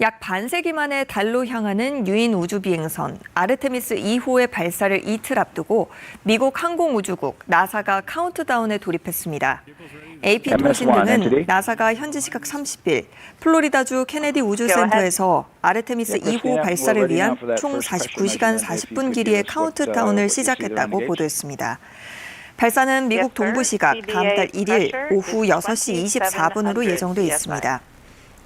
약 반세기 만에 달로 향하는 유인우주비행선 아르테미스 2호의 발사를 이틀 앞두고 미국 항공우주국 나사가 카운트다운에 돌입했습니다. AP통신 등은 나사가 현지 시각 30일 플로리다주 케네디 우주센터에서 아르테미스 2호 발사를 위한 총 49시간 40분 길이의 카운트다운을 시작했다고 보도했습니다. 발사는 미국 동부 시각 다음 달 1일 오후 6시 24분으로 예정돼 있습니다.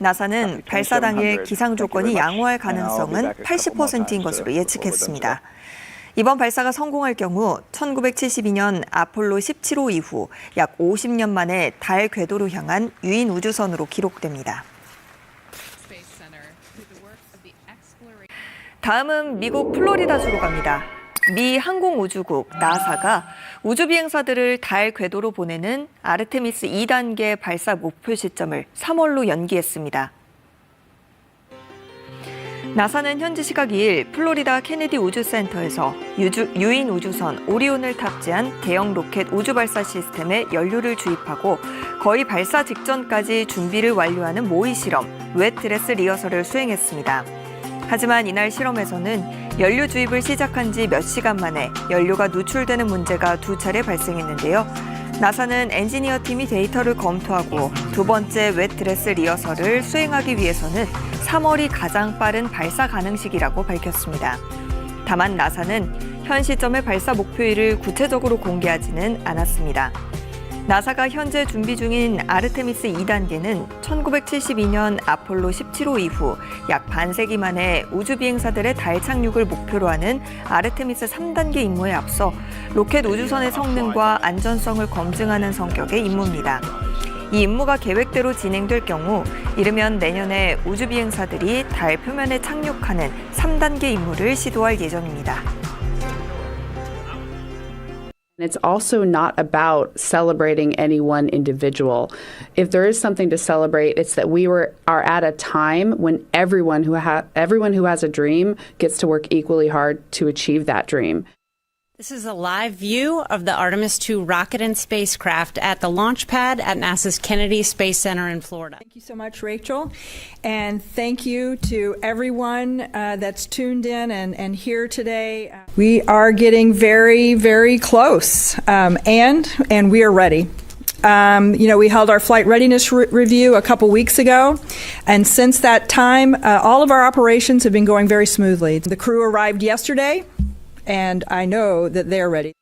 나사는 발사 당일 기상 조건이 양호할 가능성은 80%인 것으로 예측했습니다. 이번 발사가 성공할 경우 1972년 아폴로 17호 이후 약 50년 만에 달 궤도로 향한 유인우주선으로 기록됩니다. 다음은 미국 플로리다주로 갑니다. 미 항공우주국 나사가 우주비행사들을 달 궤도로 보내는 아르테미스 2단계 발사 목표 시점을 3월로 연기했습니다. 나사는 현지 시각 2일 플로리다 케네디 우주센터에서 유인우주선 오리온을 탑재한 대형 로켓 우주발사시스템에 연료를 주입하고 거의 발사 직전까지 준비를 완료하는 모의 실험, 웻 드레스 리허설을 수행했습니다. 하지만 이날 실험에서는 연료 주입을 시작한 지 몇 시간 만에 연료가 누출되는 문제가 두 차례 발생했는데요. 나사는 엔지니어 팀이 데이터를 검토하고 두 번째 웻 드레스 리허설을 수행하기 위해서는 3월이 가장 빠른 발사 가능식이라고 밝혔습니다. 다만 나사는 현 시점의 발사 목표일을 구체적으로 공개하지는 않았습니다. 나사가 현재 준비 중인 아르테미스 2단계는 1972년 아폴로 17호 이후 약 반세기 만에 우주비행사들의 달 착륙을 목표로 하는 아르테미스 3단계 임무에 앞서 로켓 우주선의 성능과 안전성을 검증하는 성격의 임무입니다. 이 임무가 계획대로 진행될 경우 이르면 내년에 우주비행사들이 달 표면에 착륙하는 3단계 임무를 시도할 예정입니다. It's also not about celebrating any one individual. If there is something to celebrate, it's that we are at a time when everyone who has a dream gets to work equally hard to achieve that dream. This is a live view of the Artemis II rocket and spacecraft at the launch pad at NASA's Kennedy Space Center in Florida. Thank you so much, Rachel. And thank you to everyone that's tuned in and here today. We are getting very, very close, and we are ready. We held our flight readiness review a couple weeks ago, and since that time, all of our operations have been going very smoothly. The crew arrived yesterday, and I know that they're ready.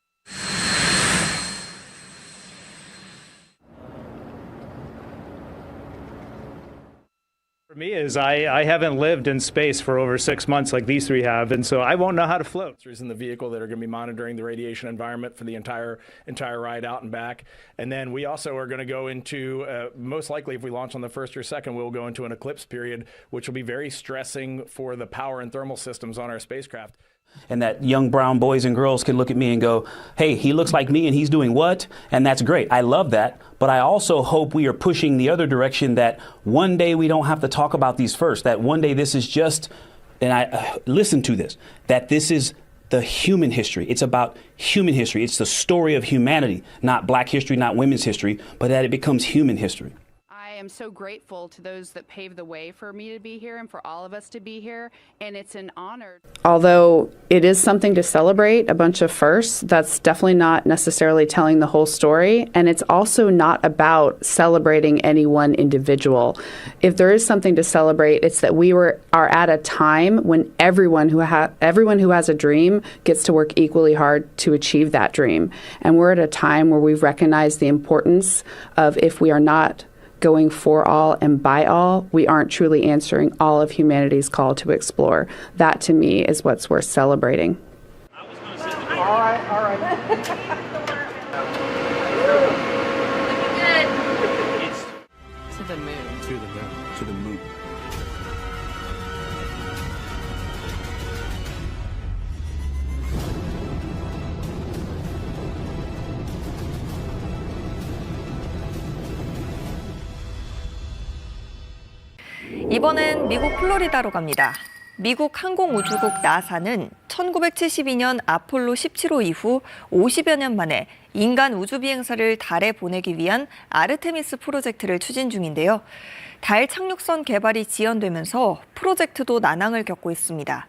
For me is I haven't lived in space for over 6 months like these three have, and so I won't know how to float. There's in the vehicle that are going to be monitoring the radiation environment for the entire ride out and back. And then we also are going to go into, most likely if we launch on the first or second, we'll go into an eclipse period, which will be very stressing for the power and thermal systems on our spacecraft. And that young brown boys and girls can look at me and go, hey, he looks like me and he's doing what? And that's great. I love that. But I also hope we are pushing the other direction that one day we don't have to talk about these first, that one day this is just, and I listen to this, that this is the human history. It's about human history. It's the story of humanity, not black history, not women's history, but that it becomes human history. I am so grateful to those that paved the way for me to be here and for all of us to be here, and it's an honor. Although it is something to celebrate, a bunch of firsts, that's definitely not necessarily telling the whole story, and it's also not about celebrating any one individual. If there is something to celebrate, it's that we are at a time when everyone who has a dream gets to work equally hard to achieve that dream. And we're at a time where we've recognized the importance of if we are not going for all and by all, we aren't truly answering all of humanity's call to explore. That, to me, is what's worth celebrating. All right. To the moon. To the moon. 이번엔 미국 플로리다로 갑니다. 미국 항공우주국 나사는 1972년 아폴로 17호 이후 50여 년 만에 인간 우주비행사를 달에 보내기 위한 아르테미스 프로젝트를 추진 중인데요. 달 착륙선 개발이 지연되면서 프로젝트도 난항을 겪고 있습니다.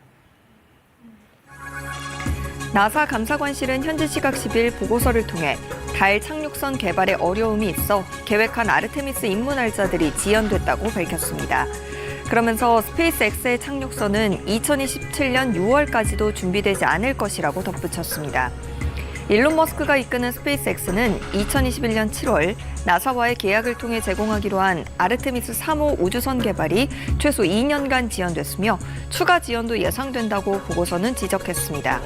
나사 감사관실은 현지 시각 10일 보고서를 통해 달 착륙선 개발에 어려움이 있어 계획한 아르테미스 임무 날짜들이 지연됐다고 밝혔습니다. 그러면서 스페이스X의 착륙선은 2027년 6월까지도 준비되지 않을 것이라고 덧붙였습니다. 일론 머스크가 이끄는 스페이스X는 2021년 7월 나사와의 계약을 통해 제공하기로 한 아르테미스 3호 우주선 개발이 최소 2년간 지연됐으며 추가 지연도 예상된다고 보고서는 지적했습니다.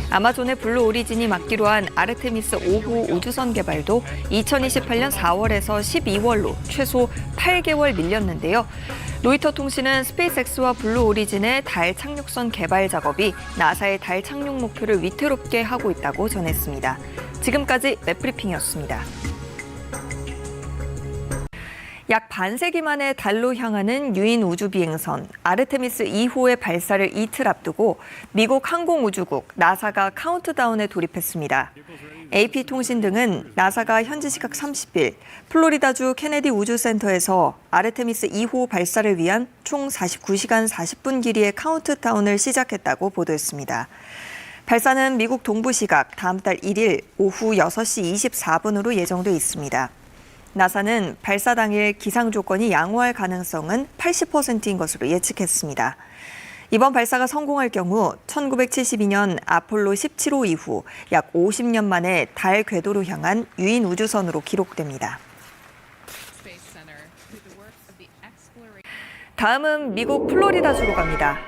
아마존의 블루 오리진이 맡기로 한 아르테미스 5호 우주선 개발도 2028년 4월에서 12월로 최소 8개월 밀렸는데요. 로이터 통신은 스페이스X와 블루 오리진의 달 착륙선 개발 작업이 나사의 달 착륙 목표를 위태롭게 하고 있다고 전했습니다. 지금까지 웹브리핑이었습니다. 약 반세기 만에 달로 향하는 유인우주비행선 아르테미스 2호의 발사를 이틀 앞두고 미국 항공우주국 나사가 카운트다운에 돌입했습니다. AP통신 등은 나사가 현지 시각 30일 플로리다주 케네디 우주센터에서 아르테미스 2호 발사를 위한 총 49시간 40분 길이의 카운트다운을 시작했다고 보도했습니다. 발사는 미국 동부 시각 다음 달 1일 오후 6시 24분으로 예정돼 있습니다. 나사는 발사 당일 기상 조건이 양호할 가능성은 80%인 것으로 예측했습니다. 이번 발사가 성공할 경우 1972년 아폴로 17호 이후 약 50년 만에 달 궤도로 향한 유인우주선으로 기록됩니다. 다음은 미국 플로리다주로 갑니다.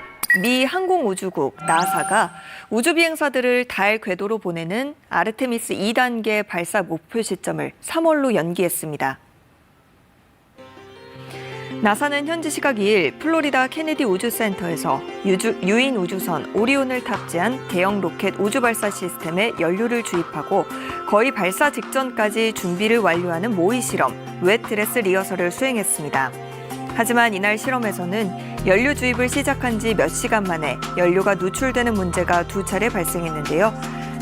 미 항공우주국 나사가 우주비행사들을 달 궤도로 보내는 아르테미스 2단계 발사 목표 시점을 3월로 연기했습니다. 나사는 현지 시각 2일 플로리다 케네디 우주센터에서 유인우주선 오리온을 탑재한 대형 로켓 우주발사시스템에 연료를 주입하고 거의 발사 직전까지 준비를 완료하는 모의 실험, 웻 드레스 리허설을 수행했습니다. 하지만 이날 실험에서는 연료 주입을 시작한 지 몇 시간 만에 연료가 누출되는 문제가 2차례 발생했는데요.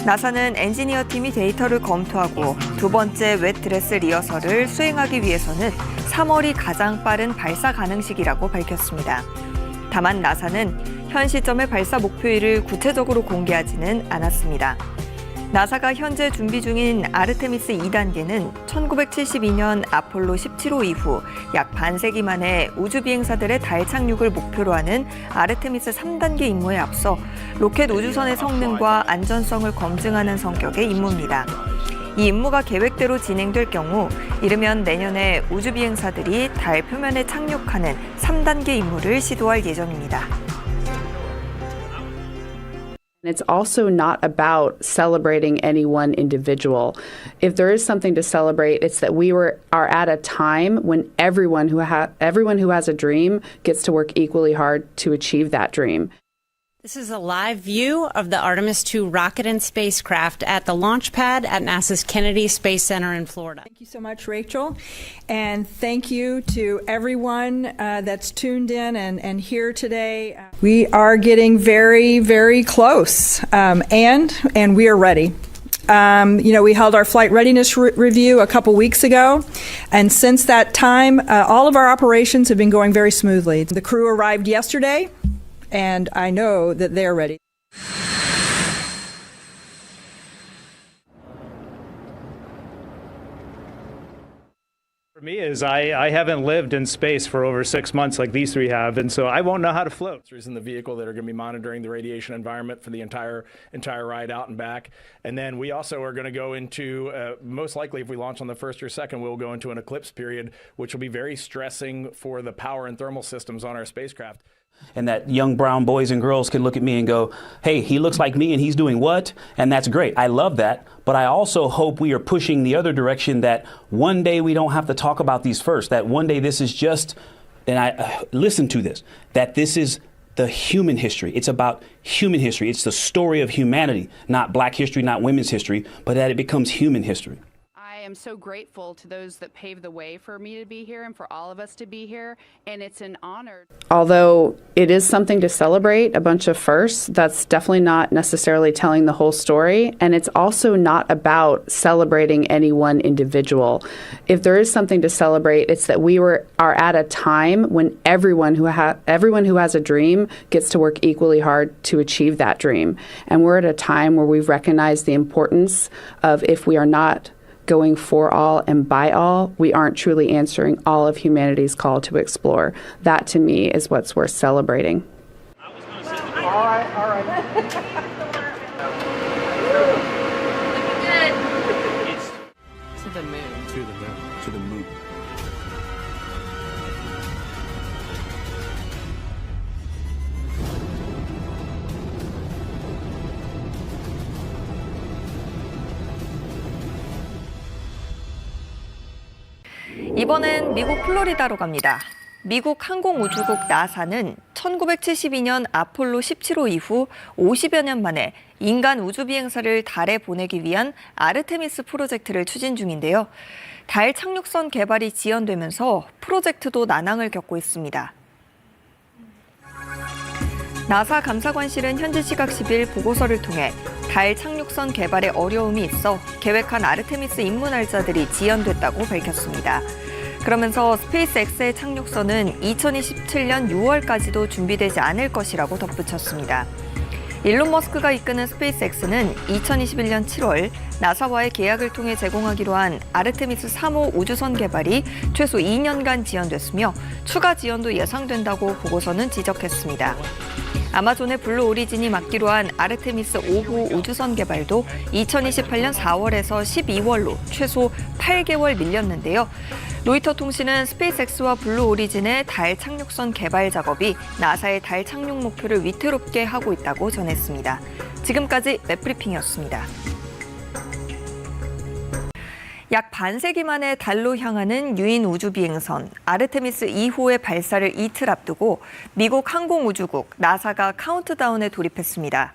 나사는 엔지니어 팀이 데이터를 검토하고 두 번째 웻 드레스 리허설을 수행하기 위해서는 3월이 가장 빠른 발사 가능 시기라고 밝혔습니다. 다만 나사는 현 시점의 발사 목표일을 구체적으로 공개하지는 않았습니다. 나사가 현재 준비 중인 아르테미스 2단계는 1972년 아폴로 17호 이후 약 반세기 만에 우주비행사들의 달 착륙을 목표로 하는 아르테미스 3단계 임무에 앞서 로켓 우주선의 성능과 안전성을 검증하는 성격의 임무입니다. 이 임무가 계획대로 진행될 경우 이르면 내년에 우주비행사들이 달 표면에 착륙하는 3단계 임무를 시도할 예정입니다. It's also not about celebrating any one individual. If there is something to celebrate, it's that we are at a time when everyone who has a dream gets to work equally hard to achieve that dream. This is a live view of the Artemis II rocket and spacecraft at the launch pad at NASA's Kennedy Space Center in Florida. Thank you so much, Rachel. And thank you to everyone that's tuned in and here today. We are getting very, very close, and we are ready. We held our flight readiness review a couple weeks ago, and since that time, all of our operations have been going very smoothly. The crew arrived yesterday, and I know that they're ready. For me is I haven't lived in space for over 6 months like these three have, and so I won't know how to float. There's in the vehicle that are going to be monitoring the radiation environment for the entire ride out and back. And then we also are going to go into, most likely if we launch on the 1st or 2nd, we'll go into an eclipse period, which will be very stressing for the power and thermal systems on our spacecraft. And that young brown boys and girls can look at me and go, hey, he looks like me and he's doing what? And that's great. I love that. But I also hope we are pushing the other direction, that one day we don't have to talk about these first, that one day this is just, and I listen to this, that this is the human history. It's about human history. It's the story of humanity, not black history, not women's history, but that it becomes human history. I am so grateful to those that paved the way for me to be here and for all of us to be here. And it's an honor. Although it is something to celebrate, a bunch of firsts, that's definitely not necessarily telling the whole story. And it's also not about celebrating any one individual. If there is something to celebrate, it's that we are at a time when everyone who has a dream gets to work equally hard to achieve that dream. And we're at a time where we've recognized the importance of, if we are not going for all and by all, we aren't truly answering all of humanity's call to explore. That, to me, is what's worth celebrating. All right. To the moon. To the moon. To the moon. 이번엔 미국 플로리다로 갑니다. 미국 항공우주국 나사는 1972년 아폴로 17호 이후 50여 년 만에 인간 우주비행사를 달에 보내기 위한 아르테미스 프로젝트를 추진 중인데요. 달 착륙선 개발이 지연되면서 프로젝트도 난항을 겪고 있습니다. 나사 감사관실은 현지 시각 10일 보고서를 통해 달 착륙선 개발에 어려움이 있어 계획한 아르테미스 임무 날짜들이 지연됐다고 밝혔습니다. 그러면서 스페이스X의 착륙선은 2027년 6월까지도 준비되지 않을 것이라고 덧붙였습니다. 일론 머스크가 이끄는 스페이스X는 2021년 7월 나사와의 계약을 통해 제공하기로 한 아르테미스 3호 우주선 개발이 최소 2년간 지연됐으며 추가 지연도 예상된다고 보고서는 지적했습니다. 아마존의 블루 오리진이 맡기로 한 아르테미스 5호 우주선 개발도 2028년 4월에서 12월로 최소 8개월 밀렸는데요. 로이터 통신은 스페이스X와 블루 오리진의 달 착륙선 개발 작업이 나사의 달 착륙 목표를 위태롭게 하고 있다고 전했습니다. 지금까지 웹브리핑이었습니다. 약 반세기 만에 달로 향하는 유인우주비행선 아르테미스 2호의 발사를 이틀 앞두고 미국 항공우주국 나사가 카운트다운에 돌입했습니다.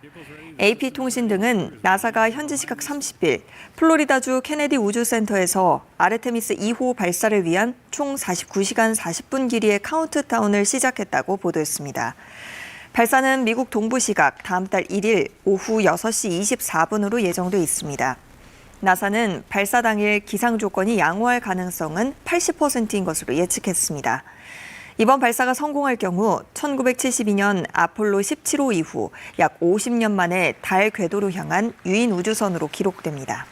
AP통신 등은 나사가 현지 시각 30일 플로리다주 케네디 우주센터에서 아르테미스 2호 발사를 위한 총 49시간 40분 길이의 카운트다운을 시작했다고 보도했습니다. 발사는 미국 동부 시각 다음 달 1일 오후 6시 24분으로 예정돼 있습니다. 나사는 발사 당일 기상 조건이 양호할 가능성은 80%인 것으로 예측했습니다. 이번 발사가 성공할 경우 1972년 아폴로 17호 이후 약 50년 만에 달 궤도로 향한 유인우주선으로 기록됩니다.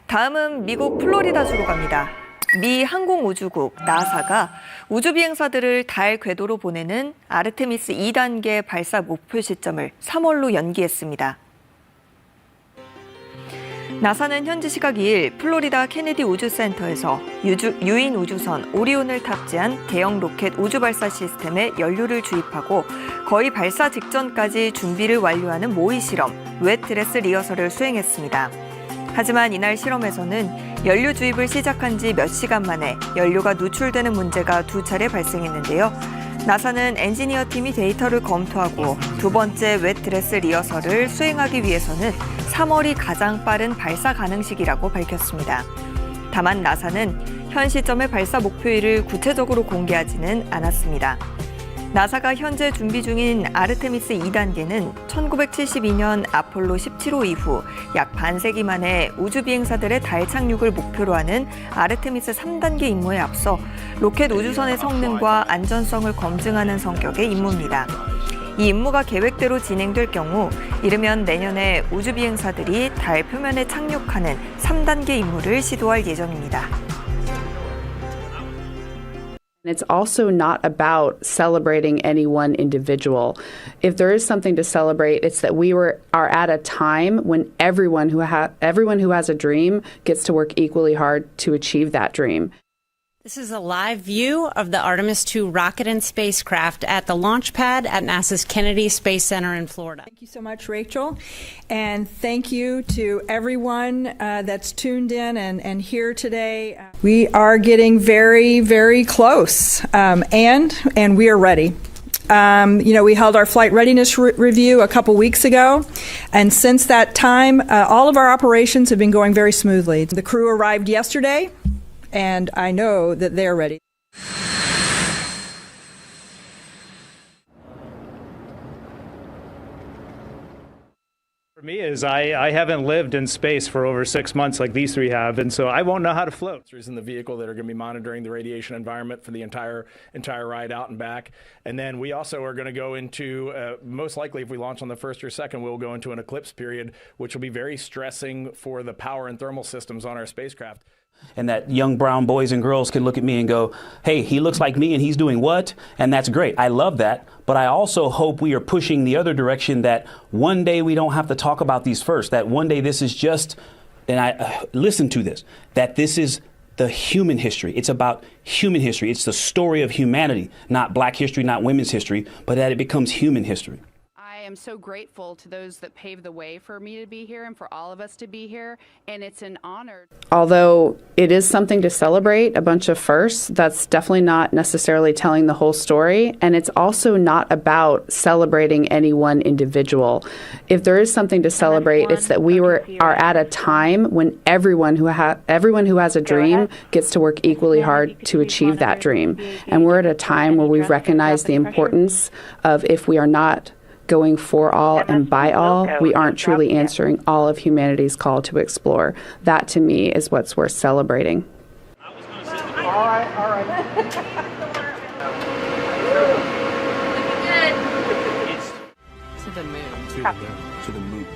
다음은 미국 플로리다주로 갑니다. 미 항공우주국 나사가 우주비행사들을 달 궤도로 보내는 아르테미스 2단계 발사 목표 시점을 3월로 연기했습니다. 나사는 현지 시각 2일 플로리다 케네디 우주센터에서 유인우주선 오리온을 탑재한 대형 로켓 우주발사 시스템에 연료를 주입하고 거의 발사 직전까지 준비를 완료하는 모의 실험, 웻 드레스 리허설을 수행했습니다. 하지만 이날 실험에서는 연료 주입을 시작한 지 몇 시간 만에 연료가 누출되는 문제가 2차례 발생했는데요. 나사는 엔지니어 팀이 데이터를 검토하고 두 번째 웻 드레스 리허설을 수행하기 위해서는 3월이 가장 빠른 발사 가능 시기라고 밝혔습니다. 다만 나사는 현 시점의 발사 목표일을 구체적으로 공개하지는 않았습니다. 나사가 현재 준비 중인 아르테미스 2단계는 1972년 아폴로 17호 이후 약 반세기 만에 우주비행사들의 달 착륙을 목표로 하는 아르테미스 3단계 임무에 앞서 로켓 우주선의 성능과 안전성을 검증하는 성격의 임무입니다. 이 임무가 계획대로 진행될 경우 이르면 내년에 우주비행사들이 달 표면에 착륙하는 3단계 임무를 시도할 예정입니다. It's also not about celebrating any one individual. If there is something to celebrate, it's that we are at a time when everyone who has a dream gets to work equally hard to achieve that dream. This is a live view of the Artemis II rocket and spacecraft at the launch pad at NASA's Kennedy Space Center in Florida. Thank you so much, Rachel. And thank you to everyone that's tuned in and here today. We are getting very, very close, and we are ready. We held our flight readiness review a couple weeks ago, and since that time, all of our operations have been going very smoothly. The crew arrived yesterday, and I know that they're ready. For me is I haven't lived in space for over 6 months like these three have, and so I won't know how to float. There's in the vehicle that are going to be monitoring the radiation environment for the entire ride out and back. And then we also are going to go into, most likely if we launch on the 1st or 2nd, we'll go into an eclipse period, which will be very stressing for the power and thermal systems on our spacecraft. And that young brown boys and girls can look at me and go, hey, he looks like me and he's doing what? And that's great. I love that. But I also hope we are pushing the other direction, that one day we don't have to talk about these first, that one day this is just, and I listen to this, that this is the human history. It's about human history. It's the story of humanity, not black history, not women's history, but that it becomes human history. I am so grateful to those that paved the way for me to be here and for all of us to be here, and it's an honor. Although it is something to celebrate, a bunch of firsts, that's definitely not necessarily telling the whole story, and it's also not about celebrating any one individual. If there is something to celebrate, it's that we are at a time when everyone who has a dream gets to work equally hard to achieve that dream. And we're at a time where we've recognized the importance of, if we are not going for all and by all, we aren't truly answering all of humanity's call to explore. That, to me, is what's worth celebrating. All right. To the moon. To the moon.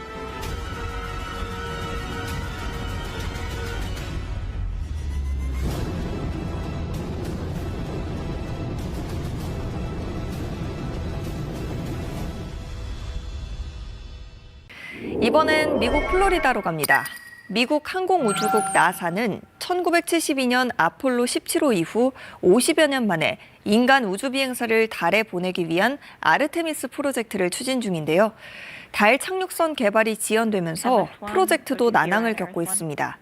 이번엔 미국 플로리다로 갑니다. 미국 항공우주국 나사는 1972년 아폴로 17호 이후 50여 년 만에 인간 우주비행사를 달에 보내기 위한 아르테미스 프로젝트를 추진 중인데요. 달 착륙선 개발이 지연되면서 프로젝트도 난항을 겪고 있습니다.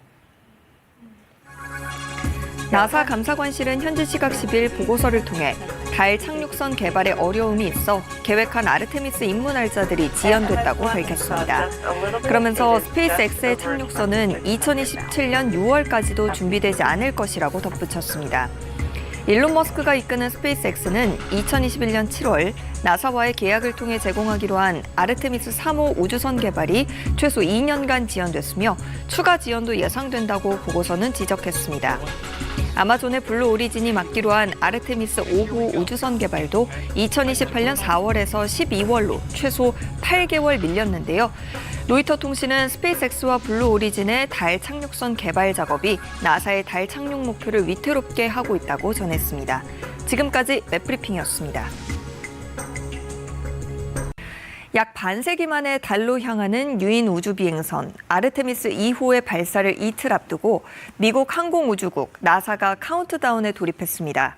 나사 감사관실은 현지 시각 10일 보고서를 통해 달 착륙선 개발에 어려움이 있어 계획한 아르테미스 임무 날짜들이 지연됐다고 밝혔습니다. 그러면서 스페이스X의 착륙선은 2027년 6월까지도 준비되지 않을 것이라고 덧붙였습니다. 일론 머스크가 이끄는 스페이스X는 2021년 7월 나사와의 계약을 통해 제공하기로 한 아르테미스 3호 우주선 개발이 최소 2년간 지연됐으며 추가 지연도 예상된다고 보고서는 지적했습니다. 아마존의 블루 오리진이 맡기로 한 아르테미스 5호 우주선 개발도 2028년 4월에서 12월로 최소 8개월 밀렸는데요. 로이터 통신은 스페이스X와 블루 오리진의 달 착륙선 개발 작업이 나사의 달 착륙 목표를 위태롭게 하고 있다고 전했습니다. 지금까지 웹브리핑이었습니다. 약 반세기 만에 달로 향하는 유인우주비행선 아르테미스 2호의 발사를 이틀 앞두고 미국 항공우주국 나사가 카운트다운에 돌입했습니다.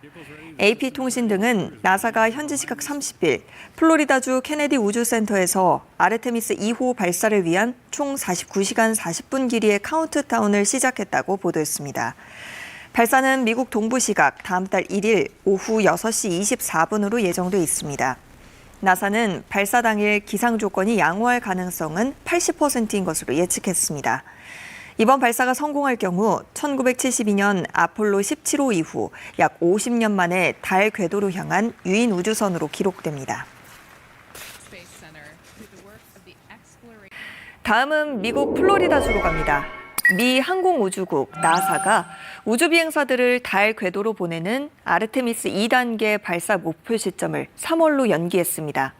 AP통신 등은 나사가 현지 시각 30일 플로리다주 케네디 우주센터에서 아르테미스 2호 발사를 위한 총 49시간 40분 길이의 카운트다운을 시작했다고 보도했습니다. 발사는 미국 동부 시각 다음 달 1일 오후 6시 24분으로 예정돼 있습니다. 나사는 발사 당일 기상 조건이 양호할 가능성은 80%인 것으로 예측했습니다. 이번 발사가 성공할 경우 1972년 아폴로 17호 이후 약 50년 만에 달 궤도로 향한 유인우주선으로 기록됩니다. 다음은 미국 플로리다주로 갑니다. 미 항공우주국 나사가 우주비행사들을 달 궤도로 보내는 아르테미스 2단계 발사 목표 시점을 3월로 연기했습니다.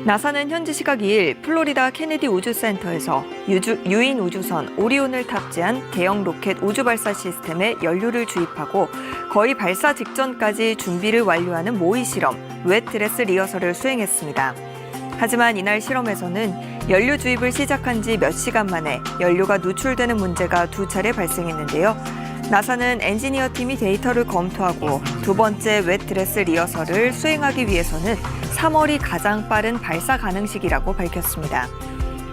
나사는 현지 시각 2일 플로리다 케네디 우주센터에서 유인우주선 오리온을 탑재한 대형 로켓 우주발사 시스템에 연료를 주입하고 거의 발사 직전까지 준비를 완료하는 모의 실험, 웻 드레스 리허설을 수행했습니다. 하지만 이날 실험에서는 연료 주입을 시작한 지 몇 시간 만에 연료가 누출되는 문제가 두 차례 발생했는데요. 나사는 엔지니어 팀이 데이터를 검토하고 두 번째 웻 드레스 리허설을 수행하기 위해서는 3월이 가장 빠른 발사 가능식이라고 밝혔습니다.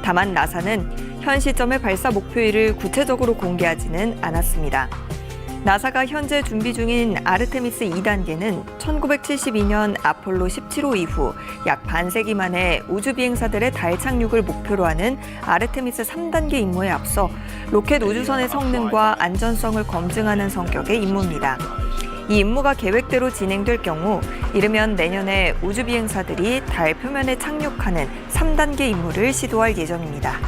다만 나사는 현 시점의 발사 목표일을 구체적으로 공개하지는 않았습니다. 나사가 현재 준비 중인 아르테미스 2단계는 1972년 아폴로 17호 이후 약 반세기 만에 우주비행사들의 달 착륙을 목표로 하는 아르테미스 3단계 임무에 앞서 로켓 우주선의 성능과 안전성을 검증하는 성격의 임무입니다. 이 임무가 계획대로 진행될 경우 이르면 내년에 우주비행사들이 달 표면에 착륙하는 3단계 임무를 시도할 예정입니다.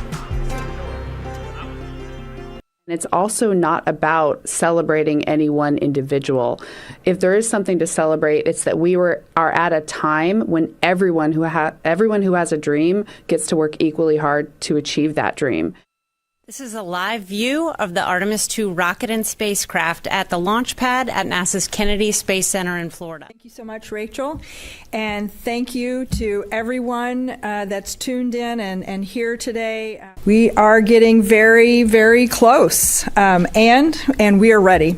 It's also not about celebrating any one individual. If there is something to celebrate, it's that we are at a time when everyone who has a dream gets to work equally hard to achieve that dream. This is a live view of the Artemis II rocket and spacecraft at the launch pad at NASA's Kennedy Space Center in Florida. Thank you so much, Rachel. And thank you to everyone that's tuned in and here today. We are getting very, very close, and we are ready.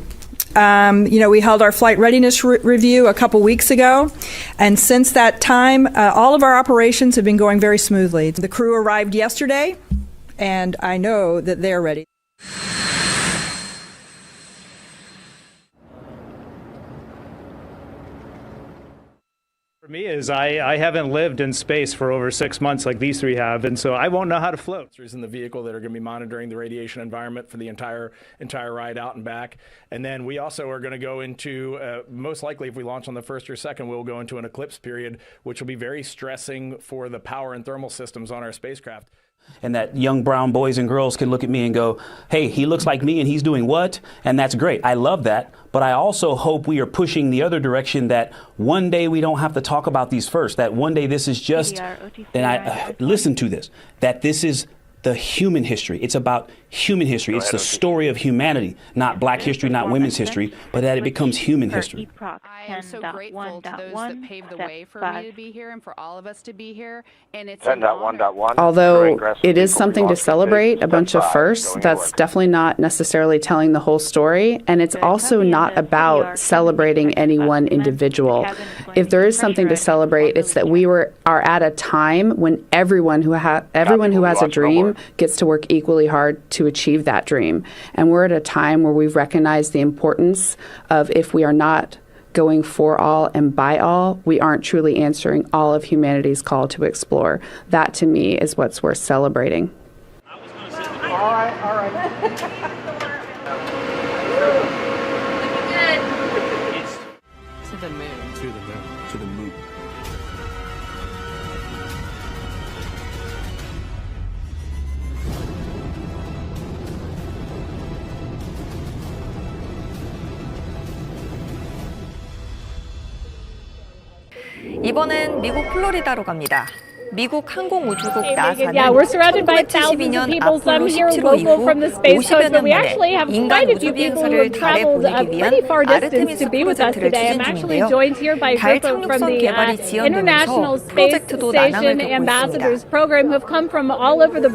We held our flight readiness review a couple weeks ago, and since that time, all of our operations have been going very smoothly. The crew arrived yesterday, and I know that they're ready. For me is I haven't lived in space for over 6 months like these three have, and so I won't know how to float. There's in the vehicle that are going to be monitoring the radiation environment for the entire ride out and back. And then we also are going to go into, most likely if we launch on the first or second, we'll go into an eclipse period, which will be very stressing for the power and thermal systems on our spacecraft. And that young brown boys and girls can look at me and go, hey, he looks like me and he's doing what? And that's great. I love that. But I also hope we are pushing the other direction, that one day we don't have to talk about these first, that one day this is just, and I listen to this, that this is the human history. It's about human history. It's the story of humanity, not black history, not women's history, but that it becomes human history. I am so grateful to those that paved the way for me to be here and for all of us to be here. And it's an honor. Although it is something to celebrate, a bunch of firsts, that's definitely not necessarily telling the whole story. And it's also not about celebrating any one individual. If there is something to celebrate, it's that we are at a time when everyone who has a dream gets to work equally hard to achieve that dream. And we're at a time where we've recognized the importance of, if we are not going for all and by all, we aren't truly answering all of humanity's call to explore. That, to me, is what's worth celebrating. All right. To the moon. To the moon. To the moon. 이번엔 미국 플로리다로 갑니다. 미국 항공우주국 나사는 Yeah, we're surrounded by thousands of 1972년 people, some 아폴로 here 17호 local 이후 from the Space 50여 Coast, but 년 we 만에 actually have 인간 quite a few people who 우주비행사를 have 달에 traveled a 보내기 위한 pretty far distance 아르테미스 to be with us 프로젝트를 today. I'm 추진 actually 중인데요. joined here by a 달 group from 착륙선 the 개발이 International 지연되면서 Space 프로젝트도 난항을 Station 겪고 Ambassadors 있습니다. Program, who have come from all over the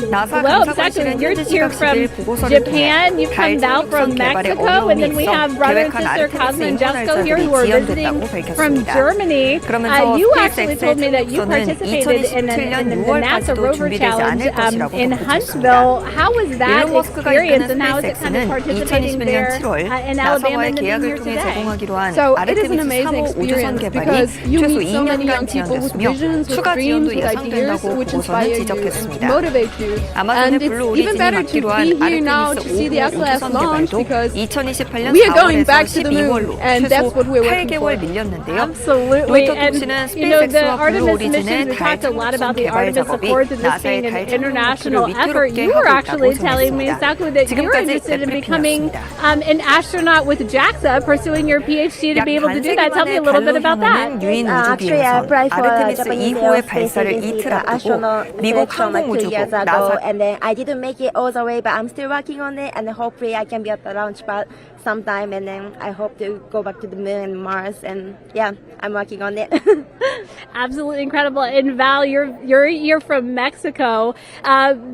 나사 globe. 감사관실은 Actually, you're 현지 here 시각 from 10일 보고서를 통해 Japan, you've 달 come down from 착륙선 개발에 Mexico, and then we 어려움이 있어 have brother and 계획한 sister 아르테미스 Cosmo and Jessica here 인공발사들이 who are visiting 지연됐다고 from 밝혔습니다. Germany. 그러면서 You actually told me that you 착륙선은 participated in the 2017년 NASA 6월까지도 rover 준비되지 challenge 않을 것이라고 in 덧붙였습니다. Huntsville. How was that 일론 머스크가 experience, 이끄는 and how is it kind of 스페이스X는 participating 2021년 there 7월 in Alabama 나사와의 and then 계약을 here 통해 today? 제공하기로 한 So it is an 아르테미스 amazing 3호 우주선 experience 개발이 because you 최소 meet so many 2년간 young people with 지연됐으며 visions, with 추가 dreams, 지연도 with ideas, 예상된다고 which 보고서는 inspire you and 지적했습니다. motivate you. 아마존의 And 블루 it's even 오리진이 better to 맡기로 한 be here now to 아르테미스 see the 5호 SLS 우주선 launch 개발도 because 2028년 we are going 4월에서 back to the 12월로 moon, and 최소 that's what we're working 8개월 for. 밀렸는데요. Absolutely. 로이터 And, 통신은 the 스페이스X와 블루 Artemis 오리진의 missions, we 달 talked a lot 착륙선 about the 개발 Artemis 작업이 Accords and this 나사의 being an 달 착륙 international 목표를 effort. 위태롭게 You were 하고 actually 있다고 telling me, 전했습니다. Saku, that you're 지금까지 interested in becoming 넷플릭스였습니다. an astronaut with JAXA, pursuing your PhD to 약 be able to do that. Tell me a 반세기 little 만에 bit about 달로 that. 향하는 유인우주비행선 아르테미스 2호의 발사를 이틀 앞두고 미국 항공우주국 나사 and then I didn't make it all the way, but I'm still working on it, and hopefully I can be at the launch pad sometime, and then I hope to go back to the moon and Mars, and yeah, I'm working on it. Absolutely incredible. travel. And Val, you're from Mexico.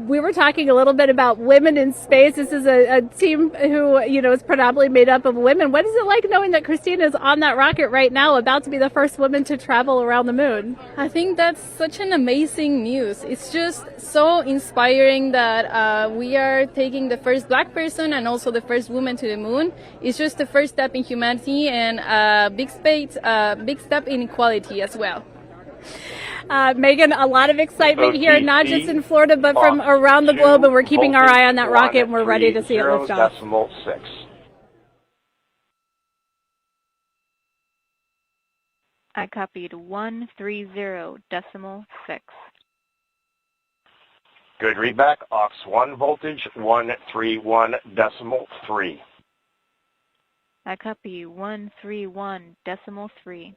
We were talking a little bit about women in space. This is a team who, is predominantly made up of women. What is it like knowing that Christina is on that rocket right now, about to be the first woman to travel around the moon? I think that's such an amazing news. It's just so inspiring that we are taking the first black person and also the first woman to the moon. It's just the first step in humanity and a big step in equality as well. Megan, a lot of excitement here, not just in Florida, but from around the globe, and we're keeping our eye on that rocket, and we're ready to see it lift off. I copied 130.6. Good readback. Aux 1 voltage 131.3. I copy 131.3.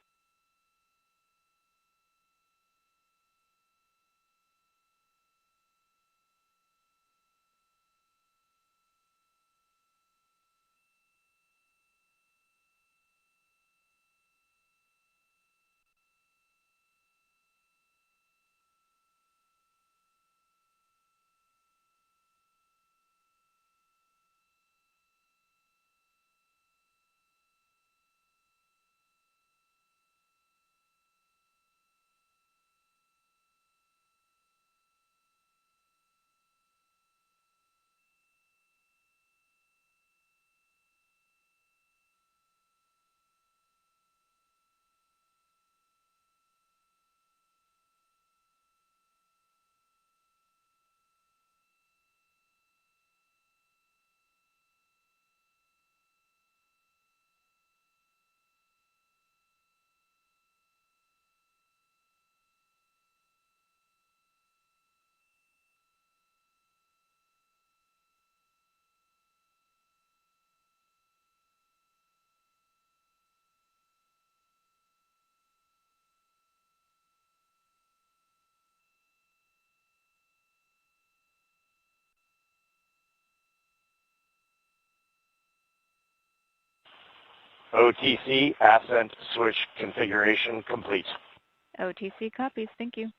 OTC ascent switch configuration complete. OTC copies. Thank you.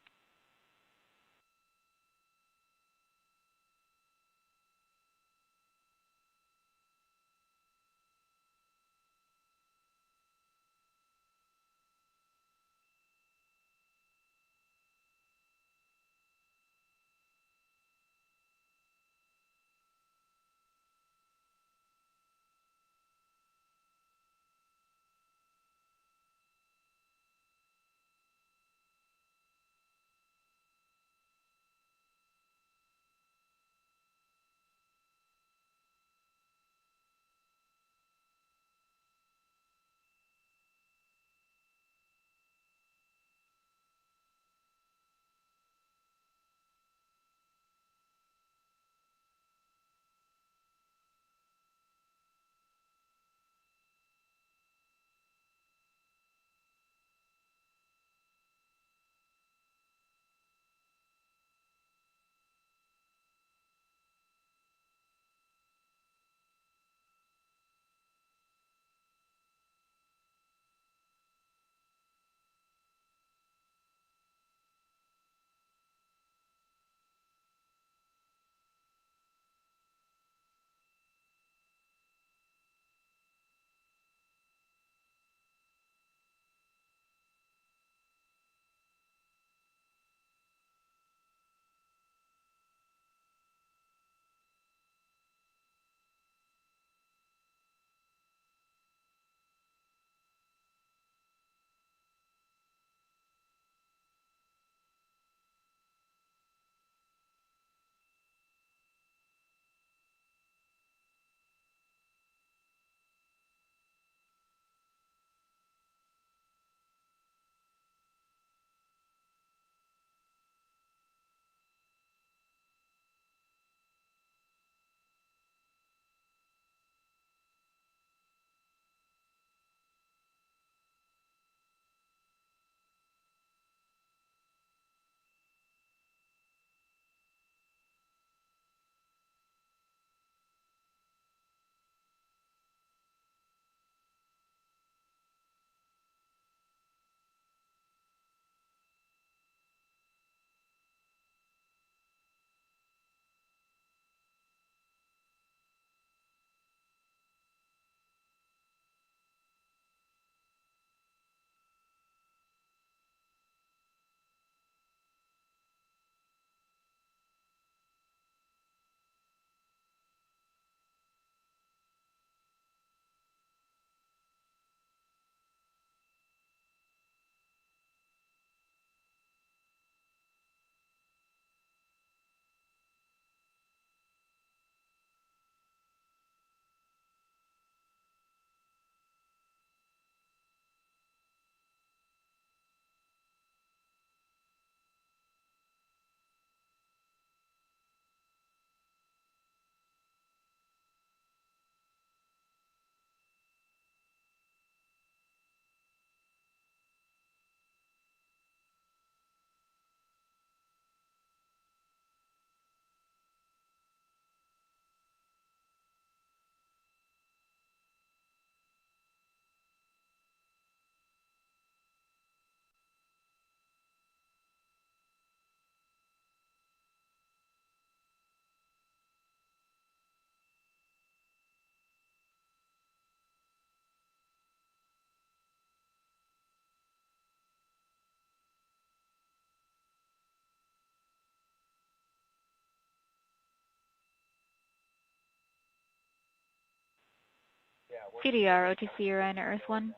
CDR, OTC, Orion, Earth 1.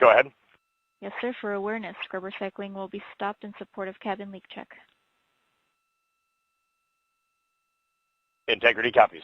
Go ahead. Yes, sir. For awareness, scrubber cycling will be stopped in support of cabin leak check. Integrity copies.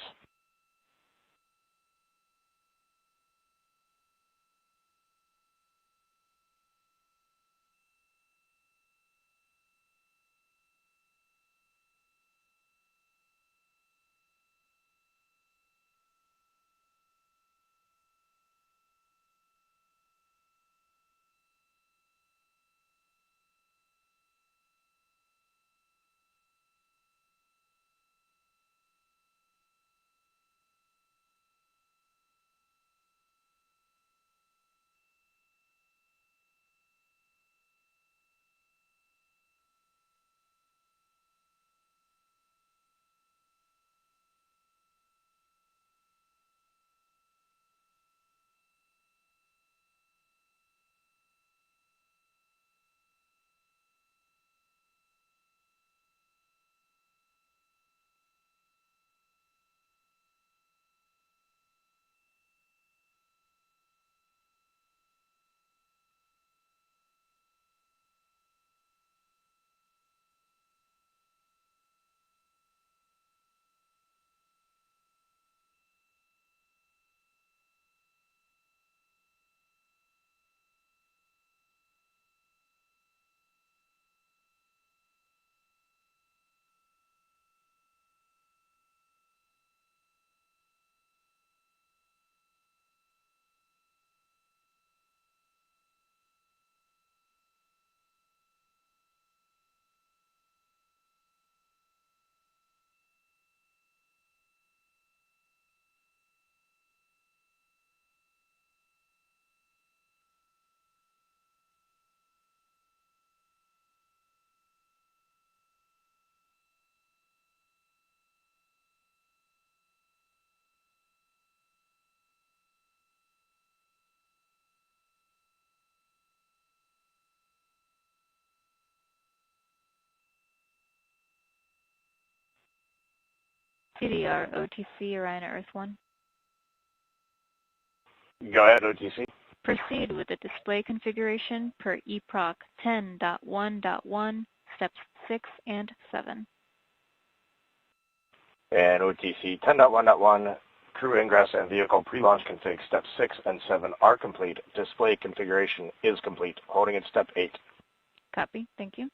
CDR, OTC, Orion, Earth 1. Go ahead, OTC. Proceed with the display configuration per EPROC 10.1.1, steps 6 and 7. And OTC 10.1.1, crew ingress and vehicle pre-launch config steps 6 and 7 are complete. Display configuration is complete. Holding at step 8. Copy. Thank you.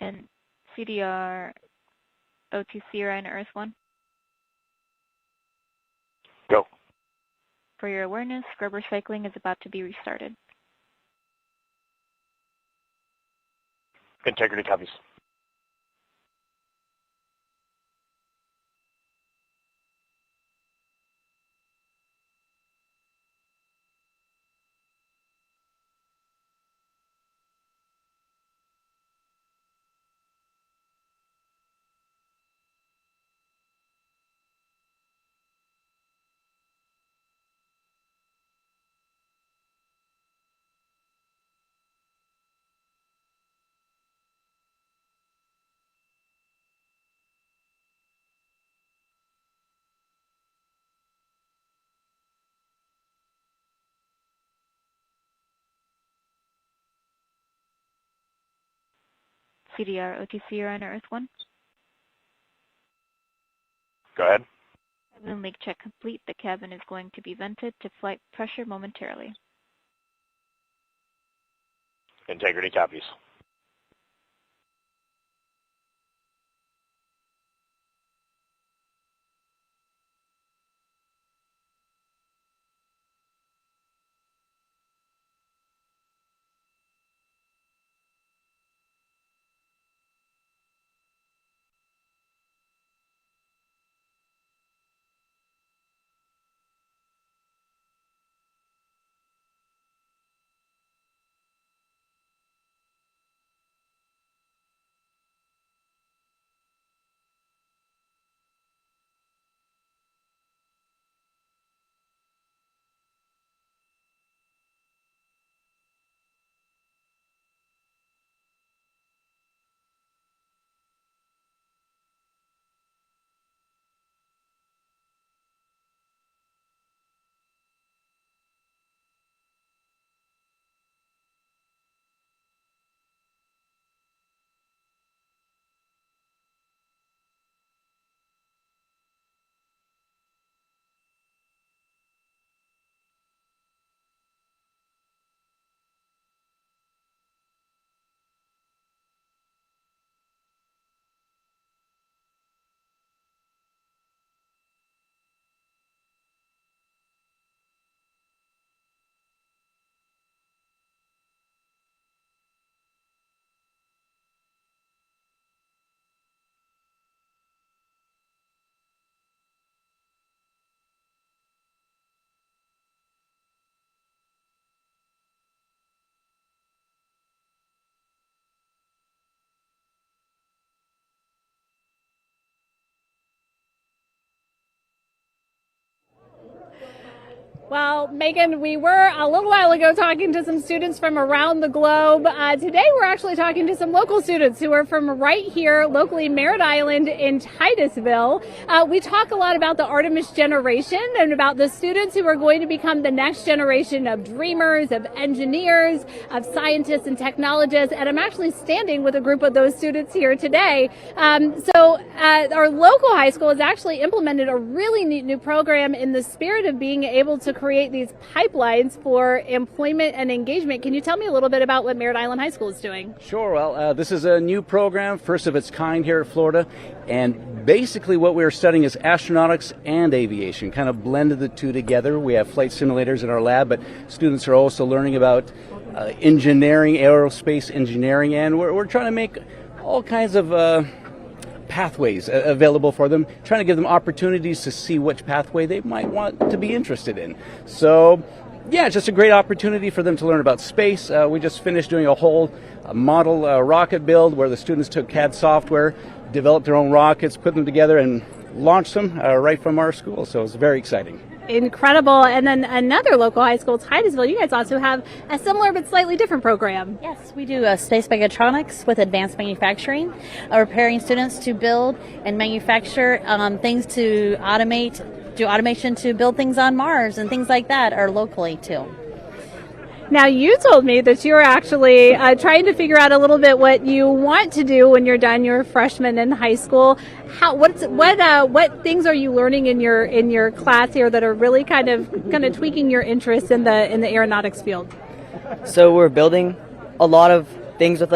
And CDR OTC Orion Earth 1. Go. For your awareness, scrubber cycling is about to be restarted. Integrity copies. CDR OTC Orion Earth 1. Go ahead. Cabin leak check complete. The cabin is going to be vented to flight pressure momentarily. Integrity copies. Well, Megan, we were a little while ago talking to some students from around the globe. Today we're actually talking to some local students who are from right here, locally Merritt Island in Titusville. We talk a lot about the Artemis generation and about the students who are going to become the next generation of dreamers, of engineers, of scientists and technologists. And I'm actually standing with a group of those students here today. Our local high school has actually implemented a really neat new program in the spirit of being able to create these pipelines for employment and engagement. Can you tell me a little bit about what Merritt Island High School is doing? Sure. Well, this is a new program, first of its kind here at Florida. And basically what we're studying is astronautics and aviation, kind of blended the two together. We have flight simulators in our lab, but students are also learning about engineering, aerospace engineering, and we're trying to make all kinds of pathways available for them, trying to give them opportunities to see which pathway they might want to be interested in. So, yeah, it's just a great opportunity for them to learn about space. We just finished doing a whole model rocket build where the students took CAD software, developed their own rockets, put them together, and launched them right from our school. So it's very exciting. Incredible. And then another local high school, Titusville, you guys also have a similar but slightly different program. Yes, we do space mechatronics with advanced manufacturing, preparing students to build and manufacture things to do automation to build things on Mars and things like that, or locally too. Now, you told me that you're actually trying to figure out a little bit what you want to do when you're done. You're a freshman in high school. What things are you learning in your class here that are really kind of tweaking your interest in the aeronautics field? So we're building a lot of things with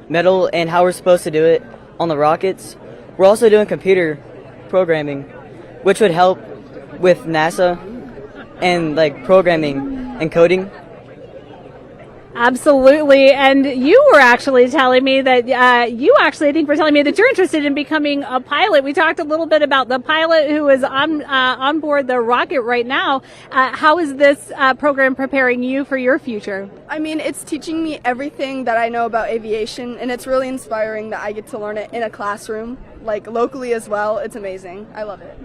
metal and how we're supposed to do it on the rockets. We're also doing computer programming, which would help with NASA and like programming and coding. Absolutely. And you were actually telling me that I think were telling me that you're interested in becoming a pilot. We talked a little bit about the pilot who is on board the rocket right now. How is this program preparing you for your future? I mean, it's teaching me everything that I know about aviation, and it's really inspiring that I get to learn it in a classroom, like locally as well. It's amazing. I love it.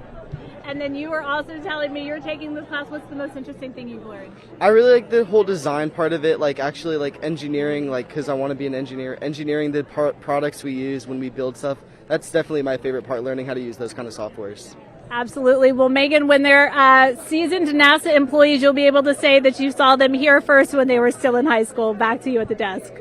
And then you were also telling me you're taking this class. What's the most interesting thing you've learned? I really like the whole design part of it, like actually like engineering, like because I want to be an engineer. Engineering the products we use when we build stuff. That's definitely my favorite part, learning how to use those kind of softwares. Absolutely. Well, Megan, when they're seasoned NASA employees, you'll be able to say that you saw them here first when they were still in high school. Back to you at the desk.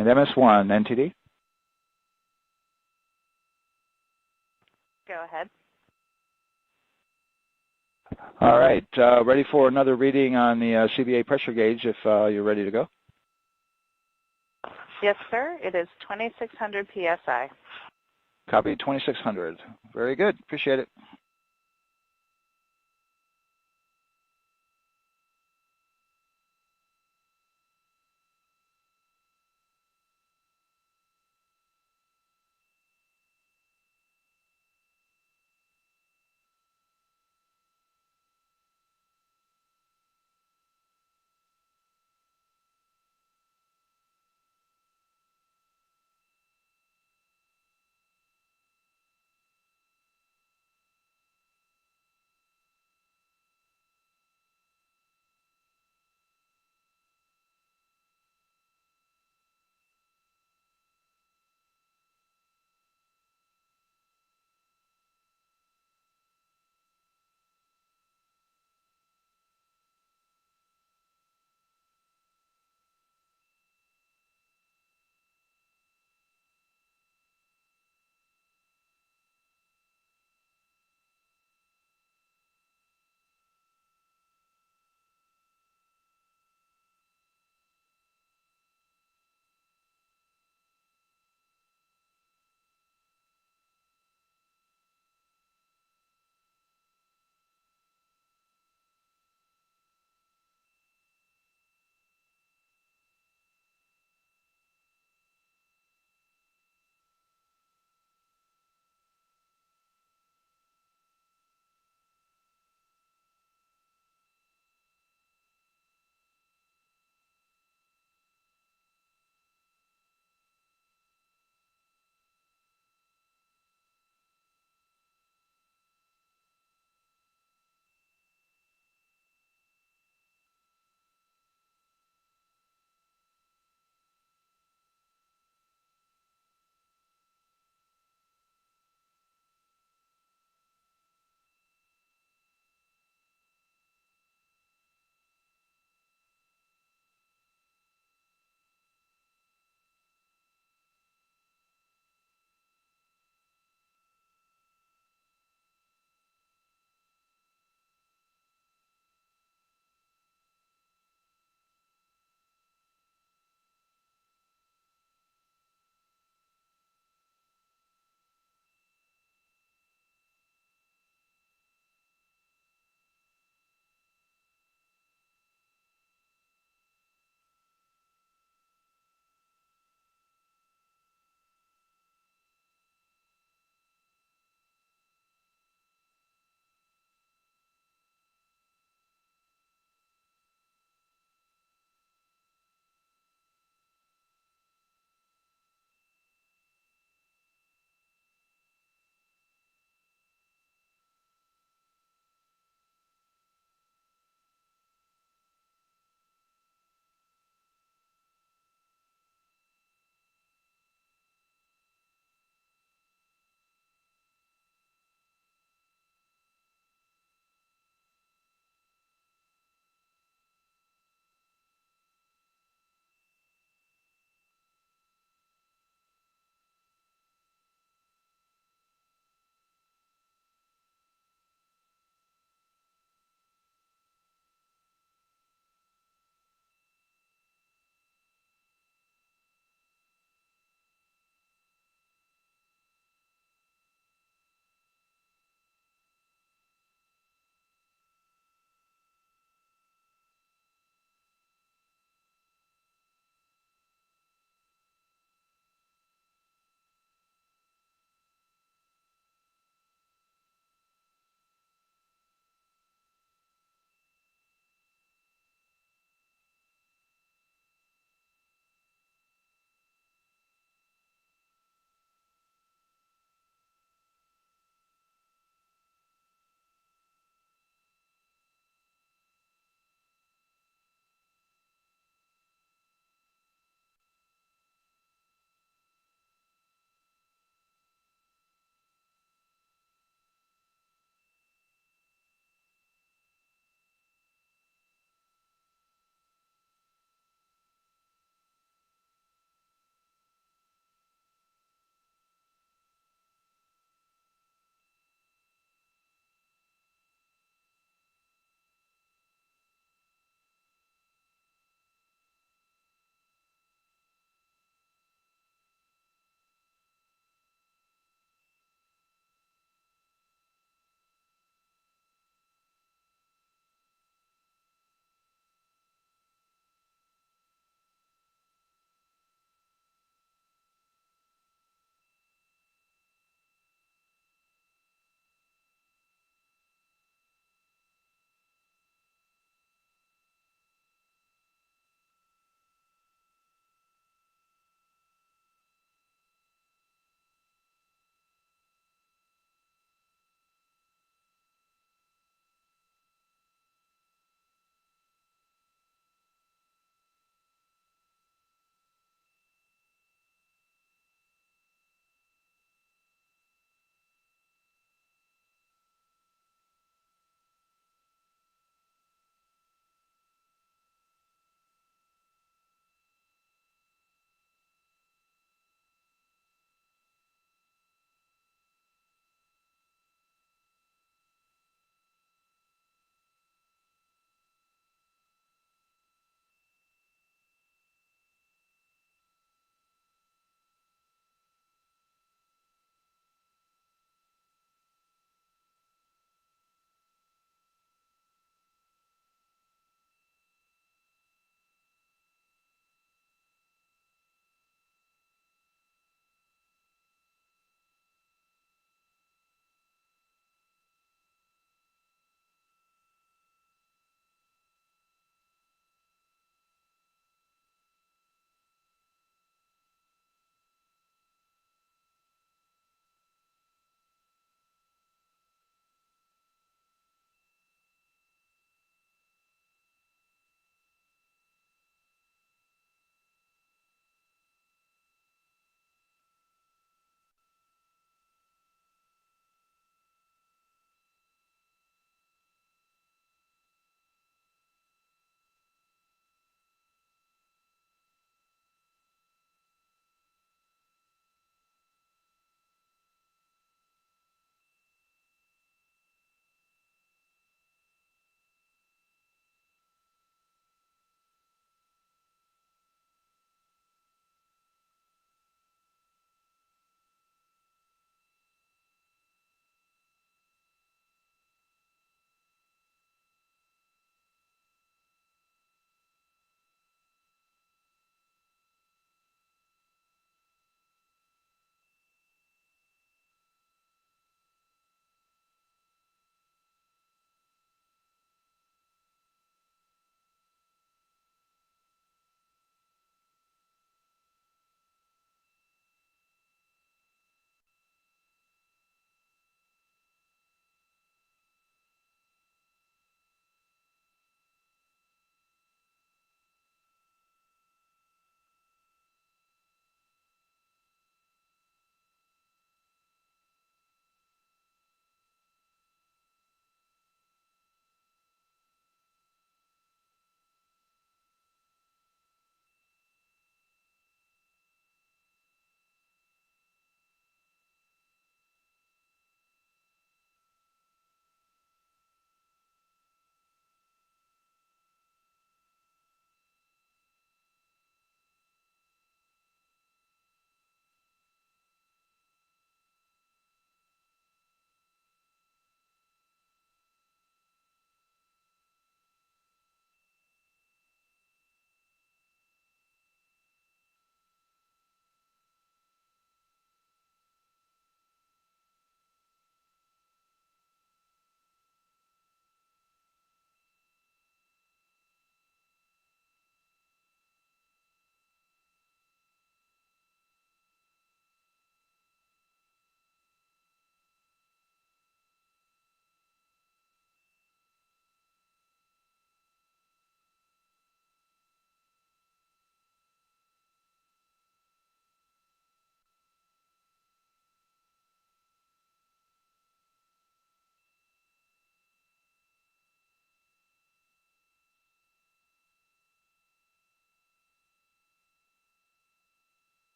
And MS1, NTD? Go ahead. All right, ready for another reading on the CBA pressure gauge if you're ready to go. Yes, sir. It is 2,600 PSI. Copy, 2,600. Very good. Appreciate it.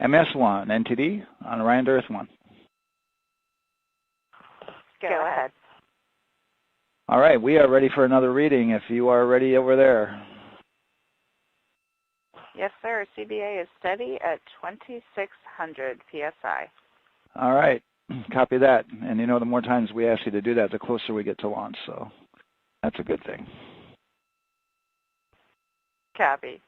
MS1, NTD, on Orion to Earth 1. Go ahead. All right, we are ready for another reading if you are ready over there. Yes, sir. CBA is steady at 2600 PSI. All right, copy that. And you know, the more times we ask you to do that, the closer we get to launch, so that's a good thing. Copy.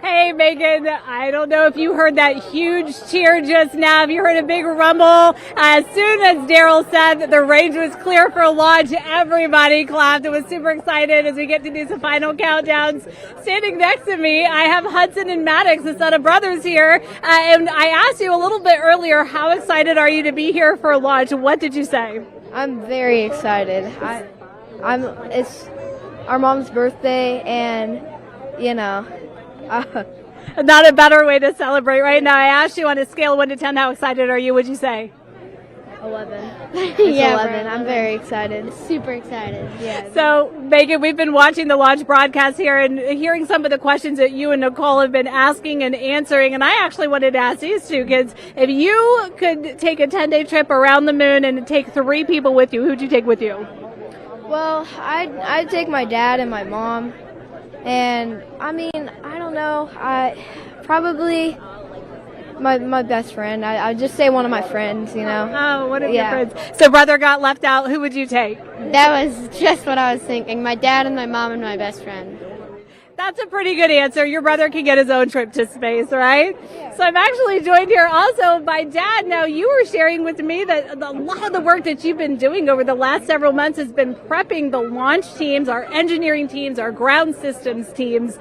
Hey, Megan, I don't know if you heard that huge cheer just now. If you heard a big rumble, as soon as Daryl said that the range was clear for launch, everybody clapped. It was super excited as we get to do some final countdowns. Standing next to me, I have Hudson and Maddox, the son of brothers here. And I asked you a little bit earlier, how excited are you to be here for launch? What did you say? I'm very excited. It's our mom's birthday, and not a better way to celebrate right now. I asked you on a scale of 1 to 10, how excited are you? Would you say? 11. Yeah, 11. I'm very excited. Super excited. Yeah. So, Megan, we've been watching the launch broadcast here and hearing some of the questions that you and Nicole have been asking and answering. And I actually wanted to ask these two kids, if you could take a 10-day trip around the moon and take 3 people with you, who'd you take with you? Well, I'd take my dad and my mom. And, I don't know. Probably my best friend. I'd just say one of my friends, Oh, one of your friends. So brother got left out. Who would you take? That was just what I was thinking. My dad and my mom and my best friend. That's a pretty good answer. Your brother can get his own trip to space, right? So I'm actually joined here also by Dad. Now, you were sharing with me that a lot of the work that you've been doing over the last several months has been prepping the launch teams, our engineering teams, our ground systems teams,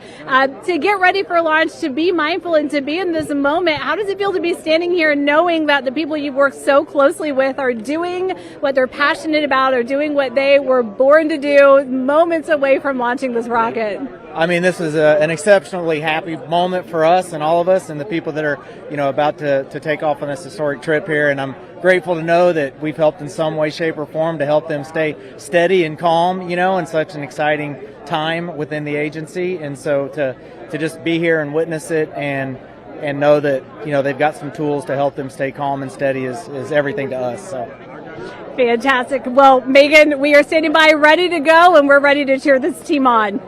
to get ready for launch, to be mindful and to be in this moment. How does it feel to be standing here knowing that the people you've worked so closely with are doing what they're passionate about, or doing what they were born to do, moments away from launching this rocket? This is an exceptionally happy moment for us and all of us and the people that are, about to take off on this historic trip here. And I'm grateful to know that we've helped in some way, shape, or form to help them stay steady and calm, in such an exciting time within the agency. And so to just be here and witness it and know that, they've got some tools to help them stay calm and steady is everything to us. So. Fantastic. Well, Megan, we are standing by ready to go, and we're ready to cheer this team on.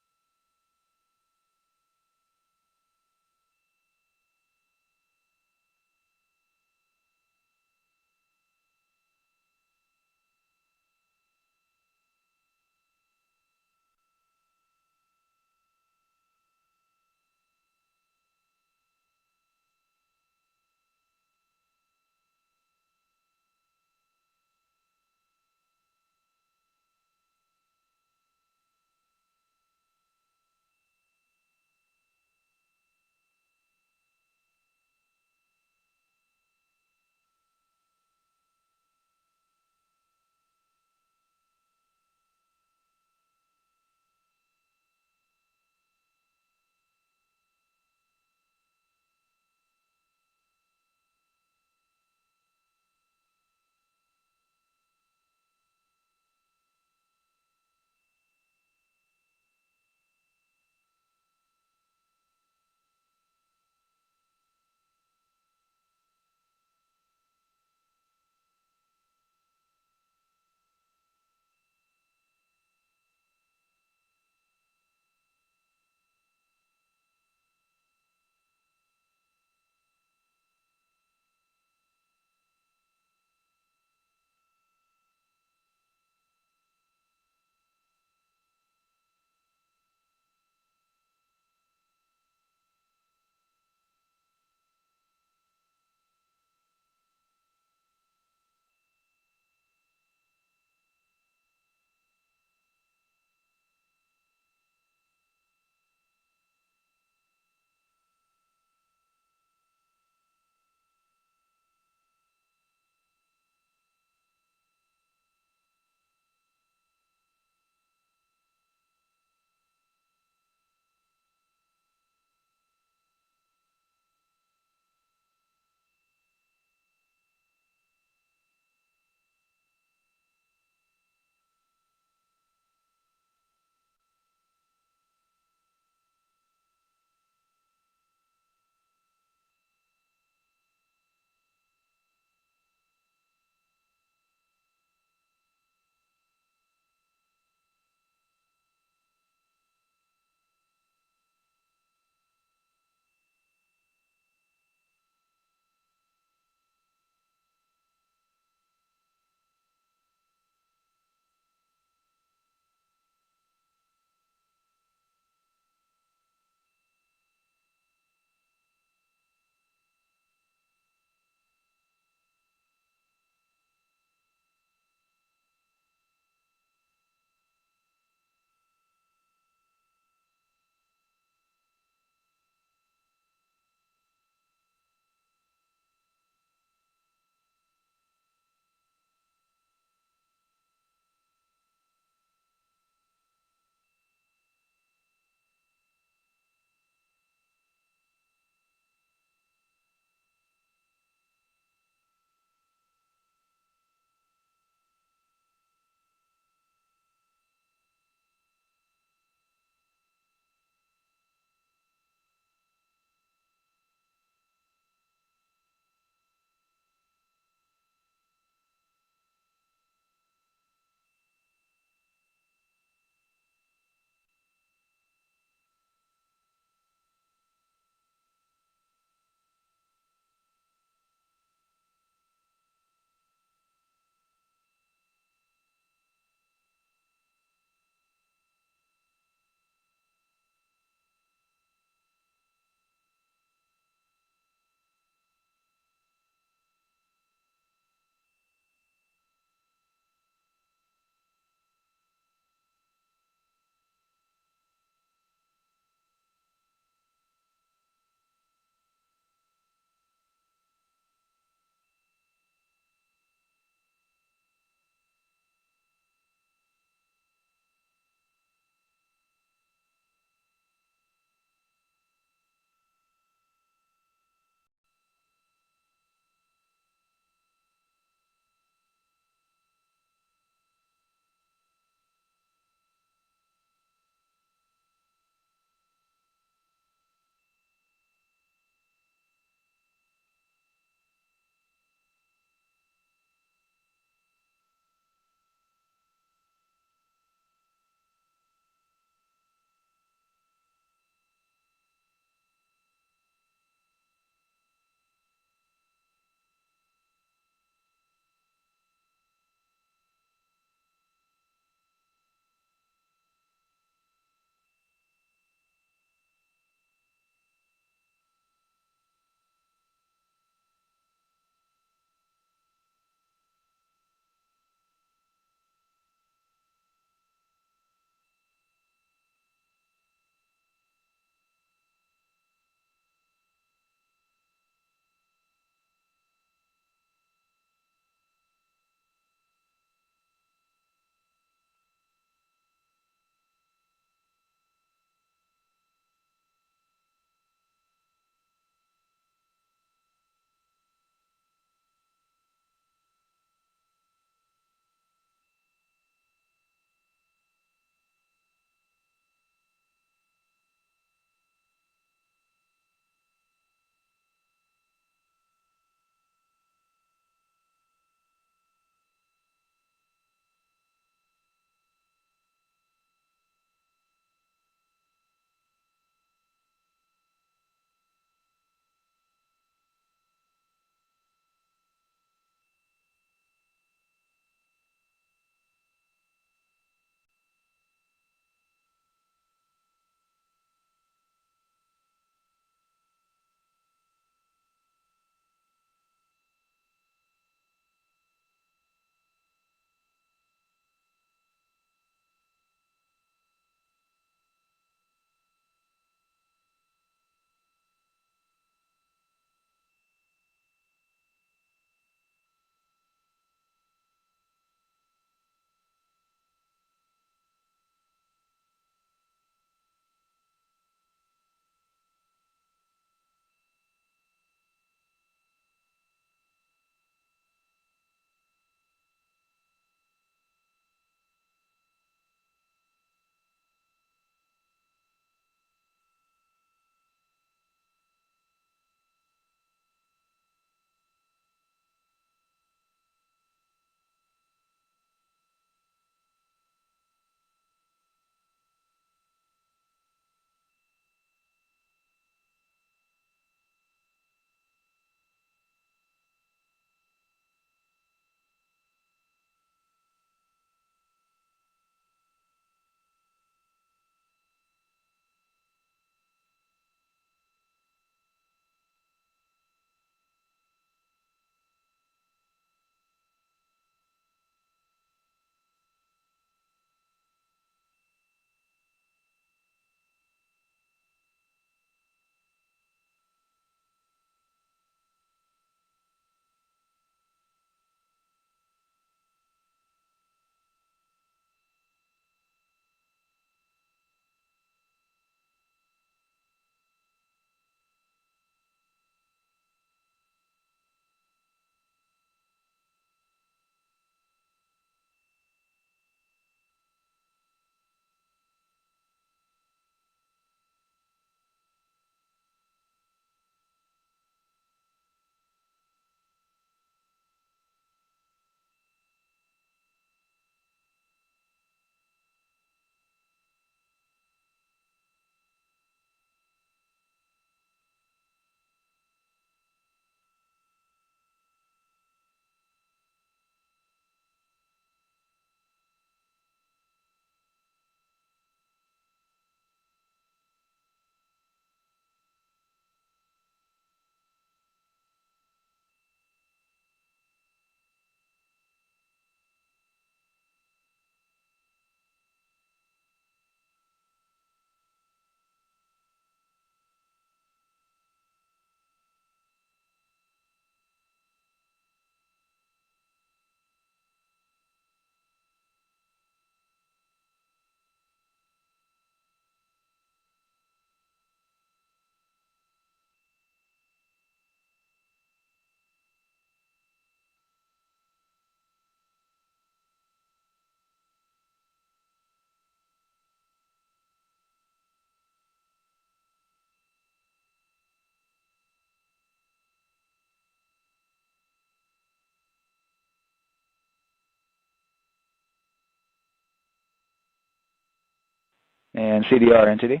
And CDR, NTD.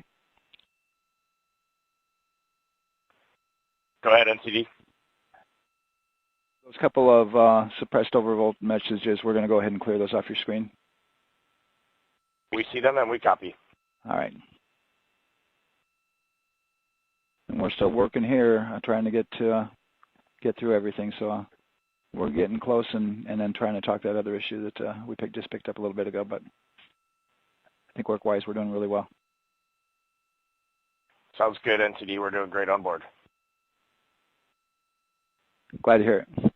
Go ahead, NTD. Those couple of suppressed overvolt messages, we're going to go ahead and clear those off your screen. We see them and we copy. All right. And we're still working here, trying to get through everything. So we're getting close, and then trying to talk that other issue that we just picked up a little bit ago. But I think work-wise, we're doing really well. Sounds good, NTD. We're doing great on board. Glad to hear it.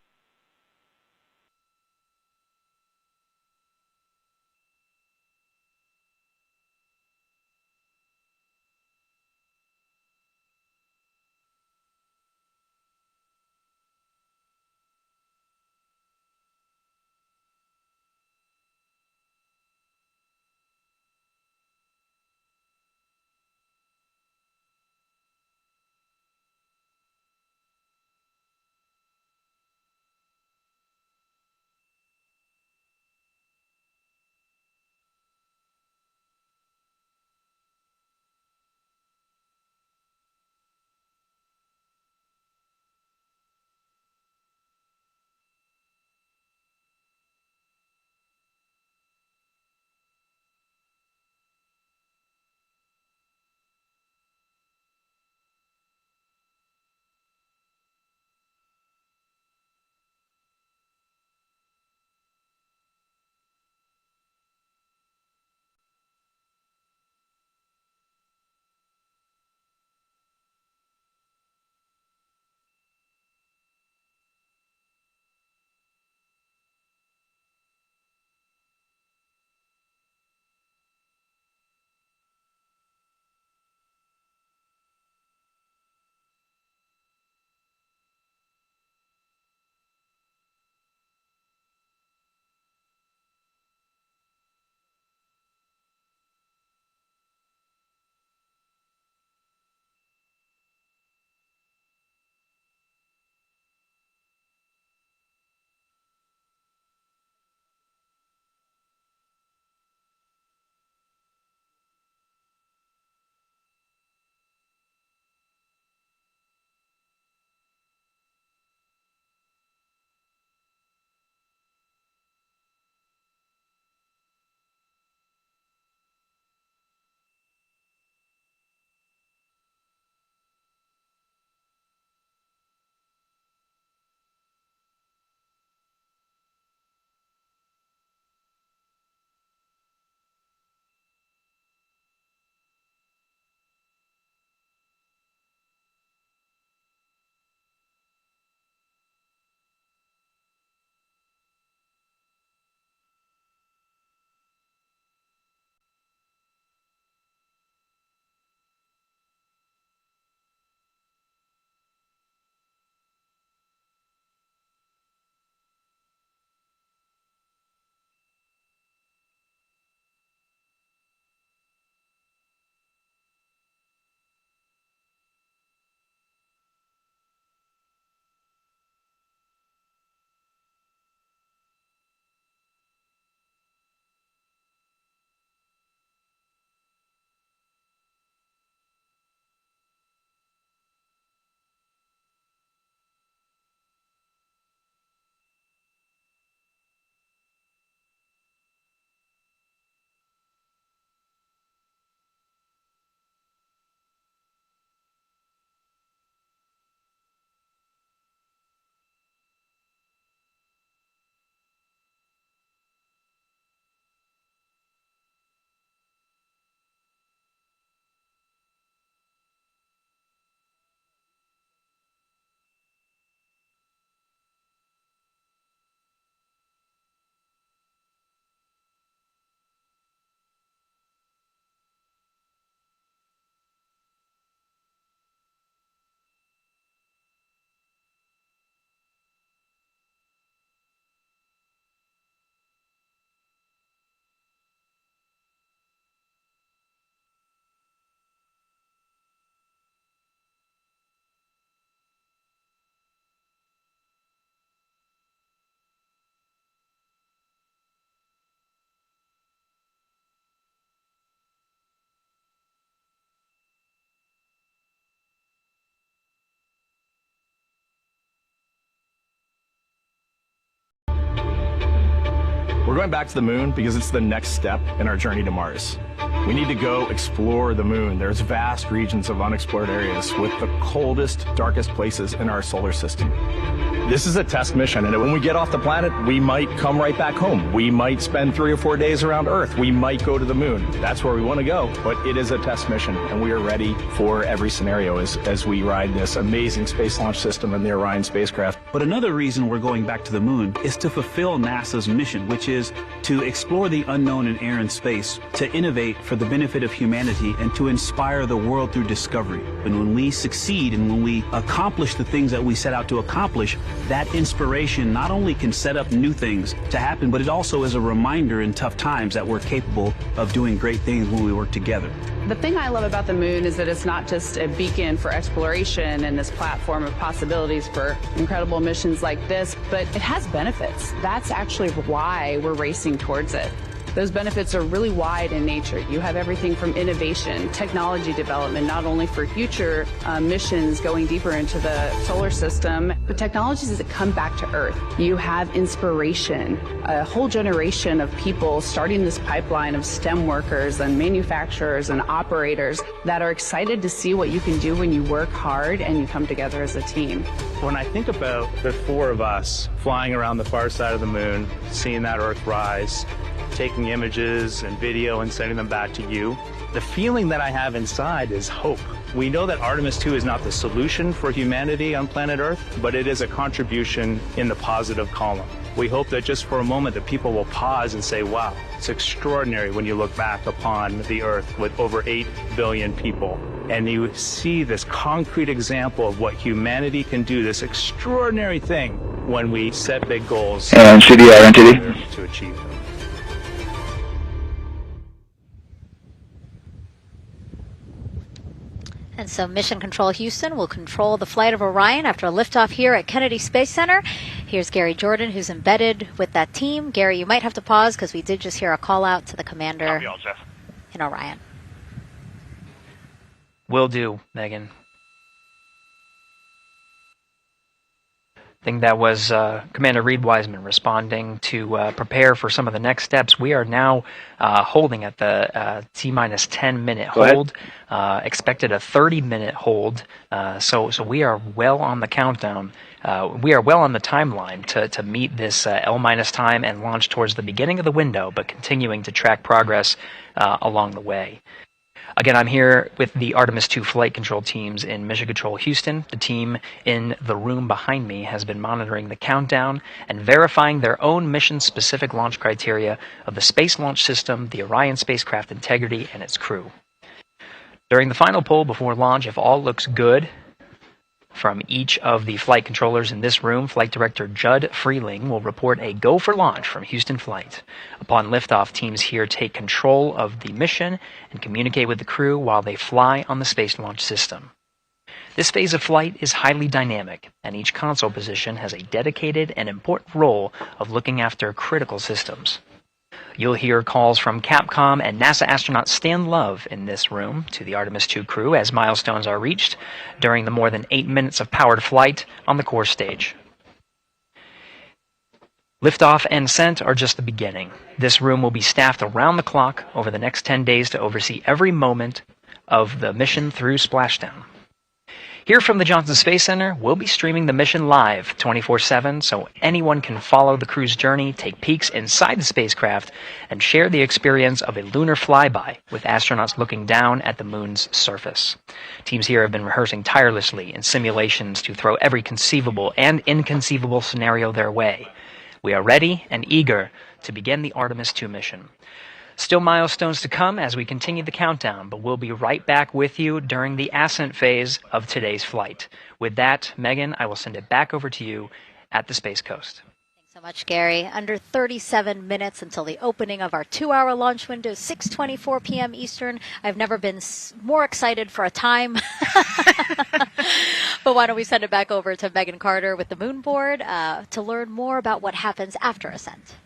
going back to the moon because it's the next step in our journey to Mars. We need to go explore the moon. There's vast regions of unexplored areas with the coldest, darkest places in our solar system. This is a test mission, and when we get off the planet, we might come right back home. We might spend 3 or 4 days around Earth. We might go to the moon. That's where we want to go, but it is a test mission, and we are ready for every scenario as we ride this amazing space launch system in the Orion spacecraft. But another reason we're going back to the moon is to fulfill NASA's mission, which is to explore the unknown in air and space, to innovate for the benefit of humanity, and to inspire the world through discovery. And when we succeed and when we accomplish the things that we set out to accomplish, that inspiration not only can set up new things to happen, but it also is a reminder in tough times that we're capable of doing great things when we work together. The thing I love about the moon is that it's not just a beacon for exploration and this platform of possibilities for incredible missions like this, but it has benefits. That's actually why we're racing towards it. Those benefits are really wide in nature. You have everything from innovation, technology development, not only for future missions going deeper into the solar system, but technologies that come back to Earth. You have inspiration, a whole generation of people starting this pipeline of STEM workers and manufacturers and operators that are excited to see what you can do when you work hard and you come together as a team. When I think about the 4 of us flying around the far side of the moon, seeing that Earth rise, taking images and video and sending them back to you, the feeling that I have inside is hope. We know that Artemis 2 is not the solution for humanity on planet Earth, but it is a contribution in the positive column. We hope that just for a moment that people will pause and say, wow, it's extraordinary when you look back upon the Earth with over 8 billion people. And you see this concrete example of what humanity can do, this extraordinary thing when we set big goals And CDR entity to achieve them. And so Mission Control Houston will control the flight of Orion after a liftoff here at Kennedy Space Center. Here's Gary Jordan, who's embedded with that team. Gary, you might have to pause because we did just hear a call out to the commander in Orion. Will do, Megan. I think that was Commander Reed Wiseman responding to prepare for some of the next steps. We are now holding at the T-minus 10-minute hold. Expected a 30-minute hold. So we are well on the countdown. We are well on the timeline to meet this L-minus time and launch towards the beginning of the window, but continuing to track progress along the way. Again, I'm here with the Artemis 2 flight control teams in Mission Control Houston. The team in the room behind me has been monitoring the countdown and verifying their own mission-specific launch criteria of the Space Launch System, the Orion spacecraft integrity, and its crew. During the final poll before launch, if all looks good from each of the flight controllers in this room, Flight Director Judd Freeling will report a go for launch from Houston Flight. Upon liftoff, teams here take control of the mission and communicate with the crew while they fly on the Space Launch System. This phase of flight is highly dynamic, and each console position has a dedicated and important role of looking after critical systems. You'll hear calls from Capcom and NASA astronaut Stan Love in this room to the Artemis 2 crew as milestones are reached during the more than 8 minutes of powered flight on the core stage. Liftoff and ascent are just the beginning. This room will be staffed around the clock over the next 10 days to oversee every moment of the mission through splashdown. Here from the Johnson Space Center, we'll be streaming the mission live 24/7 so anyone can follow the crew's journey, take peeks inside the spacecraft, and share the experience of a lunar flyby with astronauts looking down at the moon's surface. Teams here have been rehearsing tirelessly in simulations to throw every conceivable and inconceivable scenario their way. We are ready and eager to begin the Artemis 2 mission. Still milestones to come as we continue the countdown, but we'll be right back with you during the ascent phase of today's flight. With that, Megan, I will send it back over to you at the Space Coast. Thanks so much, Gary. Under 37 minutes until the opening of our 2-hour launch window, 6:24 p.m. Eastern. I've never been more excited for a time. But why don't we send it back over to Megan Carter with the Moon Board to learn more about what happens after ascent.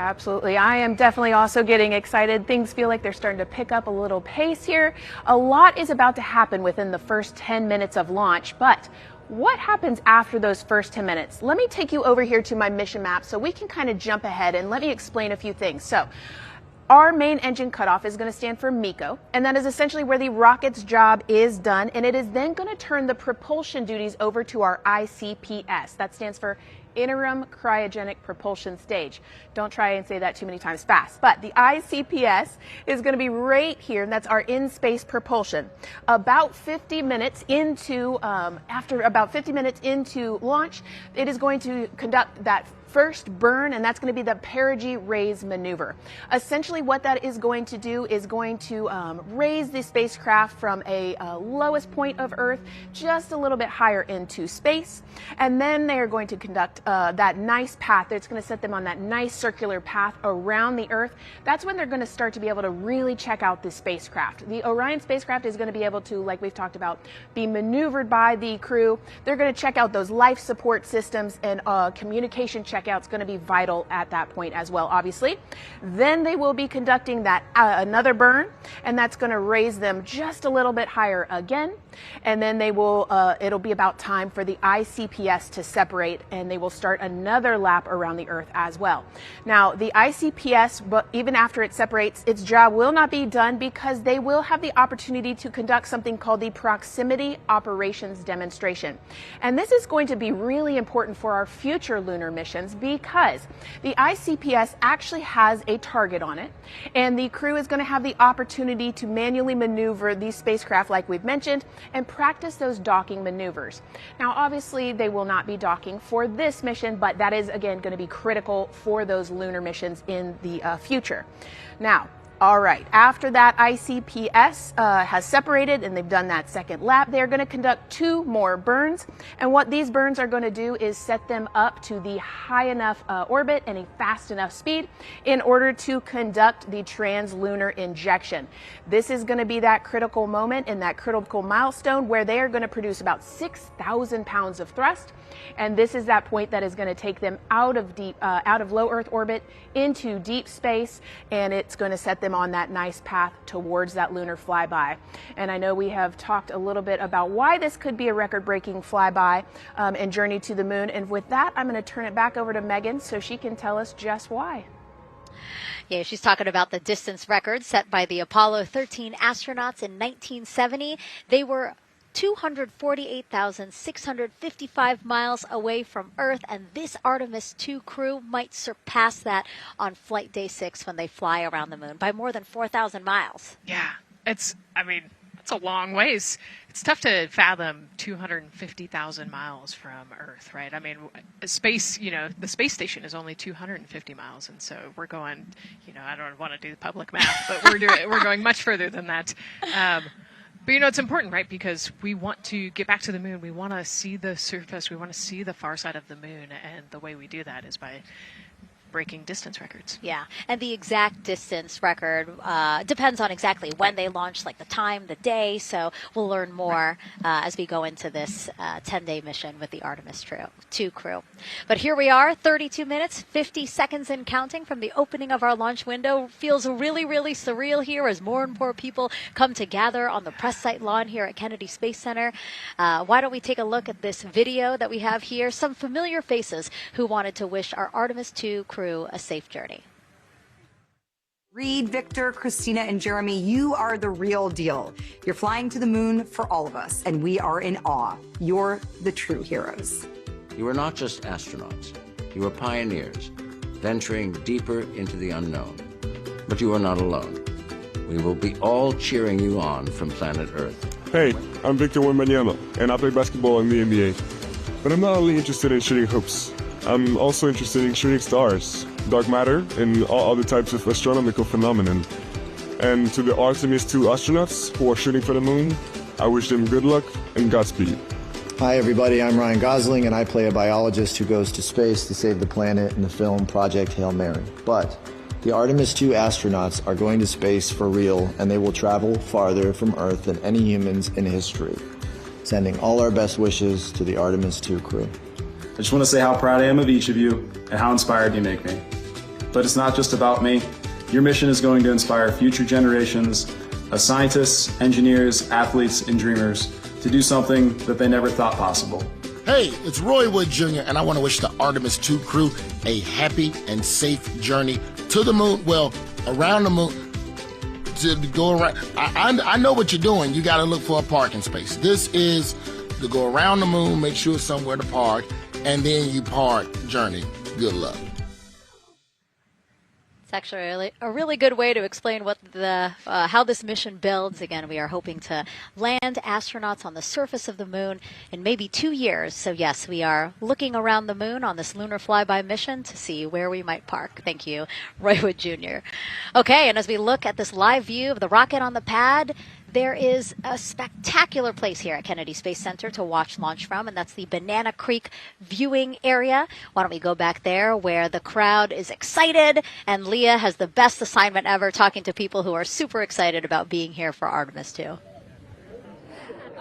Absolutely. I am definitely also getting excited. Things feel like they're starting to pick up a little pace here. A lot is about to happen within the first 10 minutes of launch, but what happens after those first 10 minutes? Let me take you over here to my mission map so we can kind of jump ahead and let me explain a few things. So, our main engine cutoff is going to stand for MECO, and that is essentially where the rocket's job is done, and it is then going to turn the propulsion duties over to our ICPS. That stands for Interim Cryogenic Propulsion Stage. Don't try and say that too many times fast. But the ICPS is going to be right here, and that's our in-space propulsion. About 50 minutes into, after about 50 minutes into launch, it is going to conduct that first burn, and that's going to be the perigee raise maneuver. Essentially what that is going to do is going to raise the spacecraft from a lowest point of Earth just a little bit higher into space, and then they are going to conduct that nice path. It's going to set them on that nice circular path around the Earth. That's when they're going to start to be able to really check out the spacecraft. The Orion spacecraft is going to be able to, like we've talked about, be maneuvered by the crew. They're going to check out those life support systems, and communication checkout's going to be vital at that point as well, obviously. Then they will be conducting that another burn, and that's going to raise them just a little bit higher again. And then they will, it'll be about time for the ICPS to separate, and they will start another lap around the Earth as well. Now, the ICPS, but even after it separates, its job will not be done because they will have the opportunity to conduct something called the Proximity Operations Demonstration. And this is going to be really important for our future lunar missions because the ICPS actually has a target on it, and the crew is going to have the opportunity to manually maneuver these spacecraft like we've mentioned and practice those docking maneuvers. Now, obviously, they will not be docking for this mission, but that is, again, going to be critical for those lunar missions in the future. Now, all right, after that ICPS has separated and they've done that second lap, they're going to conduct 2 more burns. And what these burns are going to do is set them up to the high enough orbit and a fast enough speed in order to conduct the translunar injection. This is going to be that critical moment and that critical milestone where they are going to produce about 6,000 pounds of thrust. And this is that point that is going to take them out of low Earth orbit into deep space, and it's going to set them on that nice path towards that lunar flyby. And I know we have talked a little bit about why this could be a record-breaking flyby and journey to the moon. And with that, I'm going to turn it back over to Megan so she can tell us just why. Yeah, she's talking about the distance record set by the Apollo 13 astronauts in 1970. They were 248,655 miles away from Earth, and this Artemis II crew might surpass that on flight day 6 when they fly around the moon by more than 4,000 miles. Yeah, it's a long ways. It's tough to fathom 250,000 miles from Earth, right? I mean, space, the space station is only 250 miles, and so we're going, I don't want to do the public math, but we're going much further than that. But it's important, right? Because we want to get back to the moon. We want to see the surface. We want to see the far side of the moon. And the way we do that is by breaking distance records. Yeah, and the exact distance record depends on exactly when they launch, like the time, the day. So we'll learn more as we go into this 10-day mission with the Artemis II crew. But here we are, 32 minutes, 50 seconds and counting from the opening of our launch window. Feels really, really surreal here as more and more people come to gather on the press site lawn here at Kennedy Space Center. Why don't we take a look at this video that we have here? Some familiar faces who wanted to wish our Artemis II crew a safe journey. Reed, Victor, Christina, and Jeremy, you are the real deal. You're flying to the moon for all of us, and we are in awe. You're the true heroes. You are not just astronauts. You are pioneers, venturing deeper into the unknown. But you are not alone. We will be all cheering you on from planet Earth. Hey, I'm Victor Wembanyama, and I play basketball in the NBA. But I'm not only interested in shooting hoops. I'm also interested in shooting stars, dark matter, and all other types of astronomical phenomenon. And to the Artemis II astronauts who are shooting for the moon, I wish them good luck and Godspeed. Hi everybody, I'm Ryan Gosling, and I play a biologist who goes to space to save the planet in the film Project Hail Mary. But the Artemis II astronauts are going to space for real, and they will travel farther from Earth than any humans in history. Sending all our best wishes to the Artemis II crew. I just want to say how proud I am of each of you and how inspired you make me. But it's not just about me. Your mission is going to inspire future generations of scientists, engineers, athletes, and dreamers to do something that they never thought possible. Hey, it's Roy Wood Jr., and I want to wish the Artemis II crew a happy and safe journey to the moon, well, around the moon, to go around. I know what you're doing. You got to look for a parking space. This is to go around the moon, make sure somewhere to park, and then you park journey. Good luck. It's actually a really good way to explain what how this mission builds. Again, we are hoping to land astronauts on the surface of the moon in maybe 2 years. So yes, we are looking around the moon on this lunar flyby mission to see where we might park. Thank you, Roy Wood Jr. Okay, and as we look at this live view of the rocket on the pad, there is a spectacular place here at Kennedy Space Center to watch launch from, and that's the Banana Creek viewing area. Why don't we go back there where the crowd is excited, and Leah has the best assignment ever talking to people who are super excited about being here for Artemis II.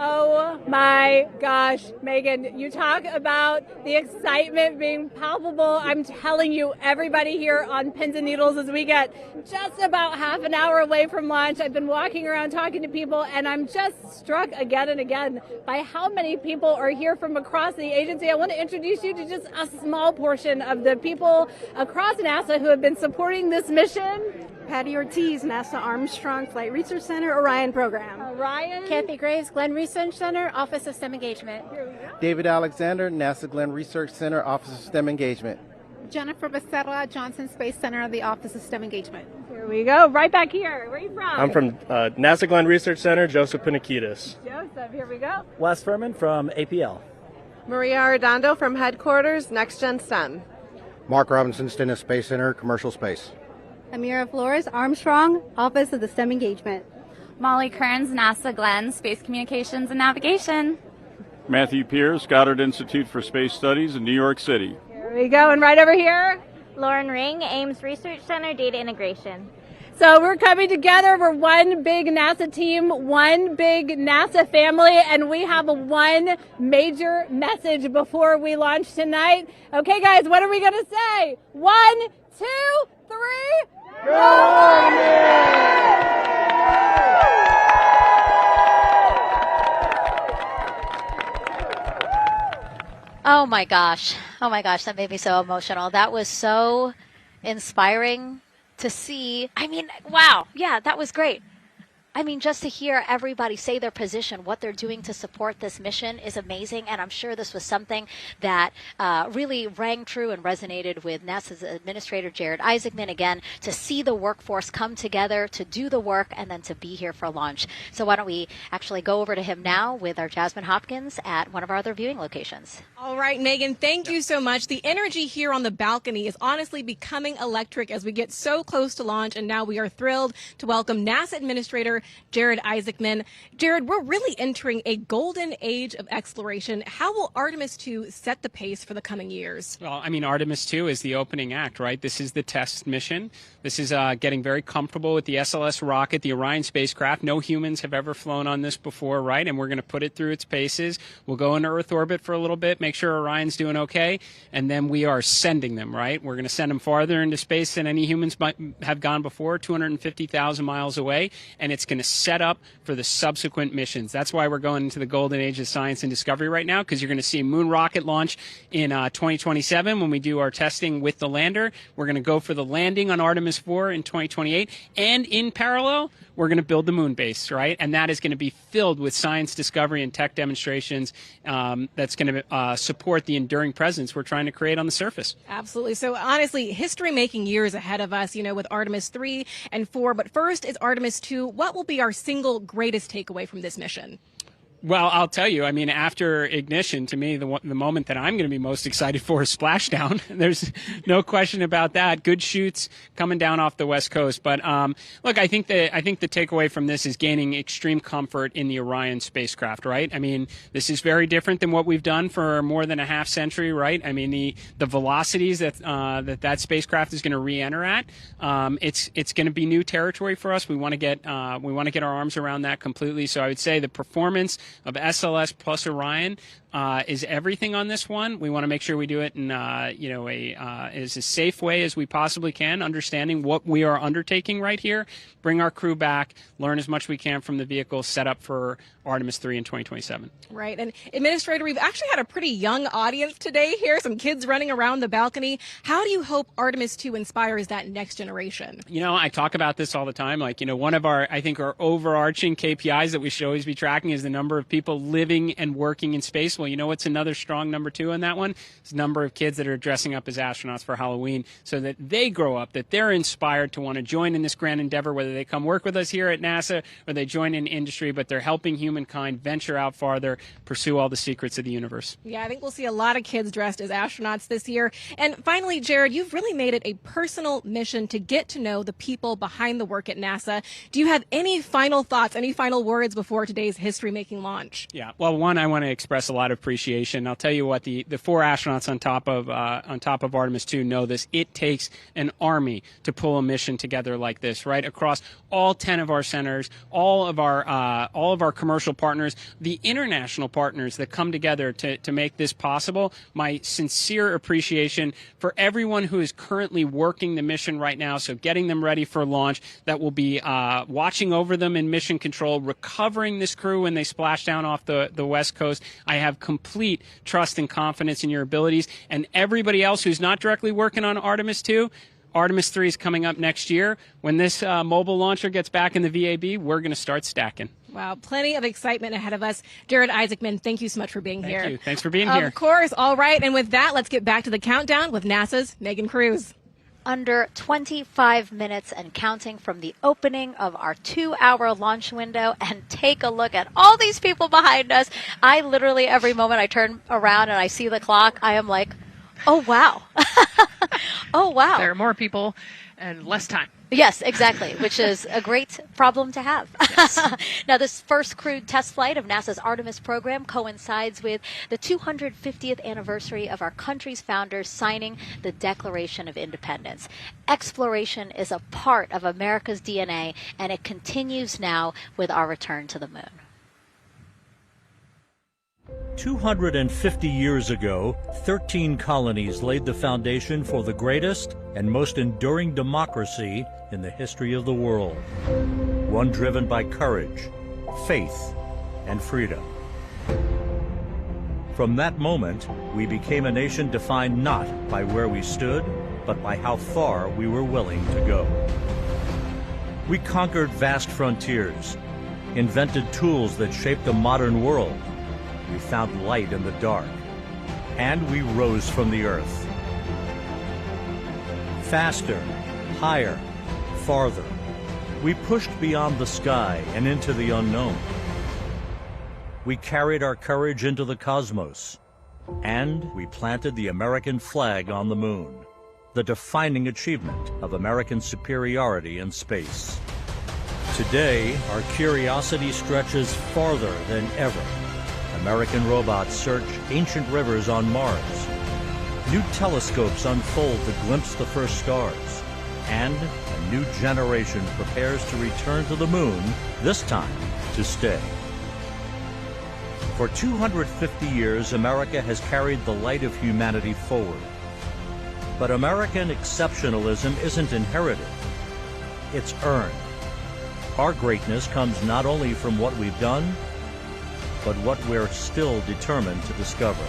Oh my gosh, Megan, you talk about the excitement being palpable. I'm telling you, everybody here on pins and needles as we get just about half an hour away from launch. I've been walking around talking to people, and I'm just struck again and again by how many people are here from across the agency. I want to introduce you to just a small portion of the people across NASA who have been supporting this mission. Patty Ortiz, NASA Armstrong Flight Research Center, Orion Program. Orion. Kathy Graves, Glenn Research Center, Office of STEM Engagement. David Alexander, NASA Glenn Research Center, Office of STEM Engagement. Jennifer Becerra, Johnson Space Center, the Office of STEM Engagement. Here we go, right back here. Where are you from? I'm from NASA Glenn Research Center, Joseph Panakitis. Joseph, here we go. Wes Furman from APL. Maria Arredondo from Headquarters, Next Gen STEM. Mark Robinson, Stennis Space Center, Commercial Space. Amira Flores, Armstrong, Office of the STEM Engagement. Molly Kearns, NASA Glenn, Space Communications and Navigation. Matthew Pierce, Goddard Institute for Space Studies in New York City. Here we go, and right over here. Lauren Ring, Ames Research Center, Data Integration. So we're coming together. We're one big NASA team, one big NASA family, and we have one major message before we launch tonight. Okay, guys, what are we going to say? 1, 2, 3. Go Oh my gosh, that made me so emotional. That was so inspiring to see. I mean, wow, yeah, that was great. I mean, just to hear everybody say their position, what they're doing to support this mission is amazing. And I'm sure this was something that really rang true and resonated with NASA's Administrator Jared Isaacman, again, to see the workforce come together to do the work and then to be here for launch. So why don't we actually go over to him now with our Jasmine Hopkins at one of our other viewing locations. All right, Megan, thank you so much. The energy here on the balcony is honestly becoming electric as we get so close to launch, and now we are thrilled to welcome NASA Administrator Jared Isaacman. Jared, we're really entering a golden age of exploration. How will Artemis II set the pace for the coming years? Well, I mean, Artemis II is the opening act, right? This is the test mission. This is getting very comfortable with the SLS rocket, the Orion spacecraft. No humans have ever flown on this before, right? And we're going to put it through its paces. We'll go into Earth orbit for a little bit, make sure Orion's doing okay, and then we are sending them, right? We're going to send them farther into space than any humans might have gone before, 250,000 miles away, and it's going to set up for the subsequent missions. That's why we're going into the golden age of science and discovery right now, because you're going to see a moon rocket launch in 2027 when we do our testing with the lander. We're going to go for the landing on Artemis 4 in 2028, and in parallel, we're going to build the moon base, right? And that is going to be filled with science discovery and tech demonstrations that's going to support the enduring presence we're trying to create on the surface. Absolutely. So honestly, history-making years ahead of us, you know, with Artemis 3 and 4. But first is Artemis 2. What will be our single greatest takeaway from this mission? Well, I'll tell you, I mean, after ignition, to me, the moment that I'm going to be most excited for is splashdown. There's no question about that. Good shoots coming down off the West Coast. But look, I think the takeaway from this is gaining extreme comfort in the Orion spacecraft, right? I mean, this is very different than what we've done for more than a half century, right? I mean, the velocities that spacecraft is going to re-enter at, it's going to be new territory for us. We want to get our arms around that completely. So I would say the performance of SLS plus Orion is everything on this one. We want to make sure we do it in as a safe way as we possibly can, understanding what we are undertaking right here, bring our crew back, learn as much as we can from the vehicle, set up for Artemis 3 in 2027. Right. And Administrator, we've actually had a pretty young audience today here, some kids running around the balcony. How do you hope Artemis 2 inspires that next generation? I talk about this all the time. One of our overarching KPIs that we should always be tracking is the number of people living and working in space. Well, you know what's another strong number 2 on that one? It's the number of kids that are dressing up as astronauts for Halloween so that they grow up, that they're inspired to want to join in this grand endeavor, whether they come work with us here at NASA or they join in industry, but they're helping humankind venture out farther, pursue all the secrets of the universe. Yeah, I think we'll see a lot of kids dressed as astronauts this year. And finally, Jared, you've really made it a personal mission to get to know the people behind the work at NASA. Do you have any final thoughts, any final words before today's history-making launch? Yeah, well, one, I want to express a lot of appreciation. I'll tell you what, the 4 astronauts on top of Artemis 2 know this. It takes an army to pull a mission together like this, right? Across all 10 of our centers, all of our commercial partners, the international partners that come together to make this possible. My sincere appreciation for everyone who is currently working the mission right now, so getting them ready for launch, that will be watching over them in mission control, recovering this crew when they splash down off the West Coast. I have complete trust and confidence in your abilities. And everybody else who's not directly working on Artemis 2, Artemis 3 is coming up next year. When this mobile launcher gets back in the VAB, we're going to start stacking. Wow, plenty of excitement ahead of us. Jared Isaacman, thank you so much for being here. Thank you. Thanks for being here. Of course. All right. And with that, let's get back to the countdown with NASA's Megan Cruz. Under 25 minutes and counting from the opening of our 2-hour launch window, and take a look at all these people behind us. I literally, every moment I turn around and I see the clock, I am like, oh, wow. Oh, wow. There are more people and less time. Yes, exactly, which is a great problem to have. Yes. Now, this first crewed test flight of NASA's Artemis program coincides with the 250th anniversary of our country's founders signing the Declaration of Independence. Exploration is a part of America's DNA, and it continues now with our return to the moon. 250 years ago, 13 colonies laid the foundation for the greatest and most enduring democracy in the history of the world. One driven by courage, faith, and freedom. From that moment, we became a nation defined not by where we stood, but by how far we were willing to go. We conquered vast frontiers, invented tools that shaped the modern world. We found light in the dark, and we rose from the earth. Faster, higher, farther. We pushed beyond the sky and into the unknown. We carried our courage into the cosmos, and we planted the American flag on the moon, the defining achievement of American superiority in space. Today, our curiosity stretches farther than ever. American robots search ancient rivers on Mars. New telescopes unfold to glimpse the first stars. And a new generation prepares to return to the moon, this time to stay. For 250 years, America has carried the light of humanity forward. But American exceptionalism isn't inherited. It's earned. Our greatness comes not only from what we've done, but what we're still determined to discover.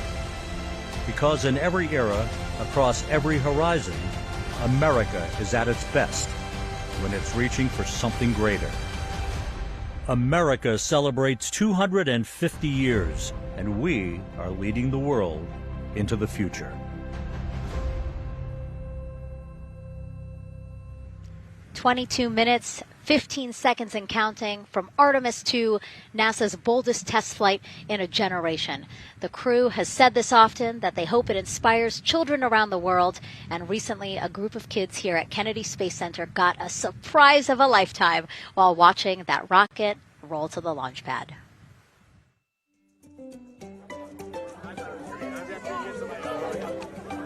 Because in every era, across every horizon, America is at its best when it's reaching for something greater. America celebrates 250 years, and we are leading the world into the future. 22 minutes, 15 seconds and counting from Artemis 2, NASA's boldest test flight in a generation. The crew has said this often, that they hope it inspires children around the world. And recently, a group of kids here at Kennedy Space Center got a surprise of a lifetime while watching that rocket roll to the launch pad.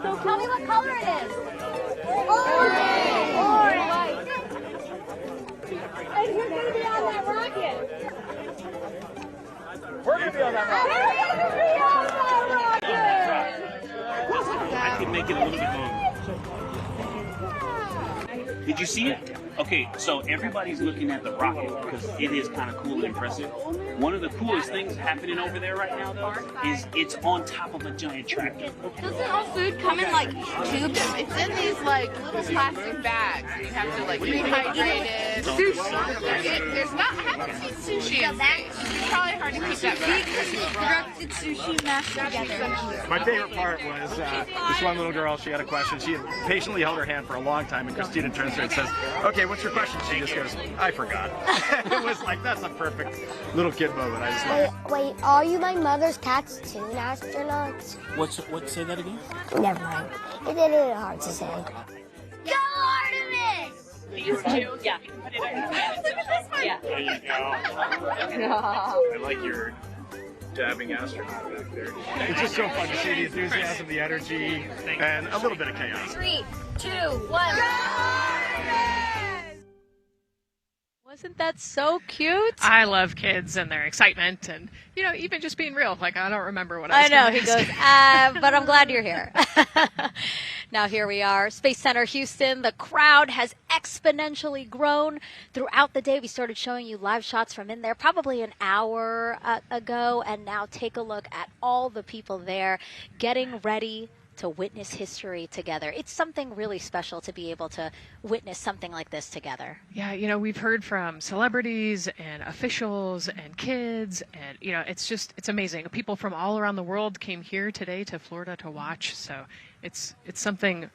So tell me what color it is. Orange! Orange! And you're going to be on that rocket. We're going to be on that rocket. make it a little bit longer. Did you see it? Okay, so everybody's looking at the rocket because it is kind of cool and impressive. One of the coolest things happening over there right now, though, is it's on top of a giant tractor. Doesn't all food come in like tubes? It's in these like little plastic bags. You have to like rehydrate it. Sushi. There's not. I haven't seen sushi in space. It's probably hard to keep that back. Constructed sushi mashed together. My favorite part was this one little girl. She had a question. She had patiently held her hand for a long time, and Christina turns to her and says, "Okay, what's your question?" She just goes, "I forgot." It was like, that's a perfect little kid moment. I just love it. Wait, are you my mother's cartoon astronauts? What? Say that again? Never mind. It is hard to say. Go Artemis! These two? Yeah. Yeah. There you go. I like your dabbing astronaut back there. It's just so fun to see the enthusiasm, the energy, and a little bit of chaos. 3, 2, 1. Wasn't that so cute? I love kids and their excitement and, even just being real. Like, I don't remember what I was I know, gonna he ask. goes, but I'm glad you're here. Now here we are, Space Center Houston. The crowd has exponentially grown throughout the day. We started showing you live shots from in there probably an hour ago, and now take a look at all the people there getting ready to witness history together. It's something really special to be able to witness something like this together. Yeah, we've heard from celebrities and officials and kids, and it's amazing. People from all around the world came here today to Florida to watch. So it's something.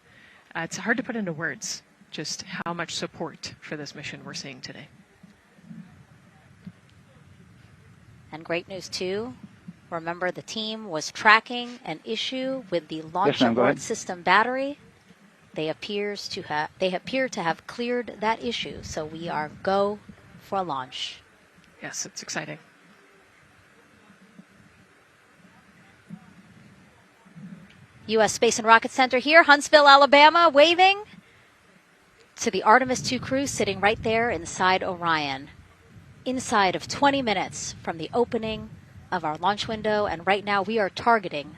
It's hard to put into words just how much support for this mission we're seeing today. And great news too. Remember, the team was tracking an issue with the launch abort system battery. They appear to have cleared that issue, so we are go for a launch. Yes, it's exciting. U.S. Space and Rocket Center here, Huntsville, Alabama, waving to the Artemis II crew sitting right there inside Orion. Inside of 20 minutes from the opening of our launch window, and right now we are targeting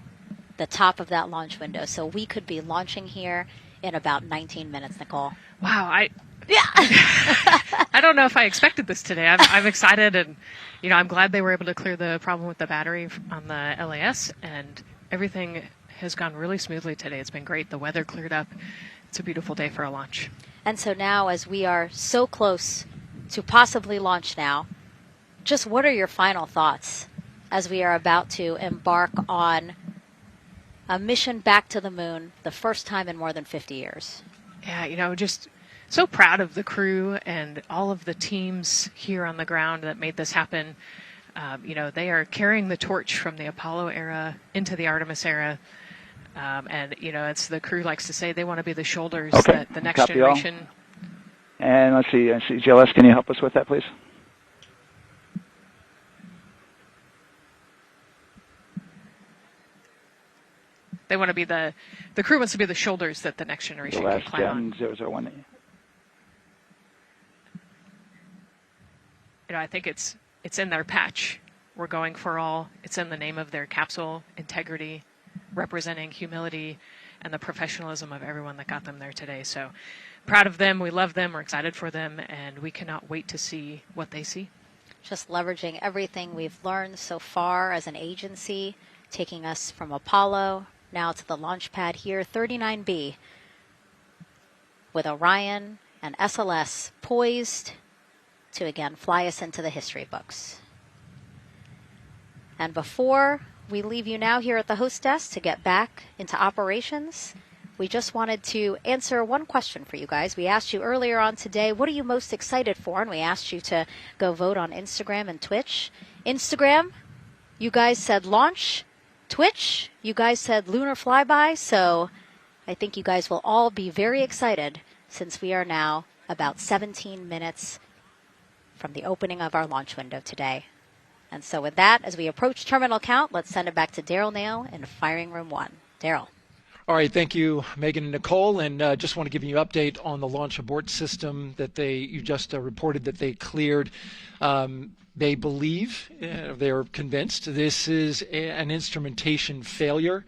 the top of that launch window, so we could be launching here in about 19 minutes, Nicole. Wow, I don't know if I expected this today. I'm excited, and I'm glad they were able to clear the problem with the battery on the LAS, and everything has gone really smoothly today. It's been great. The weather cleared up. It's a beautiful day for a launch. And so now, as we are so close to possibly launch now, just what are your final thoughts as we are about to embark on a mission back to the moon, the first time in more than 50 years? Yeah, just so proud of the crew and all of the teams here on the ground that made this happen. They are carrying the torch from the Apollo era into the Artemis era. And, it's the crew likes to say they want to be the shoulders that the next generation. And let's see, GLS, can you help us with that, please? They want to be the crew wants to be the shoulders that the next generation can climb on. 001. I think it's in their patch. We're going for all. It's in the name of their capsule, integrity, representing humility, and the professionalism of everyone that got them there today. So proud of them. We love them. We're excited for them, and we cannot wait to see what they see. Just leveraging everything we've learned so far as an agency, taking us from Apollo now to the launch pad here, 39B, with Orion and SLS poised to again fly us into the history books. And before we leave you now here at the host desk to get back into operations, we just wanted to answer one question for you guys. We asked you earlier on today, what are you most excited for? And we asked you to go vote on Instagram and Twitch. Instagram, you guys said launch. Twitch, you guys said lunar flyby. So I think you guys will all be very excited since we are now about 17 minutes from the opening of our launch window today. And so with that, as we approach terminal count, let's send it back to Daryl Nail in Firing Room 1. Daryl. All right, thank you, Megan and Nicole. And just want to give you an update on the launch abort system that you just reported that they cleared. They believe, they're convinced, this is an instrumentation failure.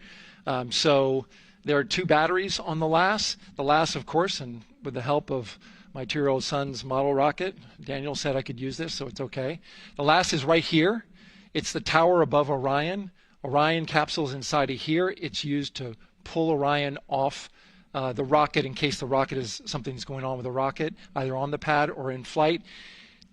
So There are 2 batteries on the LAS. The LAS, of course, and with the help of my 2-year-old son's model rocket, Daniel said I could use this, so it's okay. The LAS is right here. It's the tower above Orion. Orion capsule's inside of here. It's used to pull Orion off the rocket in case the rocket is something's going on with the rocket, either on the pad or in flight.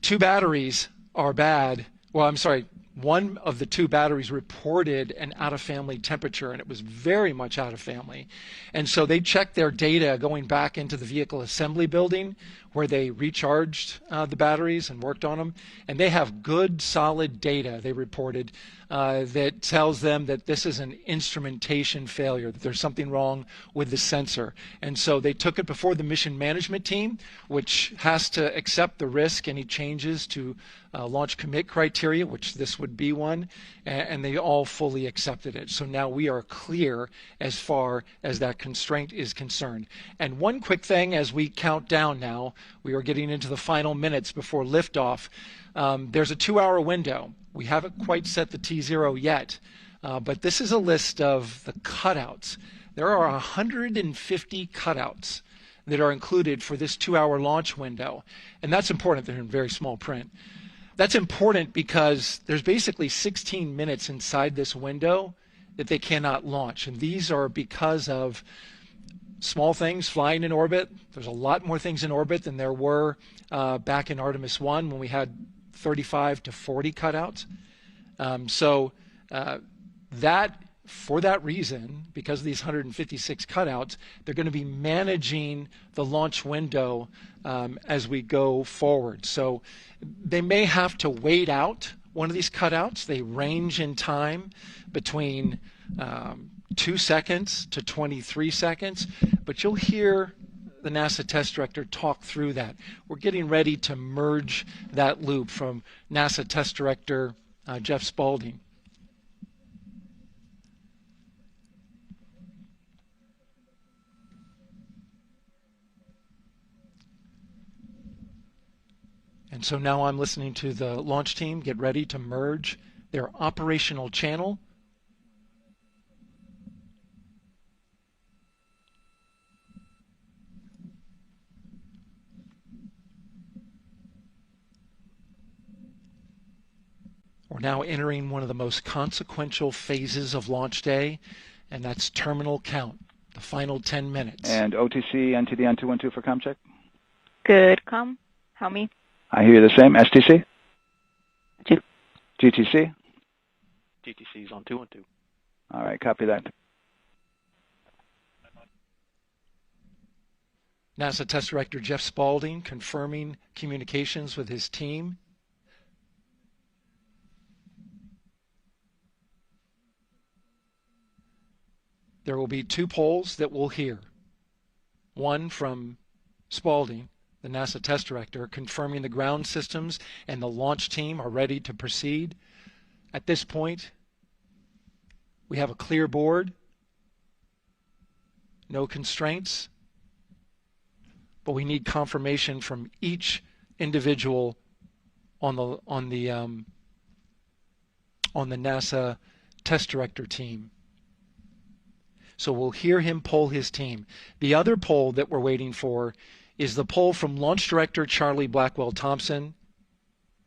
2 batteries are bad. Well, I'm sorry. One of the 2 batteries reported an out-of-family temperature, and it was very much out of family. And so they checked their data going back into the vehicle assembly building where they recharged the batteries and worked on them. And they have good, solid data, they reported, that tells them that this is an instrumentation failure, that there's something wrong with the sensor. And so they took it before the mission management team, which has to accept the risk, any changes to launch commit criteria, which this would be one, and they all fully accepted it. So now we are clear as far as that constraint is concerned. And one quick thing as we count down now, we are getting into the final minutes before liftoff. There's a 2-hour window. We haven't quite set the T0 yet, but this is a list of the cutouts. There are 150 cutouts that are included for this 2-hour launch window, and that's important. They're in very small print. That's important because there's basically 16 minutes inside this window that they cannot launch, and these are because of small things flying in orbit. There's a lot more things in orbit than there were back in Artemis 1 when we had 35 to 40 cutouts. For that reason, because of these 156 cutouts, they're going to be managing the launch window as we go forward. So they may have to wait out one of these cutouts. They range in time between 2 seconds to 23 seconds, but you'll hear the NASA test director talk through that. We're getting ready to merge that loop from NASA test director Jeff Spaulding. And so now I'm listening to the launch team get ready to merge their operational channel We're now entering one of the most consequential phases of launch day, and that's terminal count, the final 10 minutes. And OTC, NTD on 212 for comm check? Good, comm. How me? I hear you the same. STC? GTC? GTC is on 212. All right, copy that. NASA Test Director Jeff Spaulding confirming communications with his team. There will be 2 polls that we'll hear. One from Spaulding, the NASA Test Director, confirming the ground systems and the launch team are ready to proceed. At this point, we have a clear board, no constraints, but we need confirmation from each individual on the NASA Test Director team. So we'll hear him poll his team. The other poll that we're waiting for is the poll from Launch Director Charlie Blackwell Thompson,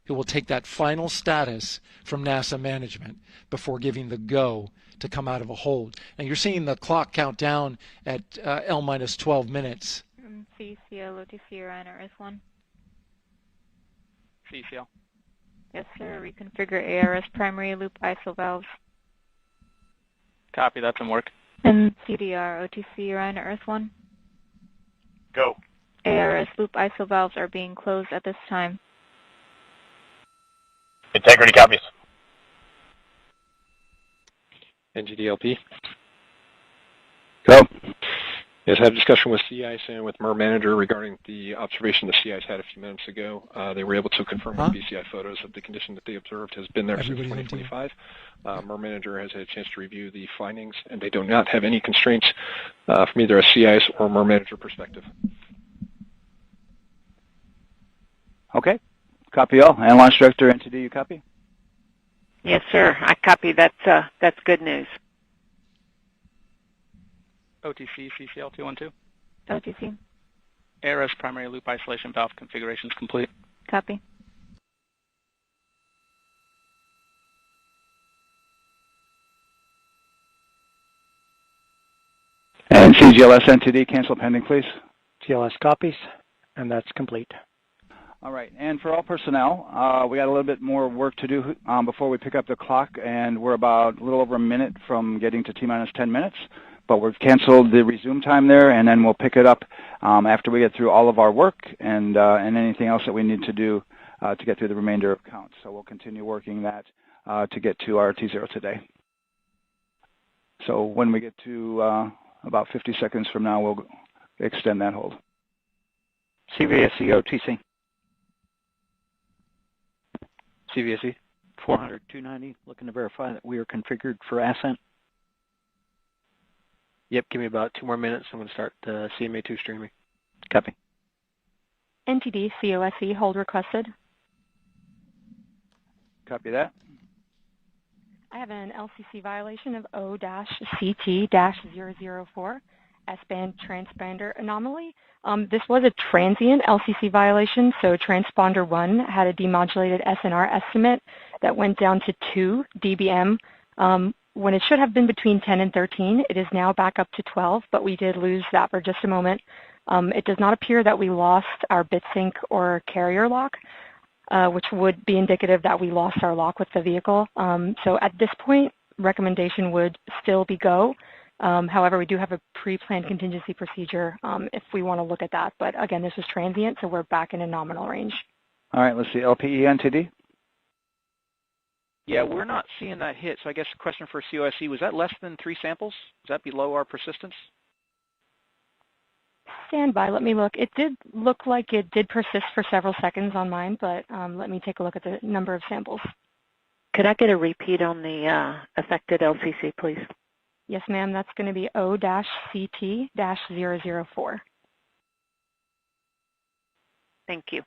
who will take that final status from NASA management before giving the go to come out of a hold. And you're seeing the clock count down at L minus 12 minutes. CCL, OTC, Orion, RS1. CCL. Yes, sir. Reconfigure ARS primary loop ISO valves. Copy, that's in work. And CDR, OTC, Orion, RS1. Go. ARS loop ISO valves are being closed at this time. Integrity copies. NGDLP. Go. Yes, I had a discussion with Sea Ice and with MER Manager regarding the observation the Sea Ice had a few minutes ago. They were able to confirm with BCI photos that the condition that they observed has been there since 2025. MER Manager has had a chance to review the findings, and they do not have any constraints from either a Sea Ice or MER Manager perspective. Okay. Copy all. And Launch Director NTD, you copy? Yes, sir. I copy. That's good news. OTC CCL 212. OTC. ARS primary loop isolation valve configuration is complete. Copy. And CGLS NTD, cancel pending, please. GLS copies, and that's complete. All right, and for all personnel, we got a little bit more work to do before we pick up the clock, and we're about a little over a minute from getting to T-minus 10 minutes, but we've canceled the resume time there, and then we'll pick it up after we get through all of our work and anything else that we need to do to get through the remainder of counts. So we'll continue working that to get to our T0 today. So when we get to about 50 seconds from now, we'll extend that hold. CVSE OTC. CVSE 400-290, looking to verify that we are configured for ascent. Yep, give me about 2 more minutes. I'm going to start CMA2 streaming. Copy. NTD COSE hold requested. Copy that. I have an LCC violation of O-CT-004, S-band transponder anomaly. This was a transient LCC violation, so transponder 1 had a demodulated SNR estimate that went down to 2 dBm when it should have been between 10 and 13. It is now back up to 12, but we did lose that for just a moment. It does not appear that we lost our bit sync or carrier lock, which would be indicative that we lost our lock with the vehicle. So at this point, recommendation would still be go. However, we do have a pre-planned contingency procedure if we want to look at that. But again, this was transient, so we're back in a nominal range. All right, let's see, LPE NTD. Yeah, we're not seeing that hit. So I guess the question for COSE, was that less than 3 samples? Is that below our persistence? Stand by, let me look. It did look like it did persist for several seconds on mine, but let me take a look at the number of samples. Could I get a repeat on the affected LCC, please? Yes, ma'am, that's going to be O-CT-004. Thank you.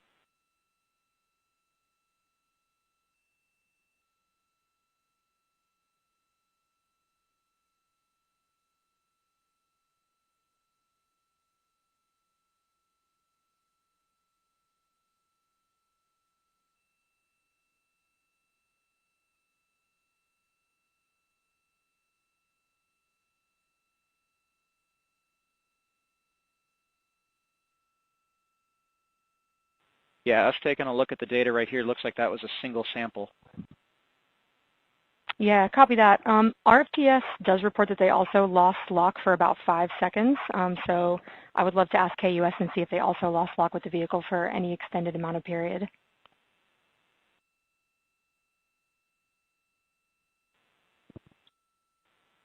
Yeah, us taking a look at the data right here, looks like that was a single sample. Yeah, copy that. RFTS does report that they also lost lock for about 5 seconds. So I would love to ask KUS and see if they also lost lock with the vehicle for any extended amount of period.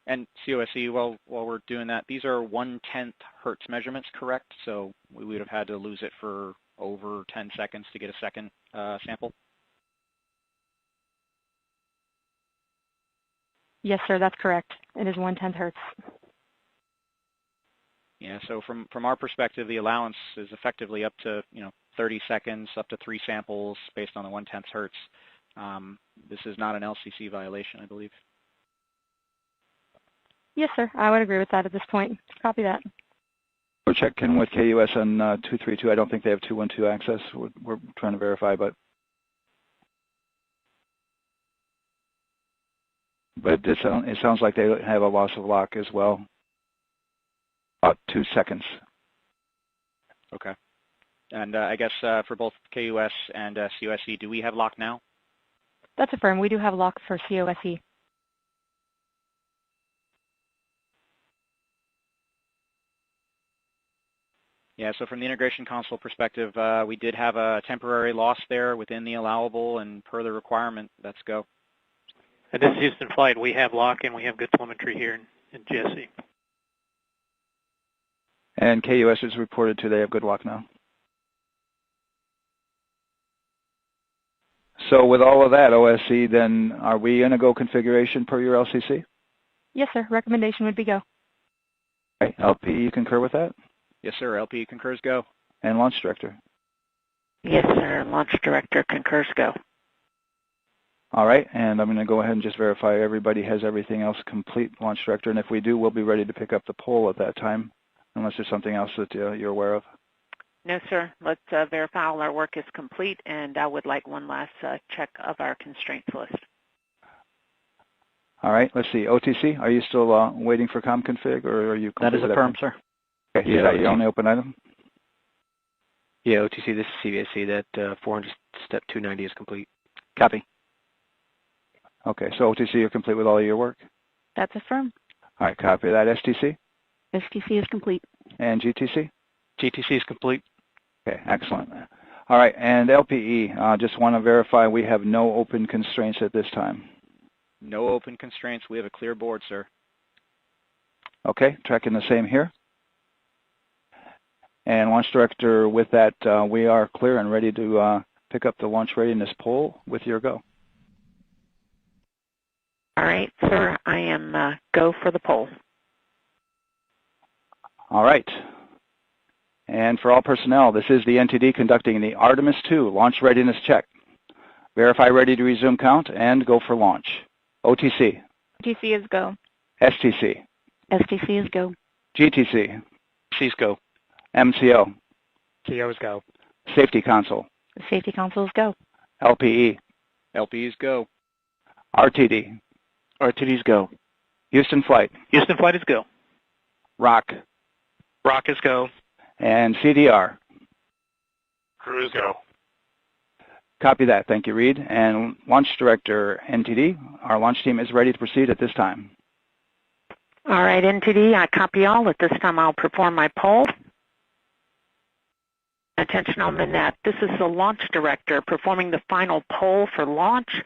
And COSE, while we're doing that, these are 1/10 hertz measurements, correct? So we would have had to lose it for over 10 seconds to get a second sample? Yes, sir, that's correct. It is 1/10 hertz. Yeah, so from our perspective, the allowance is effectively up to 30 seconds, up to 3 samples based on the 1/10 hertz. This is not an LCC violation, I believe. Yes, sir, I would agree with that at this point. Copy that. We're checking with KUS on 232. I don't think they have 212 access. We're trying to verify, but it sounds like they have a loss of lock as well. About 2 seconds. Okay. And I guess for both KUS and COSE, do we have lock now? That's affirmed. We do have lock for COSE. Yeah, so from the integration console perspective, we did have a temporary loss there within the allowable, and per the requirement, let's go. And this is Houston Flight. We have lock and we have good telemetry here in GSE. And KUS is reported to they have good lock now. So with all of that, OSC, then are we in a go configuration per your LCC? Yes, sir. Recommendation would be go. Okay. LP, you concur with that? Yes, sir. LP concurs go. And Launch Director? Yes, sir. Launch Director concurs go. All right, and I'm going to go ahead and just verify everybody has everything else complete, Launch Director, and if we do, we'll be ready to pick up the poll at that time, unless there's something else that you're aware of. No, sir. Let's verify all our work is complete, and I would like one last check of our constraints list. All right, let's see. OTC, are you still waiting for ComConfig, or are you That is completed affirmed, sir. Okay, is that your only open item? Yeah, OTC, this is CVSC. That 400 step 290 is complete. Copy. Okay, so OTC, you're complete with all of your work? That's affirmed. All right, copy that. STC? STC is complete. And GTC? GTC is complete. Okay, excellent. All right, and LPE, just want to verify we have no open constraints at this time. No open constraints. We have a clear board, sir. Okay, tracking the same here. And Launch Director, with that, we are clear and ready to pick up the launch readiness poll with your go. All right, sir. I am go for the poll. All right. And for all personnel, this is the NTD conducting the Artemis II launch readiness check. Verify ready to resume count and go for launch. OTC. OTC is go. STC. STC is go. GTC. C's go. MCO. CO is go. Safety Console. Safety Console is go. LPE. LPE's go. RTD. RTD's go. Houston Flight. Houston Flight is go. ROC. ROC is go. And CDR. Crew is go. Copy that. Thank you, Reed. And Launch Director, NTD, our launch team is ready to proceed at this time. All right, NTD, I copy all. At this time, I'll perform my poll. Attention on the net. This is the Launch Director performing the final poll for launch.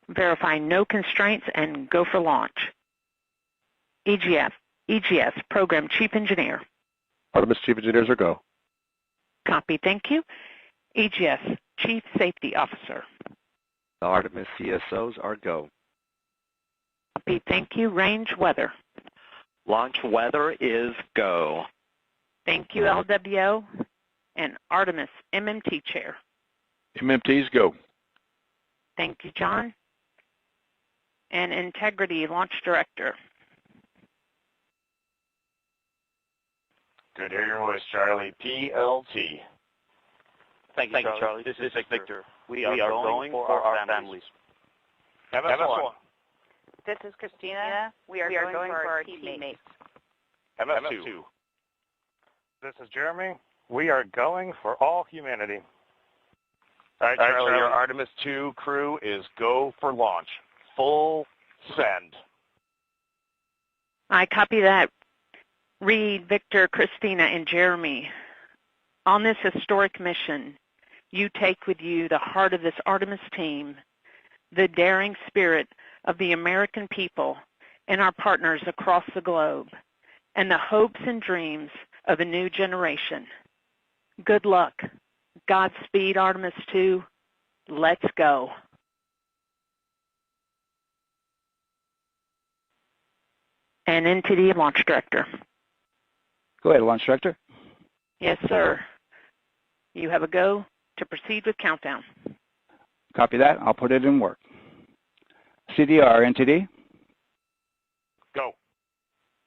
Verify no constraints and go for launch. EGS, Program Chief Engineer. Artemis Chief Engineers are go. Copy, thank you. EGS, Chief Safety Officer. The Artemis CSOs are go. Copy, thank you. Range Weather. Launch weather is go. Thank you, LWO. And Artemis MMT Chair. MMT's go. Thank you, John. And Integrity Launch Director. Good to hear your voice, Charlie. PLT. Thank you, Charlie. This is Victor. We are going for our families. MS1. This is Christina. We are going for our teammates. MS2. This is Jeremy. We are going for all humanity. All right, Charlie, your Artemis II crew is go for launch. Full send. I copy that. Reed, Victor, Christina, and Jeremy. On this historic mission, you take with you the heart of this Artemis team, the daring spirit of the American people and our partners across the globe, and the hopes and dreams of a new generation. Good luck. Godspeed, Artemis II. Let's go. And NTD Launch Director. Go ahead, Launch Director. Yes, sir. You have a go to proceed with countdown. Copy that. I'll put it in work. CDR, NTD. Go.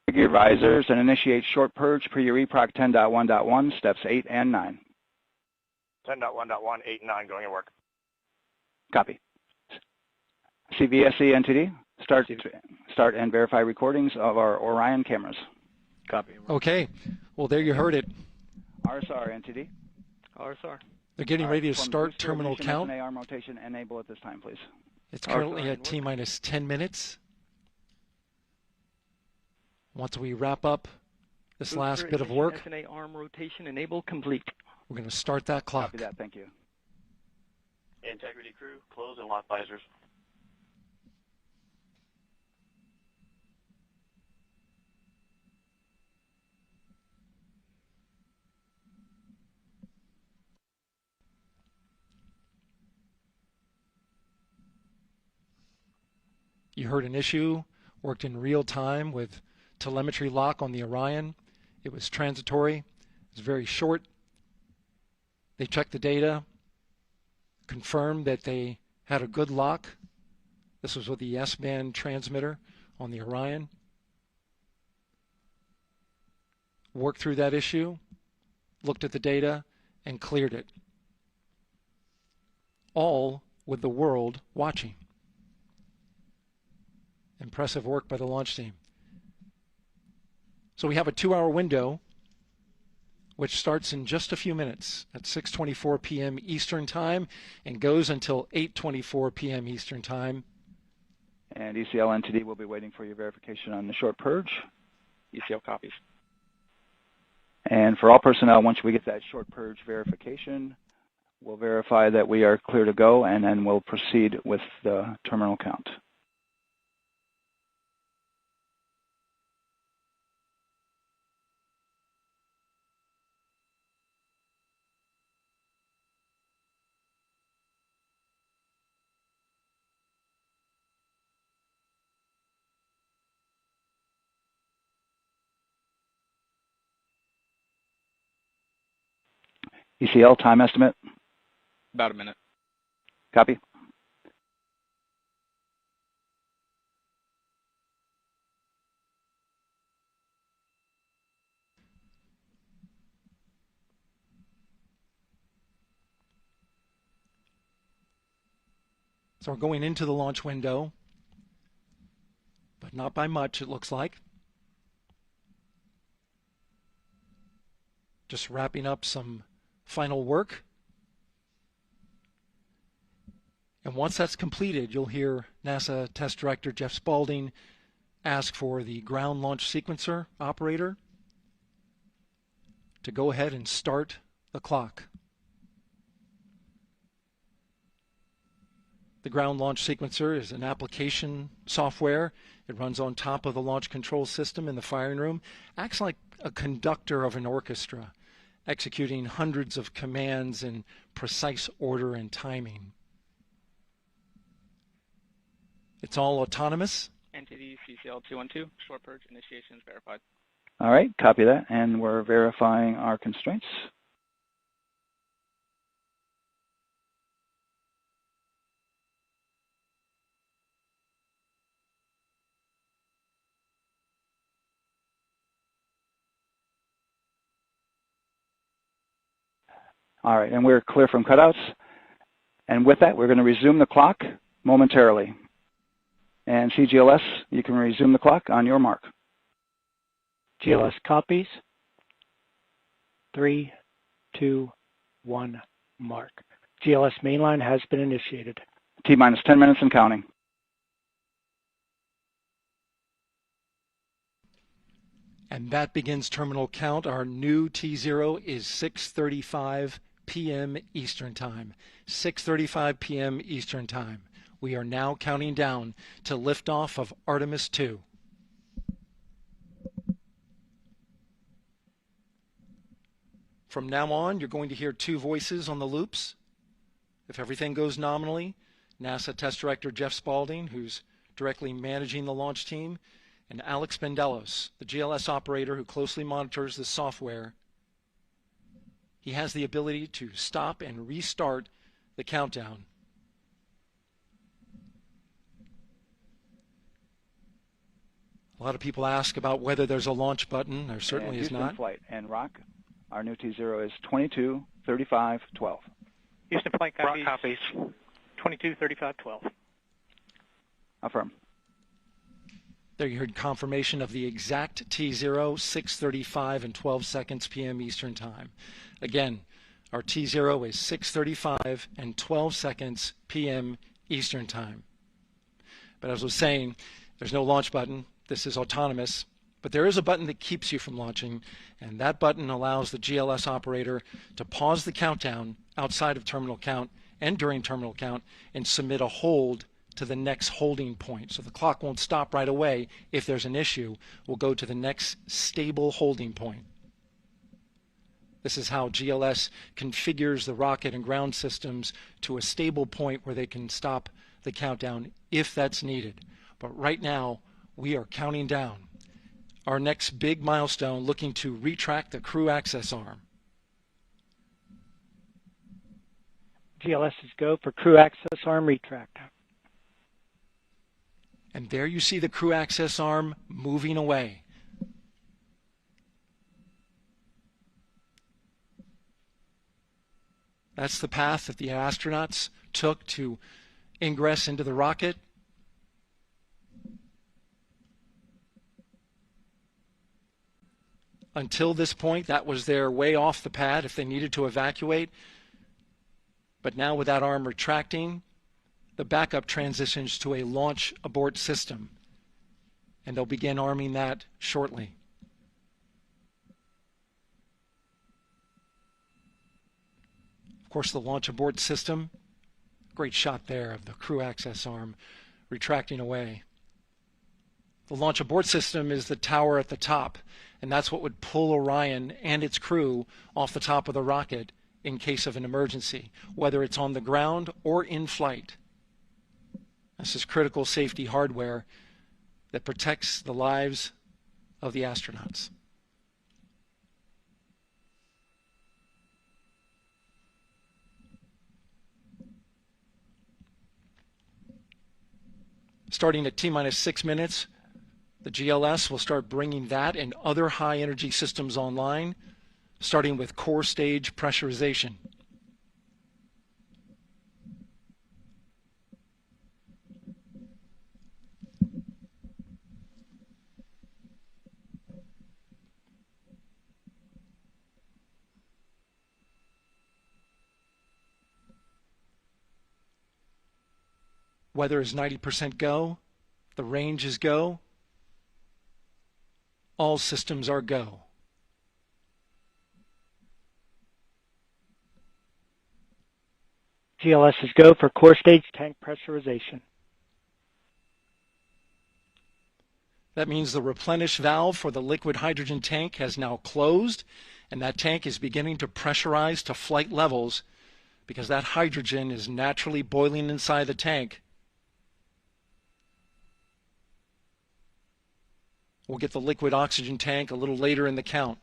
Figure risers and initiate short purge per your EPROC 10.1.1, steps 8 and 9. 10.1.1, 8 and 9 going to work. Copy. CVSE, NTD. Start and verify recordings of our Orion cameras. Copy. Okay. Well, there you heard it. RSR, NTD. RSR. They're getting ready to start terminal count. arm rotation enable at this time, please. It's currently at T-minus 10 minutes. Once we wrap up this last bit of work, SNA arm rotation enable complete. we're going to start that clock. Copy that. Thank you. Integrity crew, close and lock visors. You heard an issue, worked in real time with telemetry lock on the Orion. It was transitory. It was very short. They checked the data, confirmed that they had a good lock This was with the S-band transmitter on the Orion. Worked through that issue, looked at the data, and cleared it. All with the world watching. Impressive work by the launch team. So we have a 2-hour window which starts in just a few minutes at 6:24 p.m. Eastern Time and goes until 8:24 p.m. Eastern Time. And ECL NTD will be waiting for your verification on the short purge. ECL copies. And for all personnel, once we get that short purge verification, we'll verify that we are clear to go, and then we'll proceed with the terminal count. ECL time estimate? About a minute. Copy. So we're going into the launch window, but not by much, it looks like. Just wrapping up some final work. And once that's completed, you'll hear NASA Test Director Jeff Spaulding ask for the ground launch sequencer operator to go ahead and start the clock. The ground launch sequencer is an application software. It runs on top of the launch control system in the firing room, acts like a conductor of an orchestra, executing hundreds of commands in precise order and timing. It's all autonomous. NTD CCL 212, short purge initiation is verified. All right, copy that, and we're verifying our constraints. All right, and we're clear from cutouts. And with that, we're going to resume the clock momentarily. And CGLS, you can resume the clock on your mark. GLS copies. 3, 2, 1, mark. GLS mainline has been initiated. T-minus 10 minutes and counting. And that begins terminal count. Our new T0 is 6:35 p.m. Eastern Time. 6:35 p.m. Eastern Time. We are now counting down to liftoff of Artemis 2. From now on, you're going to hear two voices on the loops. If everything goes nominally, NASA Test Director Jeff Spaulding, who's directly managing the launch team, and Alex Bendelos, the GLS operator who closely monitors the software. He has the ability to stop and restart the countdown. A lot of people ask about whether there's a launch button. There certainly is not. Flight and Rock, our new T0 is 22:35:12. Houston flight copies. Rock copies. 22:35:12. Affirm. There you heard confirmation of the exact T0, 6:35 and 12 seconds p.m. Eastern Time. Again, our T0 is 6:35 and 12 seconds p.m. Eastern Time. But as I was saying, there's no launch button. This is autonomous. But there is a button that keeps you from launching, and that button allows the GLS operator to pause the countdown outside of terminal count and during terminal count and submit a hold to the next holding point. So the clock won't stop right away. If there's an issue, we'll go to the next stable holding point. This is how GLS configures the rocket and ground systems to a stable point where they can stop the countdown if that's needed. But right now, we are counting down. Our next big milestone, looking to retract the crew access arm. GLS is go for crew access arm retract. And there you see the crew access arm moving away. That's the path that the astronauts took to ingress into the rocket. Until this point, that was their way off the pad if they needed to evacuate. But now with that arm retracting, the backup transitions to a launch abort system. And they'll begin arming that shortly. Of course, the launch abort system, great shot there of the crew access arm retracting away. The launch abort system is the tower at the top, and that's what would pull Orion and its crew off the top of the rocket in case of an emergency, whether it's on the ground or in flight. This is critical safety hardware that protects the lives of the astronauts. Starting at T-minus 6 minutes, the GLS will start bringing that and other high-energy systems online, starting with core stage pressurization. Weather is 90% go. The range is go. All systems are go. GLS is go for core stage tank pressurization. That means the replenish valve for the liquid hydrogen tank has now closed, and that tank is beginning to pressurize to flight levels because that hydrogen is naturally boiling inside the tank. We'll get the liquid oxygen tank a little later in the count.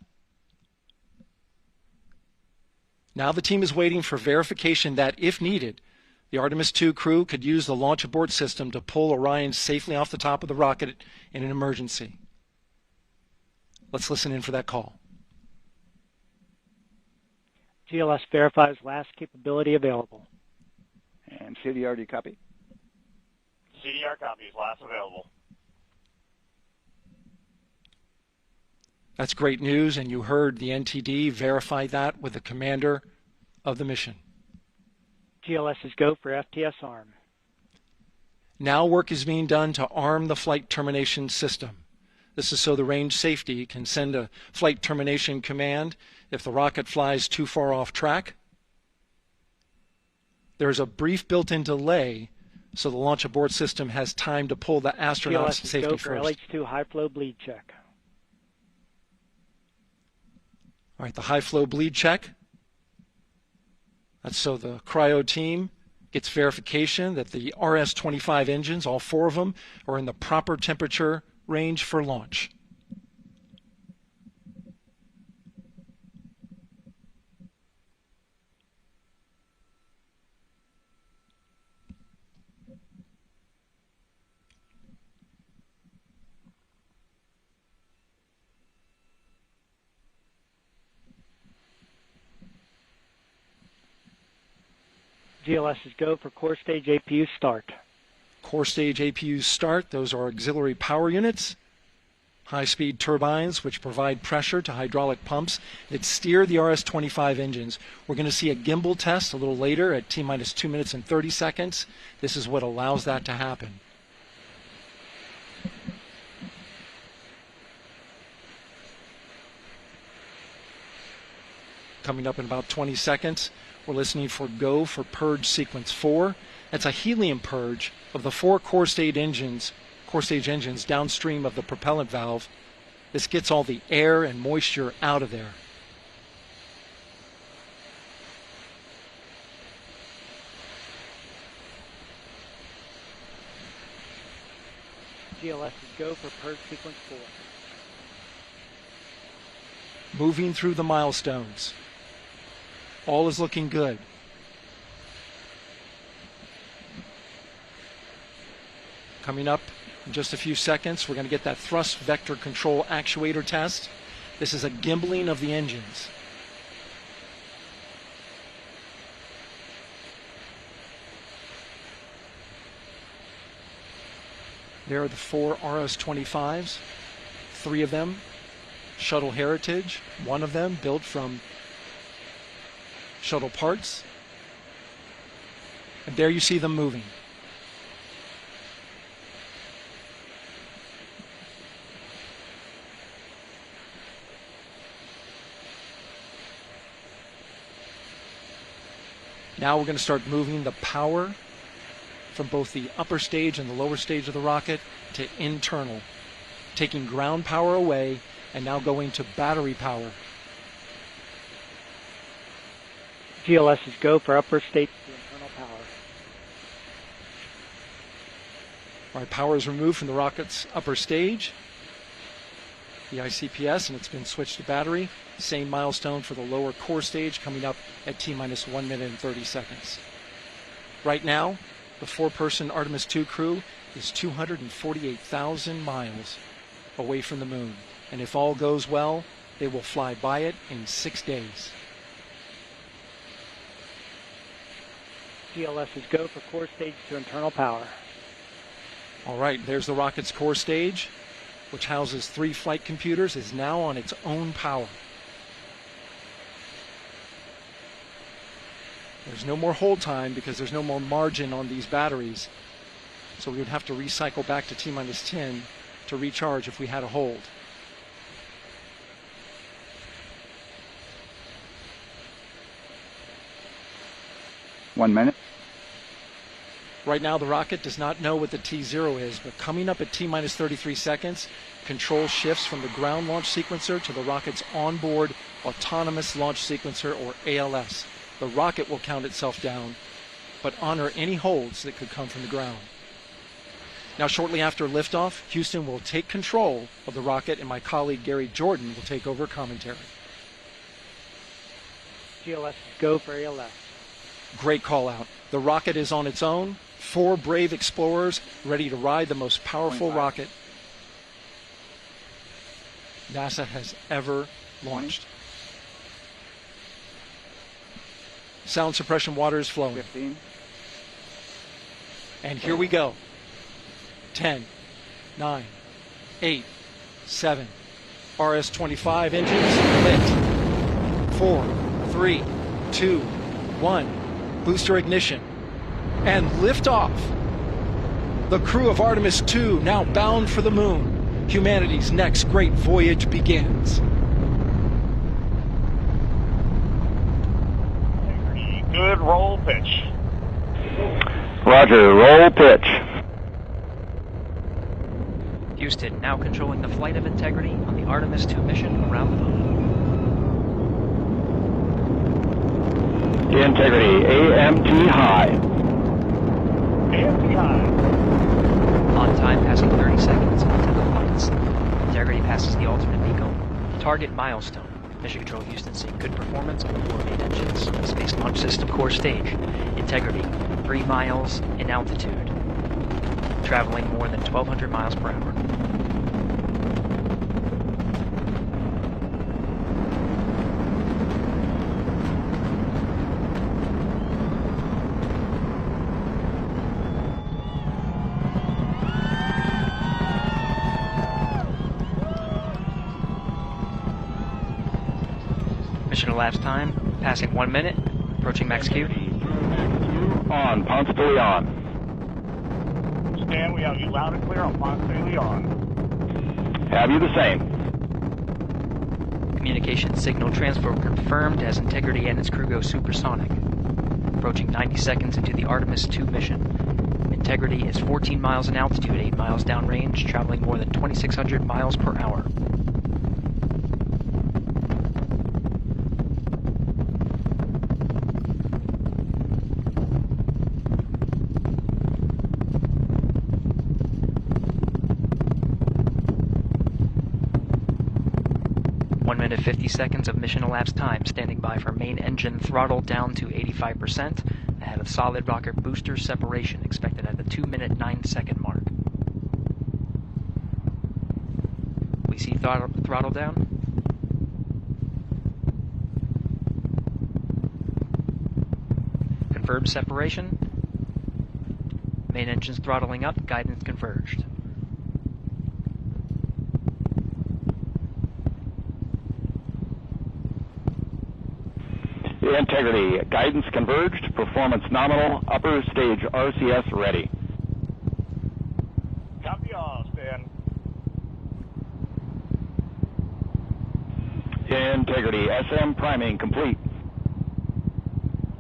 Now the team is waiting for verification that, if needed, the Artemis II crew could use the launch abort system to pull Orion safely off the top of the rocket in an emergency. Let's listen in for that call. GLS verifies last capability available. And CDR, do you copy? CDR copies, last available. That's great news, and you heard the NTD verify that with the commander of the mission. GLS is go for FTS arm. Now work is being done to arm the flight termination system. This is so the range safety can send a flight termination command if the rocket flies too far off track. There's a brief built-in delay so the launch abort system has time to pull the astronauts to safety GLS is go for first. LH2 high flow bleed check. All right, the high flow bleed check. That's so the cryo team gets verification that the RS-25 engines, all 4 of them, are in the proper temperature range for launch. GLS is go for core stage APU start. Core stage APUs start. Those are auxiliary power units, high-speed turbines which provide pressure to hydraulic pumps that steer the RS-25 engines. We're going to see a gimbal test a little later at T-minus 2 minutes and 30 seconds. This is what allows that to happen. Coming up in about 20 seconds, we're listening for go for purge sequence 4. That's a helium purge of the 4 core stage engines downstream of the propellant valve. This gets all the air and moisture out of there. GLS is go for purge sequence 4. Moving through the milestones. All is looking good. Coming up In just a few seconds, we're going to get that thrust vector control actuator test. This is a gimbaling of the engines. There are the 4 RS-25s, 3 of them Shuttle Heritage, 1 of them built from shuttle parts. And there you see them moving. Now we're going to start moving the power from both the upper stage and the lower stage of the rocket to internal, taking ground power away and now going to battery power. GLS is go for upper stage to internal power. All right, power is removed from the rocket's upper stage, the ICPS, and it's been switched to battery. Same milestone for the lower core stage coming up at T-minus 1 minute and 30 seconds. Right now, the 4-person Artemis II crew is 248,000 miles away from the moon. And if all goes well, they will fly by it in 6 days. GLS is go for core stage to internal power. All right, there's the rocket's core stage, which houses 3 flight computers, is now on its own power. There's no more hold time because there's no more margin on these batteries. So we would have to recycle back to T-minus 10 to recharge if we had a hold. One minute. Right now the rocket does not know what the T0 is, but coming up at T-minus 33 seconds, control shifts from the ground launch sequencer to the rocket's onboard autonomous launch sequencer, or ALS. The rocket will count itself down, but honor any holds that could come from the ground. Now, shortly after liftoff, Houston will take control of the rocket, and my colleague Gary Jordan will take over commentary. GLS is go for ALS. Great call out. The rocket is on its own. 4 brave explorers ready to ride the most powerful rocket NASA has ever launched. Sound suppression water is flowing. 15. And here we go. 10, 9, 8, 7. RS-25 engines lit. 4, 3, 2, 1. Booster ignition. And liftoff. The crew of Artemis II now bound for the moon. Humanity's next great voyage begins. Good roll pitch. Roger, roll pitch. Houston now controlling the flight of integrity on the Artemis II mission around the moon. Integrity, AMT high. AMT high. On time passing 30 seconds into the flights. Integrity passes the alternate beacon. Target milestone. Mission Control Houston seeing good performance on the 4 main engines of the Space Launch System core stage. Integrity, 3 miles in altitude. Traveling more than 1,200 miles per hour. Mission elapsed time, passing 1 minute, approaching max Q. On, Ponce de Leon. Stan, we have you loud and clear on Ponce de Leon. Have you the same? Communication signal transfer confirmed as Integrity and its crew go supersonic. Approaching 90 seconds into the Artemis II mission. Integrity is 14 miles in altitude, 8 miles downrange, traveling more than 2,600 miles per hour. Minute 50 seconds of mission elapsed time, standing by for main engine throttle down to 85%, ahead of solid rocket booster separation expected at the 2 minute 9 second mark. throttle down. Confirmed separation. Main engines throttling up, guidance converged. Integrity, guidance converged, performance nominal, upper stage RCS ready. Copy all, Stan. Integrity, SM priming complete.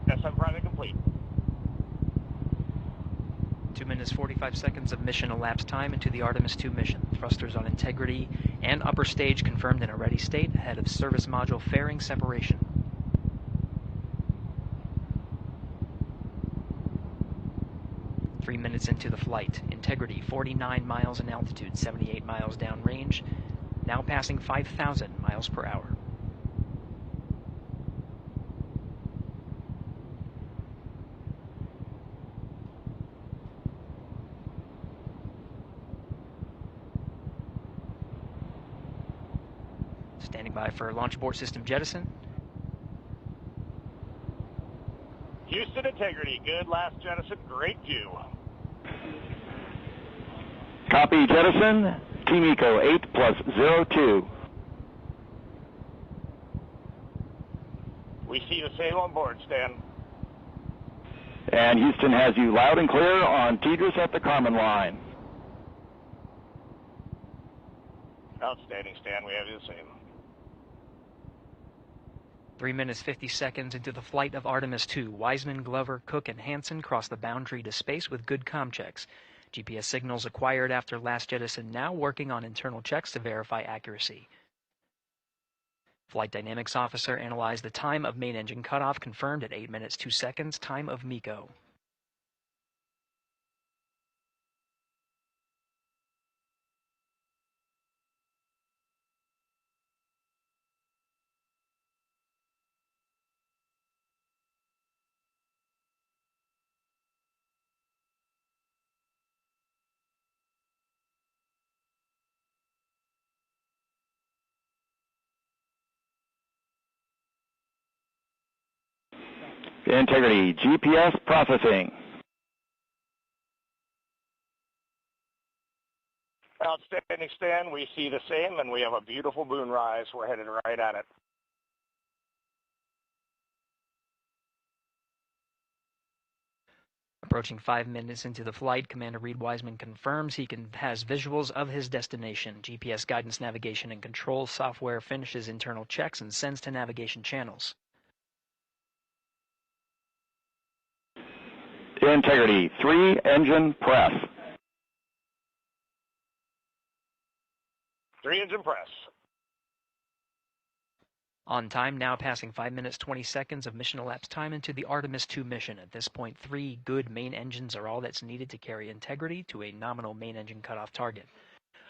SM priming complete. 2 minutes 45 seconds of mission elapsed time into the Artemis II mission. Thrusters on Integrity and upper stage confirmed in a ready state ahead of service module fairing separation. Minutes into the flight. Integrity 49 miles in altitude, 78 miles downrange, now passing 5,000 miles per hour. Standing by for launch abort system jettison. Houston Integrity, good last jettison, great view. Copy jettison, Team Eco 8+02. We see the same on board, Stan. And Houston has you loud and clear on TDRS at the Kármán line. Outstanding, Stan, we have you the same. 3 minutes 50 seconds into the flight of Artemis II, Wiseman, Glover, Cook, and Hansen cross the boundary to space with good comm checks. GPS signals acquired after last jettison now working on internal checks to verify accuracy. Flight Dynamics Officer analyzed the time of main engine cutoff, confirmed at 8 minutes 2 seconds, time of MECO. Integrity, GPS processing. Outstanding, Stan. We see the same, and we have a beautiful moonrise. We're headed right at it. Approaching 5 minutes into the flight, Commander Reed Wiseman confirms he has visuals of his destination. GPS guidance, navigation, and control software finishes internal checks and sends to navigation channels. Integrity, 3 engine press. 3 engine press. On time, now passing 5 minutes 20 seconds of mission elapsed time into the Artemis II mission. At this point, 3 good main engines are all that's needed to carry Integrity to a nominal main engine cutoff target.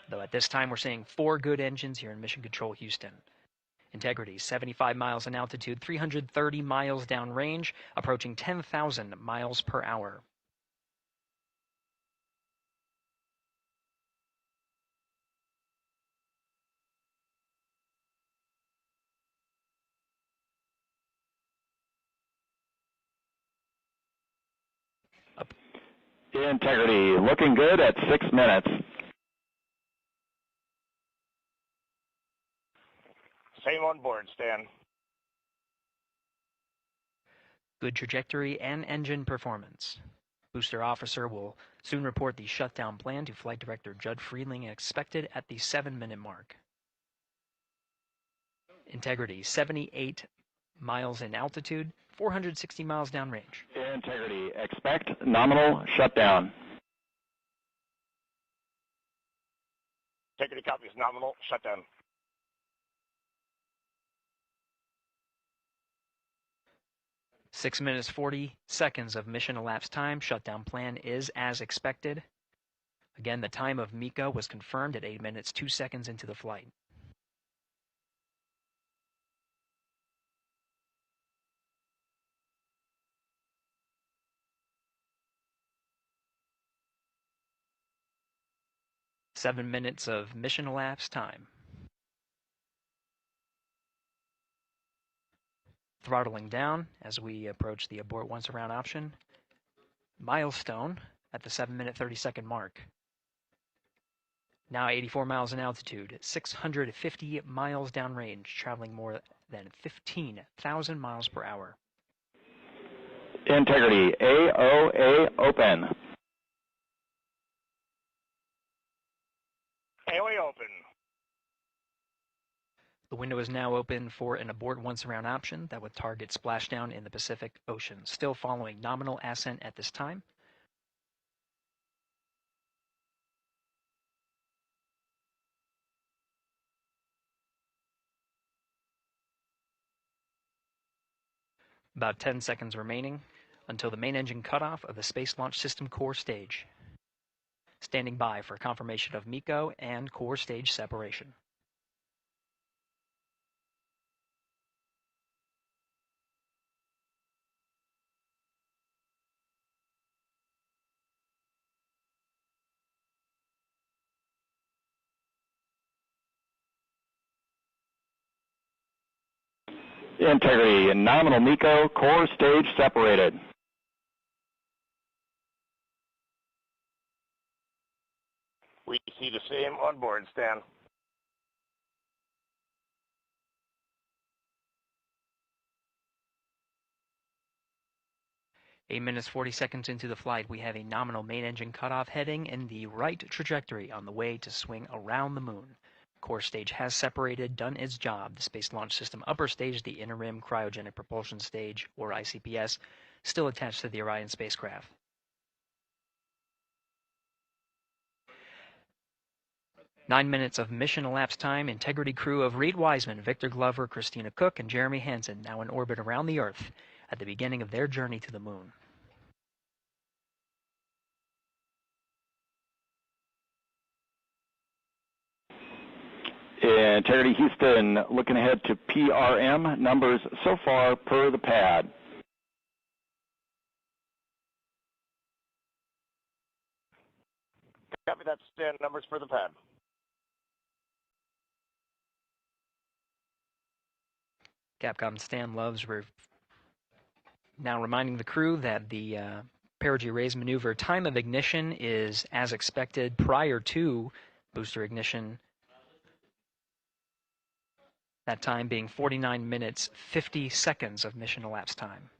Though at this time, we're seeing 4 good engines here in Mission Control Houston. Integrity, 75 miles in altitude, 330 miles downrange, approaching 10,000 miles per hour. Integrity, looking good at 6 minutes. Same on board, Stan. Good trajectory and engine performance. Booster officer will soon report the shutdown plan to Flight Director Judd Friedling, expected at the 7-minute mark. Integrity, 78 miles in altitude, 460 miles downrange. Integrity, expect nominal shutdown. Integrity copies nominal shutdown. Six minutes 40 seconds of mission elapsed time. Shutdown plan is as expected. Again, the time of MECO was confirmed at 8 minutes 2 seconds into the flight. Seven minutes of mission elapsed time. Throttling down as we approach the abort once around option. Milestone at the 7-minute 30-second mark. Now 84 miles in altitude, 650 miles downrange, traveling more than 15,000 miles per hour. Integrity, AOA open. AOA open. The window is now open for an abort once around option that would target splashdown in the Pacific Ocean. Still following nominal ascent at this time. About 10 seconds remaining until the main engine cutoff of the Space Launch System core stage. Standing by for confirmation of MECO and core stage separation. Integrity, nominal MECO, core stage separated. We see the same on board, Stan. Eight minutes, 40 seconds into the flight, we have a nominal main engine cutoff heading in the right trajectory on the way to swing around the moon. Core stage has separated, done its job. The Space Launch System upper stage, the Interim Cryogenic Propulsion Stage, or ICPS, still attached to the Orion spacecraft. Nine minutes of mission elapsed time. Integrity crew of Reed Wiseman, Victor Glover, Christina Cook, and Jeremy Hansen now in orbit around the Earth at the beginning of their journey to the moon. Integrity Houston, looking ahead to PRM numbers so far per the pad. Copy that, Stan. Numbers for the pad. Capcom Stan Loves now reminding the crew that the perigee raise maneuver time of ignition is as expected prior to booster ignition. That time being 49 minutes, 50 seconds of mission elapsed time.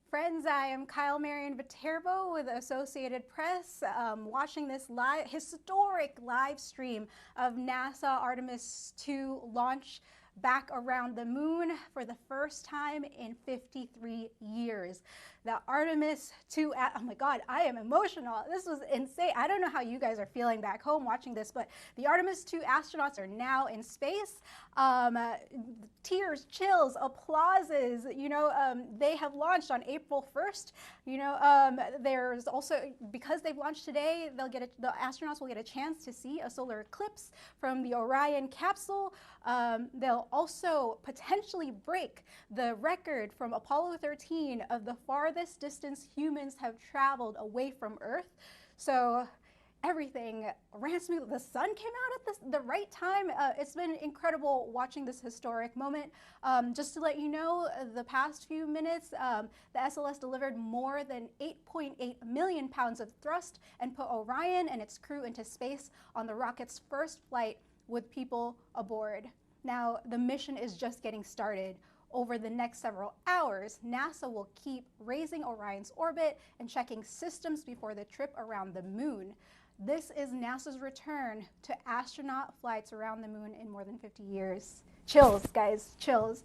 Friends, I am Kyle Marion Viterbo with Associated Press, watching this historic live stream of NASA Artemis II launch back around the moon for the first time in 53 years. The Artemis II, oh my God, I am emotional. This was insane. I don't know how you guys are feeling back home watching this, but the Artemis II astronauts are now in space. Tears, chills, applauses, they have launched on April 1st. There's also, because they've launched today, the astronauts will get a chance to see a solar eclipse from the Orion capsule. They'll also potentially break the record from Apollo 13 of the farthest distance humans have traveled away from Earth. So everything ran smooth. The sun came out at the right time. It's been incredible watching this historic moment. Just to let you know, the past few minutes, the SLS delivered more than 8.8 million pounds of thrust and put Orion and its crew into space on the rocket's first flight with people aboard. Now, the mission is just getting started. Over the next several hours, NASA will keep raising Orion's orbit and checking systems before the trip around the moon. This is NASA's return to astronaut flights around the moon in more than 50 years. Chills, guys, chills.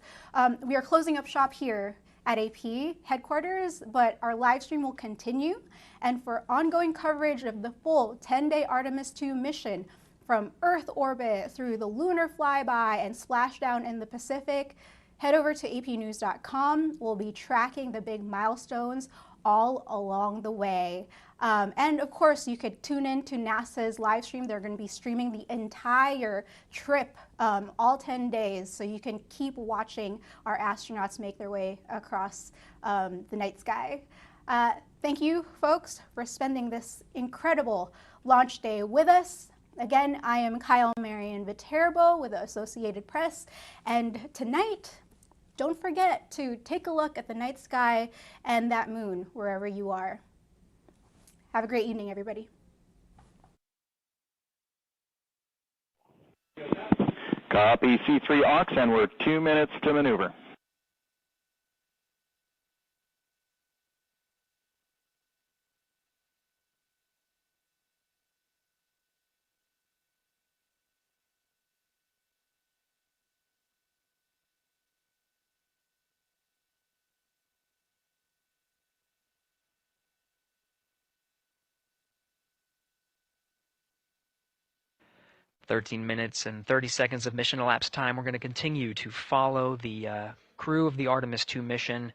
We are closing up shop here at AP headquarters, but our live stream will continue. And for ongoing coverage of the full 10-day Artemis II mission, from Earth orbit through the lunar flyby and splashdown in the Pacific, head over to apnews.com. We'll be tracking the big milestones all along the way. And of course, you could tune in to NASA's live stream. They're going to be streaming the entire trip, all 10 days, so you can keep watching our astronauts make their way across the night sky. Thank you, folks, for spending this incredible launch day with us. Again, I am Kyle Marion Viterbo with the Associated Press, and tonight, don't forget to take a look at the night sky and that moon wherever you are. Have a great evening, everybody. Copy C3 aux, and we're 2 minutes to maneuver. "13 minutes and 30 seconds of mission elapsed time. We're going to continue to follow the crew of the Artemis II mission.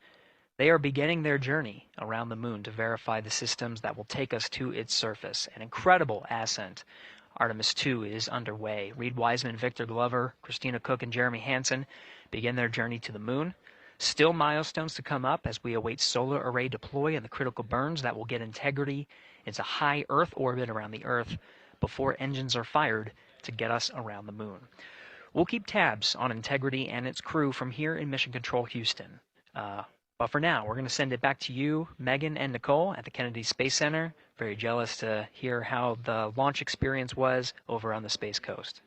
They are beginning their journey around the moon to verify the systems that will take us to its surface. An incredible ascent. Artemis II is underway. Reed Wiseman, Victor Glover, Christina Cook, and Jeremy Hansen begin their journey to the moon. Still milestones to come up as we await solar array deploy and the critical burns that will get Integrity into high Earth orbit around the Earth before engines are fired to get us around the moon. We'll keep tabs on Integrity and its crew from here in Mission Control Houston. But for now, we're going to send it back to you, Megan and Nicole at the Kennedy Space Center. Very jealous to hear how the launch experience was over on the Space Coast.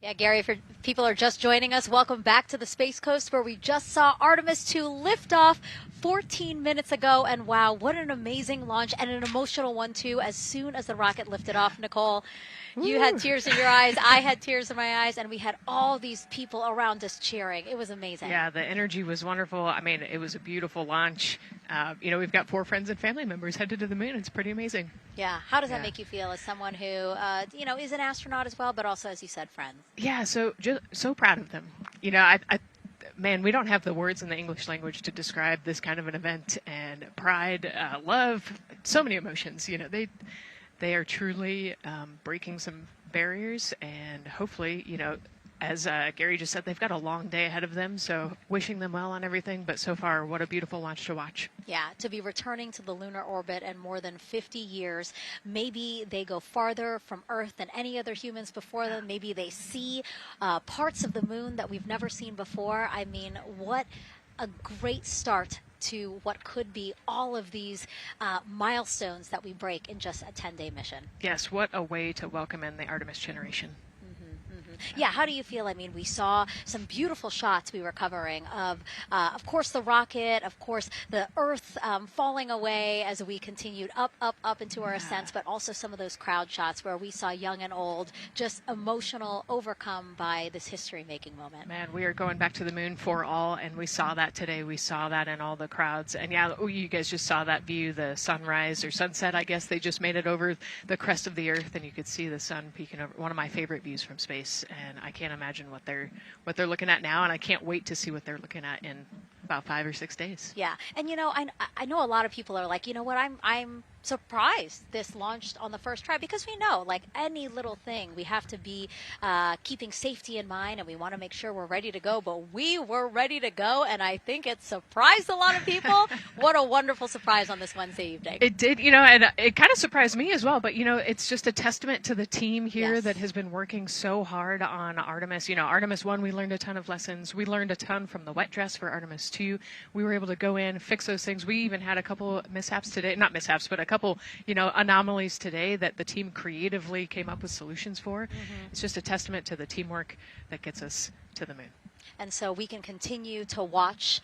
Yeah, Gary, if people are just joining us, welcome back to the Space Coast, where we just saw Artemis II lift off 14 minutes ago. And wow, what an amazing launch, and an emotional one, too, as soon as the rocket lifted off. Nicole, you had tears in your eyes, I had tears in my eyes, and we had all these people around us cheering. It was amazing. Yeah, the energy was wonderful. I mean, it was a beautiful launch. We've got 4 friends and family members headed to the moon. It's pretty amazing. Yeah. How does that make you feel as someone who, is an astronaut as well, but also, as you said, friends? Yeah, so proud of them. Man, we don't have the words in the English language to describe this kind of an event, and pride, love, so many emotions. They are truly breaking some barriers, and hopefully, as Gary just said, they've got a long day ahead of them, so wishing them well on everything. But so far, what a beautiful launch to watch. Yeah, to be returning to the lunar orbit in more than 50 years. Maybe they go farther from Earth than any other humans before them. Maybe they see parts of the moon that we've never seen before. I mean, what a great start to what could be all of these milestones that we break in just a 10-day mission. Yes, what a way to welcome in the Artemis generation. Yeah, how do you feel? I mean, we saw some beautiful shots we were covering of course, the rocket, of course, the Earth falling away as we continued up into our ascents, but also some of those crowd shots where we saw young and old just emotional, overcome by this history-making moment. Man, we are going back to the moon for all, and we saw that today. We saw that in all the crowds. And yeah, you guys just saw that view, the sunrise or sunset, I guess. They just made it over the crest of the Earth, and you could see the sun peeking over. One of my favorite views from space. And I can't imagine what they're looking at now, and I can't wait to see what they're looking at in about 5 or 6 days. Yeah, and I know a lot of people are like, I'm surprised this launched on the first try, because we know, like any little thing, we have to be keeping safety in mind, and we want to make sure we're ready to go. But we were ready to go, and I think it surprised a lot of people. What a wonderful surprise on this Wednesday evening. It did, and it kind of surprised me as well. But it's just a testament to the team here that has been working so hard on Artemis. Artemis 1, we learned a ton of lessons. We learned a ton from the wet dress for Artemis 2. We were able to go in, fix those things. We even had a couple mishaps today, not mishaps, but a couple anomalies today that the team creatively came up with solutions for. It's just a testament to the teamwork that gets us to the moon. And so we can continue to watch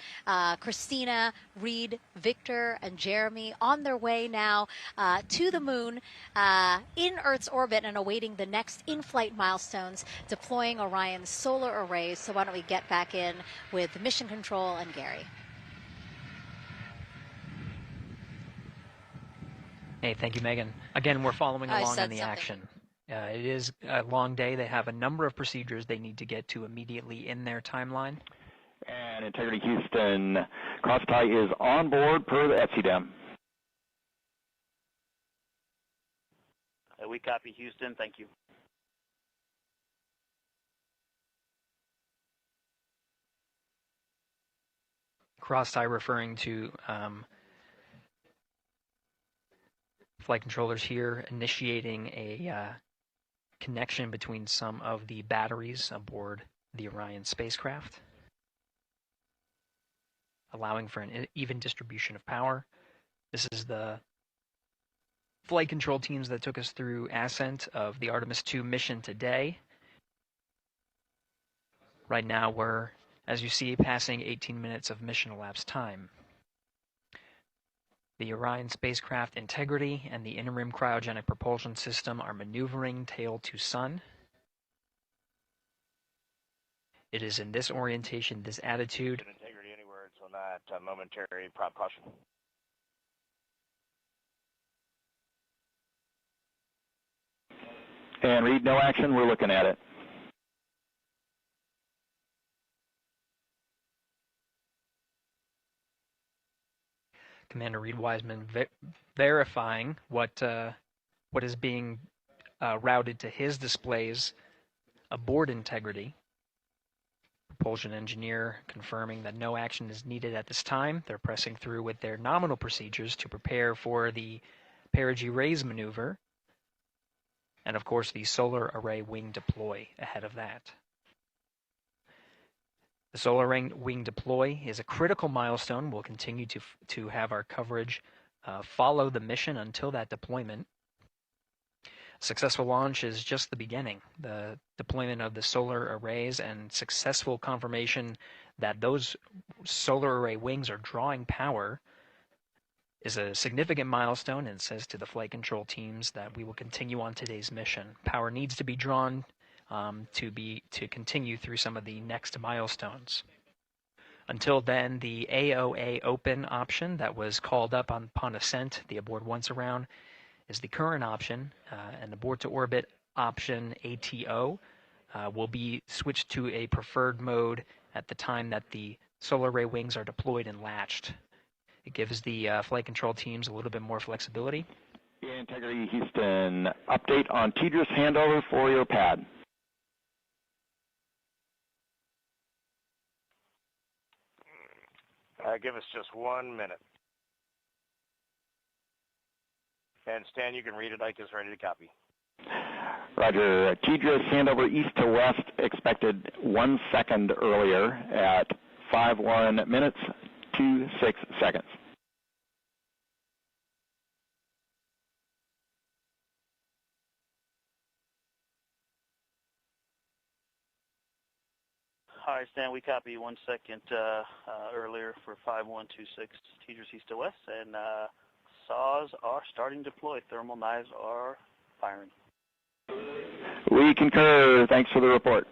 Christina, Reed, Victor, and Jeremy on their way now to the moon in Earth's orbit and awaiting the next in-flight milestones, deploying Orion's solar arrays. So why don't we get back in with Mission Control and Gary. Hey, thank you, Megan. Again, we're following along in the action. It is a long day. They have a number of procedures they need to get to immediately in their timeline. And Integrity Houston, crosstie is on board per the FCDEM. We copy Houston. Thank you. Crosstie referring to flight controllers here initiating a connection between some of the batteries aboard the Orion spacecraft, allowing for an even distribution of power. This is the flight control teams that took us through ascent of the Artemis II mission today. Right now we're, as you see, passing 18 minutes of mission elapsed time. The Orion spacecraft integrity and the interim cryogenic propulsion system are maneuvering tail to sun. It is in this orientation, this attitude. Integrity, any words on that momentary prop caution? And Reed, no action. We're looking at it. Commander Reed Wiseman verifying what is being routed to his displays aboard Integrity. Propulsion engineer confirming that no action is needed at this time. They're pressing through with their nominal procedures to prepare for the perigee raise maneuver. And of course, the solar array wing deploy ahead of that. The solar wing deploy is a critical milestone. We'll continue to have our coverage follow the mission until that deployment. Successful launch is just the beginning. The deployment of the solar arrays and successful confirmation that those solar array wings are drawing power is a significant milestone, and says to the flight control teams that we will continue on today's mission. Power needs to be drawn to continue through some of the next milestones. Until then, the AOA open option that was called up upon ascent, the aboard once around, is the current option, and abort to orbit option ATO will be switched to a preferred mode at the time that the solar array wings are deployed and latched. It gives the flight control teams a little bit more flexibility. Integrity Houston, update on TDRS handover for your pad. Give us just 1 minute. And Stan, you can read it. Ike is ready to copy. Roger. TDRS handover east to west expected 1 second earlier at 5:1 minutes 26 seconds. All right, Stan, we copy 1 second earlier for 5126 TDRS east to west, and saws are starting to deploy. Thermal knives are firing. We concur. Thanks for the report.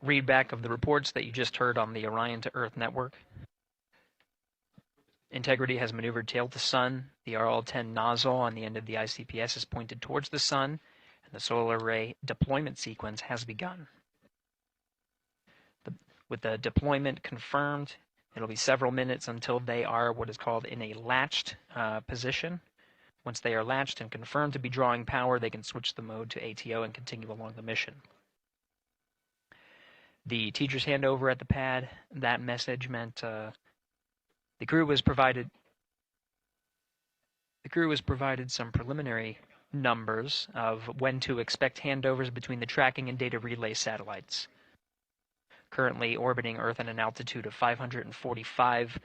Readback of the reports that you just heard on the Orion to Earth network. Integrity has maneuvered tail to sun. The RL-10 nozzle on the end of the ICPS is pointed towards the sun, and the solar array deployment sequence has begun. With the deployment confirmed, it'll be several minutes until they are what is called in a latched position. Once they are latched and confirmed to be drawing power, they can switch the mode to ATO and continue along the mission. The teacher's handover at the pad, that message meant the crew was provided some preliminary numbers of when to expect handovers between the tracking and data relay satellites. Currently orbiting Earth at an altitude of 545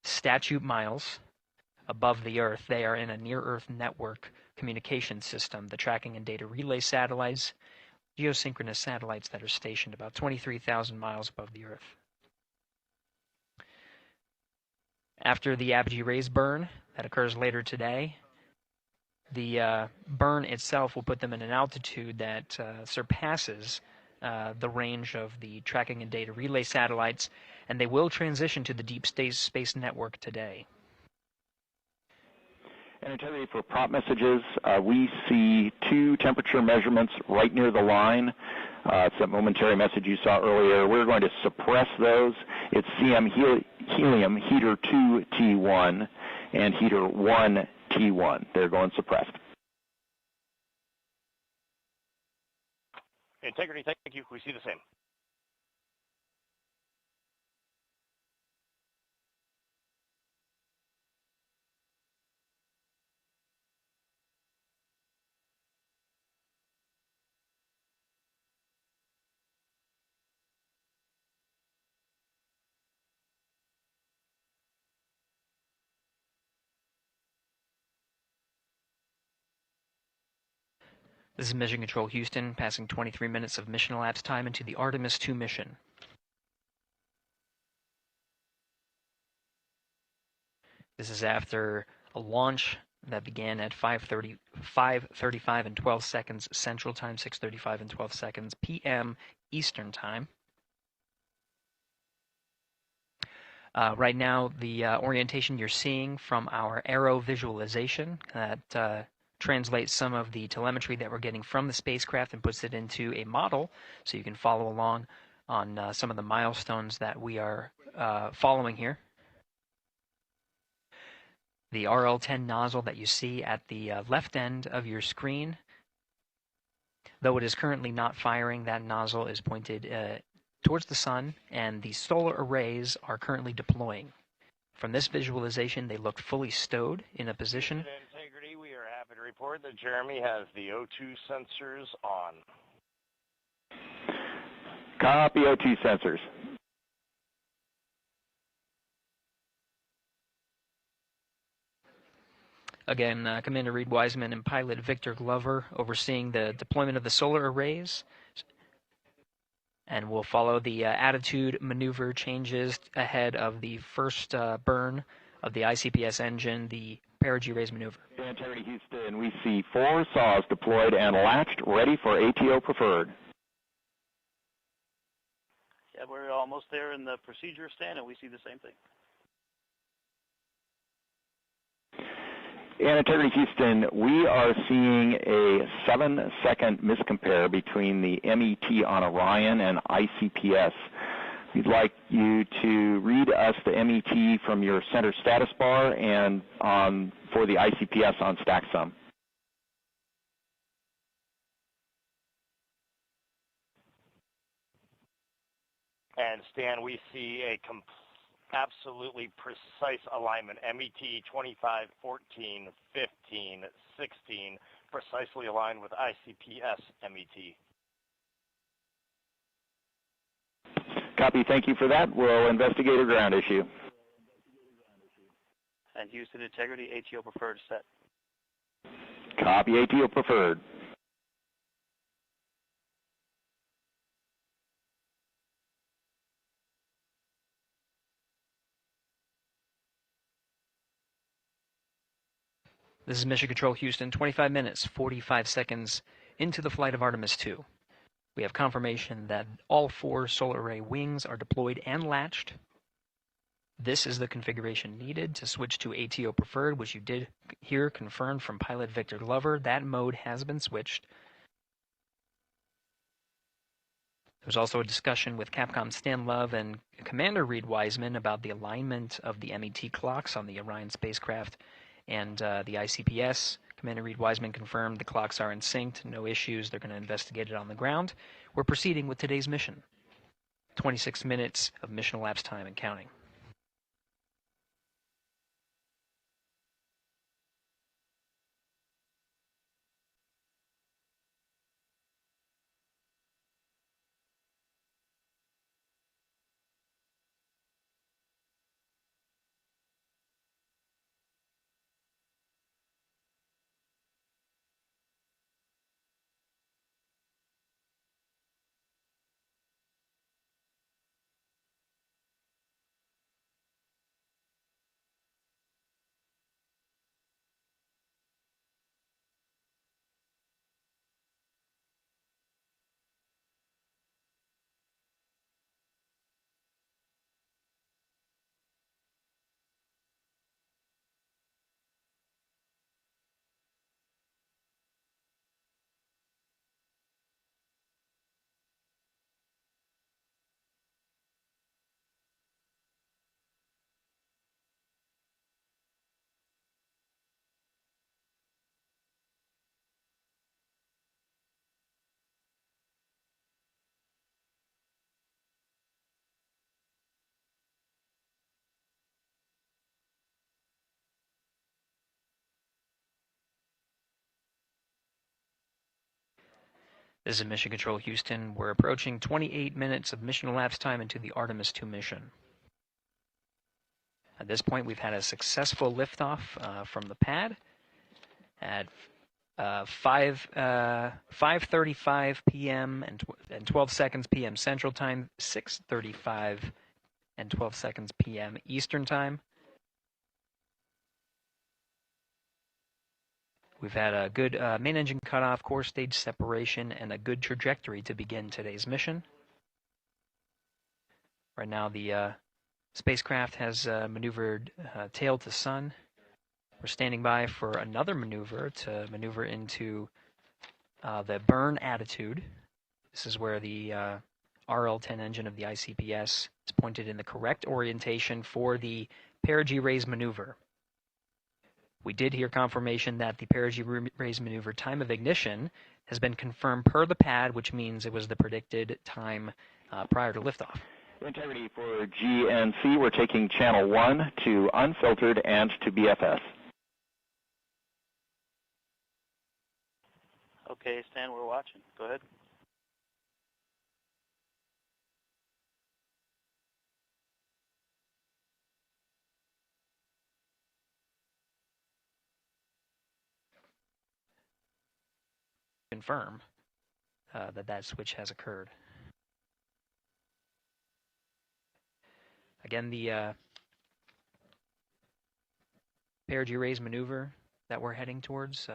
statute miles above the Earth, they are in a near-Earth network communication system. The tracking and data relay satellites, geosynchronous satellites that are stationed about 23,000 miles above the Earth. After the apogee raise burn that occurs later today, the burn itself will put them in an altitude that surpasses the range of the tracking and data relay satellites, and they will transition to the Deep Space Network today. And integrity for prop messages, we see 2 temperature measurements right near the line. It's that momentary message you saw earlier. We're going to suppress those. It's CM helium heater 2 T1 and heater 1 T1. They're going suppressed. Integrity, thank you. We see the same. This is Mission Control Houston, passing 23 minutes of mission elapsed time into the Artemis II mission. This is after a launch that began at 5:35 and 12 seconds Central Time, 6:35 and 12 seconds p.m. Eastern Time. Right now, the orientation you're seeing from our arrow visualization that translates some of the telemetry that we're getting from the spacecraft and puts it into a model so you can follow along on some of the milestones that we are following here. The RL-10 nozzle that you see at the left end of your screen, though it is currently not firing, that nozzle is pointed towards the sun, and the solar arrays are currently deploying. From this visualization, they look fully stowed in a position. Integrity, we are happy to report that Jeremy has the O2 sensors on. Copy O2 sensors. Again, Commander Reed Wiseman and pilot Victor Glover overseeing the deployment of the solar arrays. And we'll follow the attitude maneuver changes ahead of the first burn of the ICPS engine, the perigee raise maneuver. Integrity Houston, we see 4 saws deployed and latched, ready for ATO preferred. Yeah, we're almost there in the procedure stand, and we see the same thing. And Integrity Houston, we are seeing a 7-second miscompare between the MET on Orion and ICPS. We'd like you to read us the MET from your center status bar and for the ICPS on StackSum. And Stan, we see a absolutely precise alignment. MET 25, 14, 15, 16, precisely aligned with ICPS MET. Copy. Thank you for that. We'll investigate a ground issue. And Houston Integrity, ATO preferred set. Copy. ATO preferred. This is Mission Control Houston, 25 minutes, 45 seconds into the flight of Artemis II. We have confirmation that all 4 solar array wings are deployed and latched. This is the configuration needed to switch to ATO preferred, which you did hear confirmed from pilot Victor Glover. That mode has been switched. There was also a discussion with Capcom Stan Love and Commander Reed Wiseman about the alignment of the MET clocks on the Orion spacecraft and the ICPS. Commander Reed Wiseman confirmed the clocks are in sync, no issues, they're going to investigate it on the ground. We're proceeding with today's mission. 26 minutes of mission elapsed time and counting. This is Mission Control Houston. We're approaching 28 minutes of mission elapsed time into the Artemis II mission. At this point, we've had a successful liftoff from the pad at 5:35 p.m. and 12 seconds p.m. Central Time, 6:35 and 12 seconds p.m. Eastern Time. We've had a good main engine cutoff, core stage separation, and a good trajectory to begin today's mission. Right now, the spacecraft has maneuvered tail to sun. We're standing by for another maneuver to maneuver into the burn attitude. This is where the RL-10 engine of the ICPS is pointed in the correct orientation for the perigee raise maneuver. We did hear confirmation that the perigee raise maneuver time of ignition has been confirmed per the pad, which means it was the predicted time prior to liftoff. Integrity for GNC, we're taking channel 1 to unfiltered and to BFS. Okay, Stan, we're watching. Go ahead. Confirm that switch has occurred. Again, the perigee raise maneuver that we're heading towards,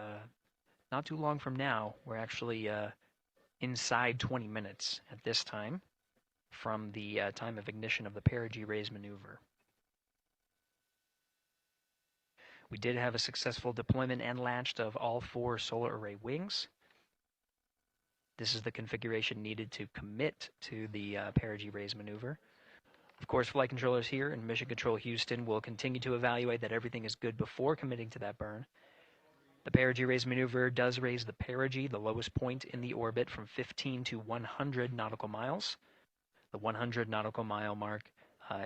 not too long from now, we're actually inside 20 minutes at this time from the time of ignition of the perigee raise maneuver. We did have a successful deployment and launched of all 4 solar array wings. This is the configuration needed to commit to the perigee raise maneuver. Of course, flight controllers here in Mission Control Houston will continue to evaluate that everything is good before committing to that burn. The perigee raise maneuver does raise the perigee, the lowest point in the orbit, from 15 to 100 nautical miles. The 100 nautical mile mark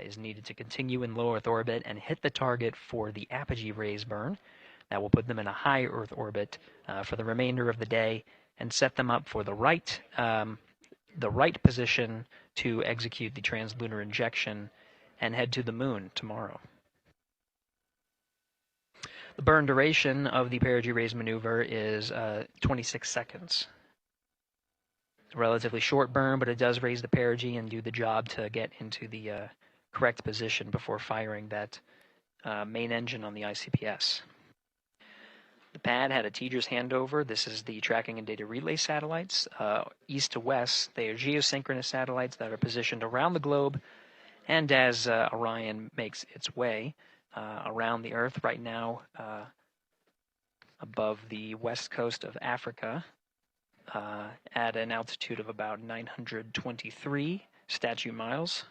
is needed to continue in low Earth orbit and hit the target for the apogee raise burn. That will put them in a high Earth orbit for the remainder of the day and set them up for the right position to execute the translunar injection and head to the moon tomorrow. The burn duration of the perigee raise maneuver is 26 seconds. It's a relatively short burn, but it does raise the perigee and do the job to get into the correct position before firing that main engine on the ICPS. The pad had a TDRS handover. This is the tracking and data relay satellites. East to west, they are geosynchronous satellites that are positioned around the globe. And as Orion makes its way around the Earth right now, above the west coast of Africa, at an altitude of about 923 statute miles,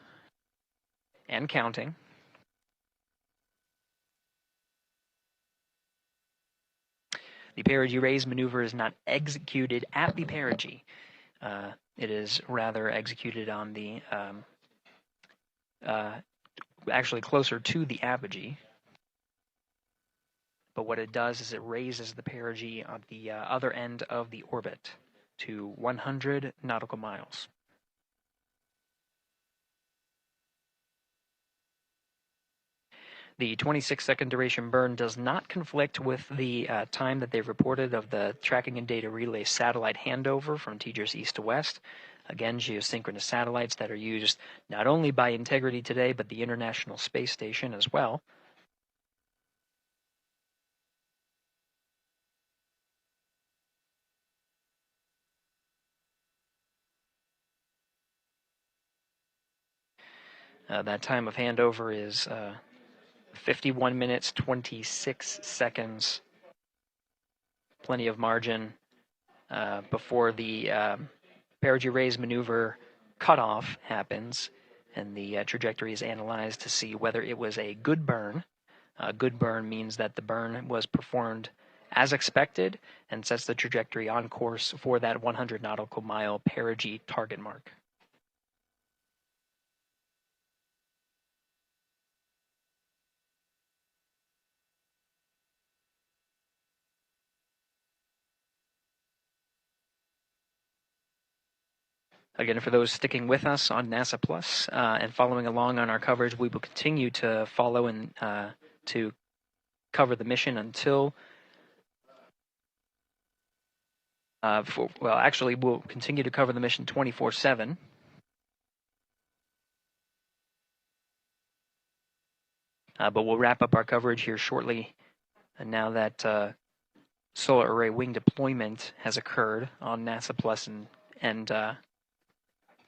and counting. The perigee raise maneuver is not executed at the perigee. It is rather executed on the, actually closer to the apogee. But what it does is it raises the perigee on the other end of the orbit to 100 nautical miles. The 26-second duration burn does not conflict with the time that they've reported of the tracking and data relay satellite handover from TDRS east to west. Again, geosynchronous satellites that are used not only by Integrity today, but the International Space Station as well. That time of handover is 51 minutes, 26 seconds. Plenty of margin before the perigee raise maneuver cutoff happens, and the trajectory is analyzed to see whether it was a good burn. A good burn means that the burn was performed as expected and sets the trajectory on course for that 100 nautical mile perigee target mark. Again, for those sticking with us on NASA Plus and following along on our coverage, we will continue to follow and to cover the mission until, actually, we'll continue to cover the mission 24/7. But we'll wrap up our coverage here shortly. And now that solar array wing deployment has occurred on NASA Plus and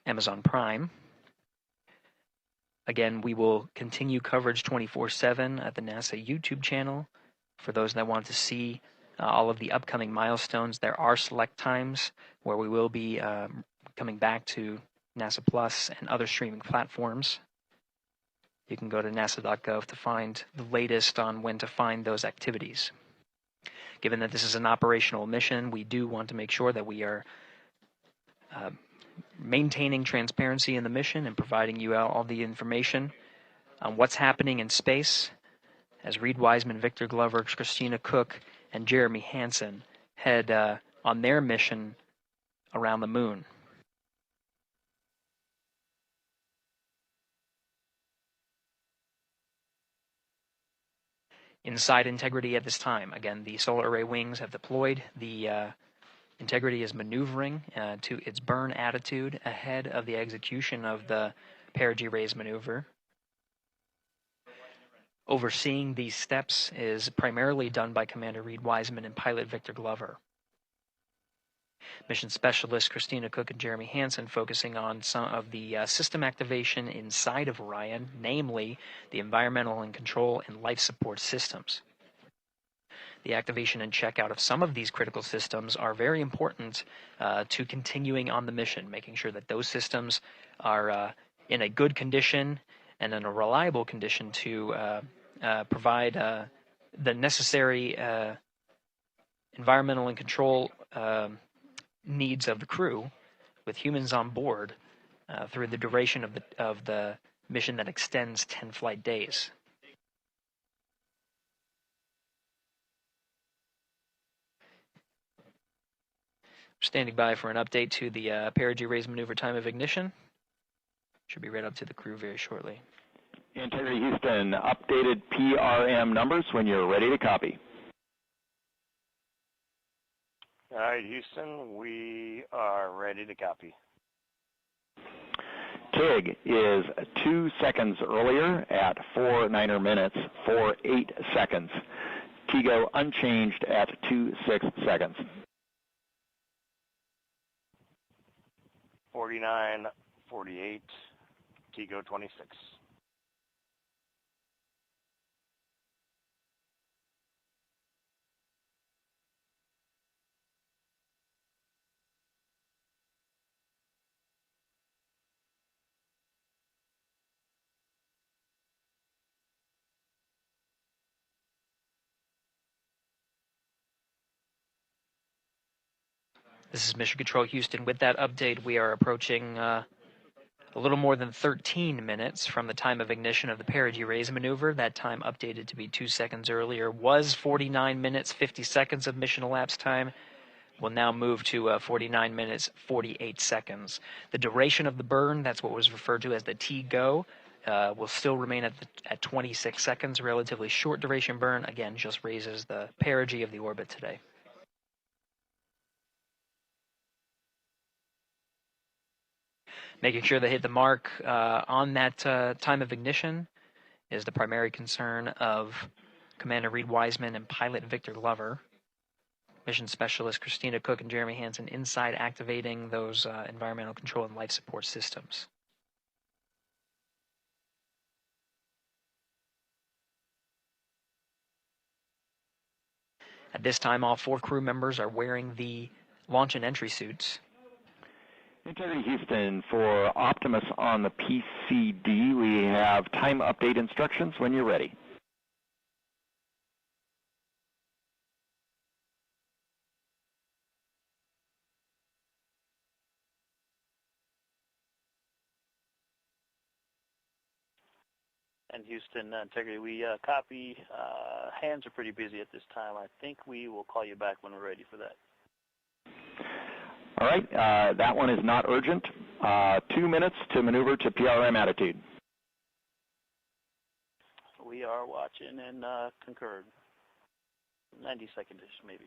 Amazon Prime. Again, we will continue coverage 24/7 at the NASA YouTube channel. For those that want to see all of the upcoming milestones, there are select times where we will be coming back to NASA Plus and other streaming platforms. You can go to nasa.gov to find the latest on when to find those activities. Given that this is an operational mission, we do want to make sure that we are maintaining transparency in the mission and providing you all the information on what's happening in space as Reed Wiseman, Victor Glover, Christina Cook, and Jeremy Hansen head on their mission around the moon. Inside Integrity at this time, again, the solar array wings have deployed. The Integrity is maneuvering to its burn attitude ahead of the execution of the perigee raise maneuver. Overseeing these steps is primarily done by Commander Reed Wiseman and pilot Victor Glover. Mission specialists Christina Cook and Jeremy Hansen focusing on some of the system activation inside of Orion, namely the environmental and control and life support systems. The activation and checkout of some of these critical systems are very important to continuing on the mission, making sure that those systems are in a good condition and in a reliable condition to provide the necessary environmental and control needs of the crew with humans on board through the duration of the mission that extends 10 flight days. Standing by for an update to the perigee raise maneuver time of ignition. Should be read up to the crew very shortly. Integrity Houston, updated PRM numbers when you're ready to copy. All right, Houston, we are ready to copy. TIG is 2 seconds earlier at 4 minutes, 48 seconds. TIGO unchanged at 26 seconds. 49, 48, TIGO 26. This is Mission Control Houston. With that update, we are approaching a little more than 13 minutes from the time of ignition of the perigee raise maneuver. That time updated to be 2 seconds earlier was 49 minutes, 50 seconds of mission elapsed time. We'll now move to 49 minutes, 48 seconds. The duration of the burn, that's what was referred to as the TGO, will still remain at 26 seconds. Relatively short duration burn, again, just raises the perigee of the orbit today. Making sure they hit the mark on that time of ignition is the primary concern of Commander Reed Wiseman and pilot Victor Glover. Mission specialist Christina Cook and Jeremy Hansen inside activating those environmental control and life support systems. At this time, all 4 crew members are wearing the launch and entry suits. Integrity Houston, for Optimus on the PCD, we have time update instructions when you're ready. And Houston, Integrity, we copy. Hands are pretty busy at this time. I think we will call you back when we're ready for that. All right, that one is not urgent. 2 minutes to maneuver to PRM attitude. We are watching and concurred. 90 seconds-ish, maybe.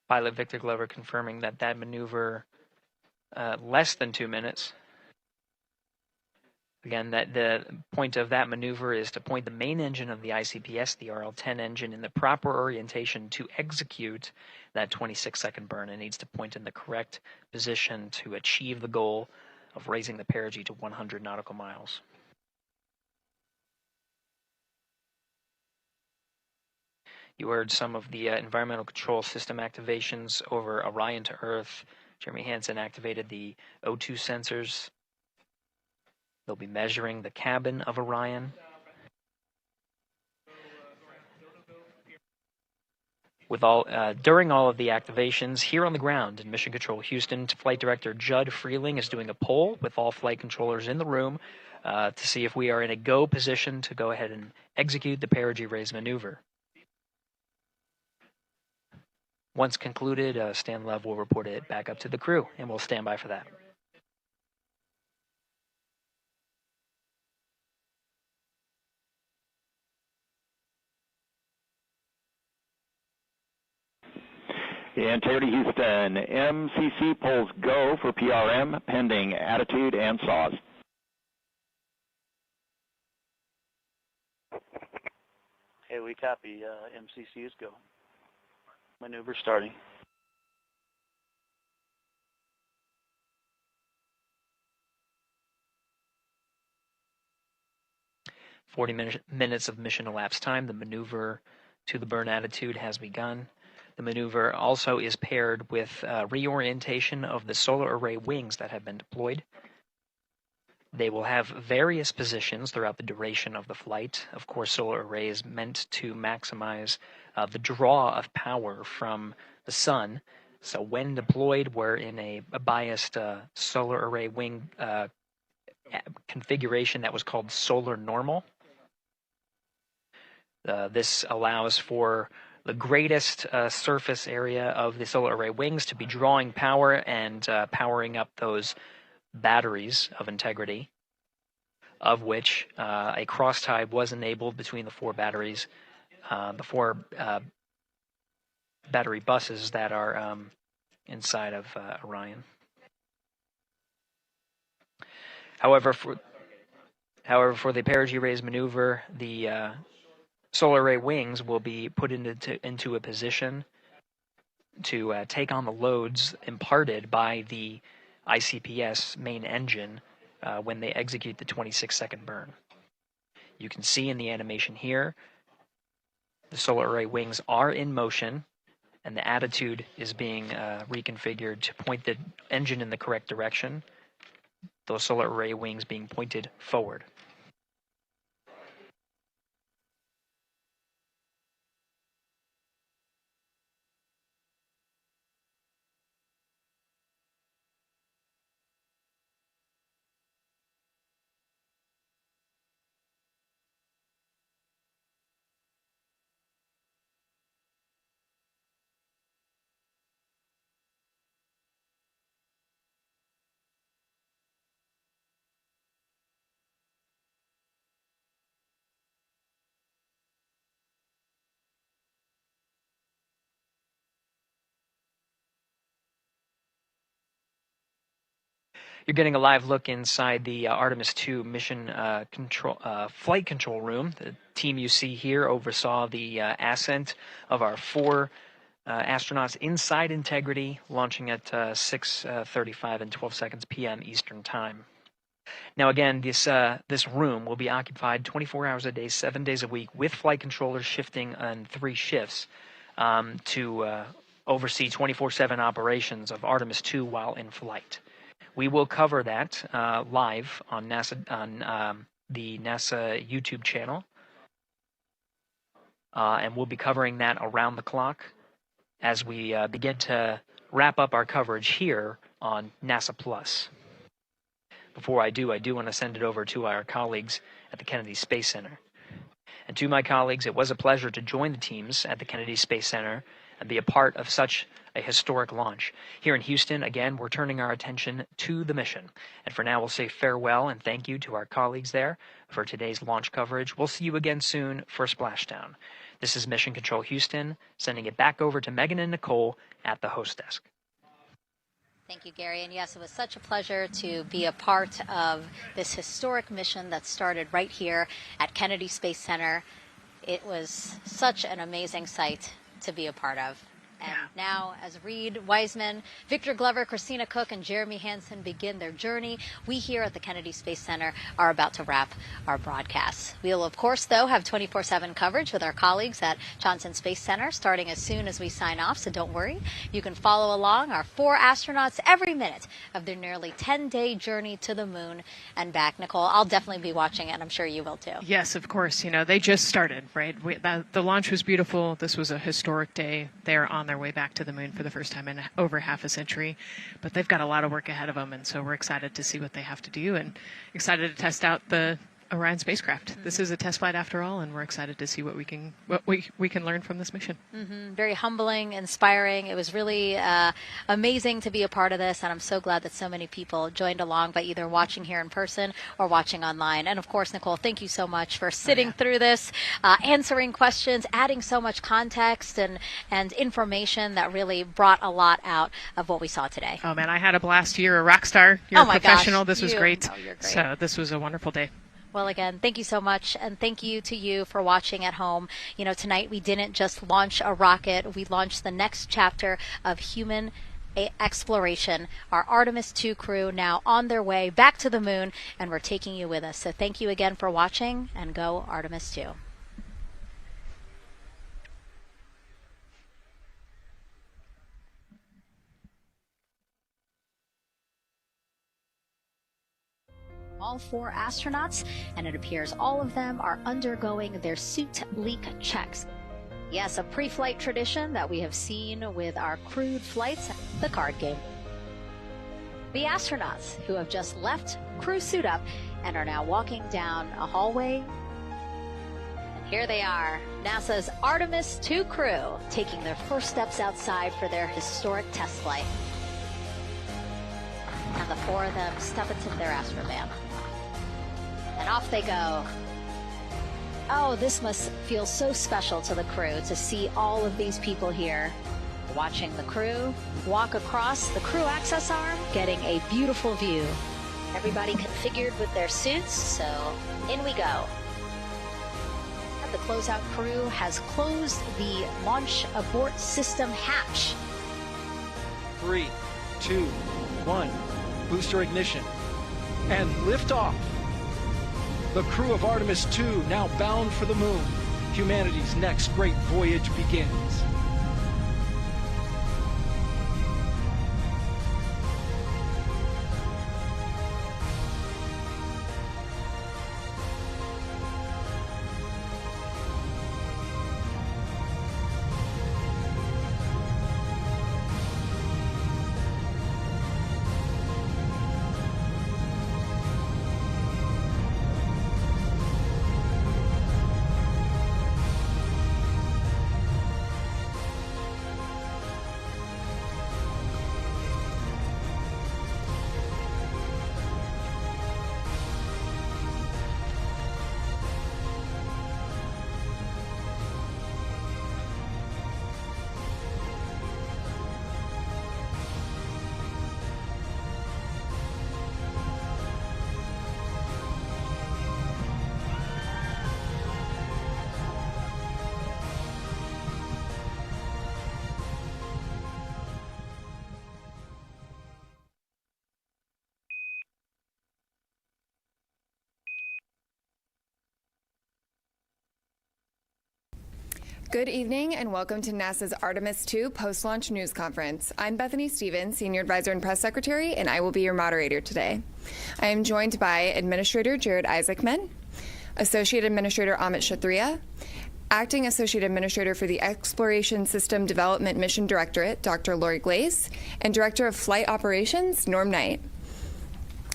Pilot Victor Glover confirming that that maneuver less than 2 minutes. Again, that the point of that maneuver is to point the main engine of the ICPS, the RL-10 engine, in the proper orientation to execute that 26-second burn. It needs to point in the correct position to achieve the goal of raising the perigee to 100 nautical miles. You heard some of the environmental control system activations over Orion to Earth. Jeremy Hansen activated the O2 sensors. They'll be measuring the cabin of Orion. During all of the activations, here on the ground in Mission Control Houston, Flight Director Judd Freeling is doing a poll with all flight controllers in the room to see if we are in a go position to go ahead and execute the perigee raise maneuver. Once concluded, Stan Love will report it back up to the crew, and we'll stand by for that. Integrity Houston, MCC polls go for PRM pending attitude and saws. Okay, we copy. MCC is go. Maneuver starting. Minutes of mission elapsed time. The maneuver to the burn attitude has begun. The maneuver also is paired with reorientation of the solar array wings that have been deployed. They will have various positions throughout the duration of the flight. Of course, solar array is meant to maximize the draw of power from the sun. So when deployed, we're in a biased solar array wing configuration that was called solar normal. This allows for the greatest surface area of the solar array wings to be drawing power and powering up those batteries of integrity, of which a crosstie was enabled between the four batteries, the four battery buses that are inside of Orion. However, for the perigee raise maneuver, the solar array wings will be put into a position to take on the loads imparted by the ICPS main engine when they execute the 26-second burn. You can see in the animation here, the solar array wings are in motion, and the attitude is being reconfigured to point the engine in the correct direction, those solar array wings being pointed forward. You're getting a live look inside the Artemis II mission flight control room. The team you see here oversaw the ascent of our four astronauts inside Integrity, launching at 6:35 and 12 seconds p.m. Eastern Time. Now again, this room will be occupied 24 hours a day, 7 days a week, with flight controllers shifting on 3 shifts to oversee 24/7 operations of Artemis II while in flight. We will cover that live on the NASA YouTube channel, and we'll be covering that around the clock as we begin to wrap up our coverage here on NASA Plus. Before I do want to send it over to our colleagues at the Kennedy Space Center. And to my colleagues, it was a pleasure to join the teams at the Kennedy Space Center and be a part of such a historic launch. Here in Houston, again, we're turning our attention to the mission. And for now, we'll say farewell and thank you to our colleagues there for today's launch coverage. We'll see you again soon for Splashdown. This is Mission Control Houston, sending it back over to Megan and Nicole at the host desk. Thank you, Gary. And yes, it was such a pleasure to be a part of this historic mission that started right here at Kennedy Space Center. It was such an amazing sight to be a part of. And now, as Reed Wiseman, Victor Glover, Christina Cook, and Jeremy Hansen begin their journey, we here at the Kennedy Space Center are about to wrap our broadcasts. We'll, of course, though, have 24/7 coverage with our colleagues at Johnson Space Center starting as soon as we sign off, so don't worry. You can follow along our 4 astronauts every minute of their nearly 10-day journey to the moon and back. Nicole, I'll definitely be watching it, and I'm sure you will, too. Yes, of course. You know, they just started, right? The launch was beautiful. This was a historic day. They're on their way back to the moon for the first time in over half a century, but they've got a lot of work ahead of them, and so we're excited to see what they have to do and excited to test out the Orion spacecraft. Mm-hmm. This is a test flight after all, and we're excited to see what we can learn from this mission. Mm-hmm. Very humbling, inspiring. It was really amazing to be a part of this, and I'm so glad that so many people joined along by either watching here in person or watching online. And of course, Nicole, thank you so much for sitting through this, answering questions, adding so much context and information that really brought a lot out of what we saw today. Oh man, I had a blast. You're a rock star. You're a professional. This was great. Oh, you're great. So this was a wonderful day. Well, again, thank you so much, and thank you to you for watching at home. You know, tonight we didn't just launch a rocket, we launched the next chapter of human exploration. Our Artemis II crew now on their way back to the moon, and we're taking you with us. So thank you again for watching, and go Artemis II. All 4 astronauts, and it appears all of them are undergoing their suit leak checks. Yes, a pre-flight tradition that we have seen with our crewed flights, the card game. The astronauts who have just left crew suit up and are now walking down a hallway. And here they are, NASA's Artemis II crew, taking their first steps outside for their historic test flight. And the 4 of them step into their astrovan. And off they go. Oh, this must feel so special to the crew to see all of these people here. Watching the crew walk across the crew access arm, getting a beautiful view. Everybody configured with their suits, so in we go. The closeout crew has closed the launch abort system hatch. 3, 2, 1, booster ignition, and liftoff. The crew of Artemis II now bound for the moon. Humanity's next great voyage begins. Good evening and welcome to NASA's Artemis II post-launch news conference. I'm Bethany Stevens, Senior Advisor and Press Secretary, and I will be your moderator today. I am joined by Administrator Jared Isaacman, Associate Administrator Amit Kshatriya, Acting Associate Administrator for the Exploration System Development Mission Directorate, Dr. Lori Glaze, and Director of Flight Operations, Norm Knight.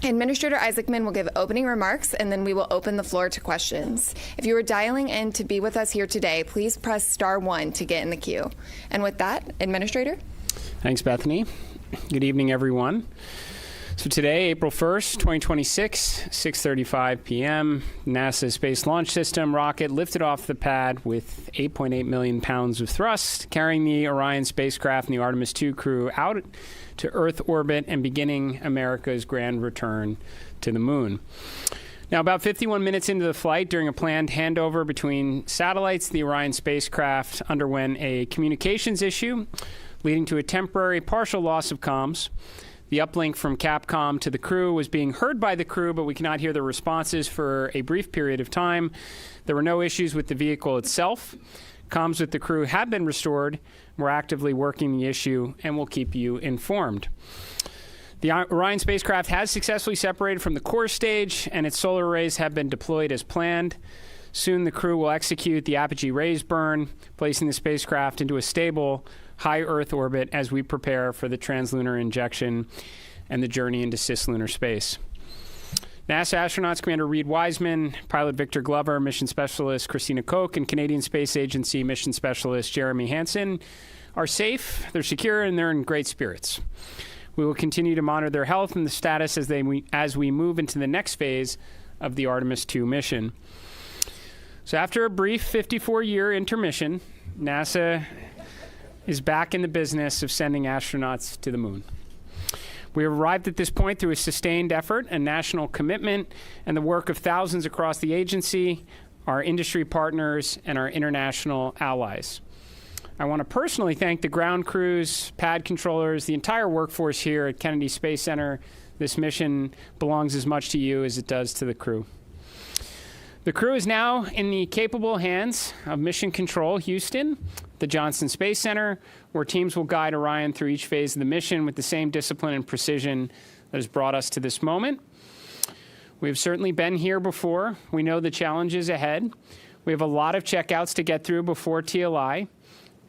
Administrator Isaacman will give opening remarks, and then we will open the floor to questions. If you are dialing in to be with us here today, please press *1 to get in the queue. And with that, Administrator. Thanks, Bethany. Good evening, everyone. So today, April 1st, 2026, 6:35 p.m., NASA's Space Launch System rocket lifted off the pad with 8.8 million pounds of thrust, carrying the Orion spacecraft and the Artemis II crew out to Earth orbit and beginning America's grand return to the moon. Now, about 51 minutes into the flight, during a planned handover between satellites, the Orion spacecraft underwent a communications issue, leading to a temporary partial loss of comms. The uplink from Capcom to the crew was being heard by the crew, but we cannot hear the responses for a brief period of time. There were no issues with the vehicle itself. Comms with the crew have been restored. We're actively working the issue, and we'll keep you informed. The Orion spacecraft has successfully separated from the core stage, and its solar arrays have been deployed as planned. Soon, the crew will execute the apogee raise burn, placing the spacecraft into a stable, high Earth orbit as we prepare for the translunar injection and the journey into cislunar space. NASA astronauts Commander Reed Wiseman, pilot Victor Glover, mission specialist Christina Koch, and Canadian Space Agency mission specialist Jeremy Hansen are safe, they're secure, and they're in great spirits. We will continue to monitor their health and the status as we move into the next phase of the Artemis II mission. So after a brief 54-year intermission, NASA is back in the business of sending astronauts to the moon. We have arrived at this point through a sustained effort and national commitment and the work of thousands across the agency, our industry partners, and our international allies. I want to personally thank the ground crews, pad controllers, the entire workforce here at Kennedy Space Center. This mission belongs as much to you as it does to the crew. The crew is now in the capable hands of Mission Control Houston, the Johnson Space Center, where teams will guide Orion through each phase of the mission with the same discipline and precision that has brought us to this moment. We have certainly been here before. We know the challenges ahead. We have a lot of checkouts to get through before TLI.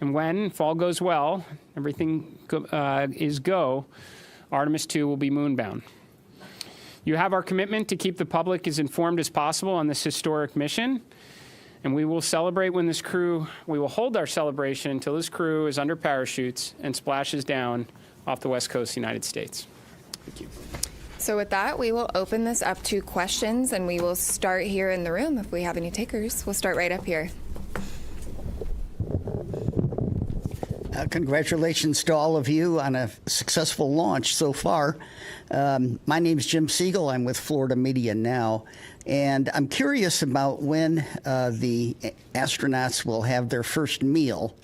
And when, if all goes well, everything is go, Artemis II will be moonbound. You have our commitment to keep the public as informed as possible on this historic mission. And we will hold our celebration until this crew is under parachutes and splashes down off the west coast of the United States. Thank you. So with that, we will open this up to questions, and we will start here in the room. If we have any takers, we'll start right up here. Congratulations to all of you on a successful launch so far. My name is Jim Siegel. I'm with Florida Media Now. And I'm curious about when the astronauts will have their first meal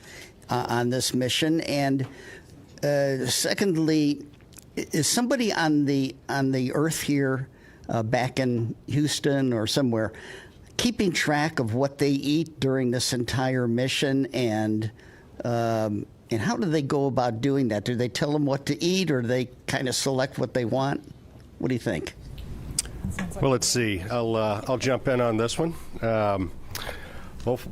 on this mission. And secondly, is somebody on the Earth here, back in Houston or somewhere, keeping track of what they eat during this entire mission? And how do they go about doing that? Do they tell them what to eat, or do they kind of select what they want? What do you think? Well, let's see. I'll jump in on this one. Well,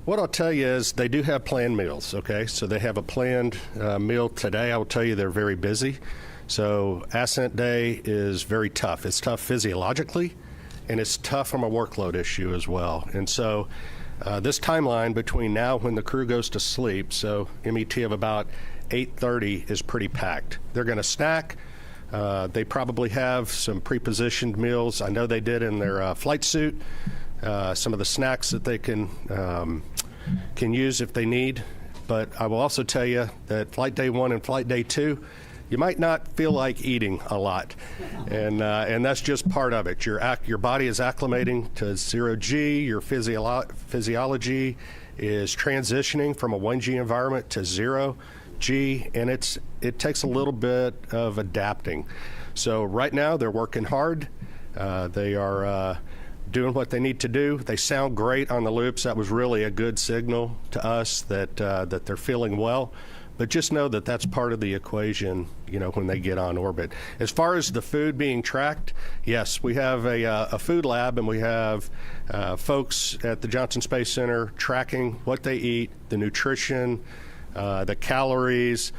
what I'll tell you is they do have planned meals, okay? So they have a planned meal today. I will tell you they're very busy. So ascent day is very tough. It's tough physiologically, and it's tough from a workload issue as well. And so this timeline between now when the crew goes to sleep, so MET of about 8:30 is pretty packed. They're going to snack. They probably have some pre-positioned meals. I know they did in their flight suit. Some of the snacks that they can use if they need. But I will also tell you that flight day 1 and flight day 2, you might not feel like eating a lot, and that's just part of it. Your body is acclimating to 0G. Your physiology is transitioning from a 1G environment to 0G, and it takes a little bit of adapting. So right now they're working hard. They are doing what they need to do. They sound great on the loops. That was really a good signal to us that they're feeling well. But just know that that's part of the equation, when they get on orbit. As far as the food being tracked, yes, we have a food lab, and we have folks at the Johnson Space Center tracking what they eat, the nutrition, the calories,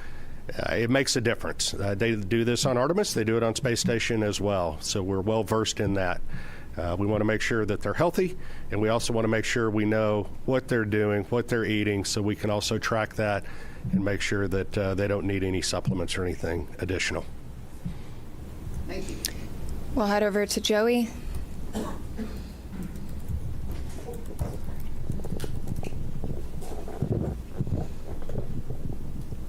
it makes a difference. They do this on Artemis. They do it on Space Station as well. So we're well versed in that. We want to make sure that they're healthy, and we also want to make sure we know what they're doing, what they're eating, so we can also track that and make sure that they don't need any supplements or anything additional. Thank you. We'll head over to Joey.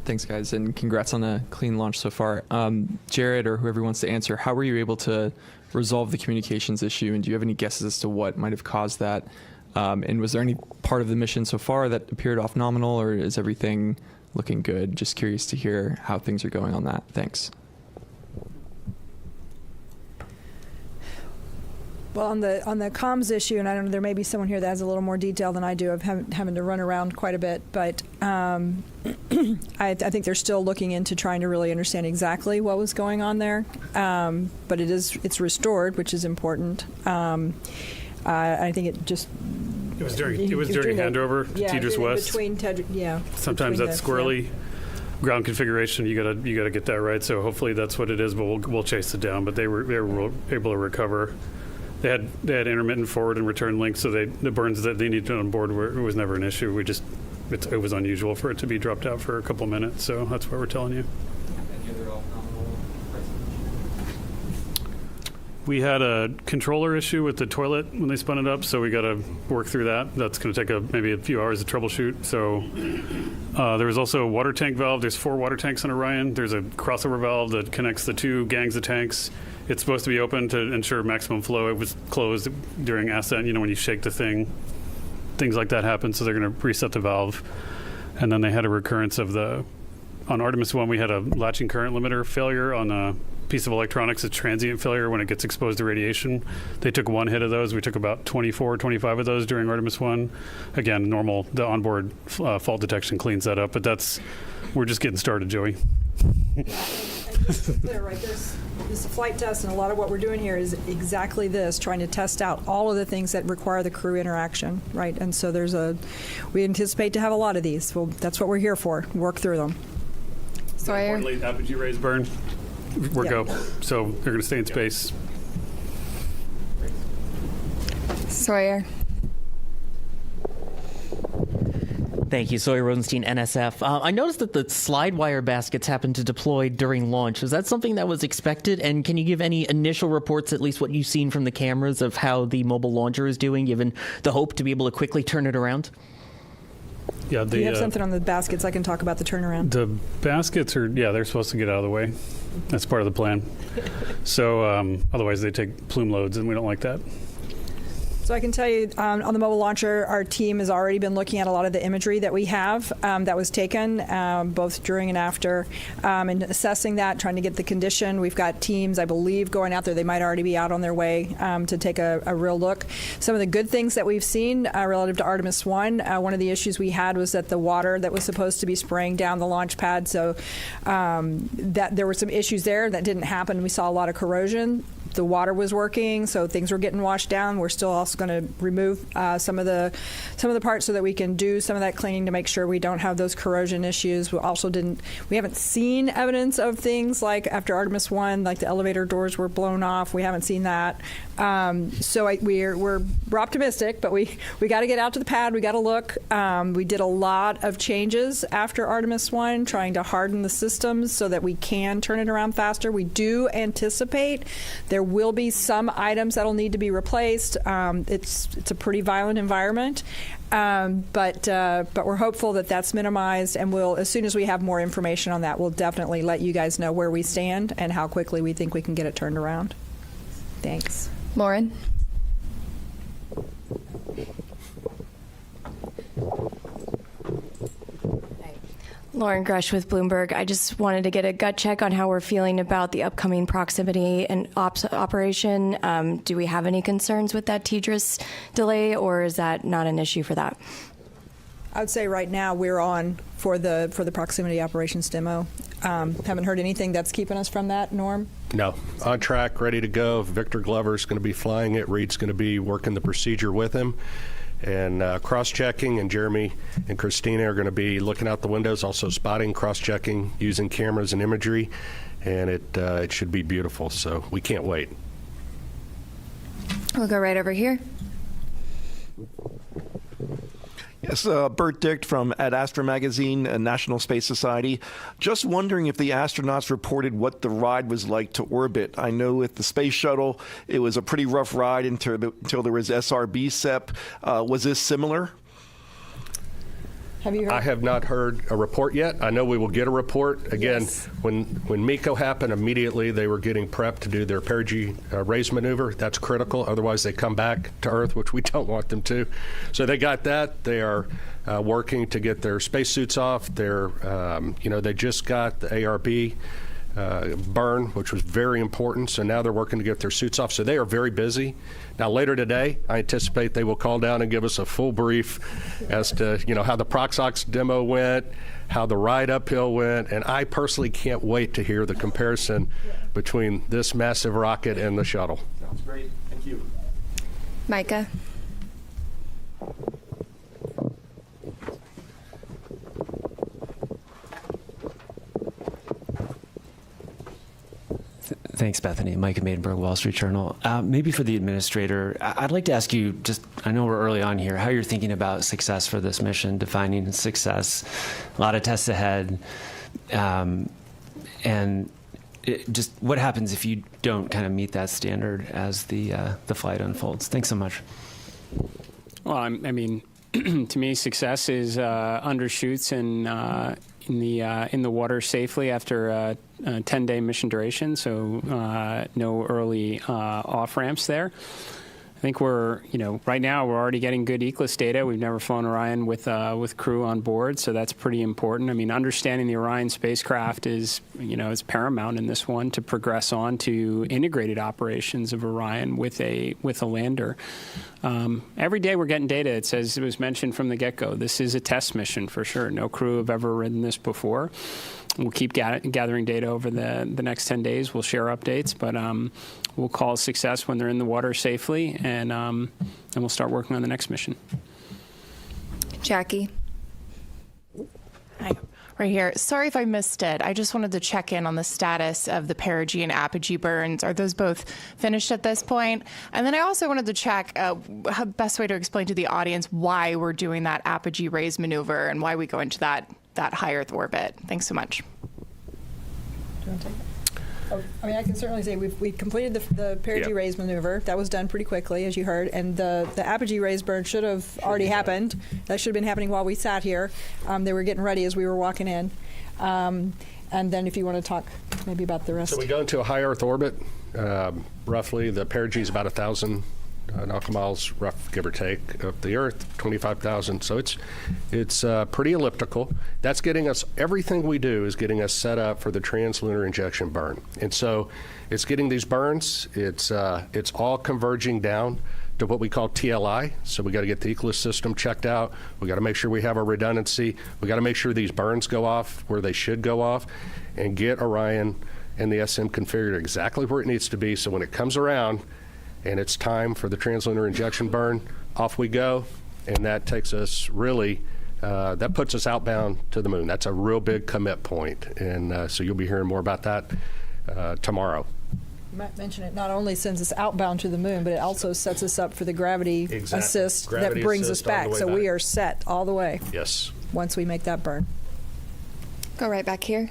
Thanks, guys, and congrats on a clean launch so far. Jared, or whoever wants to answer, how were you able to resolve the communications issue, and do you have any guesses as to what might have caused that? And was there any part of the mission so far that appeared off nominal, or is everything looking good? Just curious to hear how things are going on that. Thanks. Well, on the comms issue, and I don't know, there may be someone here that has a little more detail than I do of having to run around quite a bit, but I think they're still looking into trying to really understand exactly what was going on there. But it's restored, which is important. I think it just. It was during handover to Tidris West. Sometimes that's squirrely. Ground configuration, you gotta get that right. So hopefully that's what it is. But we'll chase it down. But they were able to recover. They had intermittent forward and return links, so the burns that they needed on board it was never an issue. It was unusual for it to be dropped out for a couple minutes. So that's what we're telling you. We had a controller issue with the toilet when they spun it up, so we got to work through that. That's going to take maybe a few hours to troubleshoot. So there was also a water tank valve. There's 4 water tanks on Orion. There's a crossover valve that connects the 2 gangs of tanks. It's supposed to be open to ensure maximum flow. It was closed during ascent. When you shake the thing, things like that happen. So they're going to reset the valve. And then they had a recurrence of on Artemis 1, we had a latching current limiter failure on a piece of electronics, a transient failure when it gets exposed to radiation. They took 1 hit of those. We took about 24, 25 of those during Artemis 1. Again, normal, the onboard fault detection cleans that up, but we're just getting started, Joey. Just to be clear, right, this is a flight test, and a lot of what we're doing here is exactly this, trying to test out all of the things that require the crew interaction, right? And so we anticipate to have a lot of these. Well, that's what we're here for, work through them. Importantly, apogee rays burn. We're go. So they're going to stay in space. Sawyer. Thank you, Sawyer Rosenstein, NSF. I noticed that the slide wire baskets happened to deploy during launch. Was that something that was expected? And can you give any initial reports, at least what you've seen from the cameras, of how the mobile launcher is doing, given the hope to be able to quickly turn it around? Yeah, do you have something on the baskets? I can talk about the turnaround. The baskets they're supposed to get out of the way. That's part of the plan. So otherwise they take plume loads, and we don't like that. So I can tell you on the mobile launcher, our team has already been looking at a lot of the imagery that we have that was taken both during and after and assessing that, trying to get the condition. We've got teams, I believe, going out there. They might already be out on their way to take a real look. Some of the good things that we've seen relative to Artemis 1, one of the issues we had was that the water that was supposed to be spraying down the launch pad, so that there were some issues there that didn't happen. We saw a lot of corrosion. The water was working, so things were getting washed down. We're still also going to remove some of the parts so that we can do some of that cleaning to make sure we don't have those corrosion issues. We haven't seen evidence of things like after Artemis 1, like the elevator doors were blown off. We haven't seen that. So we're optimistic, but we got to get out to the pad. We got to look. We did a lot of changes after Artemis 1, trying to harden the systems so that we can turn it around faster. We do anticipate there will be some items that'll need to be replaced. It's a pretty violent environment, but we're hopeful that that's minimized, and as soon as we have more information on that, we'll definitely let you guys know where we stand and how quickly we think we can get it turned around. Thanks. Lauren. Lauren Grush with Bloomberg. I just wanted to get a gut check on how we're feeling about the upcoming proximity and ops operation. Do we have any concerns with that Tidris delay, or is that not an issue for that? I would say right now we're on for the proximity operations demo. Haven't heard anything that's keeping us from that, Norm? No. On track, ready to go. Victor Glover's going to be flying it. Reed's going to be working the procedure with him. and cross-checking, and Jeremy and Christina are going to be looking out the windows, also spotting, cross-checking, using cameras and imagery, and it should be beautiful, so we can't wait. We'll go right over here. Yes, Bert Dicht from Ad Astra Magazine, National Space Society. Just wondering if the astronauts reported what the ride was like to orbit. I know with the space shuttle, it was a pretty rough ride until there was SRB SEP. Was this similar? Have you heard? I have not heard a report yet. I know we will get a report. Again, Yes. when MECO happened, immediately they were getting prepped to do their perigee raise maneuver. That's critical. Otherwise, they come back to Earth, which we don't want them to. So they got that. They are working to get their spacesuits off. They're, they just got the ARB burn, which was very important. So now they're working to get their suits off. So they are very busy. Now, later today, I anticipate they will call down and give us a full brief as to, how the Proxox demo went, how the ride uphill went, and I personally can't wait to hear the comparison between this massive rocket and the shuttle. Sounds great. Thank you. Micah. Thanks, Bethany. Micah Maidenberg, Wall Street Journal. Maybe for the administrator, I'd like to ask you, I know we're early on here, how you're thinking about success for this mission, defining success, a lot of tests ahead, and just what happens if you don't kind of meet that standard as the flight unfolds. Thanks so much. Well, I mean, to me, success is undershoots and in the water safely after a 10-day mission duration, so no early off-ramps there. I think we're, right now we're already getting good ECLIS data. We've never flown Orion with crew on board, so that's pretty important. I mean, understanding the Orion spacecraft is, is paramount in this one to progress on to integrated operations of Orion with a lander. Every day we're getting data. It says, it was mentioned from the get-go, this is a test mission for sure. No crew have ever ridden this before. We'll keep gathering data over the next 10 days. We'll share updates, but we'll call it success when they're in the water safely, and we'll start working on the next mission. Jackie. Hi. Right here. Sorry if I missed it. I just wanted to check in on the status of the perigee and apogee burns. Are those both finished at this point? And then I also wanted to check how best way to explain to the audience why we're doing that apogee raise maneuver and why we go into that high Earth orbit. Thanks so much. Do you want to take it? Oh, I mean, I can certainly say we completed the perigee raise maneuver. That was done pretty quickly, as you heard, and the apogee raise burn should have already happened. That should have been happening while we sat here. They were getting ready as we were walking in. And then if you want to talk maybe about the rest. So we go into a high Earth orbit. Roughly, the perigee is about 1,000 nautical miles, rough, give or take, of the Earth, 25,000. So it's pretty elliptical. That's getting us, everything we do is getting us set up for the translunar injection burn. And so it's getting these burns. It's all converging down to what we call TLI. So we got to get the ECLIS system checked out. We got to make sure we have our redundancy. We got to make sure these burns go off where they should go off, and get Orion and the SM configured exactly where it needs to be. So when it comes around and it's time for the translunar injection burn, off we go, and that takes us really, that puts us outbound to the moon. That's a real big commit point, and so you'll be hearing more about that tomorrow. You might mention it not only sends us outbound to the moon, but it also sets us up for the gravity assist that brings us back. So we are set all the way. Yes. Once we make that burn. Go right back here.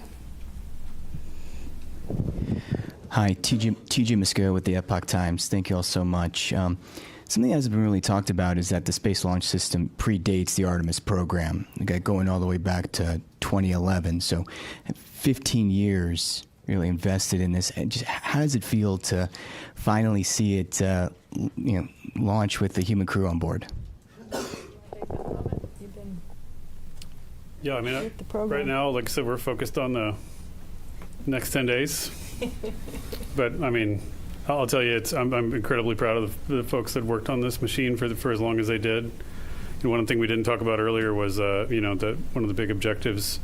Hi, TJ Musco with the Epoch Times. Thank you all so much. Something that hasn't been really talked about is that the Space Launch System predates the Artemis program, going all the way back to 2011. So 15 years really invested in this. And just how does it feel to finally see it launch with the human crew on board? Yeah, I mean, right now, like I said, we're focused on the next 10 days. But I mean, I'll tell you, I'm incredibly proud of the folks that worked on this machine for as long as they did. And one thing we didn't talk about earlier was, that one of the big objectives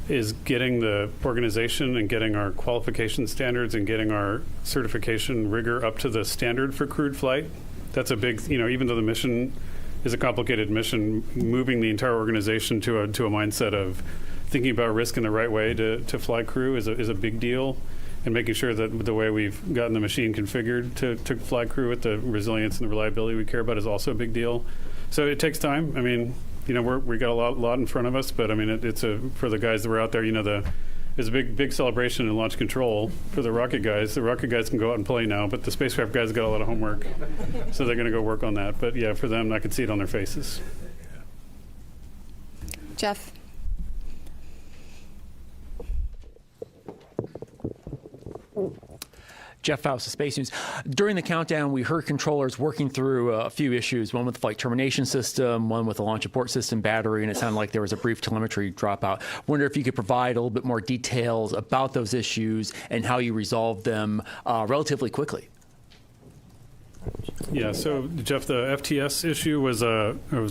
is getting the organization and getting our qualification standards and getting our certification rigor up to the standard for crewed flight. That's a big, even though the mission is a complicated mission. Moving the entire organization to a mindset of thinking about risk in the right way to fly crew is a big deal, and making sure that the way we've gotten the machine configured to fly crew with the resilience and the reliability we care about is also a big deal. So it takes time. I mean, we got a lot in front of us, but I mean, it's for the guys that were out there, there's a big celebration in launch control for the rocket guys. The rocket guys can go out and play now, but the spacecraft guys got a lot of homework, so they're going to go work on that. But yeah, for them, I can see it on their faces. Jeff. Jeff Faust of Space News. During the countdown, we heard controllers working through a few issues, one with the flight termination system, one with the launch abort system battery, and it sounded like there was a brief telemetry dropout. Wonder if you could provide a little bit more details about those issues and how you resolved them relatively quickly. Yeah, so Jeff, the FTS issue was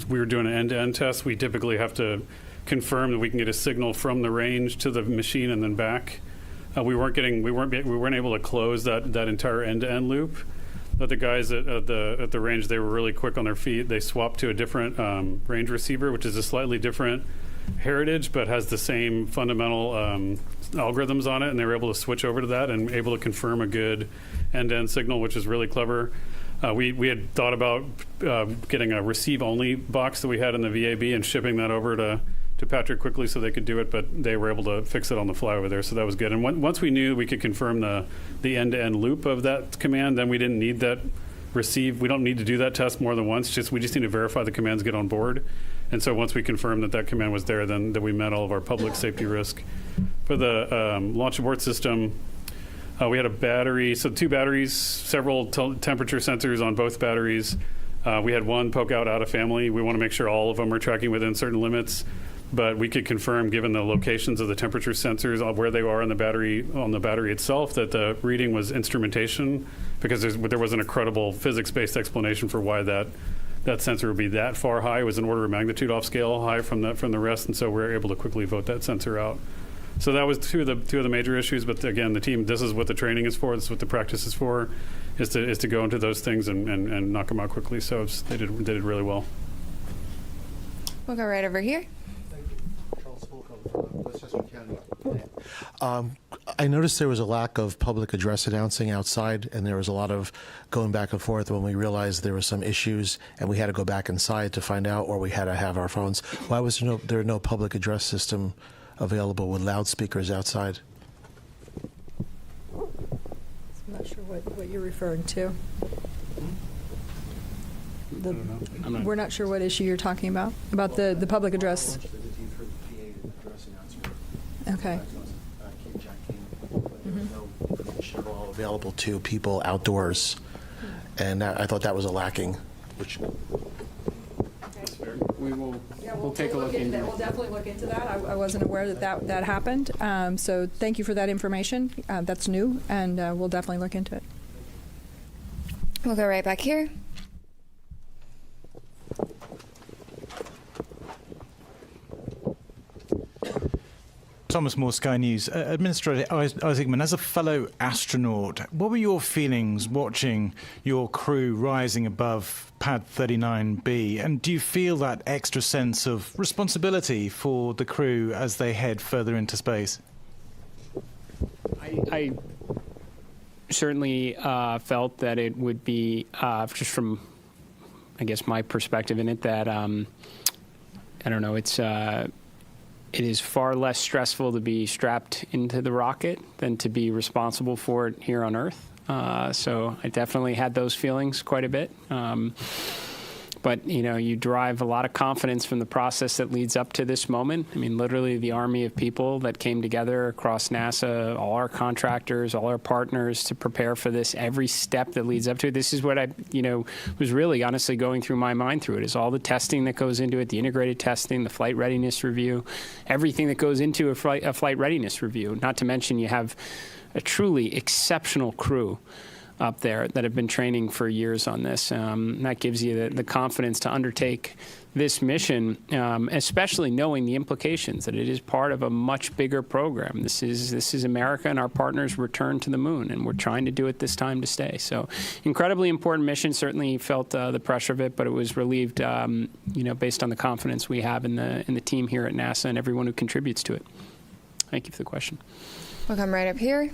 we were doing an end-to-end test. We typically have to confirm that we can get a signal from the range to the machine and then back. We weren't able to close that entire end-to-end loop. But the guys at the range, they were really quick on their feet. They swapped to a different range receiver, which is a slightly different heritage, but has the same fundamental algorithms on it, and they were able to switch over to that and able to confirm a good end-to-end signal, which is really clever. We had thought about getting a receive-only box that we had in the VAB and shipping that over to Patrick quickly so they could do it, but they were able to fix it on the fly over there, so that was good. And once we knew we could confirm the end-to-end loop of that command, then we didn't need that receive. We don't need to do that test more than once. We just need to verify the commands get on board. And so once we confirmed that command was there, then we met all of our public safety risk. For the launch abort system, we had a battery, so 2 batteries, several temperature sensors on both batteries. We had one poke out of family. We want to make sure all of them are tracking within certain limits. But we could confirm, given the locations of the temperature sensors, where they are on the battery itself, that the reading was instrumentation, because there wasn't a credible physics-based explanation for why that sensor would be that far high. It was an order of magnitude off scale high from the rest, and so we were able to quickly vote that sensor out. So that was two of the major issues. But again, the team, this is what the training is for. This is what the practice is for, is to go into those things and knock them out quickly. So they did really well. We'll go right over here. I noticed there was a lack of public address announcing outside, and there was a lot of going back and forth when we realized there were some issues, and we had to go back inside to find out, or we had to have our phones. Why was there no public address system available with loudspeakers outside? I'm not sure what you're referring to. We're not sure what issue you're talking about the public address. Okay. All available to people outdoors, and I thought that was a lacking. We'll take a look into that. We'll definitely look into that. I wasn't aware that happened. So thank you for that information. That's new, and we'll definitely look into it. We'll go right back here. Thomas Moore, Sky News. Administrator Isaacman, as a fellow astronaut, what were your feelings watching your crew rising above Pad 39B? And do you feel that extra sense of responsibility for the crew as they head further into space? I certainly felt that it would be, just from, I guess, my perspective in it, that, I don't know, it is far less stressful to be strapped into the rocket than to be responsible for it here on Earth. So I definitely had those feelings quite a bit. But, you derive a lot of confidence from the process that leads up to this moment. I mean, literally the army of people that came together across NASA, all our contractors, all our partners to prepare for this, every step that leads up to it. This is what I, was really honestly going through my mind through it, is all the testing that goes into it, the integrated testing, the flight readiness review, everything that goes into a flight readiness review. Not to mention you have a truly exceptional crew up there that have been training for years on this. That gives you the confidence to undertake this mission, especially knowing the implications that it is part of a much bigger program. This is America and our partners' return to the moon, and we're trying to do it this time to stay. So, incredibly important mission. Certainly felt the pressure of it, but it was relieved, based on the confidence we have in the team here at NASA and everyone who contributes to it. Thank you for the question. We'll come right up here.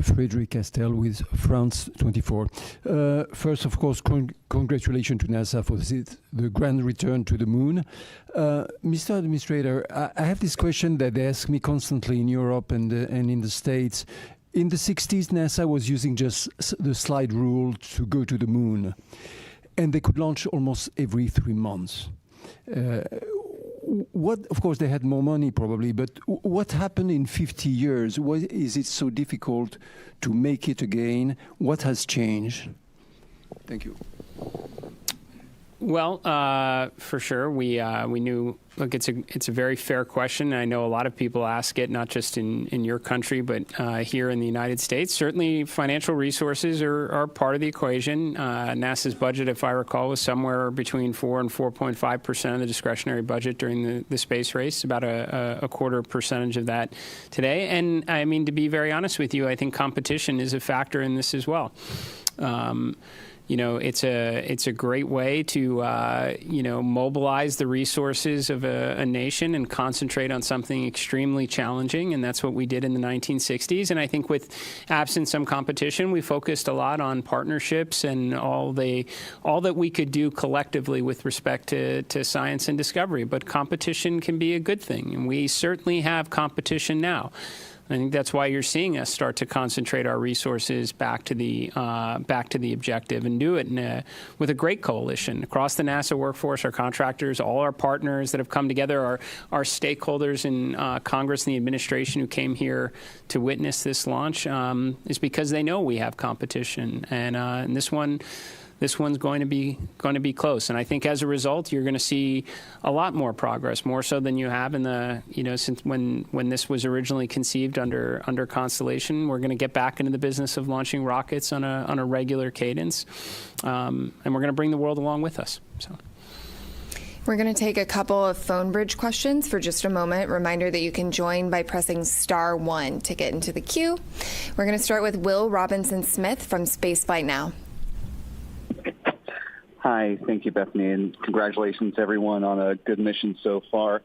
Frederic Castel with France 24. First, of course, congratulations to NASA for the grand return to the moon. Mr. Administrator, I have this question that they ask me constantly in Europe and in the States. In the 60s, NASA was using just the slide rule to go to the moon, and they could launch almost every 3 months. Of course, they had more money probably, but what happened in 50 years? Why is it so difficult to make it again? What has changed? Thank you. Well, for sure, we knew. Look, it's a very fair question. I know a lot of people ask it, not just in your country, but here in the United States. Certainly, financial resources are part of the equation. NASA's budget, if I recall, was somewhere between 4 and 4.5% of the discretionary budget during the space race. About a quarter percentage of that today. And I mean, to be very honest with you, I think competition is a factor in this as well. It's a great way to, mobilize the resources of a nation and concentrate on something extremely challenging. And that's what we did in the 1960s. And I think with absent some competition, we focused a lot on partnerships and all that we could do collectively with respect to science and discovery. But competition can be a good thing. And we certainly have competition now. I think that's why you're seeing us start to concentrate our resources back to the objective and do it with a great coalition across the NASA workforce, our contractors, all our partners that have come together, our stakeholders in Congress and the administration who came here to witness this launch, is because they know we have competition, and this one's going to be close. And I think as a result, you're going to see a lot more progress, more so than you have since when this was originally conceived under Constellation. We're going to get back into the business of launching rockets on a regular cadence, and we're going to bring the world along with us. So. We're going to take a couple of phone bridge questions for just a moment. Reminder that you can join by pressing *1 to get into the queue. We're going to start with Will Robinson-Smith from Spaceflight Now. Hi, thank you, Bethany, and congratulations, everyone, on a good mission so far.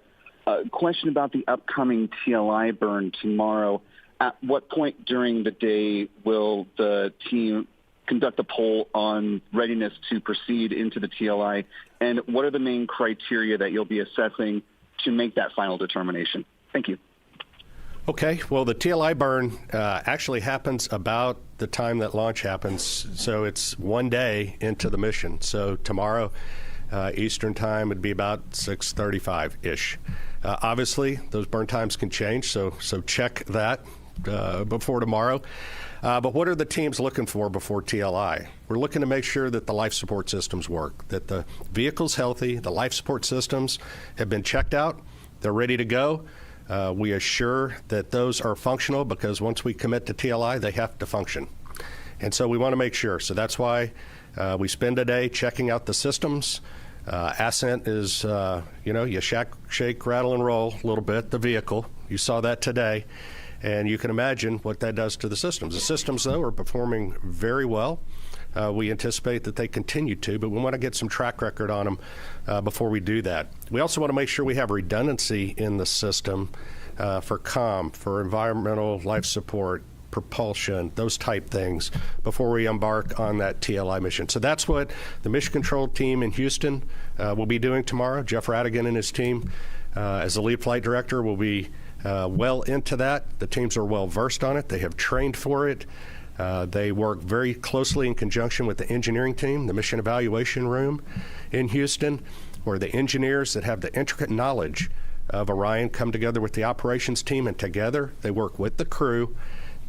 Question about the upcoming TLI burn tomorrow. At what point during the day will the team conduct a poll on readiness to proceed into the TLI, and what are the main criteria that you'll be assessing to make that final determination? Thank you. Okay, well, the TLI burn actually happens about the time that launch happens, so it's 1 day into the mission. So tomorrow, Eastern time, would be about 6:35-ish. Obviously, those burn times can change, so check that before tomorrow. But what are the teams looking for before TLI? We're looking to make sure that the life support systems work, that the vehicle's healthy, the life support systems have been checked out, they're ready to go. We assure that those are functional because once we commit to TLI, they have to function. And so we want to make sure. So that's why we spend a day checking out the systems. Ascent is, you shake, rattle, and roll a little bit, the vehicle. You saw that today. And you can imagine what that does to the systems. The systems, though, are performing very well. We anticipate that they continue to, but we want to get some track record on them before we do that. We also want to make sure we have redundancy in the system for comm, for environmental life support, propulsion, those type things before we embark on that TLI mission. So that's what the mission control team in Houston will be doing tomorrow. Jeff Radigan and his team, as the lead flight director, will be well into that. The teams are well versed on it. They have trained for it. They work very closely in conjunction with the engineering team, the mission evaluation room in Houston, where the engineers that have the intricate knowledge of Orion come together with the operations team, and together they work with the crew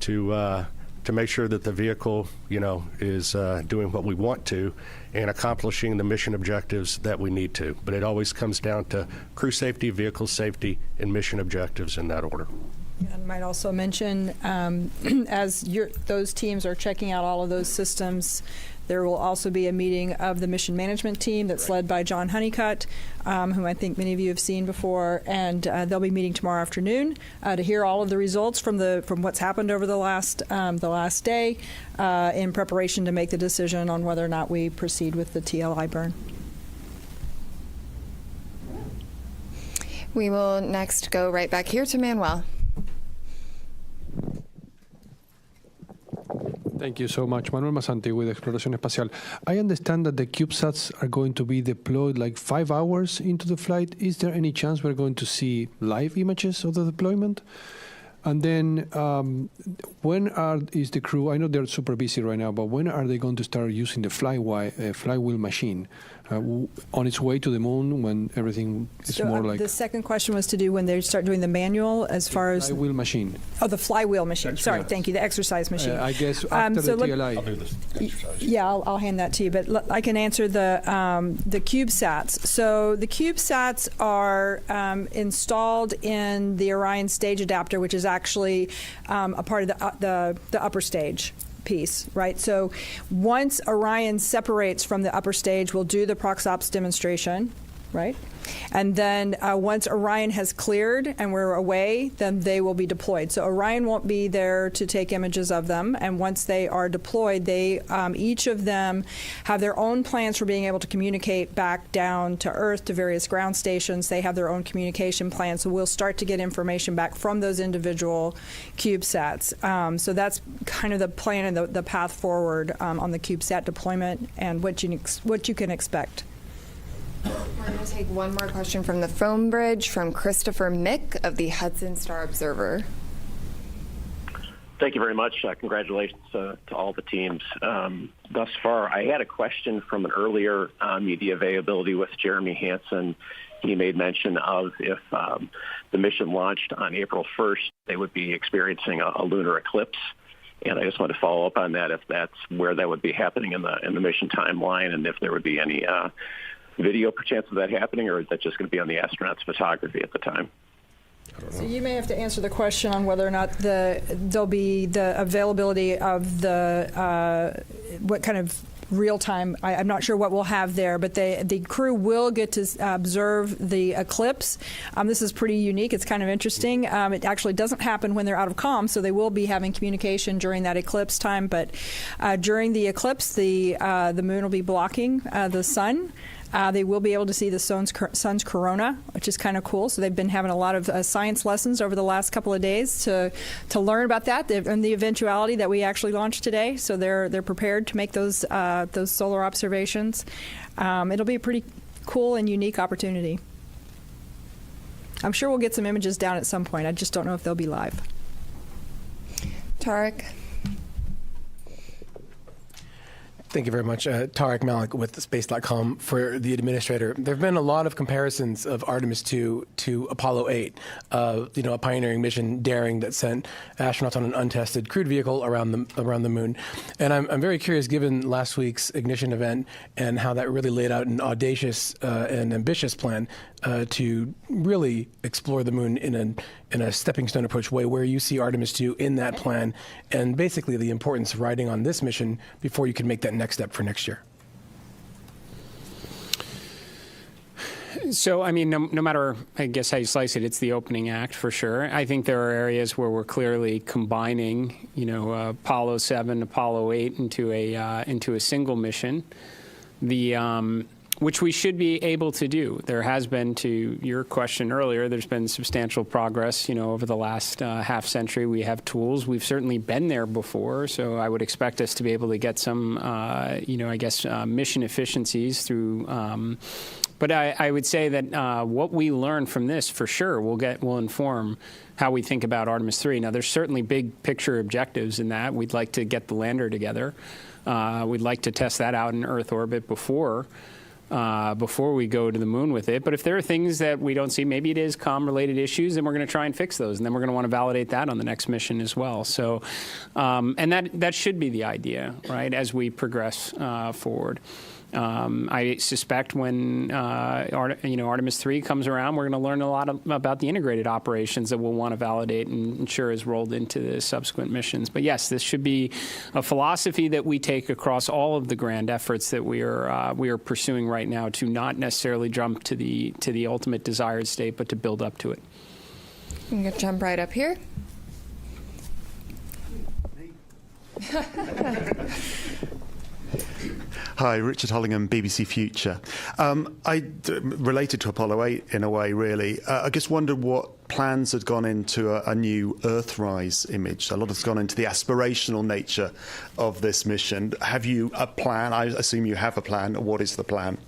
to make sure that the vehicle, is doing what we want to and accomplishing the mission objectives that we need to. But it always comes down to crew safety, vehicle safety, and mission objectives in that order. I might also mention, as those teams are checking out all of those systems, there will also be a meeting of the mission management team that's led by John Honeycutt, whom I think many of you have seen before, and they'll be meeting tomorrow afternoon to hear all of the results from what's happened over the last day, in preparation to make the decision on whether or not we proceed with the TLI burn. We will next go right back here to Manuel. Thank you so much. Manuel Masante with Exploración Espacial. I understand that the CubeSats are going to be deployed like 5 hours into the flight. Is there any chance we're going to see live images of the deployment? And then when is the crew, I know they're super busy right now, but when are they going to start using the flywheel machine on its way to the moon when everything is more like... The second question was to do when they start doing the manual as far as... Flywheel machine. Oh, the flywheel machine. Sorry, thank you, the exercise machine. I guess after the TLI. I'll do this exercise. Yeah, I'll hand that to you, but I can answer the CubeSats. So the CubeSats are installed in the Orion stage adapter, which is actually a part of the upper stage piece, right? So once Orion separates from the upper stage, we'll do the Proxops demonstration, right? And then once Orion has cleared and we're away, then they will be deployed. So Orion won't be there to take images of them. And once they are deployed, they each of them have their own plans for being able to communicate back down to Earth to various ground stations. They have their own communication plans. So we'll start to get information back from those individual CubeSats. So that's kind of the plan and the path forward on the CubeSat deployment and what you can expect. We're going to take one more question from the phone bridge from Christopher Mick of the Hudson Star Observer. Thank you very much. Congratulations to all the teams thus far. I had a question from an earlier media availability with Jeremy Hansen. He made mention of if the mission launched on April 1st, they would be experiencing a lunar eclipse. And I just want to follow up on that, if that's where that would be happening in the mission timeline, and if there would be any video perchance of that happening, or is that just going to be on the astronauts' photography at the time? So you may have to answer the question on whether or not there'll be the availability of what kind of real time. I'm not sure what we'll have there, but the crew will get to observe the eclipse. This is pretty unique. It's kind of interesting. It actually doesn't happen when they're out of comm, so they will be having communication during that eclipse time. But during the eclipse, the moon will be blocking the sun. They will be able to see the sun's corona, which is kind of cool. So they've been having a lot of science lessons over the last couple of days to learn about that and the eventuality that we actually launched today. So they're prepared to make those solar observations. It'll be a pretty cool and unique opportunity. I'm sure we'll get some images down at some point. I just don't know if they'll be live. Tarek. Thank you very much. Tarek Malik with Space.com for the administrator. There have been a lot of comparisons of Artemis 2 to Apollo 8, a pioneering mission, daring, that sent astronauts on an untested crewed vehicle around the moon. And I'm very curious, given last week's ignition event and how that really laid out an audacious and ambitious plan to really explore the moon in a stepping stone approach way, where you see Artemis 2 in that plan, and basically the importance of riding on this mission before you can make that next step for next year. So, I mean, no matter, I guess, how you slice it, it's the opening act for sure. I think there are areas where we're clearly combining, Apollo 7, Apollo 8 into a single mission. Which we should be able to do. There has been, to your question earlier, there's been substantial progress, over the last half century. We have tools. We've certainly been there before, so I would expect us to be able to get some, mission efficiencies through. But I would say that what we learn from this, for sure, will inform how we think about Artemis 3. Now, there's certainly big picture objectives in that. We'd like to get the lander together. We'd like to test that out in Earth orbit before we go to the moon with it. But if there are things that we don't see, maybe it is comm-related issues, then we're going to try and fix those. And then we're going to want to validate that on the next mission as well. So, and that should be the idea, right, as we progress forward. I suspect when Artemis 3 comes around, we're going to learn a lot about the integrated operations that we'll want to validate and ensure is rolled into the subsequent missions. But yes, this should be a philosophy that we take across all of the grand efforts that we are pursuing right now, to not necessarily jump to the ultimate desired state, but to build up to it. I'm going to jump right up here. Hi, Richard Hollingham, BBC Future. Related to Apollo 8 in a way, really. I just wondered what plans had gone into a new Earthrise image. A lot has gone into the aspirational nature of this mission. Have you a plan? I assume you have a plan. What is the plan?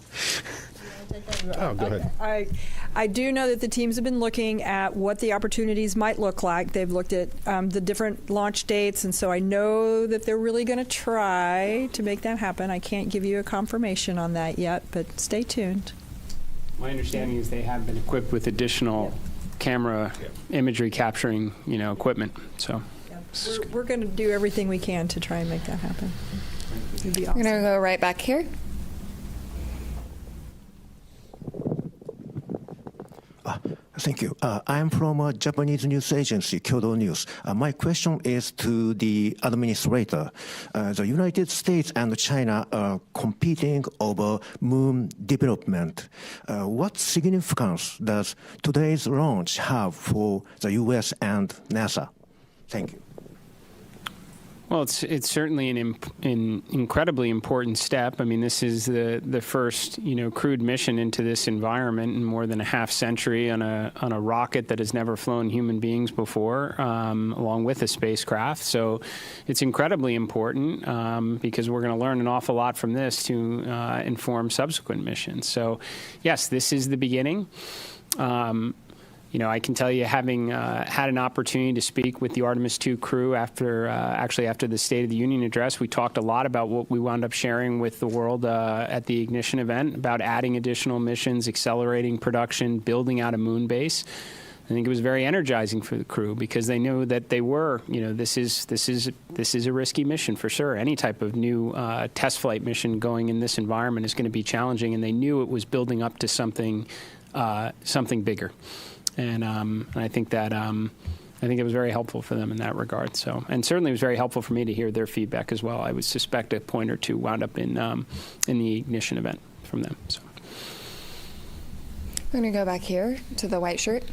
Oh, go ahead. I do know that the teams have been looking at what the opportunities might look like. They've looked at the different launch dates, and so I know that they're really going to try to make that happen. I can't give you a confirmation on that yet, but stay tuned. My understanding is they have been equipped with additional camera imagery capturing, equipment. So we're going to do everything we can to try and make that happen. It'd be awesome. We're going to go right back here. Thank you. I'm from a Japanese news agency, Kyodo News. My question is to the administrator. The United States and China are competing over moon development. What significance does today's launch have for the U.S. and NASA? Thank you. Well, it's certainly an incredibly important step. I mean, this is the first crewed mission into this environment in more than a half century on a rocket that has never flown human beings before, along with a spacecraft. So it's incredibly important because we're going to learn an awful lot from this to inform subsequent missions. So yes, this is the beginning. I can tell you, having had an opportunity to speak with the Artemis 2 crew after the State of the Union address, we talked a lot about what we wound up sharing with the world at the Ignition event, about adding additional missions, accelerating production, building out a moon base. I think it was very energizing for the crew because they knew that they were, this is a risky mission for sure. Any type of new test flight mission going in this environment is going to be challenging, and they knew it was building up to something bigger. And I think that it was very helpful for them in that regard. So, and certainly it was very helpful for me to hear their feedback as well. I would suspect a point or two wound up in the Ignition event from them. So, we're going to go back here to the white shirt.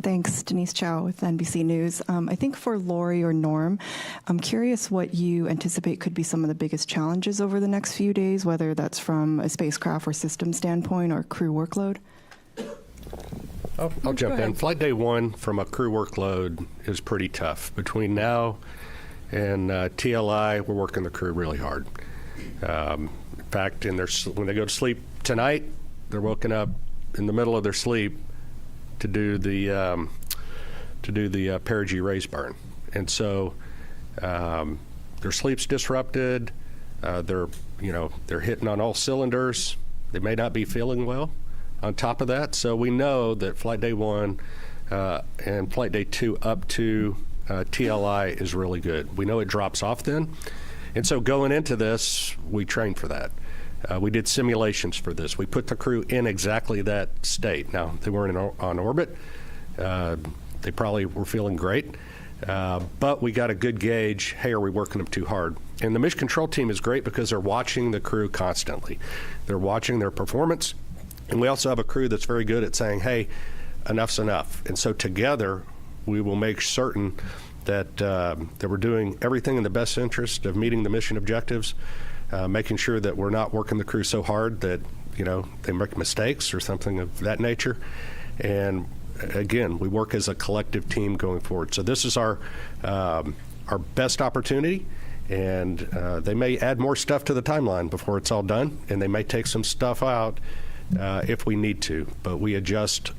Thanks, Denise Chow with NBC News. I think for Lori or Norm, I'm curious what you anticipate could be some of the biggest challenges over the next few days, whether that's from a spacecraft or system standpoint or crew workload. I'll jump in. Flight day 1 from a crew workload is pretty tough. Between now and TLI, we're working the crew really hard. In fact, when they go to sleep tonight, they're woken up in the middle of their sleep to do the perigee raise burn, and so their sleep's disrupted. They're hitting on all cylinders. They may not be feeling well. On top of that, so we know that flight day 1 and flight day 2 up to TLI is really good. We know it drops off then, and so going into this, we trained for that. We did simulations for this. We put the crew in exactly that state. Now, they weren't on orbit. They probably were feeling great. But we got a good gauge, hey, are we working them too hard? And the mission control team is great because they're watching the crew constantly. They're watching their performance. And we also have a crew that's very good at saying, hey, enough's enough. And so together, we will make certain that we're doing everything in the best interest of meeting the mission objectives, making sure that we're not working the crew so hard that they make mistakes or something of that nature. And again, we work as a collective team going forward. So this is our best opportunity, and they may add more stuff to the timeline before it's all done, and they may take some stuff out if we need to, but we adjust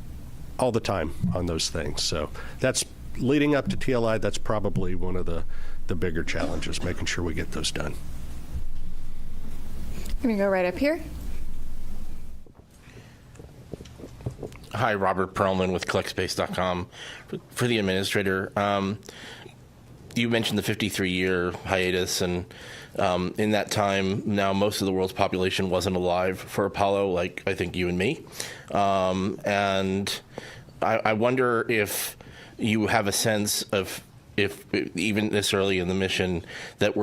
all the time on those things. So that's leading up to TLI. That's probably one of the bigger challenges, making sure we get those done. I'm going to go right up here. Hi, Robert Perlman with CollectSpace.com. For the administrator, you mentioned the 53-year hiatus, and in that time, now most of the world's population wasn't alive for Apollo, like I think you and me. And I wonder if you have a sense of, if even this early in the mission, that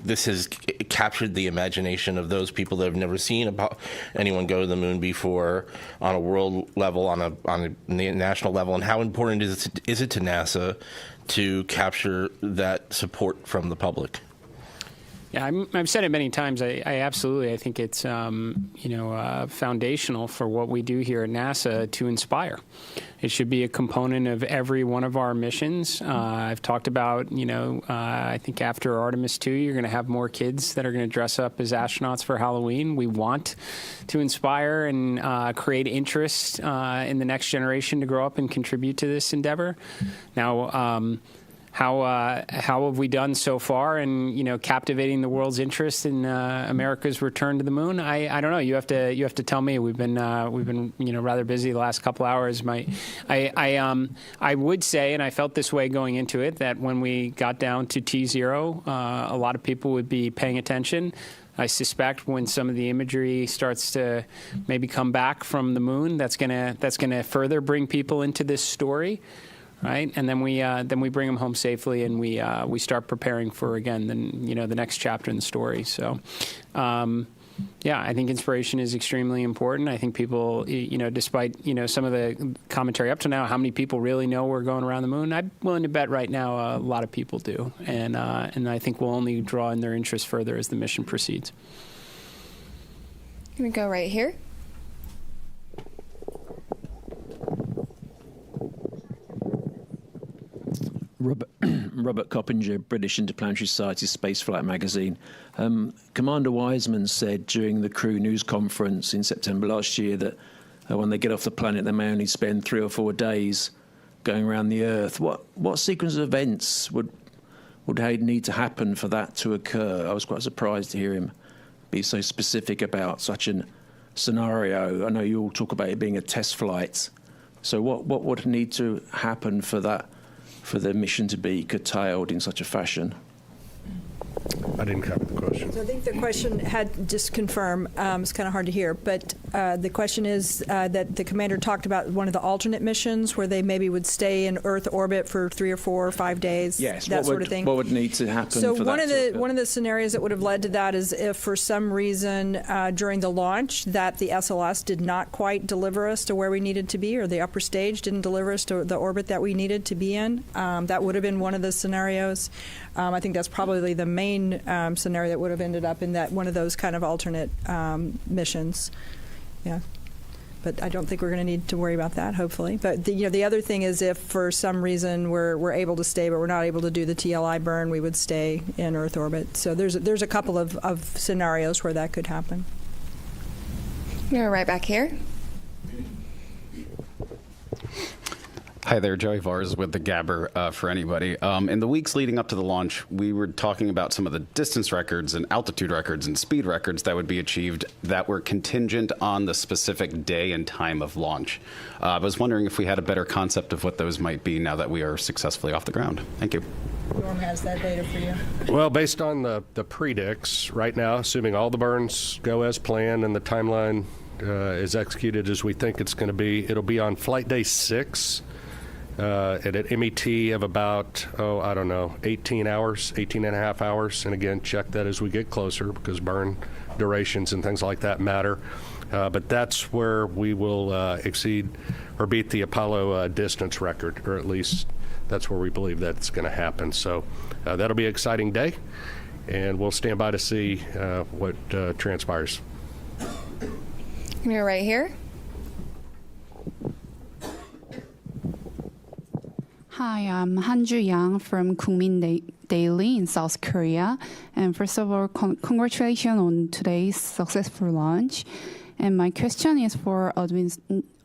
this has captured the imagination of those people that have never seen anyone go to the moon before, on a world level, on a national level, and how important is it to NASA to capture that support from the public? Yeah, I've said it many times. I absolutely, I think it's foundational for what we do here at NASA to inspire. It should be a component of every one of our missions. I've talked about, I think after Artemis 2, you're going to have more kids that are going to dress up as astronauts for Halloween. We want to inspire and create interest in the next generation to grow up and contribute to this endeavor. Now, how have we done so far in captivating the world's interest in America's return to the moon? I don't know. You have to tell me. We've been rather busy the last couple hours. I would say, and I felt this way going into it, that when we got down to T0, a lot of people would be paying attention. I suspect when some of the imagery starts to maybe come back from the moon, that's gonna further bring people into this story. Right, and then we bring them home safely, and we start preparing for, again, the next chapter in the story. So, I think inspiration is extremely important. I think people, despite some of the commentary up to now, how many people really know we're going around the moon? I'm willing to bet right now a lot of people do, and I think we'll only draw in their interest further as the mission proceeds. I'm gonna go right here. Robert Coppinger, British Interplanetary Society Spaceflight Magazine. Commander Wiseman said during the crew news conference in September last year that when they get off the planet, they may only spend 3 or 4 days going around the Earth. What sequence of events would need to happen for that to occur? I was quite surprised to hear him be so specific about such a scenario. I know you all talk about it being a test flight. So what would need to happen for the mission to be curtailed in such a fashion? I didn't cover the question. So I think the question had just confirm. It's kind of hard to hear, but the question is that the commander talked about one of the alternate missions where they maybe would stay in Earth orbit for 3 or 4 or 5 days. Yes, that sort of thing. What would need to happen? So for one that of the scenarios that would have led to that is if for some reason during the launch that the SLS did not quite deliver us to where we needed to be, or the upper stage didn't deliver us to the orbit that we needed to be in. That would have been one of the scenarios. I think that's probably the main scenario that would have ended up in that one of those kind of alternate missions. Yeah. But I don't think we're going to need to worry about that, hopefully. But the other thing is if for some reason we're able to stay, but we're not able to do the TLI burn, we would stay in Earth orbit. So there's a couple of scenarios where that could happen. You're right back here. Hi there, Joey Vars with the Gabber for anybody. In the weeks leading up to the launch, we were talking about some of the distance records and altitude records and speed records that would be achieved that were contingent on the specific day and time of launch. I was wondering if we had a better concept of what those might be now that we are successfully off the ground. Thank you. Norm has that data for you. Well, based on the predicts right now, assuming all the burns go as planned and the timeline is executed as we think it's going to be, it'll be on flight day 6. At an MET of about, 18 hours, 18 and a half hours. And again, check that as we get closer because burn durations and things like that matter. But that's where we will exceed or beat the Apollo distance record, or at least that's where we believe that's going to happen. So that'll be an exciting day, and we'll stand by to see what transpires. You're right here. Hi, I'm Hanju Yang from Kookmin Daily in South Korea. And first of all, congratulations on today's successful launch. And my question is for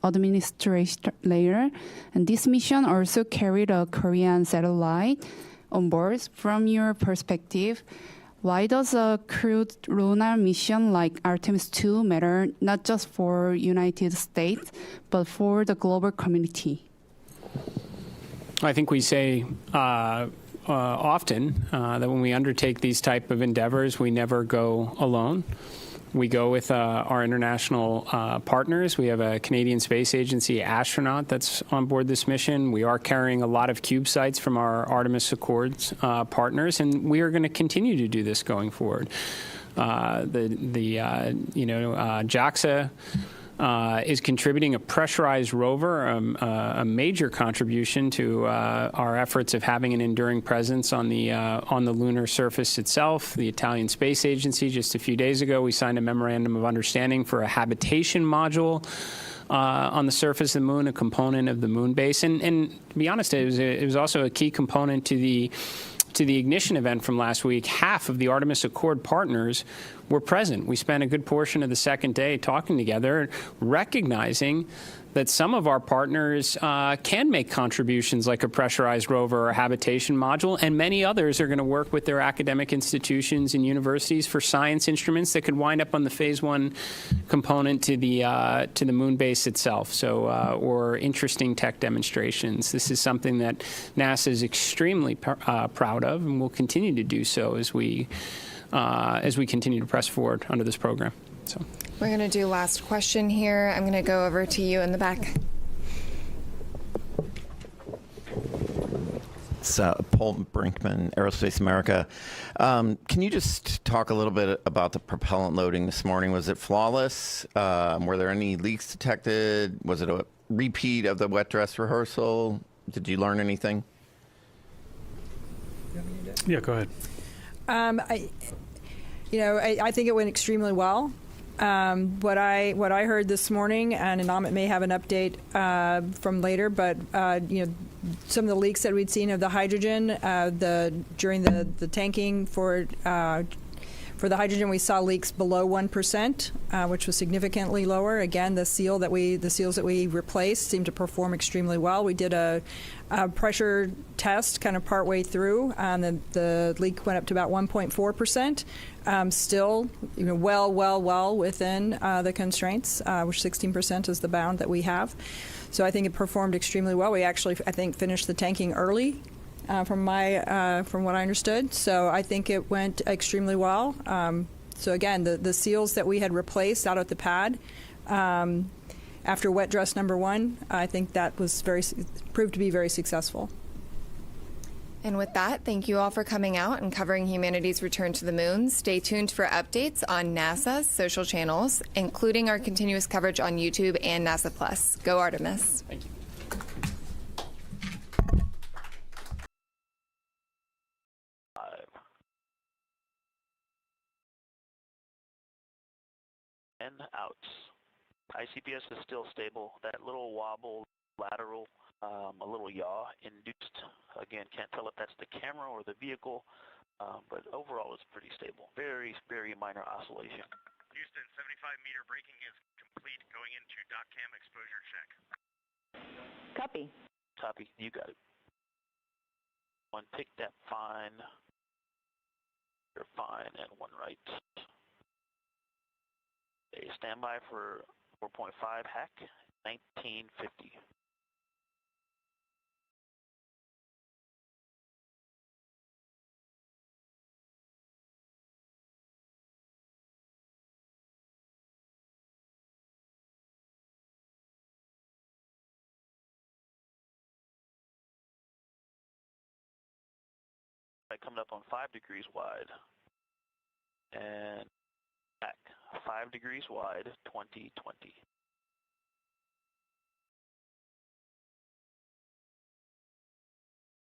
administrator layer. And this mission also carried a Korean satellite on board. From your perspective, why does a crewed lunar mission like Artemis 2 matter not just for United States, but for the global community? I think we say often that when we undertake these type of endeavors, we never go alone. We go with our international partners. We have a Canadian Space Agency astronaut that's on board this mission. We are carrying a lot of CubeSats from our Artemis Accords partners, and we are going to continue to do this going forward. JAXA is contributing a pressurized rover, a major contribution to our efforts of having an enduring presence on the lunar surface itself. The Italian Space Agency, just a few days ago, we signed a memorandum of understanding for a habitation module on the surface of the moon, a component of the moon base. And to be honest, it was also a key component to the ignition event from last week. Half of the Artemis Accord partners were present. We spent a good portion of the second day talking together, recognizing that some of our partners can make contributions like a pressurized rover or a habitation module, and many others are going to work with their academic institutions and universities for science instruments that could wind up on the Phase 1 component to the moon base itself, or interesting tech demonstrations. This is something that NASA is extremely proud of, and will continue to do so as we continue to press forward under this program. So. We're going to do last question here. I'm going to go over to you in the back. It's Paul Brinkman, Aerospace America. Can you just talk a little bit about the propellant loading this morning? Was it flawless? Were there any leaks detected? Was it a repeat of the wet dress rehearsal? Did you learn anything? Yeah, go ahead. I think it went extremely well. What I heard this morning, and Amit may have an update from later, but some of the leaks that we'd seen of the hydrogen during the tanking for the hydrogen, we saw leaks below 1%, which was significantly lower. Again, the seals that we replaced seemed to perform extremely well. We did a pressure test kind of partway through, and the leak went up to about 1.4%. Still, well within the constraints, which 16% is the bound that we have. So I think it performed extremely well. We actually, I think, finished the tanking early. From what I understood, so I think it went extremely well. So again, the seals that we had replaced out at the pad after wet dress number 1, I think that was proved to be very successful. And with that, thank you all for coming out and covering humanity's return to the moon. Stay tuned for updates on NASA's social channels, including our continuous coverage on YouTube and NASA Plus. Go Artemis! Thank you. And out. ICPS is still stable. That little wobble, lateral, a little yaw induced. Again, can't tell if that's the camera or the vehicle, but overall it's pretty stable. Very, very minor oscillation. Houston, 75-meter braking is complete. Going into DOTCAM exposure check. Copy. Copy. You got it. One pick that fine. You're fine, and one right. A standby for 4.5 hack, 1950. Coming up on 5 degrees wide. And back 5 degrees wide, 2020.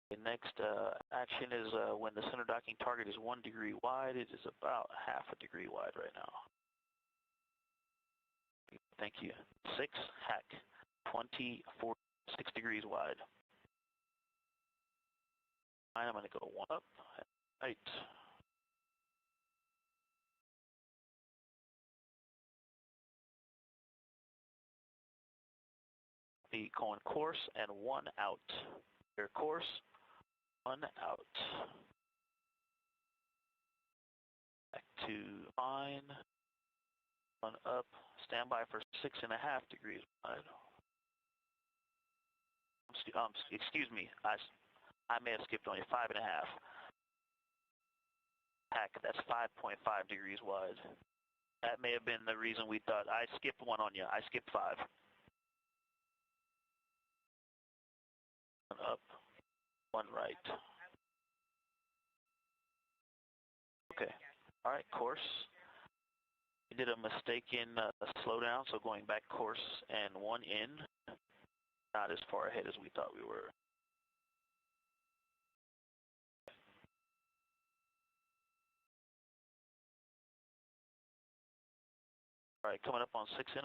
The next action is when the center docking target is 1 degree wide. It is about half a degree wide right now. Thank you. 6 hack, 24, 6 degrees wide. I'm going to go 1 up, right. Be going course and 1 out. Your course, 1 out. Back to fine. 1 up. Standby for 6.5 degrees wide. Excuse me. I may have skipped only 5.5. Heck, that's 5.5 degrees wide. That may have been the reason we thought I skipped one on you. I skipped 5. One up, one right. Okay. All right, course. We did a mistaken slowdown, so going back course and one in. Not as far ahead as we thought we were. All right, coming up on 6.5.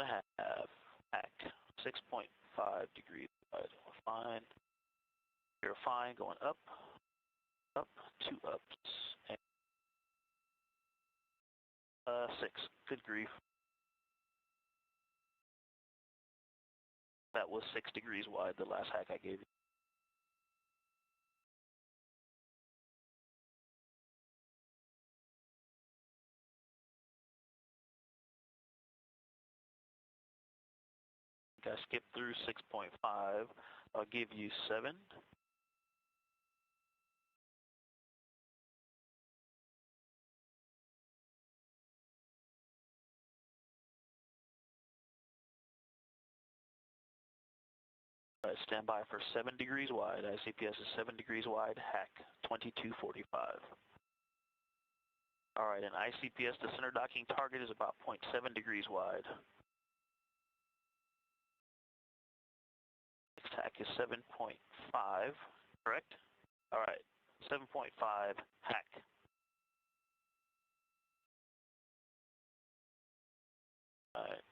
Back 6.5 degrees wide. Fine. You're fine. Going up, up, 2 ups, and 6. Good grief. That was 6 degrees wide, the last hack I gave you. I skipped through 6.5. I'll give you 7. All right, stand by for 7 degrees wide. ICPS is 7 degrees wide. Hack 2245. All right, in ICPS, the center docking target is about 0.7 degrees wide. Next hack is 7.5, correct? All right, 7.5, hack. All right.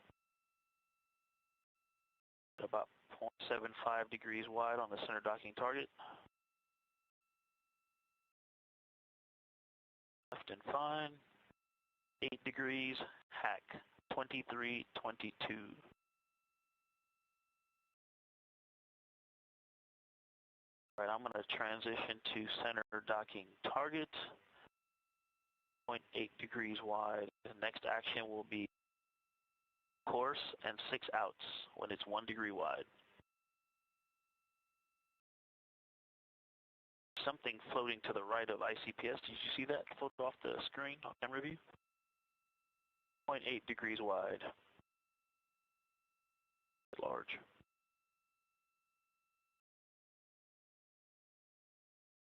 About 0.75 degrees wide on the center docking target. Left and fine. 8 degrees, hack. 2322. All right, I'm going to transition to center docking target. 0.8 degrees wide. The next action will be course and 6 outs when it's 1 degree wide. Something floating to the right of ICPS. Did you see that float off the screen on camera view? 0.8 degrees wide. Large.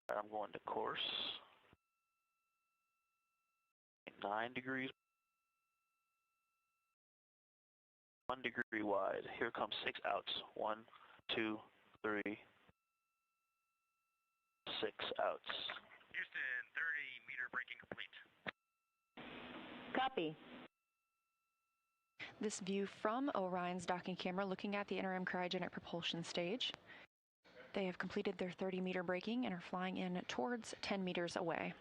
All right, I'm going to course. 9 degrees. 1 degree wide. Here comes 6 outs. 1, 2, 3, 6 outs. Houston, 30-meter braking complete. Copy. This view from Orion's docking camera looking at the interim cryogenic propulsion stage. They have completed their 30-meter braking and are flying in towards 10 meters away.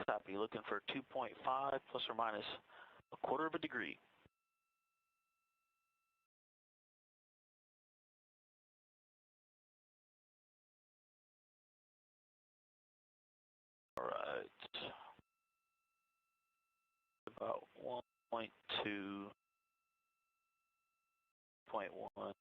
Copy. Looking for 2.5 plus or minus 1/4 of a degree. All right. About 1.2, 0.1.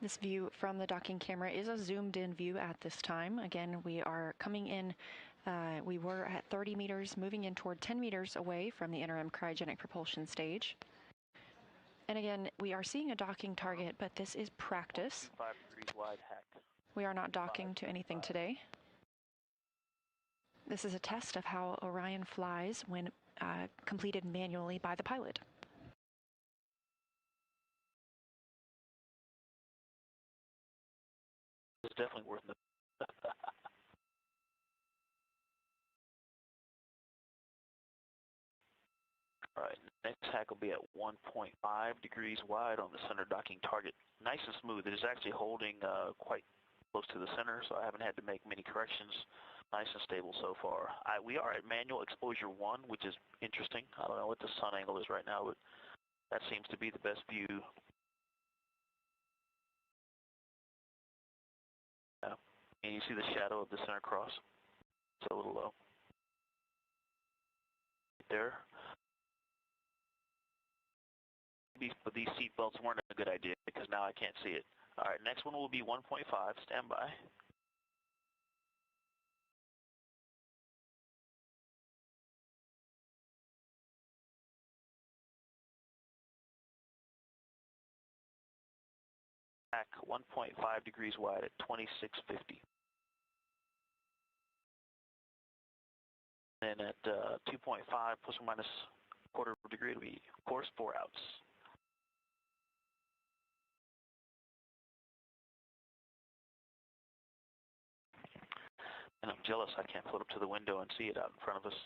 This view from the docking camera is a zoomed-in view at this time. Again, we are coming in, we were at 30 meters, moving in toward 10 meters away from the interim cryogenic propulsion stage. And again, we are seeing a docking target, but this is practice. 5 degrees wide, hack. We are not docking to anything today. This is a test of how Orion flies when completed manually by the pilot. It's definitely worth it. All right, next hack will be at 1.5 degrees wide on the center docking target. Nice and smooth. It is actually holding quite close to the center, so I haven't had to make many corrections nice and stable so far. We are at manual exposure 1, which is interesting. I don't know what the sun angle is right now, but that seems to be the best view. Yeah. And you see the shadow of the center cross? It's a little low. There. But these seat belts weren't a good idea because now I can't see it. All right, next one will be 1.5. Stand by. Back 1.5 degrees wide at 2650. And at 2.5 plus or minus a quarter of a degree, it'll be course 4 outs. And I'm jealous I can't float up to the window and see it out in front of us.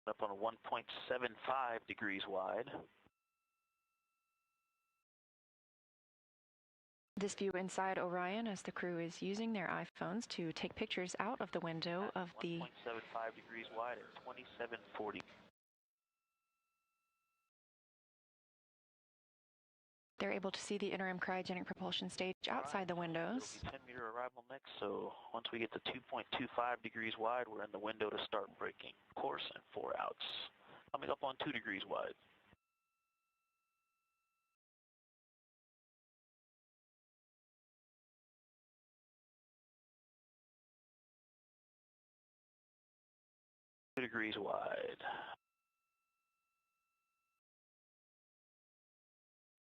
Up on a 1.75 degrees wide. This view inside Orion as the crew is using their iPhones to take pictures out of the window of the 1.75 degrees wide at 2740. They're able to see the interim cryogenic propulsion stage outside the windows. It'll be 10-meter arrival next, so once we get to 2.25 degrees wide, we're in the window to start braking. Course and 4 outs. Coming up on 2 degrees wide. Degrees wide.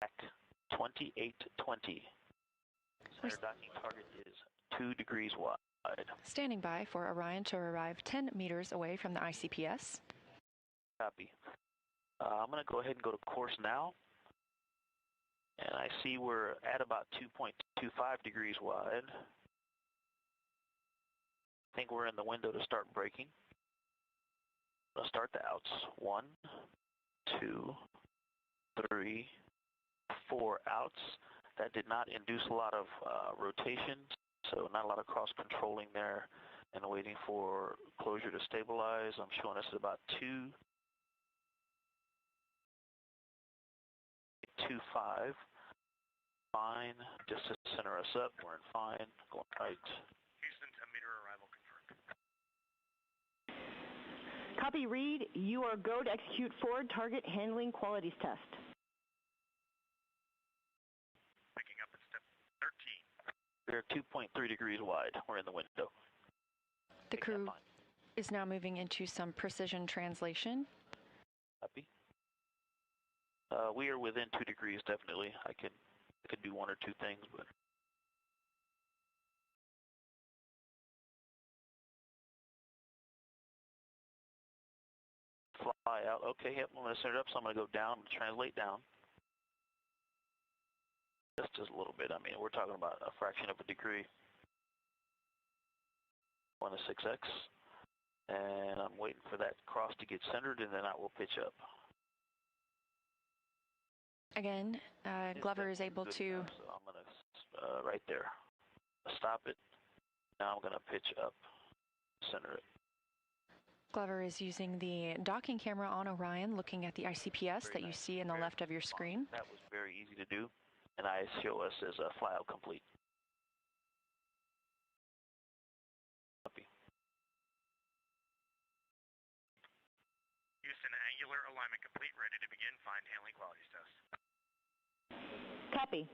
Back 2820. Center docking target is 2 degrees wide. Standing by for Orion to arrive 10 meters away from the ICPS. Copy. I'm going to go ahead and go to course now. And I see we're at about 2.25 degrees wide. I think we're in the window to start braking. Let's start the outs. 1, 2, 3, 4 outs. That did not induce a lot of rotation, so not a lot of cross-controlling there and waiting for closure to stabilize. I'm showing us at about 2.25. Fine. Just to center us up, we're in fine. Going right. Houston, 10-meter arrival confirmed. Copy, Reed. You are go to execute forward target handling qualities test. Picking up at step 13. We're 2.3 degrees wide. We're in the window. The crew is now moving into some precision translation. Copy. We are within 2 degrees, definitely. I could do 1 or 2 things, but fly out. Okay, yep, I'm going to center it up, so I'm going to go down and translate down. Just a little bit. I mean, we're talking about a fraction of a degree. 1 to 6x. And I'm waiting for that cross to get centered, and then I will pitch up. Again, Glover is able to... So I'm going to, right there, stop it. Now I'm going to pitch up, center it. Glover is using the docking camera on Orion, looking at the ICPS that you see in the left of your screen. That was very easy to do, and I show us as a flyout complete. Copy. Houston, angular alignment complete, ready to begin fine handling qualities test. Copy.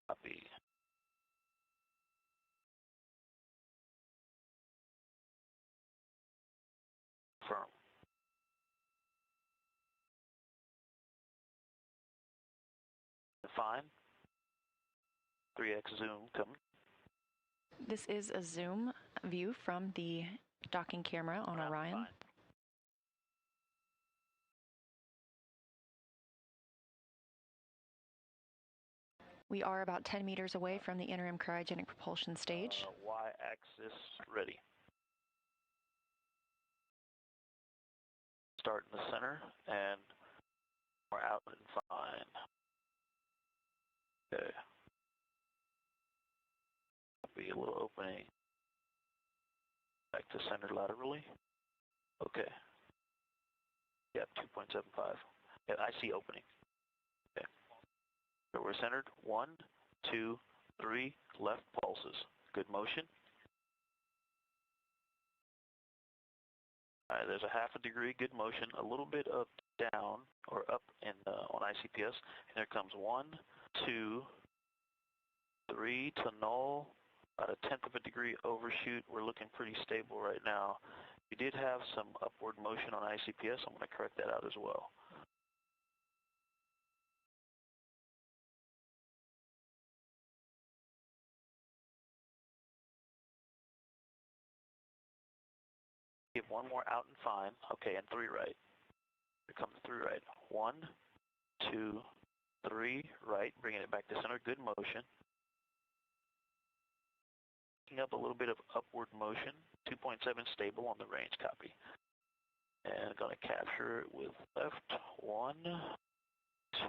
Copy. Confirm. Fine. 3x zoom coming. This is a zoom view from the docking camera on Orion. Fine. We are about 10 meters away from the interim cryogenic propulsion stage. Y-axis ready. Start in the center, and we're out and fine. Okay. Be a little opening. Back to center laterally. Okay. Yeah, 2.75. Yeah, I see opening. Okay. So we're centered. 1, 2, 3, left pulses. Good motion. All right, there's a half a degree, good motion, a little bit of down or up in on ICPS. And there comes 1, 2, 3 to null, about a tenth of a degree overshoot. We're looking pretty stable right now. We did have some upward motion on ICPS. I'm going to correct that out as well. Give one more out and fine. Okay, and 3 right. Here comes 3 right. 1, 2, 3 right. Bringing it back to center. Good motion. Picking up a little bit of upward motion. 2.7 stable on the range. Copy. And going to capture it with left. 1,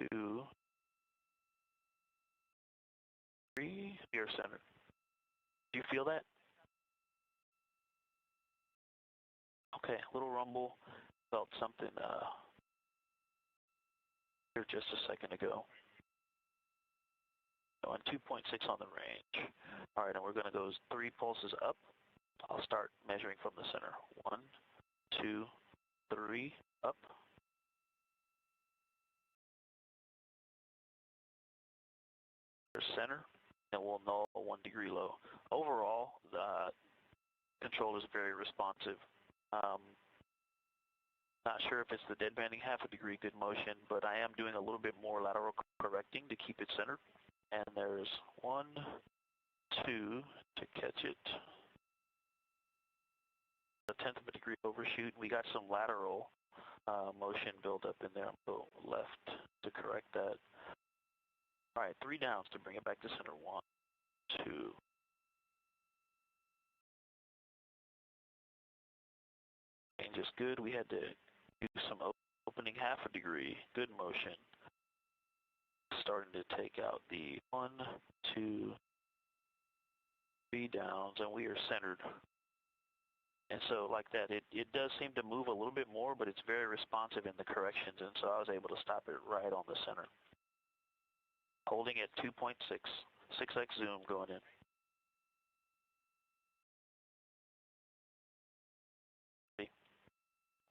2, 3. Near center. Do you feel that? Okay, a little rumble. Felt something here just a second ago. Oh, and 2.6 on the range. All right, and we're going to go 3 pulses up. I'll start measuring from the center. 1, 2, 3, up. Center, and we'll null 1 degree low. Overall, the control is very responsive. Not sure if it's the dead banding half a degree good motion, but I am doing a little bit more lateral correcting to keep it centered. And there's 1, 2 to catch it. A tenth of a degree overshoot. We got some lateral motion build up in there. I'll go left to correct that. All right, 3 downs to bring it back to center. 1, 2. And just good. We had to do some opening half a degree. Good motion. Starting to take out the 1, 2, 3 downs, and we are centered. And so like that, it does seem to move a little bit more, but it's very responsive in the corrections, and so I was able to stop it right on the center. Holding at 2.6, 6x zoom going in.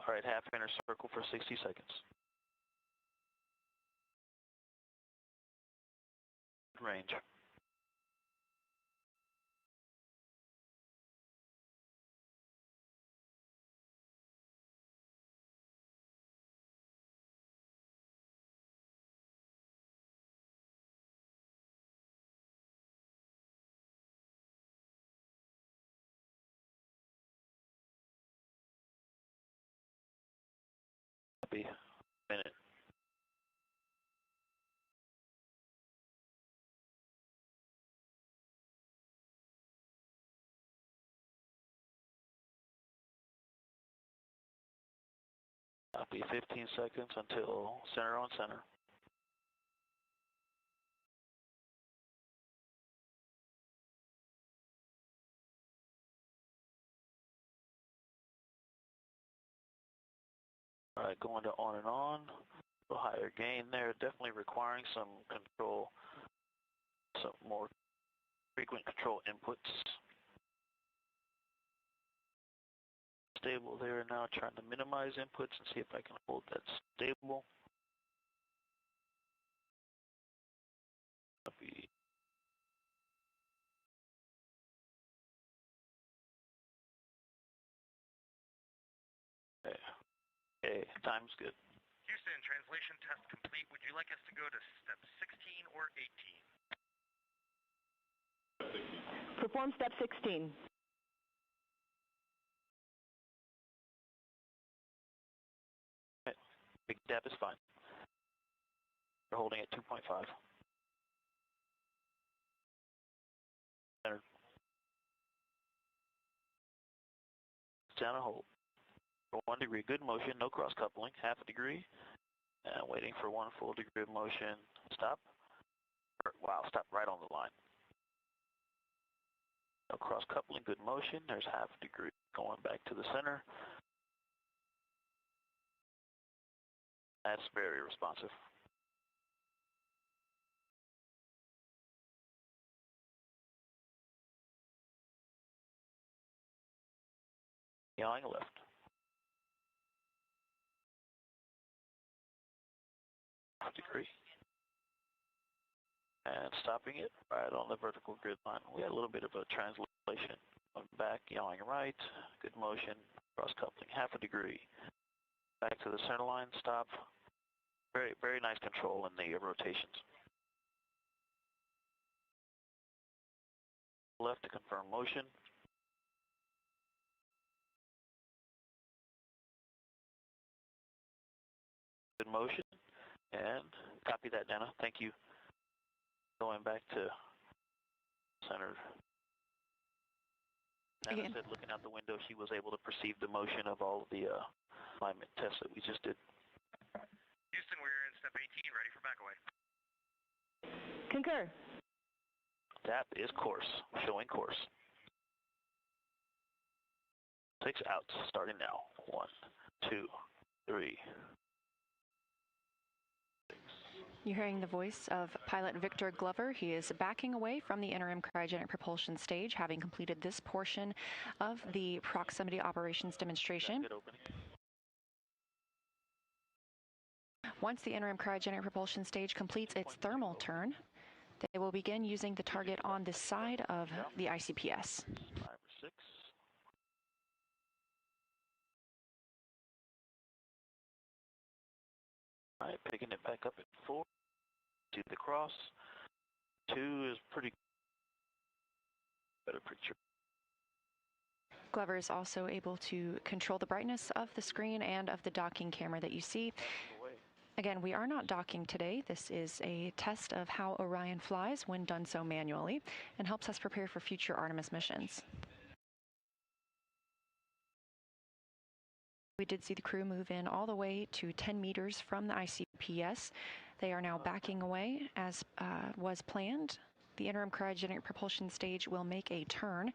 All right, half inner circle for 60 seconds. Range. Copy. Minute. Copy. 15 seconds until center on center. All right, going to on and on. A higher gain there, definitely requiring some control, some more frequent control inputs. Stable there now, trying to minimize inputs and see if I can hold that stable. Copy. Okay, time's good. Houston, translation test complete. Would you like us to go to step 16 or 18? Perform step 16. Okay. Big step is fine. We're holding at 2.5. center. Down and hold. For 1 degree, good motion, no cross coupling, half a degree. And waiting for 1 full degree of motion. Stop. Wow, stop right on the line. No cross coupling, good motion. There's half a degree. Going back to the center. That's very responsive. Yawing left. Half degree. And stopping it right on the vertical grid line. We had a little bit of a translation. Going back, yawing right, good motion, cross coupling, half a degree. Back to the center line, stop. Very, very nice control in the rotations. Left to confirm motion. Good motion. And copy that, Dana. Thank you. Going back to center. Dana said looking out the window, she was able to perceive the motion of all of the alignment tests that we just did. Houston, we're in step 18, ready for back away. Concur. That is course, showing course. 6 outs, starting now. 1, 2, 3. You're hearing the voice of pilot Victor Glover. He is backing away from the interim cryogenic propulsion stage, having completed this portion of the proximity operations demonstration. Once the interim cryogenic propulsion stage completes its thermal turn, they will begin using the target on this side of the ICPS. 5 or 6. All right, picking it back up at 4. See the cross. 2 is pretty better picture. Glover is also able to control the brightness of the screen and of the docking camera that you see. Again, we are not docking today. This is a test of how Orion flies when done so manually and helps us prepare for future Artemis missions. We did see the crew move in all the way to 10 meters from the ICPS. They are now backing away as was planned. The interim cryogenic propulsion stage will make a turn,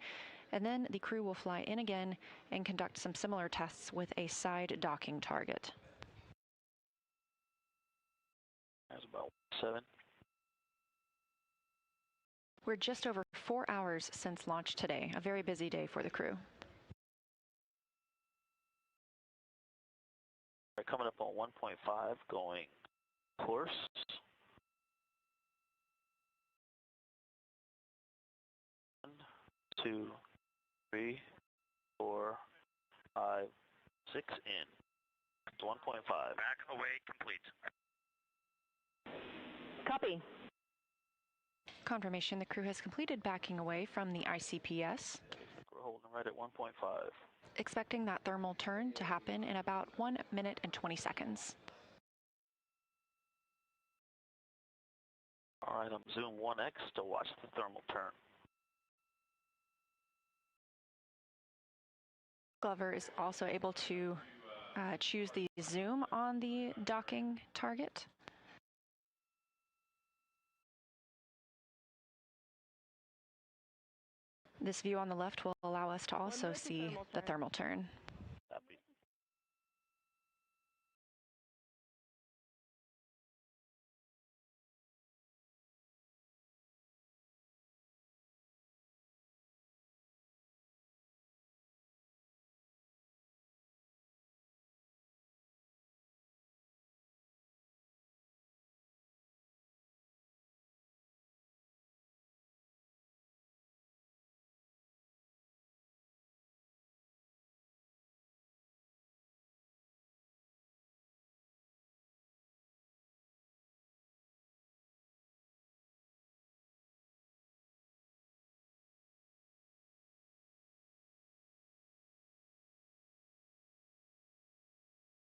and then the crew will fly in again and conduct some similar tests with a side docking target. That's about 7. We're just over 4 hours since launch today, a very busy day for the crew. We're coming up on 1.5, going course. 1, 2, 3, 4, 5, 6 in. It's 1.5. Back away complete. Copy. Confirmation the crew has completed backing away from the ICPS. We're holding right at 1.5. Expecting that thermal turn to happen in about 1 minute and 20 seconds. All right, I'm zoom 1x to watch the thermal turn. Glover is also able to choose the zoom on the docking target. This view on the left will allow us to also see the thermal turn. Copy.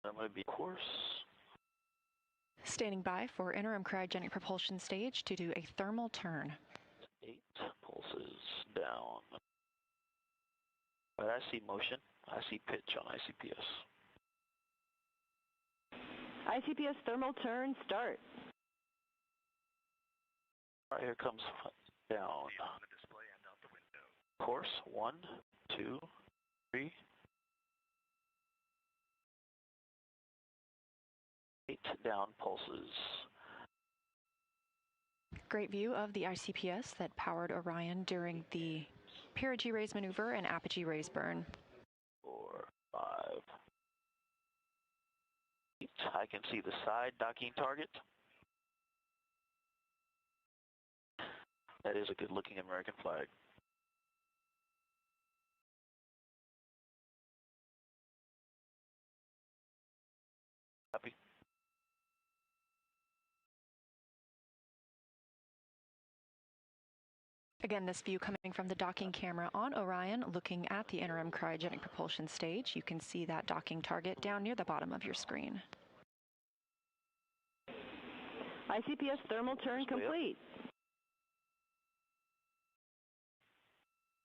That might be course. Standing by for interim cryogenic propulsion stage to do a thermal turn. 8 pulses down. But I see motion. I see pitch on ICPS. ICPS thermal turn, start. All right, here comes down. On the display and out the window. Course, 1, 2, 3. 8 down pulses. Great view of the ICPS that powered Orion during the perigee raise maneuver and apogee raise burn. 4, 5, 8. I can see the side docking target. That is a good looking American flag. Copy. Again, this view coming from the docking camera on Orion, looking at the interim cryogenic propulsion stage. You can see that docking target down near the bottom of your screen. ICPS thermal turn complete.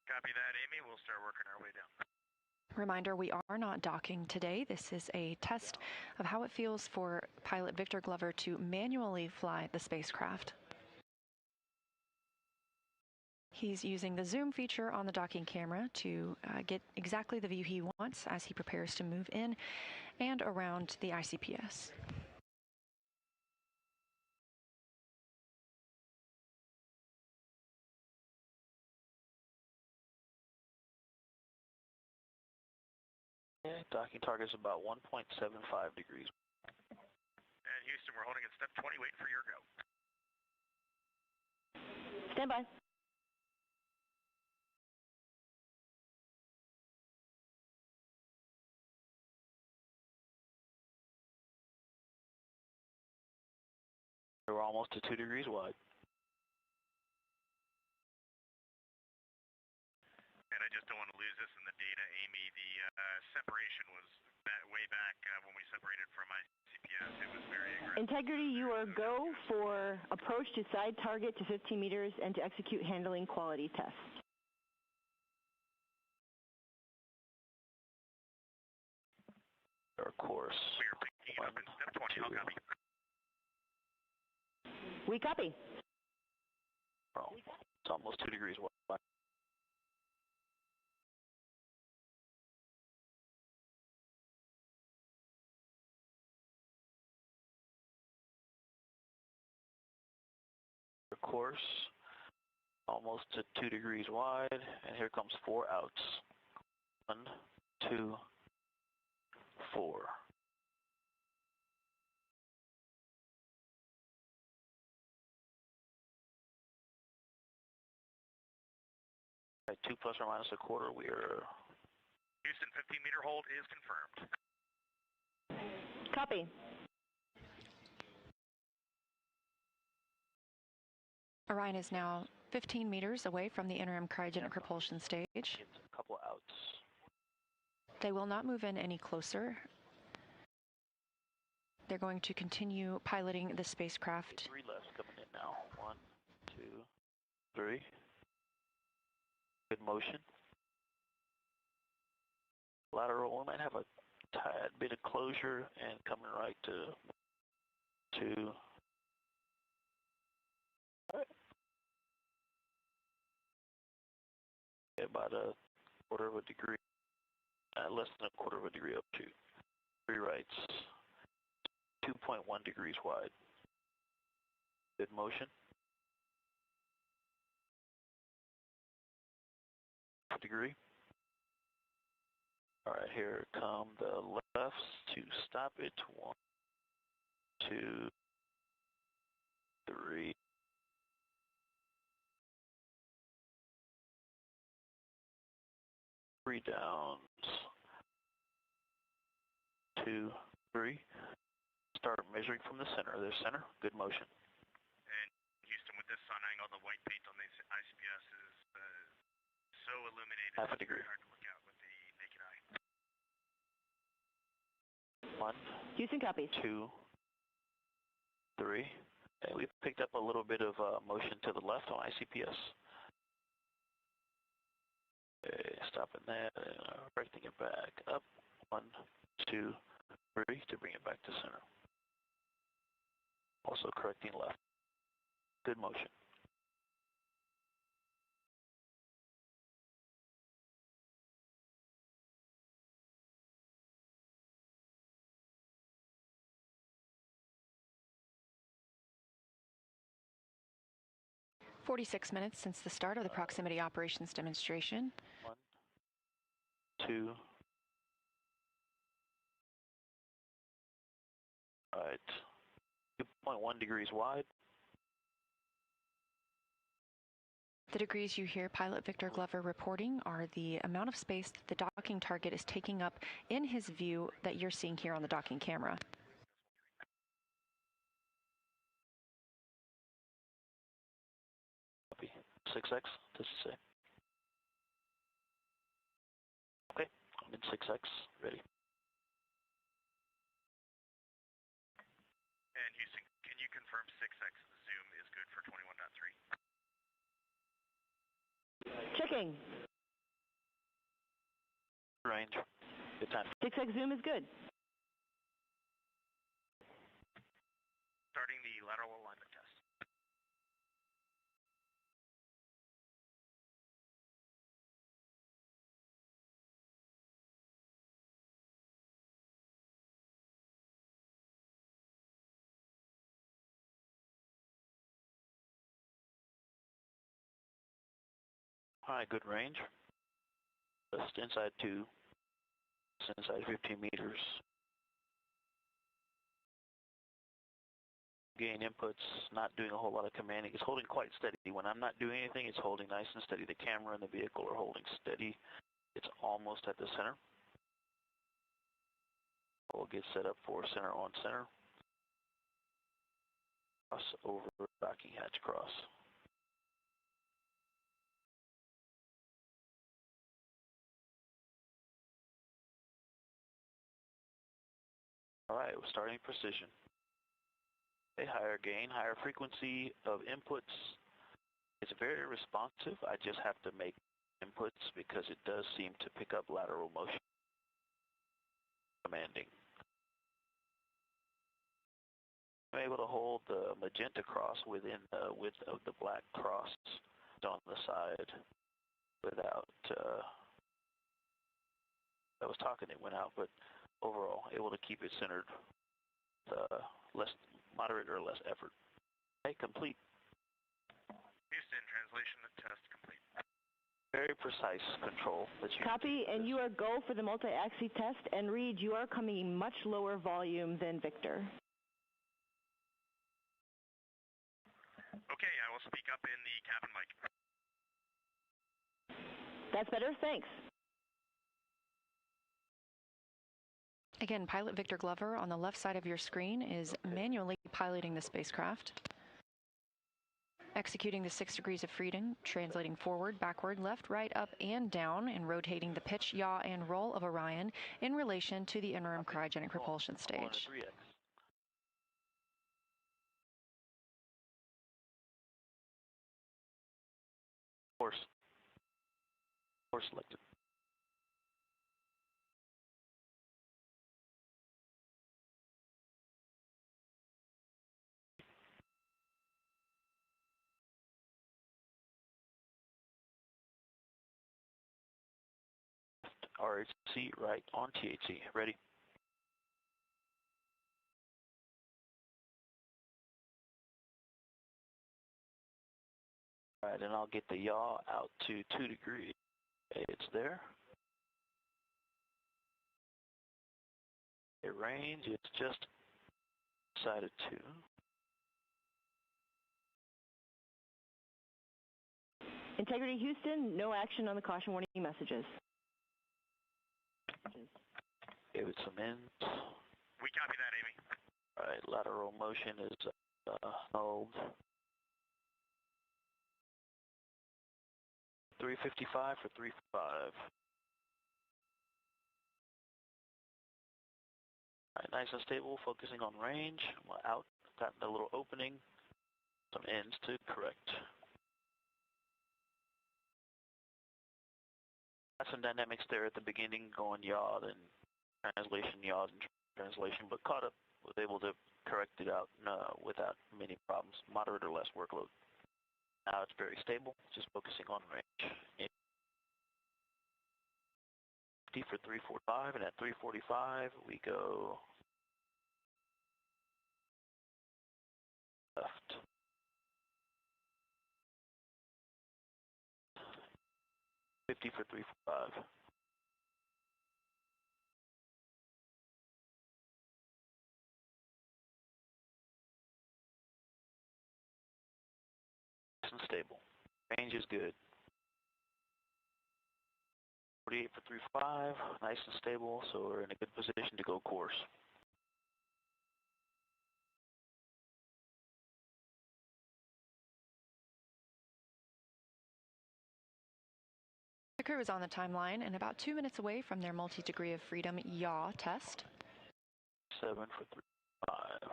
Copy that, Amy. We'll start working our way down. Reminder, we are not docking today. This is a test of how it feels for pilot Victor Glover to manually fly the spacecraft. He's using the zoom feature on the docking camera to get exactly the view he wants as he prepares to move in and around the ICPS. Yeah, docking target is about 1.75 degrees. And Houston, we're holding at step 20, waiting for your go. Stand by. We're almost to 2 degrees wide. And I just don't want to lose this in the data, Amy. The separation was way back when we separated from ICPS. It was very aggressive. Integrity, you are go for approach to side target to 15 meters and to execute handling quality test. Our course. We are picking it up in step 20. I'll copy. We copy. Oh, it's almost 2 degrees wide. Course, almost to 2 degrees wide, and here comes 4 outs. 1, 2, 4. At 2 plus or minus a quarter, we are. Houston, 15-meter hold is confirmed. Copy. Orion is now 15 meters away from the interim cryogenic propulsion stage. It's a couple outs. They will not move in any closer. They're going to continue piloting the spacecraft. 3 left coming in now. 1, 2, 3. Good motion. Lateral, we might have a tad bit of closure and coming right to 2. About a quarter of a degree, less than a quarter of a degree up to 3 rights, 2.1 degrees wide. Good motion. Degree. All right, here come the lefts to stop it. 1, 2, 3. Three downs. 2, 3. Start measuring from the center. There's center. Good motion. And Houston, with this sun angle, the white paint on the ICPS is so illuminated. Half a degree. It's very hard to look at with the naked eye. 1. Houston copies. 2, 3. And we picked up a little bit of motion to the left on ICPS. Okay, stopping that, correcting it back up. 1, 2, 3 to bring it back to center. Also correcting left. Good motion. "46 minutes since the start of the proximity operations demonstration. 1, 2. All right. 2.1 degrees wide. The degrees you hear pilot Victor Glover reporting are the amount of space that the docking target is taking up in his view that you're seeing here on the docking camera. Copy. 6X, does it say? Okay, I'm in 6X, ready. And Houston, can you confirm 6X zoom is good for 21.3? Checking. Range. Good time. 6X zoom is good. Starting the lateral alignment test. All right, good range. Just inside 2, just inside 15 meters. Gain inputs, not doing a whole lot of commanding. It's holding quite steady. When I'm not doing anything, it's holding nice and steady. The camera and the vehicle are holding steady. It's almost at the center. We'll get set up for center on center. Cross over, docking hatch cross. All right, we're starting precision. A higher gain, higher frequency of inputs. It's very responsive. I just have to make inputs because it does seem to pick up lateral motion. Commanding. I'm able to hold the magenta cross within the width of the black cross on the side without, I was talking, it went out, but overall, able to keep it centered, less moderate or less effort. Okay, complete. Houston, translation test complete. Very precise control. That you Copy, and you are go for the multi-axis test. And Reed, you are coming in much lower volume than Victor. Okay, I will speak up in the cabin mic. That's better, thanks. Again, pilot Victor Glover on the left side of your screen is manually piloting the spacecraft, executing the 6 degrees of freedom, translating forward, backward, left, right, up, and down, and rotating the pitch, yaw, and roll of Orion in relation to the interim cryogenic propulsion stage. Course selected. RHC right on THC. Ready? All right, and I'll get the yaw out to 2 degrees. Okay, it's there. It range, it's just side of 2. Integrity Houston, no action on the caution warning messages. Give it some ends. We copy that, Amy. All right, lateral motion is held. 355 for 355. All right, nice and stable, focusing on range. Out, got a little opening, some ends to correct. Got some dynamics there at the beginning, going yaw and translation, yaw and translation, but caught up, was able to correct it out without many problems, moderate or less workload. Now it's very stable, just focusing on range. 50 for 345, and at 345 we go left. 50 for 345. Nice and stable. Range is good. 48 for 35, nice and stable, so we're in a good position to go course. The crew is on the timeline and about 2 minutes away from their multi-degree of freedom yaw test. 7 for 35.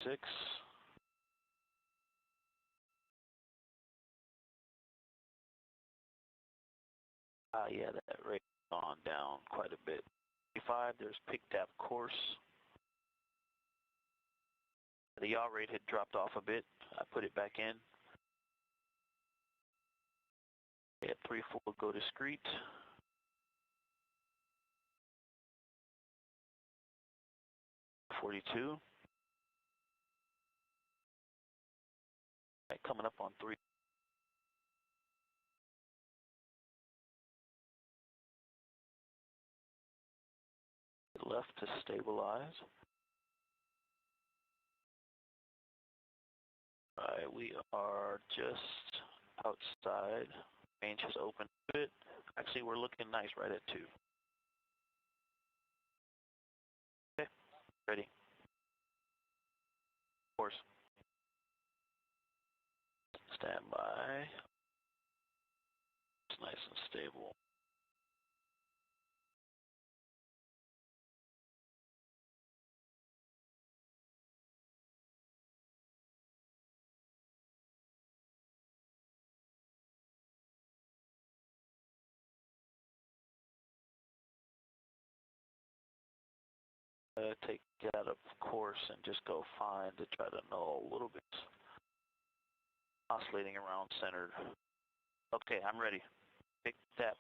6. Yeah, that rate has gone down quite a bit. 35, there's pick tap course. The yaw rate had dropped off a bit. I put it back in. At 3-4, go discrete. 42. Right, coming up on 3. Left to stabilize. All right, we are just outside. Range has opened a bit. Actually, we're looking nice right at 2. Okay, ready. Course. Stand by. It's nice and stable. Take it out of course and just go fine to try to know a little bit. Oscillating around centered. Okay, I'm ready. Pick that.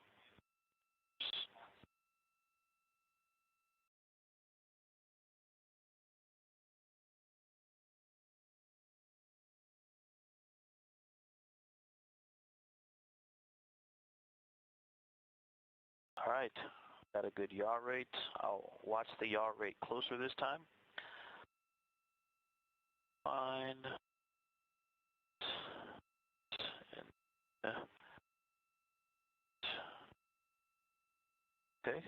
All right, got a good yaw rate. I'll watch the yaw rate closer this time. Fine. And, okay.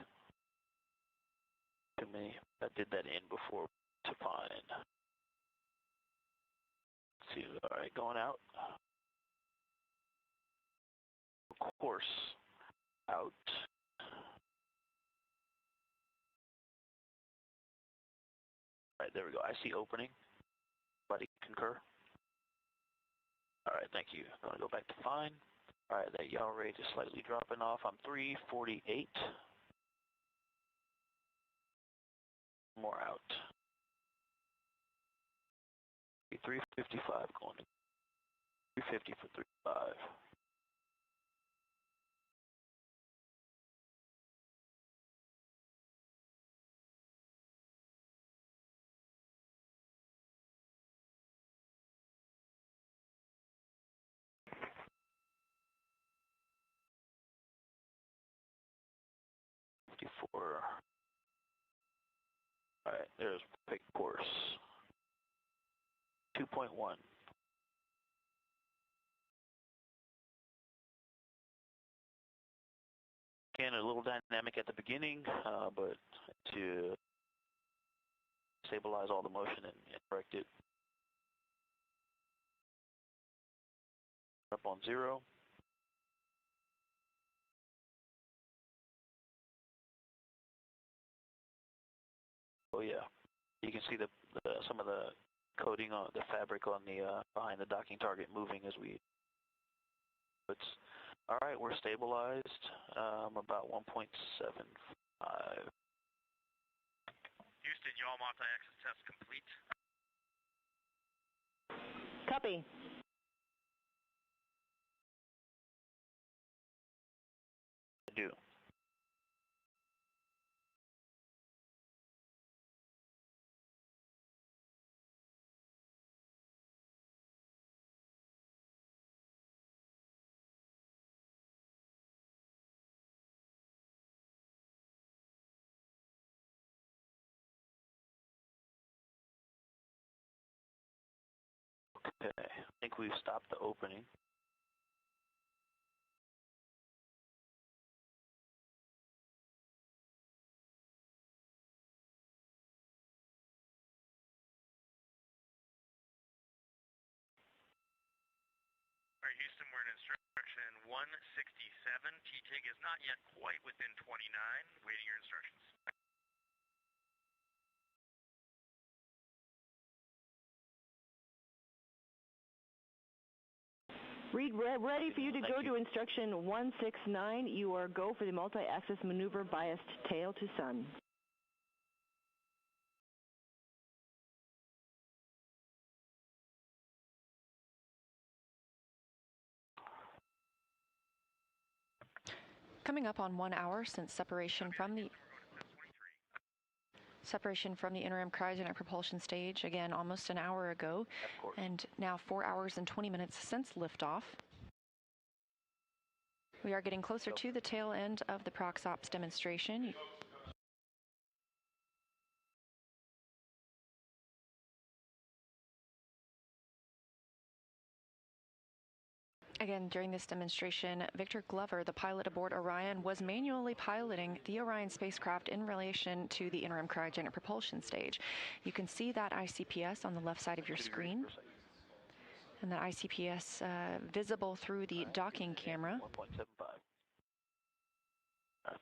Too many. I did that in before to find. Let's see. All right, going out. Course out. All right, there we go. I see opening. Everybody concur? All right, thank you. I'm going to go back to fine. All right, that yaw rate is slightly dropping off. I'm 348. More out. 355 going to 350 for 35. All right, there's pick course. 2.1. Again, a little dynamic at the beginning, but to stabilize all the motion and correct it. Up on 0. Oh yeah, you can see the some of the coating on the fabric on the behind the docking target moving as we All right, we're stabilized, about 1.75. Houston, y'all multi-axis test complete. Copy. I do. Okay, I think we've stopped the opening. All right, Houston, we're in instruction 167. TTIG is not yet quite within 29. Waiting your instructions. Reed, ready for you to go to instruction 169. You are go for the multi-axis maneuver biased tail to sun. Coming up on 1 hour since separation from the interim cryogenic propulsion stage, again almost an hour ago, and now 4 hours and 20 minutes since liftoff. We are getting closer to the tail end of the ProxOps demonstration. Again, during this demonstration, Victor Glover, the pilot aboard Orion, was manually piloting the Orion spacecraft in relation to the interim cryogenic propulsion stage. You can see that ICPS on the left side of your screen, and that ICPS visible through the docking camera. 1.75.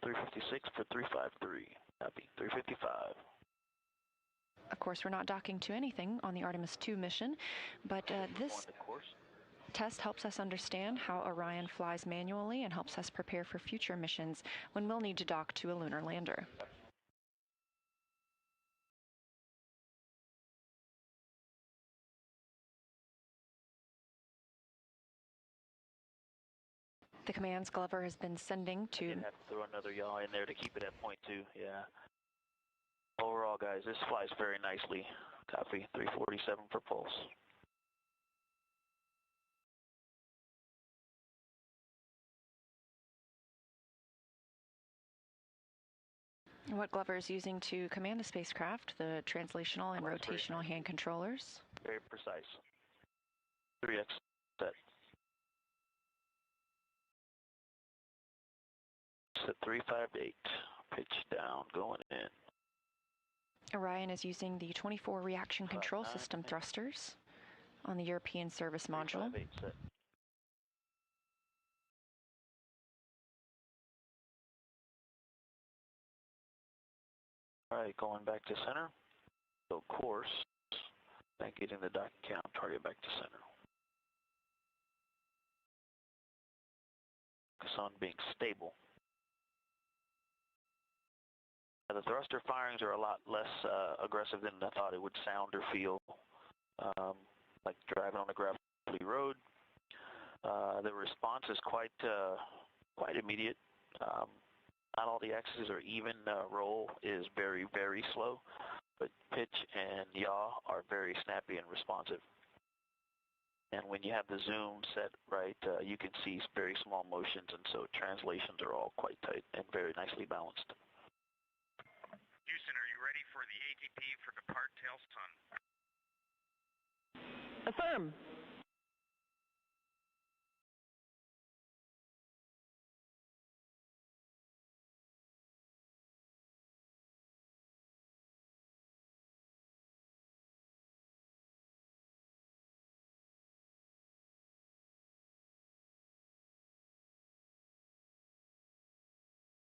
356 for 353. Copy. 355. Of course, we're not docking to anything on the Artemis II mission, but this test helps us understand how Orion flies manually and helps us prepare for future missions when we'll need to dock to a lunar lander. The commands Glover has been sending to... I did have to throw another yaw in there to keep it at 0.2, yeah. Overall, guys, this flies very nicely. Copy. 347 for pulse. What Glover is using to command the spacecraft, the translational and rotational hand controllers. Very precise. 3x set. Set 358. Pitch down, going in. Orion is using the 24 reaction control system thrusters on the European service module. 358 set. All right, going back to center. So course, then getting the docking count, target back to center. Focus on being stable. Now, the thruster firings are a lot less aggressive than I thought it would sound or feel, like driving on a gravelly road. The response is quite immediate. Not all the axes are even. Roll is very, very slow, but pitch and yaw are very snappy and responsive. And when you have the zoom set right, you can see very small motions, and so translations are all quite tight and very nicely balanced. Houston, are you ready for the ATP for depart tail sun? Affirm.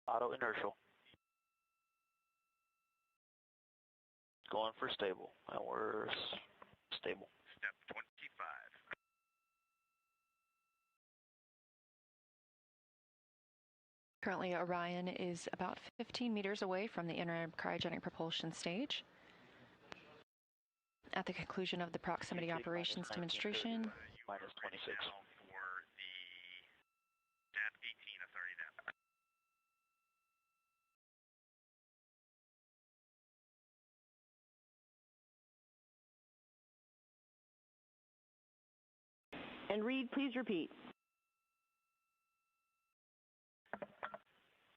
Auto inertial. Going for stable. And we're stable. Step 25. Currently, Orion is about 15 meters away from the interim cryogenic propulsion stage. At the conclusion of the proximity operations demonstration, minus 26. For the DAP 18 authority DAP. And Reed, please repeat.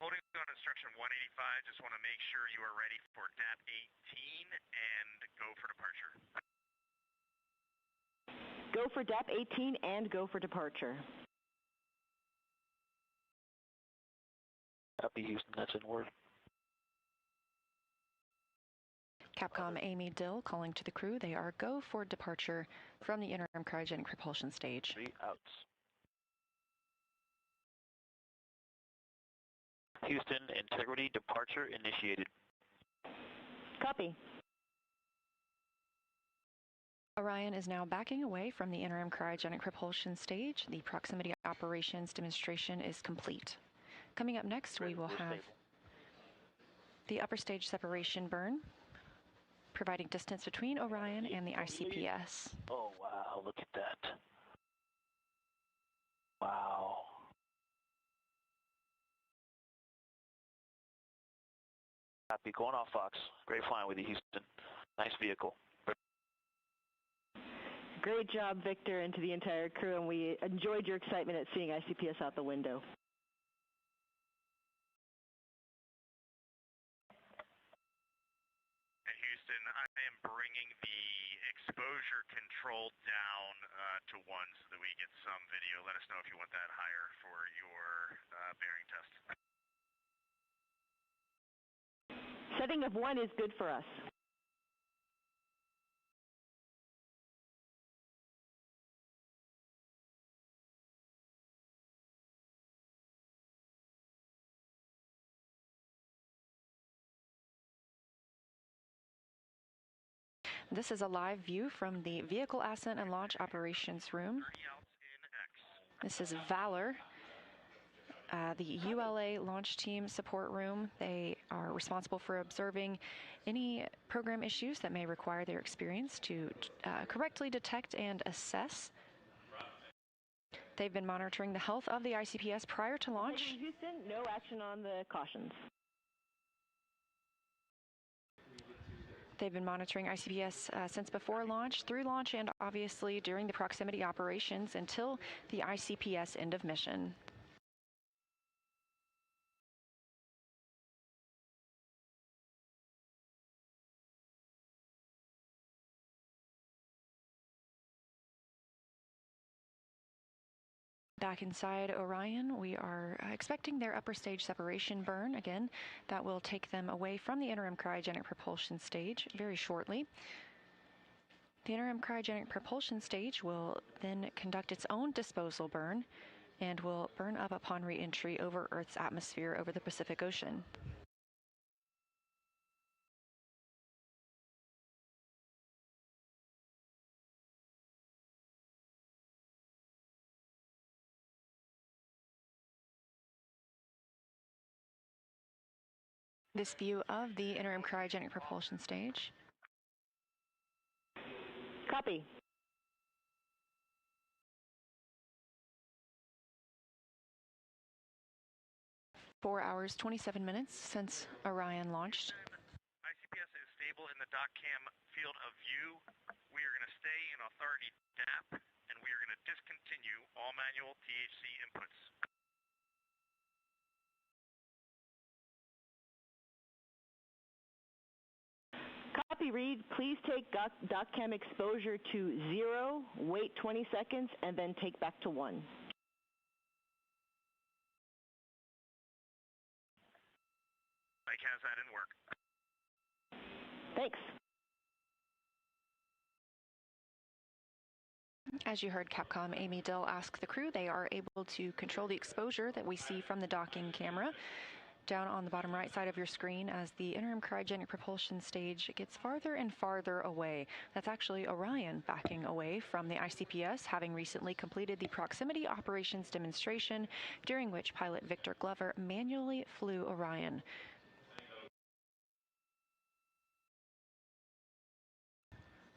Holding on instruction 185, just want to make sure you are ready for DAP 18 and go for departure. Go for DAP 18 and go for departure. Copy, Houston, that's in word. Capcom Amy Dill calling to the crew. They are go for departure from the interim cryogenic propulsion stage. 3 outs. Houston, integrity departure initiated. Copy. Orion is now backing away from the interim cryogenic propulsion stage. The proximity operations demonstration is complete. Coming up next, we will have the upper stage separation burn, providing distance between Orion and the ICPS. Oh, wow, look at that. Wow. Copy, going off Fox. Great flying with you, Houston. Nice vehicle. Great job, Victor, and to the entire crew, and we enjoyed your excitement at seeing ICPS out the window. Houston, I am bringing the exposure control down to 1 so that we get some video. Let us know if you want that higher for your bearing test. Setting of 1 is good for us. This is a live view from the Vehicle Ascent and Launch Operations Room. This is Valor, the ULA launch team support room. They are responsible for observing any program issues that may require their experience to correctly detect and assess. They've been monitoring the health of the ICPS prior to launch. Houston, no action on the cautions. They've been monitoring ICPS since before launch, through launch, and obviously during the proximity operations until the ICPS end of mission. Back inside Orion, we are expecting their upper stage separation burn. Again, that will take them away from the interim cryogenic propulsion stage very shortly. The interim cryogenic propulsion stage will then conduct its own disposal burn and will burn up upon re-entry over Earth's atmosphere over the Pacific Ocean. This view of the interim cryogenic propulsion stage. Copy. Four hours, 27 minutes since Orion launched. ICPS is stable in the DocCam field of view. We are going to stay in authority DAP, and we are going to discontinue all manual THC inputs. Copy, Reed. Please take DocCam exposure to 0, wait 20 seconds, and then take back to 1. Mike has that in work. Thanks. As you heard Capcom Amy Dill ask the crew, they are able to control the exposure that we see from the docking camera. down on the bottom right side of your screen as the interim cryogenic propulsion stage gets farther and farther away. That's actually Orion backing away from the ICPS, having recently completed the proximity operations demonstration, during which pilot Victor Glover manually flew Orion.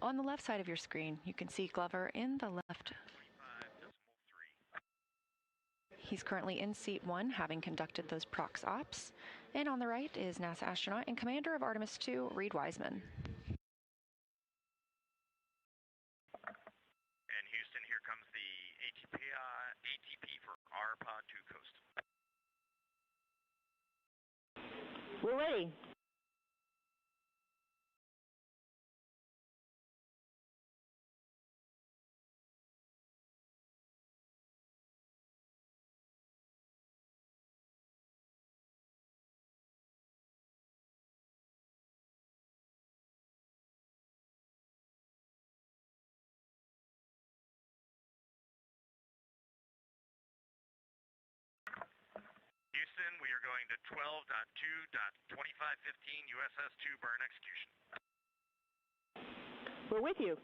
On the left side of your screen, you can see Glover in the left. He's currently in seat 1, having conducted those prox ops. And on the right is NASA astronaut and commander of Artemis II, Reed Wiseman. And Houston, here comes the ATP for our Pod 2 coast. We're ready. Houston, we are going to 12.2.2515 USS-2 burn execution. We're with you.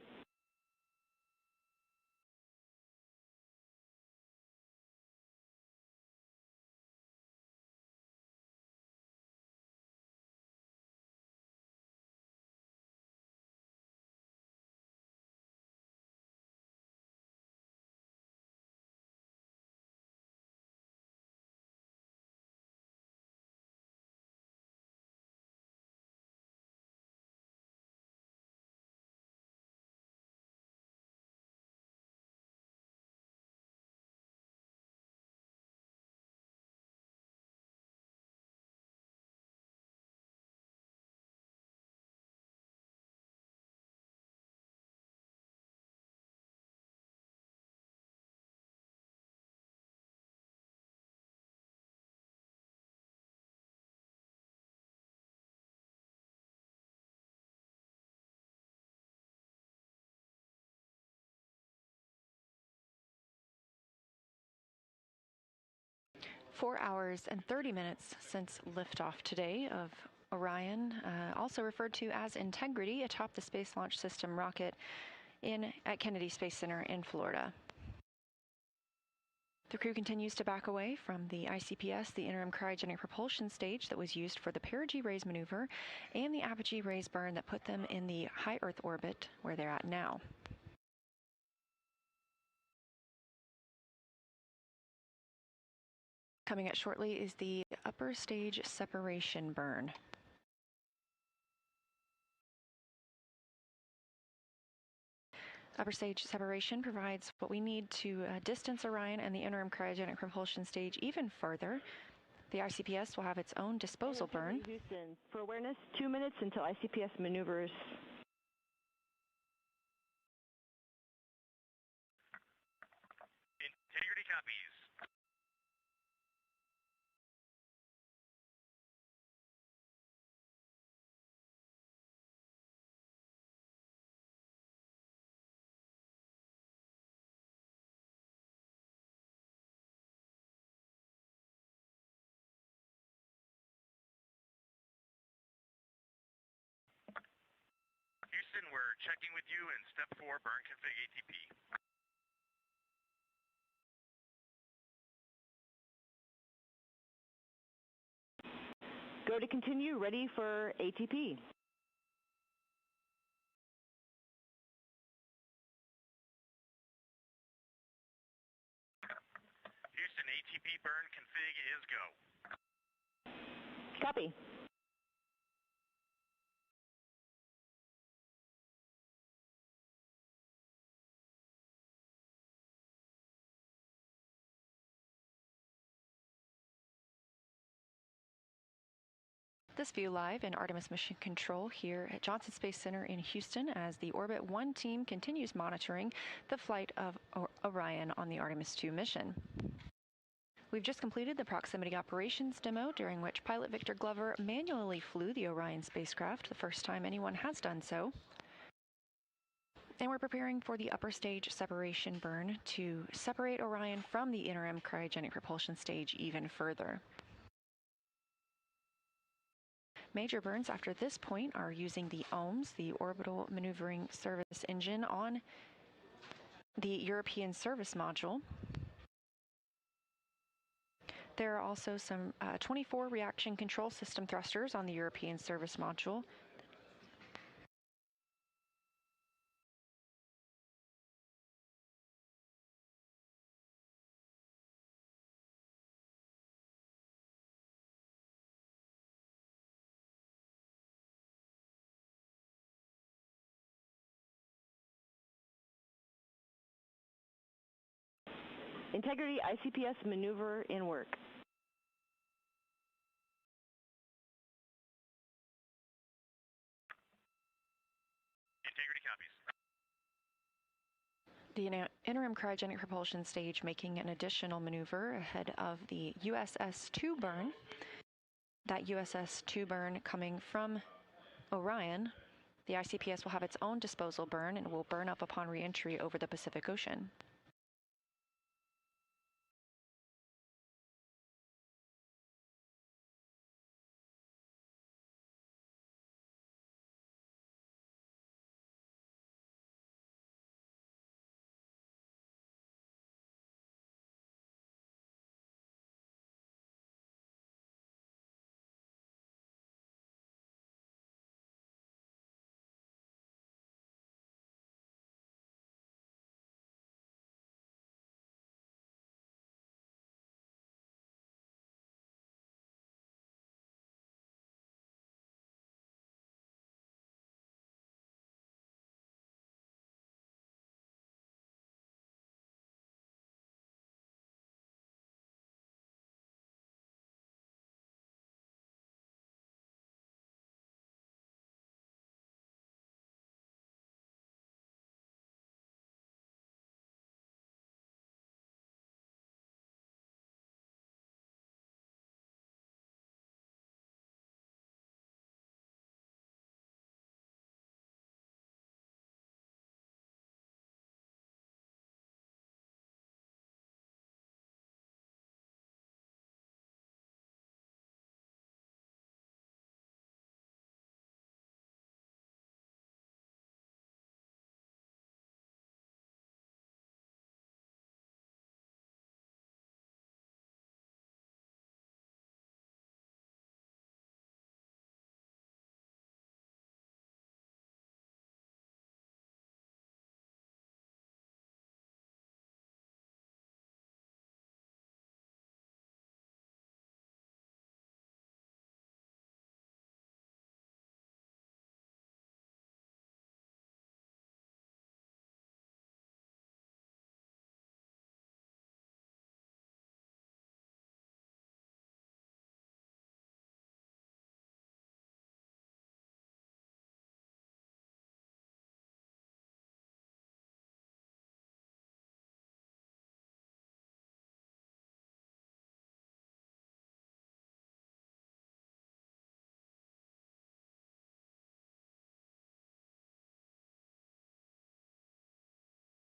Four hours and 30 minutes since liftoff today of Orion, also referred to as Integrity, atop the Space Launch System rocket at Kennedy Space Center in Florida. The crew continues to back away from the ICPS, the interim cryogenic propulsion stage that was used for the perigee raise maneuver, and the apogee raise burn that put them in the high Earth orbit where they're at now. Coming up shortly is the upper stage separation burn. Upper stage separation provides what we need to distance Orion and the interim cryogenic propulsion stage even further. The ICPS will have its own disposal burn. Houston, for awareness, 2 minutes until ICPS maneuvers. Integrity copies. Houston, we're checking with you in step 4, burn config ATP. Go to continue, ready for ATP. Houston, ATP burn config is go. Copy. This view live in Artemis Mission Control here at Johnson Space Center in Houston as the Orbit 1 team continues monitoring the flight of Orion on the Artemis II mission. We've just completed the proximity operations demo, during which pilot Victor Glover manually flew the Orion spacecraft, the first time anyone has done so. And we're preparing for the upper stage separation burn to separate Orion from the interim cryogenic propulsion stage even further. Major burns after this point are using the OMS, the Orbital Maneuvering Service Engine, on the European Service Module. There are also some 24 reaction control system thrusters on the European Service Module. Integrity ICPS maneuver in work. Integrity copies. The interim cryogenic propulsion stage making an additional maneuver ahead of the USS-2 burn. That USS-2 burn coming from Orion. The ICPS will have its own disposal burn and will burn up upon re-entry over the Pacific Ocean.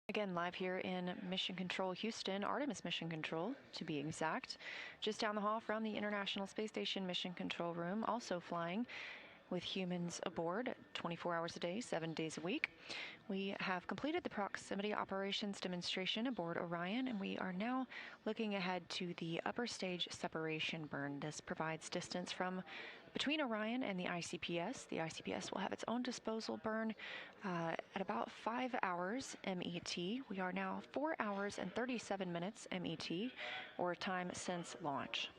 Again, live here in Mission Control Houston, Artemis Mission Control, to be exact. Just down the hall from the International Space Station Mission Control Room, also flying with humans aboard 24 hours a day, 7 days a week. We have completed the proximity operations demonstration aboard Orion, and we are now looking ahead to the upper stage separation burn. This provides distance from between Orion and the ICPS. The ICPS will have its own disposal burn at about 5 hours MET. We are now 4 hours and 37 minutes MET, or time since launch.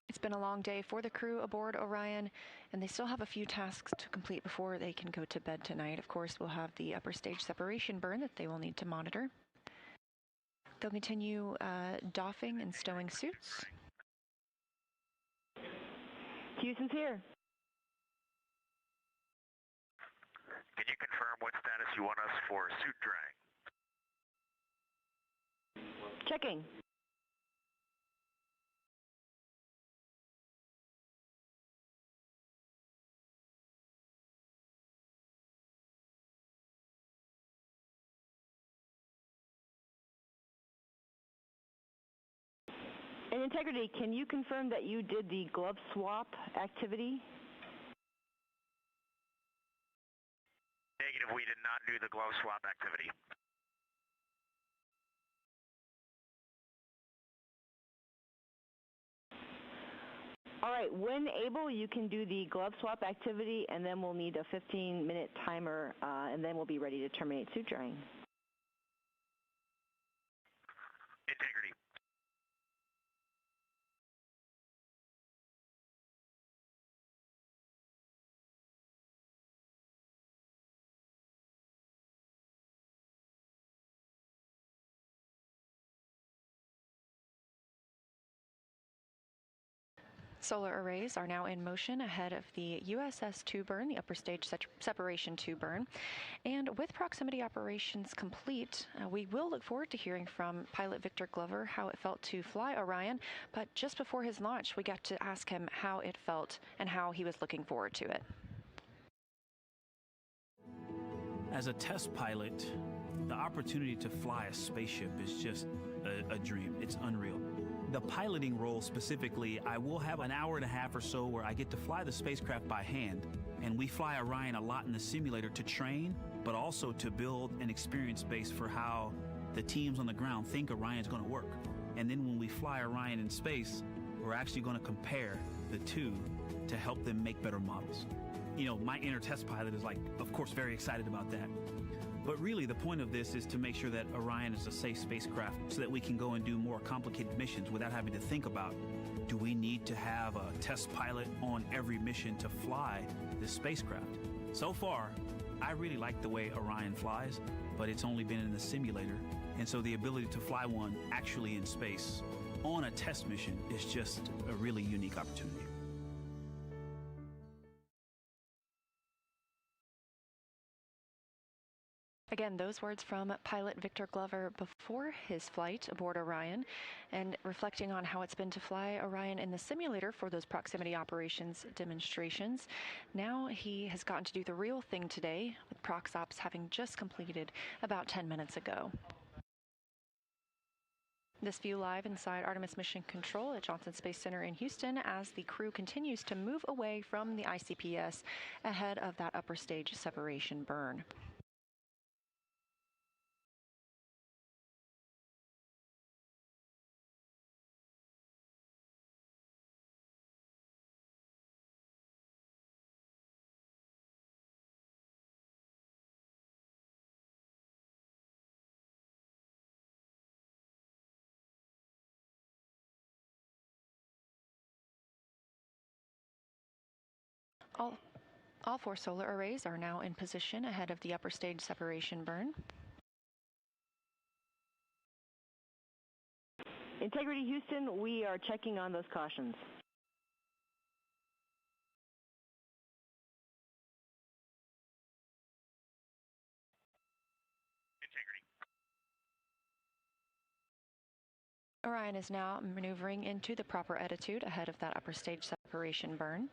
It's been a long day for the crew aboard Orion, and they still have a few tasks to complete before they can go to bed tonight. Of course, we'll have the upper stage separation burn that they will need to monitor. They'll continue doffing and stowing suits. Houston's here. Can you confirm what status you want us for suit drying? Checking. And Integrity, can you confirm that you did the glove swap activity? Negative, we did not do the glove swap activity. All right, when able, you can do the glove swap activity, and then we'll need a 15-minute timer, and then we'll be ready to terminate suit drying. Integrity. Solar arrays are now in motion ahead of the USS 2 burn, the upper stage separation 2 burn. And with proximity operations complete, we will look forward to hearing from pilot Victor Glover how it felt to fly Orion. But just before his launch, we got to ask him how it felt and how he was looking forward to it. As a test pilot, the opportunity to fly a spaceship is just a dream. It's unreal. The piloting role specifically, I will have an hour and a half or so where I get to fly the spacecraft by hand, and we fly Orion a lot in the simulator to train, but also to build an experience base for how the teams on the ground think Orion's going to work. And then when we fly Orion in space, we're actually going to compare the two to help them make better models. You know, my inner test pilot is like, of course, very excited about that. But really, the point of this is to make sure that Orion is a safe spacecraft so that we can go and do more complicated missions without having to think about, do we need to have a test pilot on every mission to fly this spacecraft? So far, I really like the way Orion flies, but it's only been in the simulator. And so the ability to fly one actually in space on a test mission is just a really unique opportunity. Again, those words from pilot Victor Glover before his flight aboard Orion, and reflecting on how it's been to fly Orion in the simulator for those proximity operations demonstrations. Now he has gotten to do the real thing today, with ProxOps having just completed about 10 minutes ago. This view live inside Artemis Mission Control at Johnson Space Center in Houston as the crew continues to move away from the ICPS ahead of that upper stage separation burn. All four solar arrays are now in position ahead of the upper stage separation burn. Integrity Houston, we are checking on those cautions. Integrity. Orion is now maneuvering into the proper attitude ahead of that upper stage separation burn.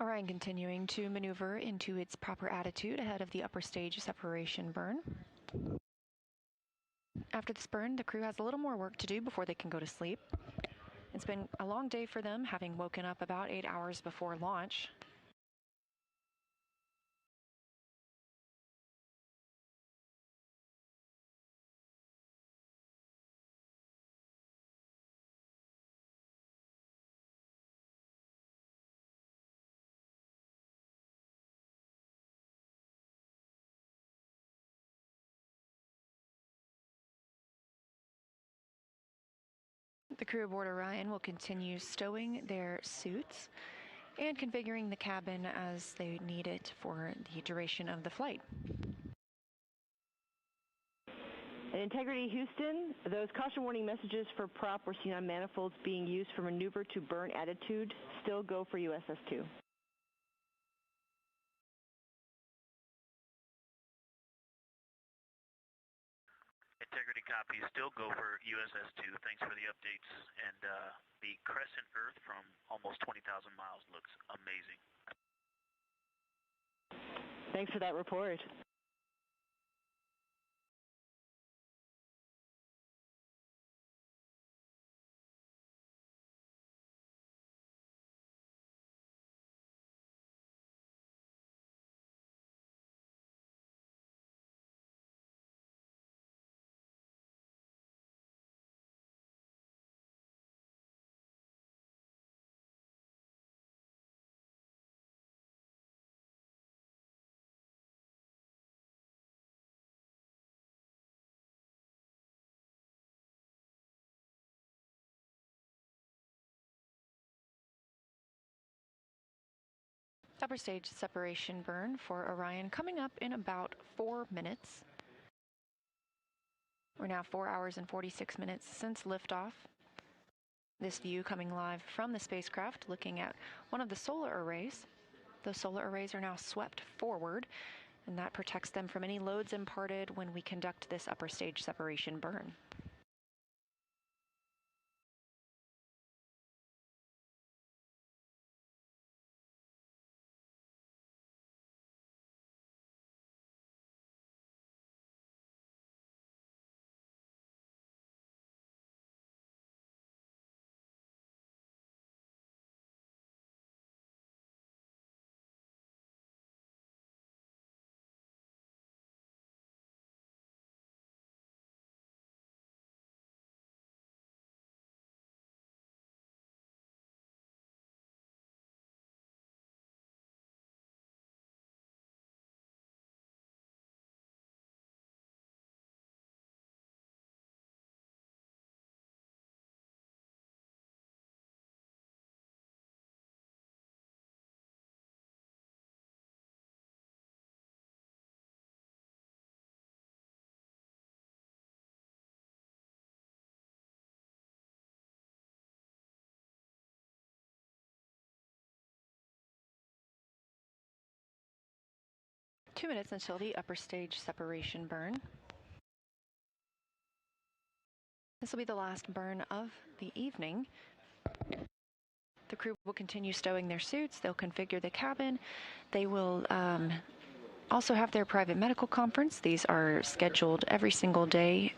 Orion continuing to maneuver into its proper attitude ahead of the upper stage separation burn. After this burn, the crew has a little more work to do before they can go to sleep. It's been a long day for them, having woken up about 8 hours before launch. The crew aboard Orion will continue stowing their suits and configuring the cabin as they need it for the duration of the flight. At Integrity Houston, those caution warning messages for prop were seen on manifolds being used for maneuver to burn attitude. Still go for USS-2. Integrity copy. Still go for USS-2. Thanks for the updates. And the crescent Earth from almost 20,000 miles looks amazing. Thanks for that report. Upper stage separation burn for Orion coming up in about 4 minutes. We're now 4 hours and 46 minutes since liftoff. This view coming live from the spacecraft, looking at one of the solar arrays. Those solar arrays are now swept forward, and that protects them from any loads imparted when we conduct this upper stage separation burn. Two minutes until the upper stage separation burn. This will be the last burn of the evening. The crew will continue stowing their suits. They'll configure the cabin. They will also have their private medical conference. These are scheduled every single day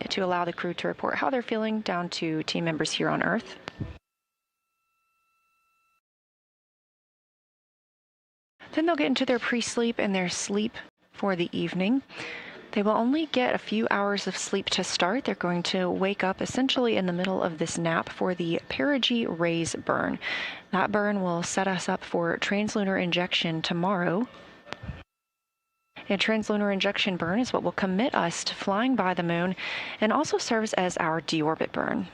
to allow the crew to report how they're feeling down to team members here on Earth. Then they'll get into their pre-sleep and their sleep for the evening. They will only get a few hours of sleep to start. They're going to wake up essentially in the middle of this nap for the perigee raise burn. That burn will set us up for translunar injection tomorrow. A translunar injection burn is what will commit us to flying by the moon and also serves as our deorbit burn.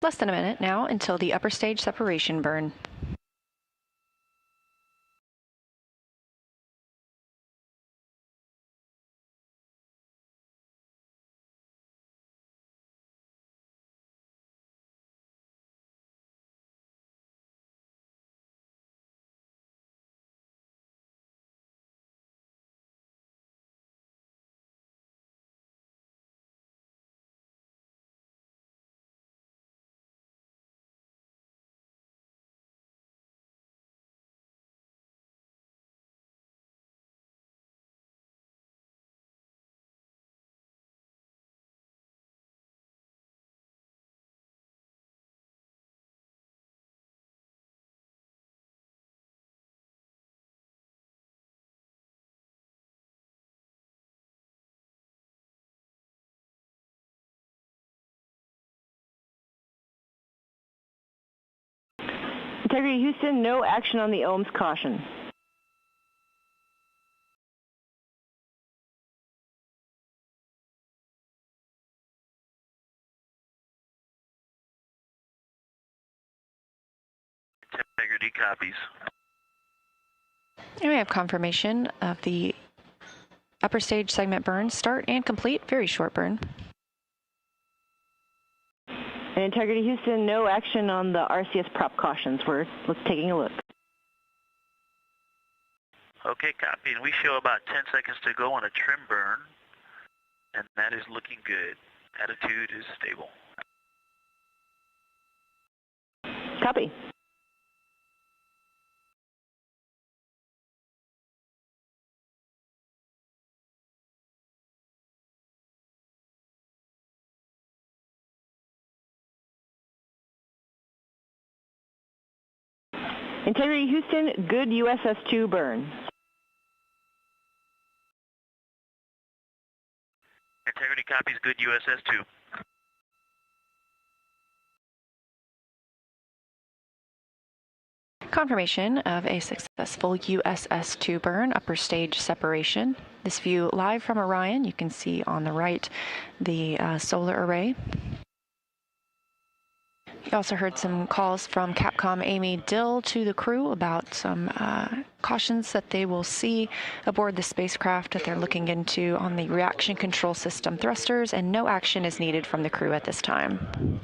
Less than a minute now until the upper stage separation burn. Integrity Houston, no action on the OMS caution. Integrity copies. And we have confirmation of the upper stage segment burn start and complete. Very short burn. And Integrity Houston, no action on the RCS prop cautions. Let's taking a look. Okay, copy. And we show about 10 seconds to go on a trim burn, and that is looking good. Attitude is stable. Copy. Integrity Houston, good USS-2 burn. Integrity copies, good USS-2. Confirmation of a successful USS-2 burn, upper stage separation. This view live from Orion. You can see on the right the solar array. You also heard some calls from Capcom Amy Dill to the crew about some cautions that they will see aboard the spacecraft that they're looking into on the reaction control system thrusters, and no action is needed from the crew at this time.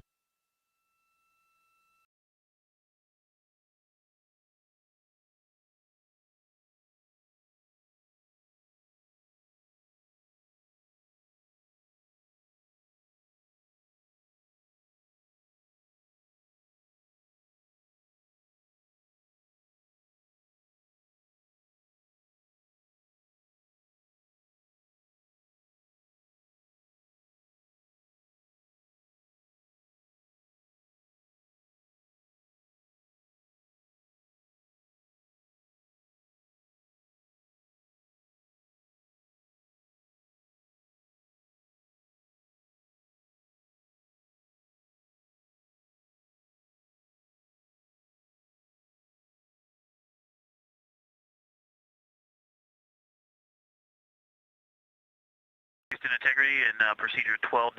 Houston Integrity and procedure 12.2.2515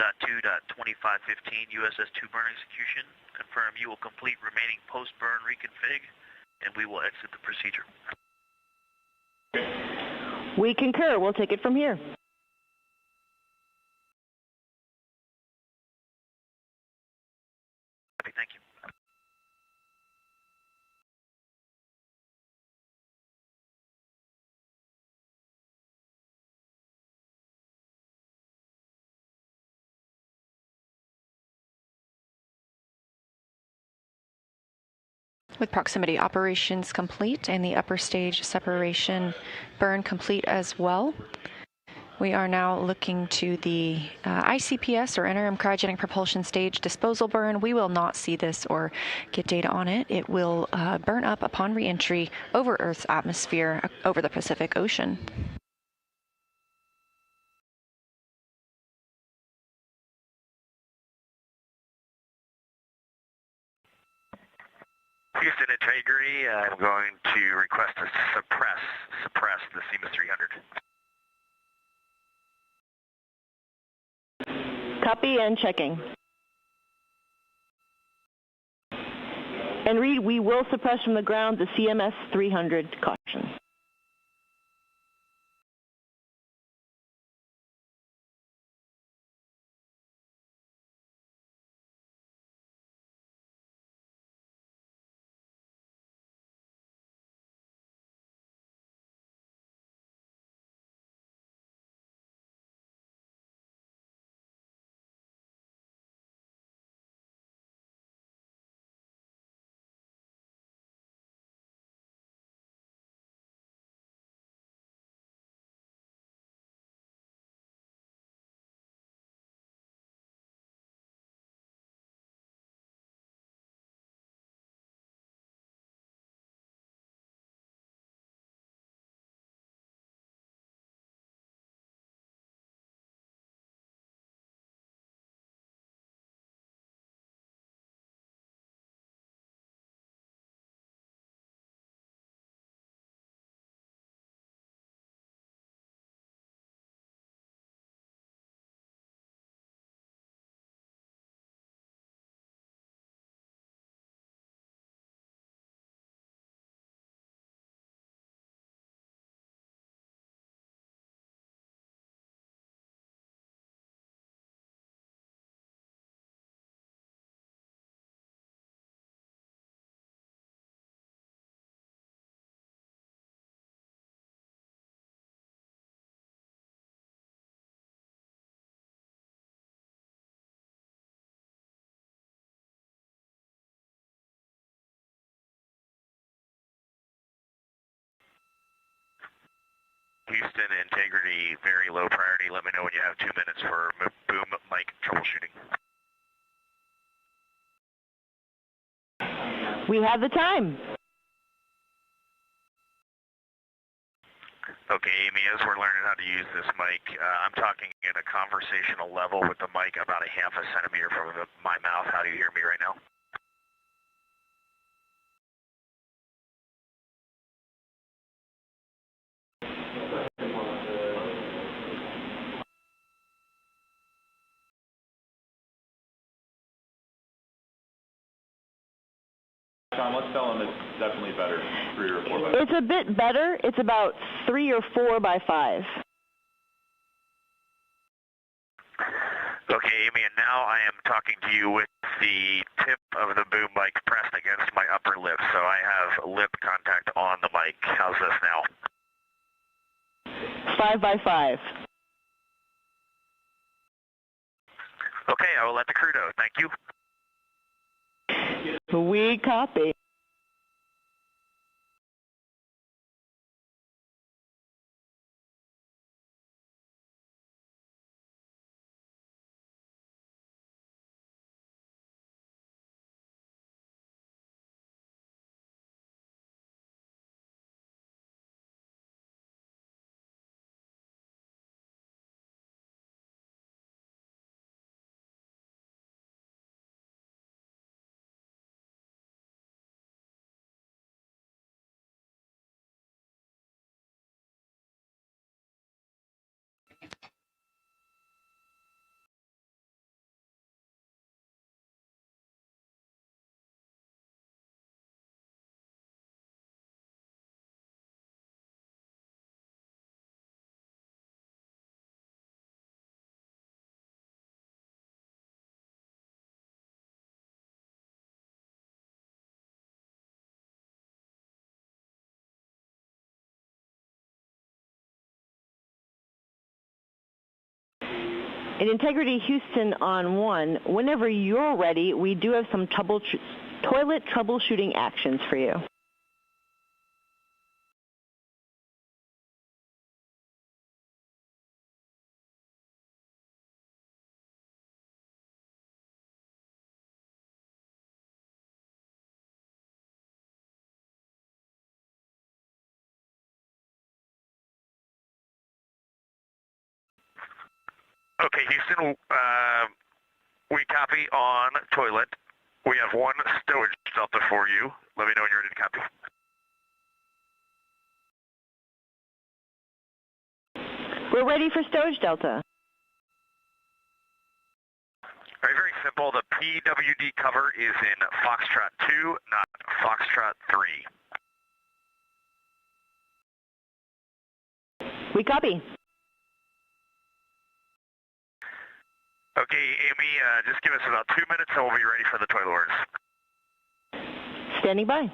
USS-2 burn execution. Confirm you will complete remaining post-burn reconfig, and we will exit the procedure. We concur. We'll take it from here. Thank you. With proximity operations complete and the upper stage separation burn complete as well, we are now looking to the ICPS, or interim cryogenic propulsion stage disposal burn. We will not see this or get data on it. It will burn up upon reentry over Earth's atmosphere over the Pacific Ocean. Houston Integrity, I'm going to request to suppress the CMA 300. Copy and checking. And Reed, we will suppress from the ground the CMS 300 caution. Houston, integrity, very low priority. Let me know when you have 2 minutes for boom mic troubleshooting. We have the time. Okay, Amy, as we're learning how to use this mic, I'm talking in a conversational level with the mic about a half a centimeter from my mouth. How do you hear me right now? John, let's tell him it's definitely better, 3 or 4 by 5. It's a bit better. It's about 3 or 4 by 5. Okay, Amy, and now I am talking to you with the tip of the boom mic pressed against my upper lip, so I have lip contact on the mic. How's this now? 5 by 5. Okay, I will let the crew know. Thank you. We copy. In Integrity Houston on 1, whenever you're ready, we do have some toilet troubleshooting actions for you. Okay, Houston, we copy on toilet. We have 1 stowage delta for you. Let me know when you're ready to copy. We're ready for stowage delta. All right, very simple. The PWD cover is in Foxtrot 2, not Foxtrot 3. We copy. Okay, Amy, just give us about 2 minutes and we'll be ready for the toilet orders. Standing by.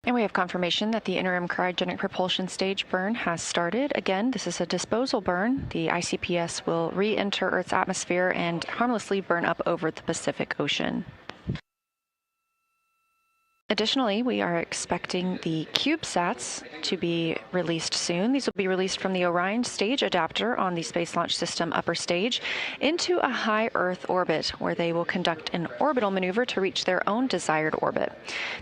And we have confirmation that the interim cryogenic propulsion stage burn has started. Again, this is a disposal burn. The ICPS will re-enter Earth's atmosphere and harmlessly burn up over the Pacific Ocean. Additionally, we are expecting the CubeSats to be released soon. These will be released from the Orion stage adapter on the Space Launch System upper stage into a high Earth orbit, where they will conduct an orbital maneuver to reach their own desired orbit.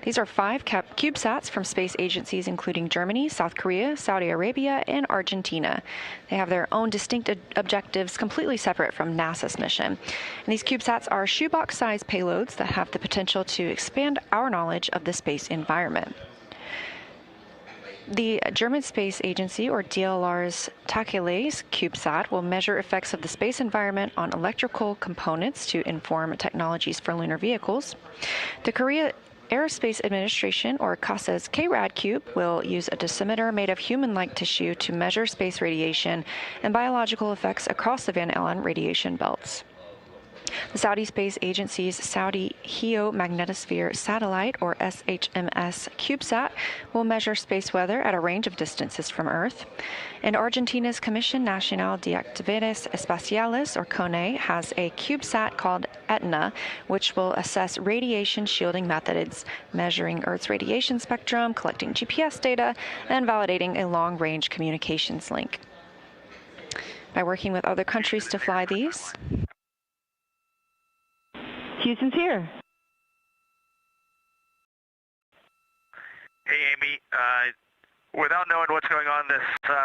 These are 5 CubeSats from space agencies including Germany, South Korea, Saudi Arabia, and Argentina. They have their own distinct objectives completely separate from NASA's mission. And these CubeSats are shoebox-sized payloads that have the potential to expand our knowledge of the space environment. The German Space Agency, or DLR's Takeles CubeSat, will measure effects of the space environment on electrical components to inform technologies for lunar vehicles. The Korea Aerospace Administration, or KASA's KRAD Cube, will use a dosimeter made of human-like tissue to measure space radiation and biological effects across the Van Allen radiation belts. The Saudi Space Agency's Saudi Geomagnetosphere Satellite, or SHMS CubeSat, will measure space weather at a range of distances from Earth. And Argentina's Comisión Nacional de Actividades Espaciales, or CONE, has a CubeSat called Etna, which will assess radiation shielding methods, measuring Earth's radiation spectrum, collecting GPS data, and validating a long-range communications link. By working with other countries to fly these, Houston's here. Hey, Amy. Without knowing what's going on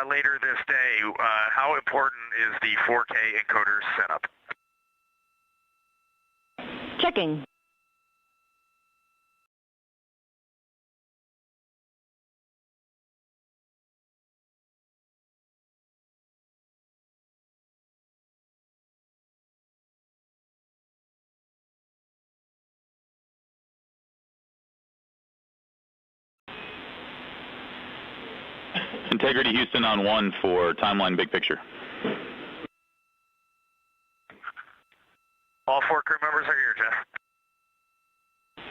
later this day, how important is the 4K encoder setup? Checking. Integrity Houston on 1 for timeline big picture. All 4 crew members are here, Jeff.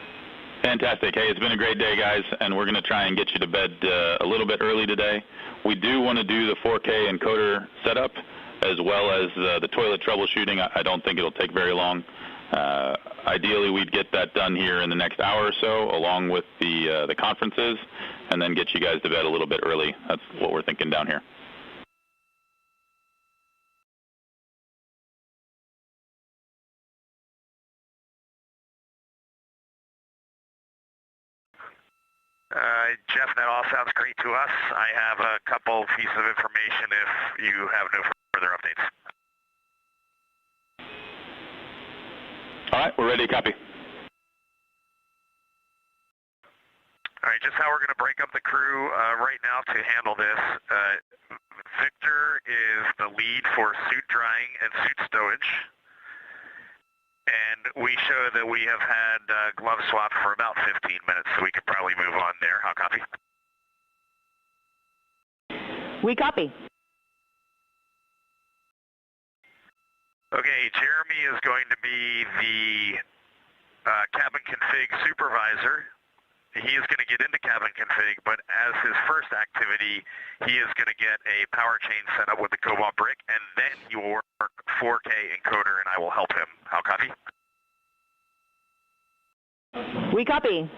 Fantastic. Hey, it's been a great day, guys, and we're going to try and get you to bed a little bit early today. We do want to do the 4K encoder setup as well as the toilet troubleshooting. I don't think it'll take very long. Ideally, we'd get that done here in the next hour or so, along with the conferences, and then get you guys to bed a little bit early. That's what we're thinking down here. Jeff, that all sounds great to us. I have a couple pieces of information if you have no further updates. All right, we're ready to copy. All right, just how we're going to break up the crew right now to handle this. Victor is the lead for suit drying and suit stowage. And we show that we have had glove swap for about 15 minutes, so we could probably move on there. How copy? We copy. Okay, Jeremy is going to be the cabin config supervisor. He is going to get into cabin config, but as his first activity, he is going to get a power chain set up with the Cobalt brick, and then he will work 4K encoder, and I will help him. How copy? We copy.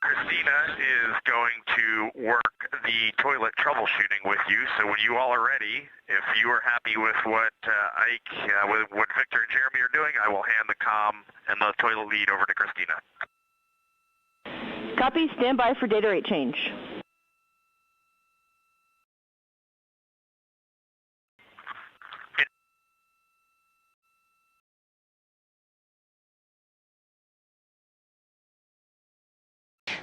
Christina is going to work the toilet troubleshooting with you, so when you all are ready, if you are happy with what Ike, with what Victor and Jeremy are doing, I will hand the comm and the toilet lead over to Christina. Copy. Stand by for data rate change.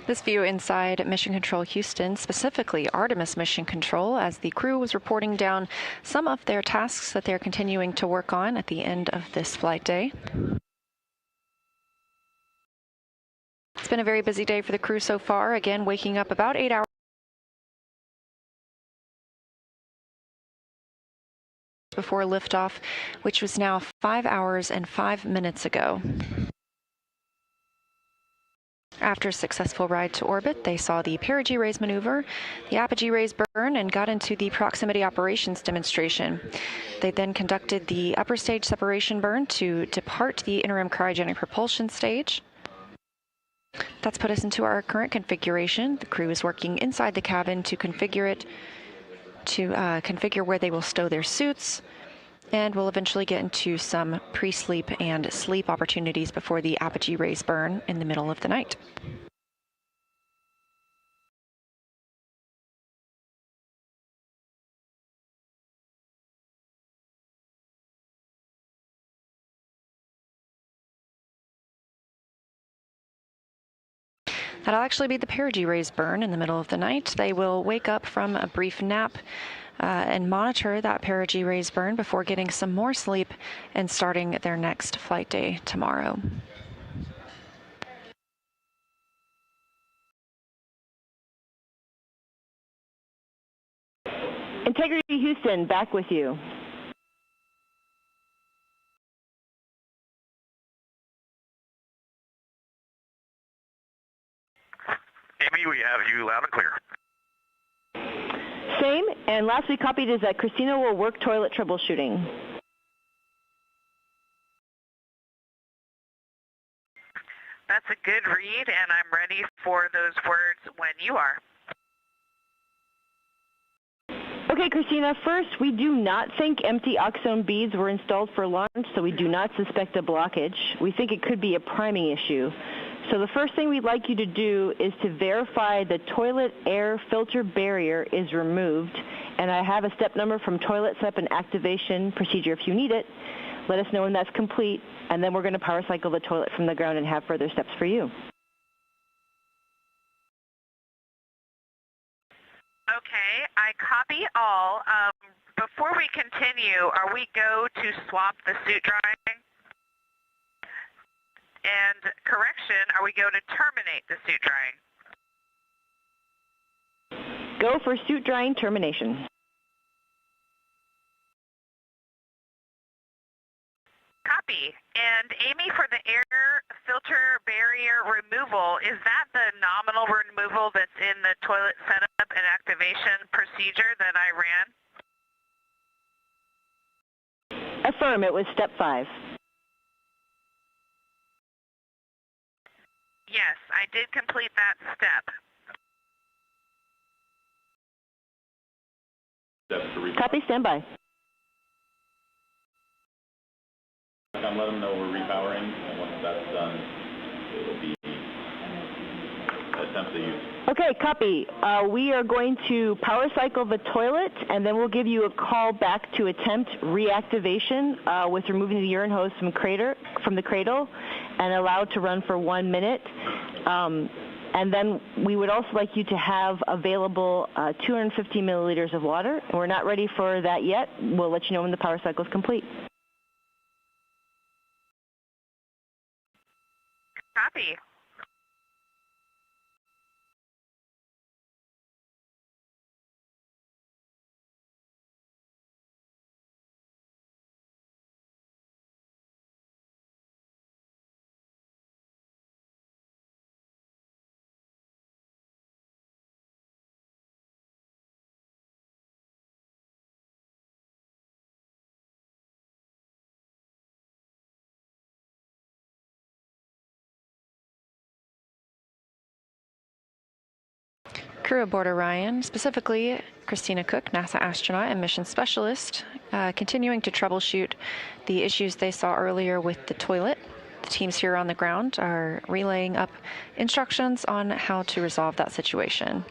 This view inside Mission Control Houston, specifically Artemis Mission Control, as the crew was reporting down some of their tasks that they're continuing to work on at the end of this flight day. It's been a very busy day for the crew so far, again waking up about 8 hours before liftoff, which was now 5 hours and 5 minutes ago. After a successful ride to orbit, they saw the perigee raise maneuver, the apogee raise burn, and got into the proximity operations demonstration. They then conducted the upper stage separation burn to depart the interim cryogenic propulsion stage. That's put us into our current configuration. The crew is working inside the cabin to configure it, to configure where they will stow their suits, and we'll eventually get into some pre-sleep and sleep opportunities before the apogee raise burn in the middle of the night. That'll actually be the perigee raise burn in the middle of the night. They will wake up from a brief nap and monitor that perigee raise burn before getting some more sleep and starting their next flight day tomorrow. Integrity Houston, back with you. Amy, we have you loud and clear. Same, and last we copied is that Christina will work toilet troubleshooting. That's a good read, and I'm ready for those words when you are. Okay, Christina, first, we do not think empty oxone beads were installed for launch, so we do not suspect a blockage. We think it could be a priming issue. So the first thing we'd like you to do is to verify the toilet air filter barrier is removed. And I have a step number from toilet setup and activation procedure if you need it. Let us know when that's complete, and then we're going to power cycle the toilet from the ground and have further steps for you. Okay, I copy all. Before we continue, are we go to swap the suit drying? And correction, are we going to terminate the suit drying? Go for suit drying termination. Copy. And Amy, for the air filter barrier removal, is that the nominal removal that's in the toilet setup and activation procedure that I ran? Affirm, it was step 5. Yes, I did complete that step. Copy, standby. Let them know we're repowering, and once that's done, it'll be attempt to use. Okay, copy. We are going to power cycle the toilet, and then we'll give you a call back to attempt reactivation with removing the urine hose from the cradle and allowed to run for 1 minute. And then we would also like you to have available 250 milliliters of water. We're not ready for that yet. We'll let you know when the power cycle is complete. Copy. Crew aboard Orion, specifically Christina Cook, NASA astronaut and mission specialist, continuing to troubleshoot the issues they saw earlier with the toilet. The teams here on the ground are relaying up instructions on how to resolve that situation.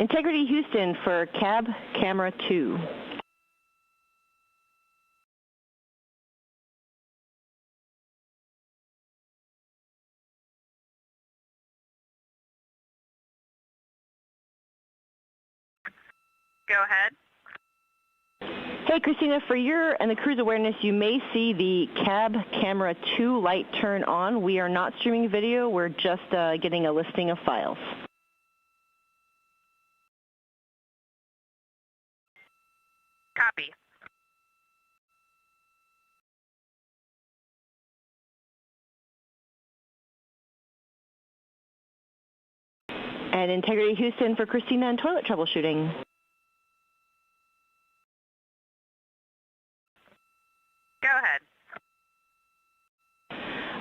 Integrity Houston for cab camera 2. Go ahead. Hey, Christina, for your and the crew's awareness, you may see the cab camera 2 light turn on. We are not streaming video. We're just getting a listing of files. Copy. And Integrity Houston for Christina and toilet troubleshooting. Go ahead.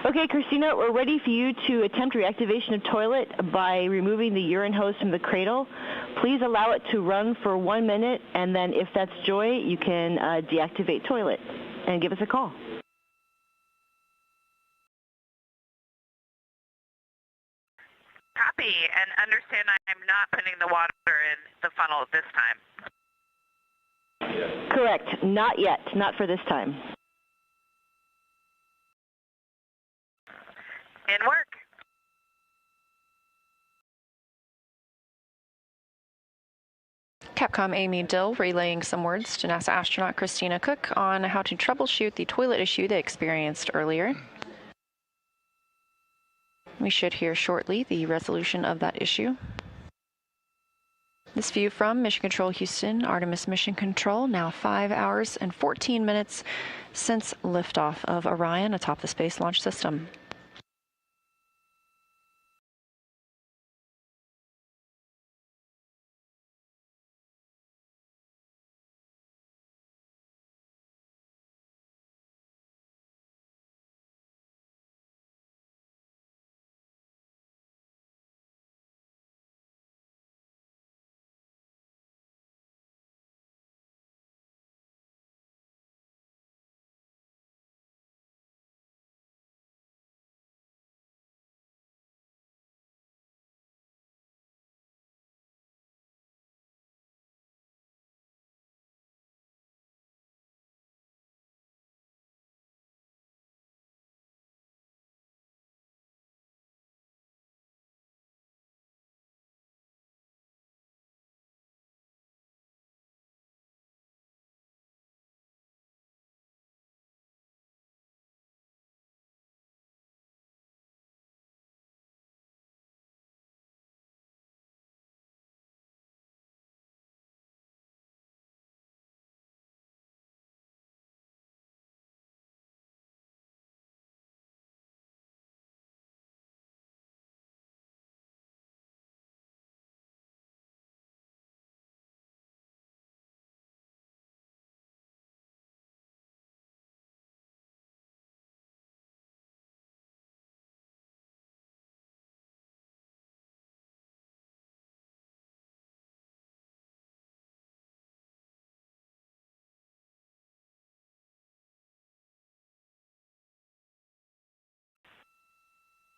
Okay, Christina, we're ready for you to attempt reactivation of toilet by removing the urine hose from the cradle. Please allow it to run for 1 minute, and then if that's joy, you can deactivate toilet and give us a call. Copy, and understand I'm not putting the water in the funnel at this time. Correct. Not yet. Not for this time. In work. Capcom Amy Dill relaying some words to NASA astronaut Christina Cook on how to troubleshoot the toilet issue they experienced earlier. We should hear shortly the resolution of that issue. This view from Mission Control Houston, Artemis Mission Control, now 5 hours and 14 minutes since liftoff of Orion atop the Space Launch System.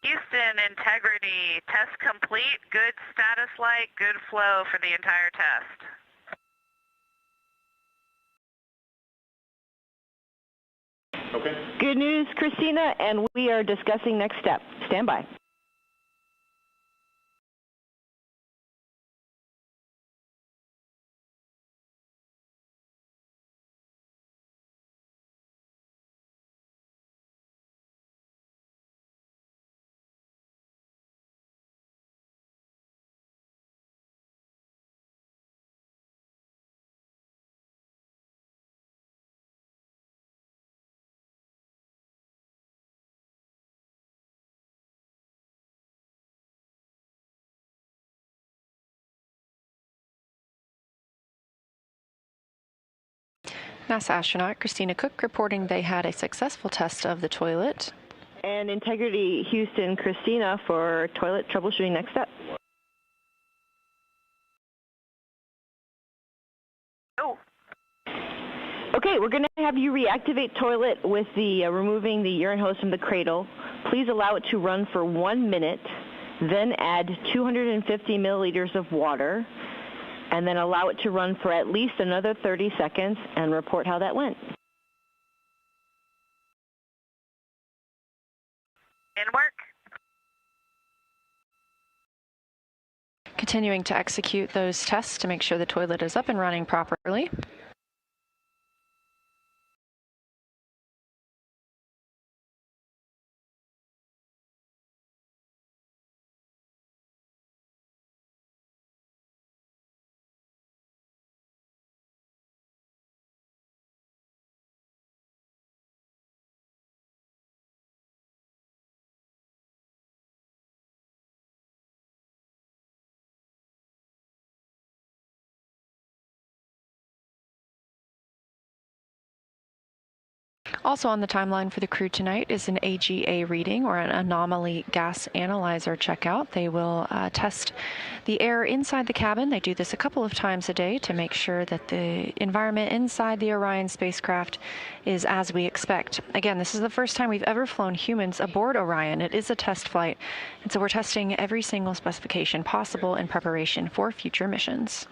Houston, integrity, test complete, good status light, good flow for the entire test. Okay. Good news, Christina, and we are discussing next step. Stand by. NASA astronaut Christina Cook reporting they had a successful test of the toilet. And Integrity Houston, Christina for toilet troubleshooting next step. Oh. Okay, we're going to have you reactivate toilet with the removing the urine hose from the cradle. Please allow it to run for 1 minute, then add 250 milliliters of water. and then allow it to run for at least another 30 seconds and report how that went. In work. Continuing to execute those tests to make sure the toilet is up and running properly. Also on the timeline for the crew tonight is an AGA reading, or an anomaly gas analyzer checkout. They will test the air inside the cabin. They do this a couple of times a day to make sure that the environment inside the Orion spacecraft is as we expect. Again, this is the first time we've ever flown humans aboard Orion. It is a test flight, and so we're testing every single specification possible in preparation for future missions.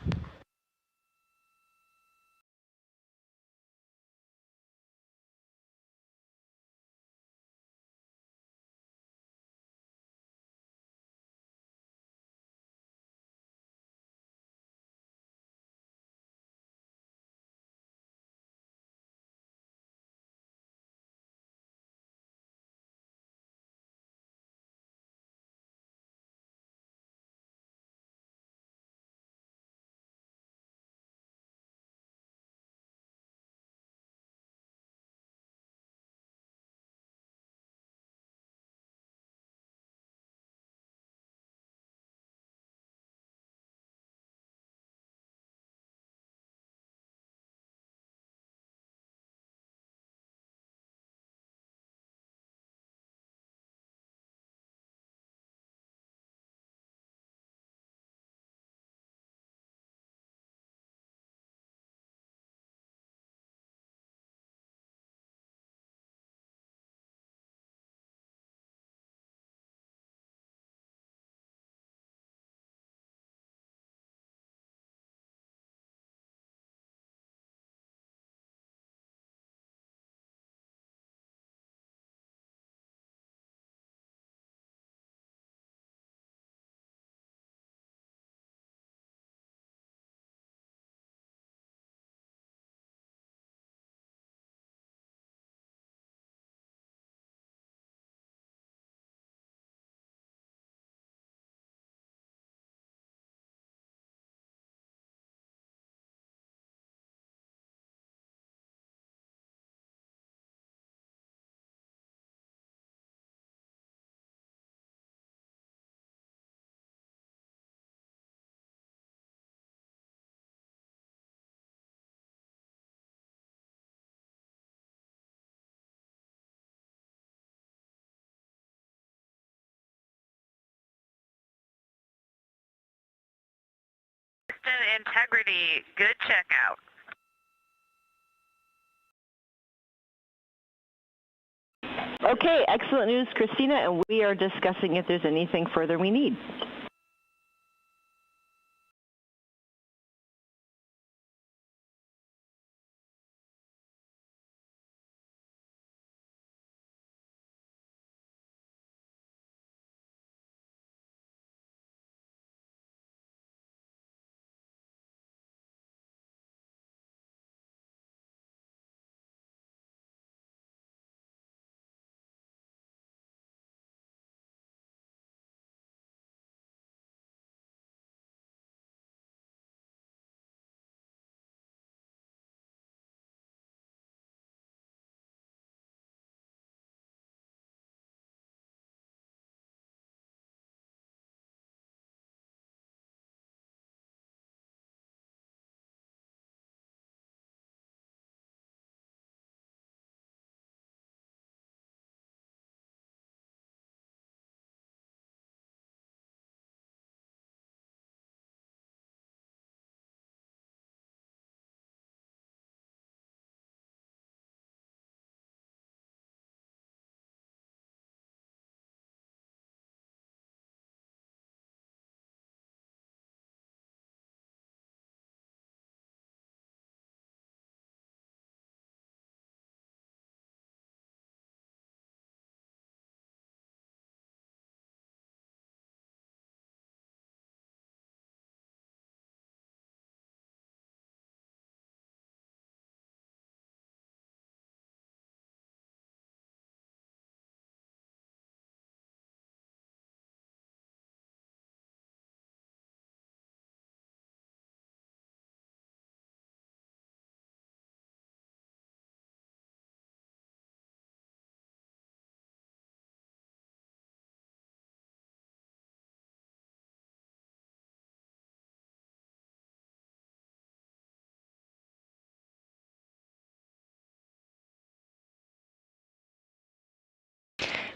Integrity, good checkout. Okay, excellent news, Christina, and we are discussing if there's anything further we need.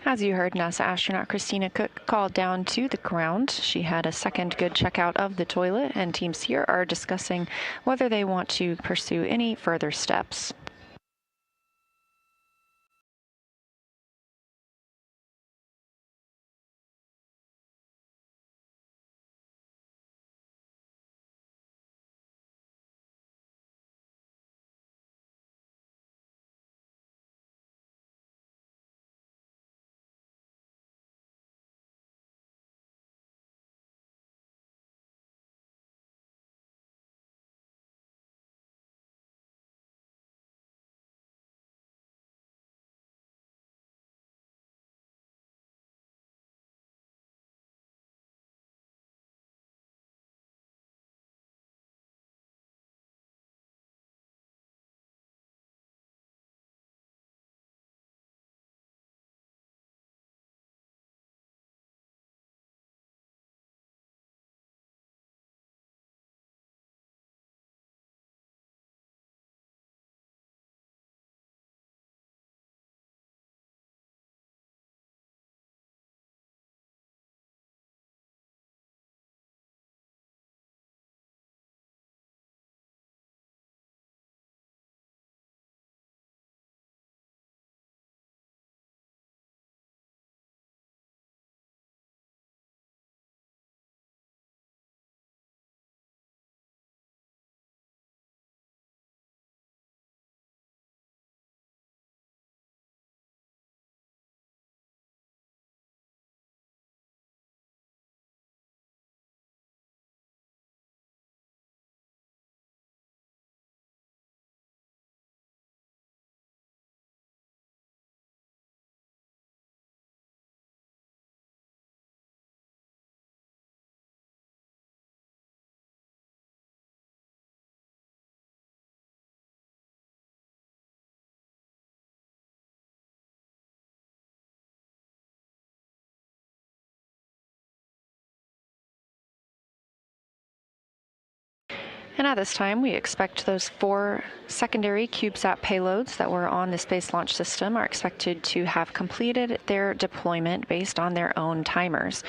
As you heard, NASA astronaut Christina Cook called down to the ground. She had a second good checkout of the toilet, and teams here are discussing whether they want to pursue any further steps. And at this time, we expect those 4 secondary CubeSat payloads that were on the Space Launch System are expected to have completed their deployment based on their own timers.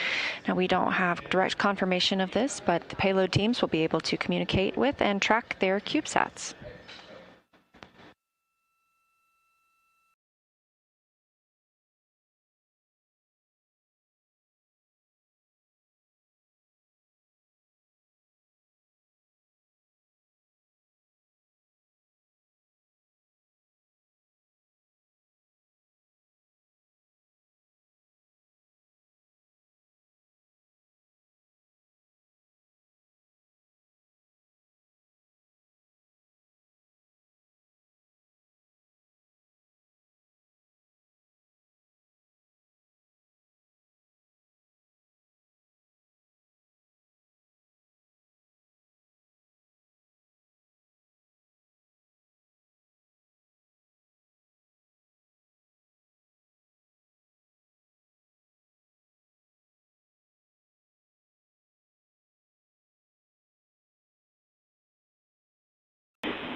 Now, we don't have direct confirmation of this, but the payload teams will be able to communicate with and track their CubeSats.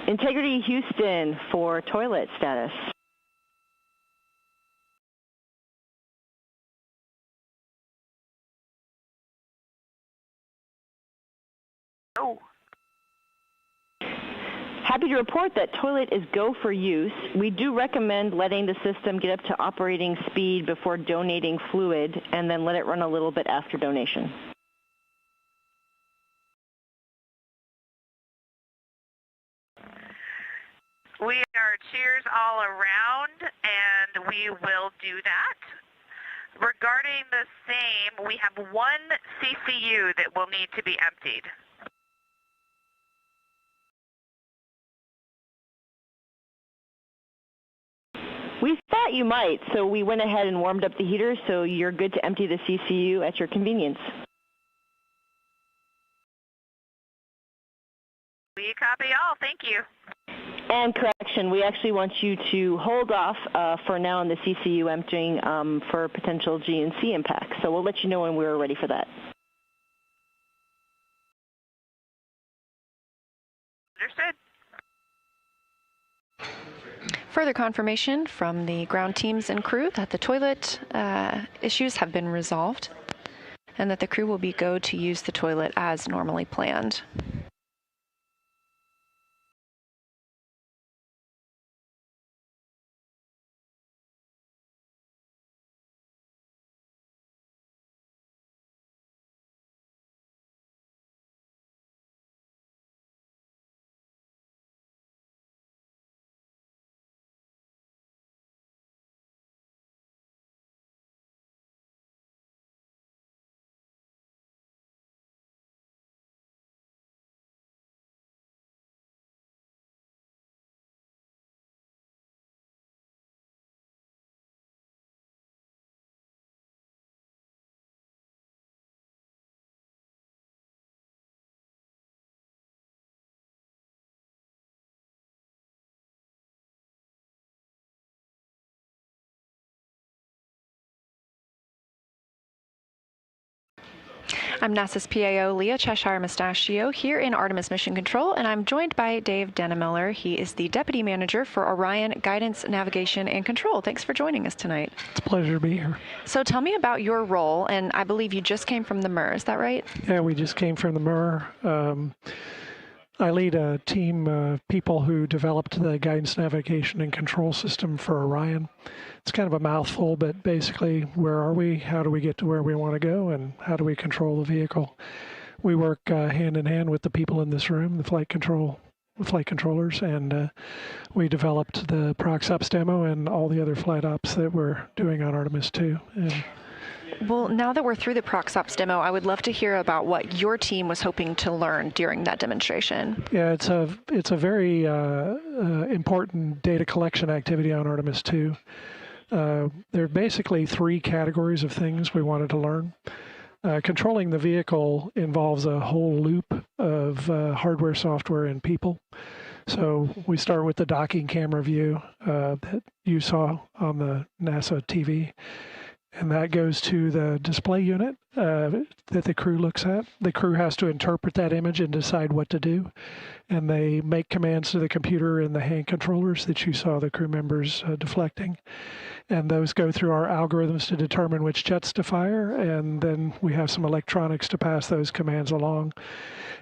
Integrity Houston for toilet status. Oh. Happy to report that toilet is go for use. We do recommend letting the system get up to operating speed before donating fluid, and then let it run a little bit after donation. We are cheers all around, and we will do that. Regarding the same, we have 1 CCU that will need to be emptied. We thought you might, so we went ahead and warmed up the heater, so you're good to empty the CCU at your convenience. We copy all. Thank you. And correction, we actually want you to hold off for now on the CCU emptying for potential GNC impact. So we'll let you know when we're ready for that. Understood. further confirmation from the ground teams and crew that the toilet issues have been resolved and that the crew will be go to use the toilet as normally planned. I'm NASA's PAO Leah Cheshire Mustachio here in Artemis Mission Control, and I'm joined by Dave Dennemiller. He is the Deputy Manager for Orion Guidance, Navigation, and Control. Thanks for joining us tonight. It's a pleasure to be here. So tell me about your role, and I believe you just came from the MER, is that right? Yeah, we just came from the MER. I lead a team of people who developed the guidance, navigation, and control system for Orion. It's kind of a mouthful, but basically, where are we? How do we get to where we want to go? And how do we control the vehicle? We work hand in hand with the people in this room, the flight controllers, and we developed the ProxOps demo and all the other flight ops that we're doing on Artemis II. Well, now that we're through the ProxOps demo, I would love to hear about what your team was hoping to learn during that demonstration. Yeah, it's a very important data collection activity on Artemis II. There are basically three categories of things we wanted to learn. Controlling the vehicle involves a whole loop of hardware, software, and people. So we start with the docking camera view that you saw on the NASA TV. And that goes to the display unit that the crew looks at. The crew has to interpret that image and decide what to do. And they make commands to the computer and the hand controllers that you saw the crew members deflecting. And those go through our algorithms to determine which jets to fire. And then we have some electronics to pass those commands along.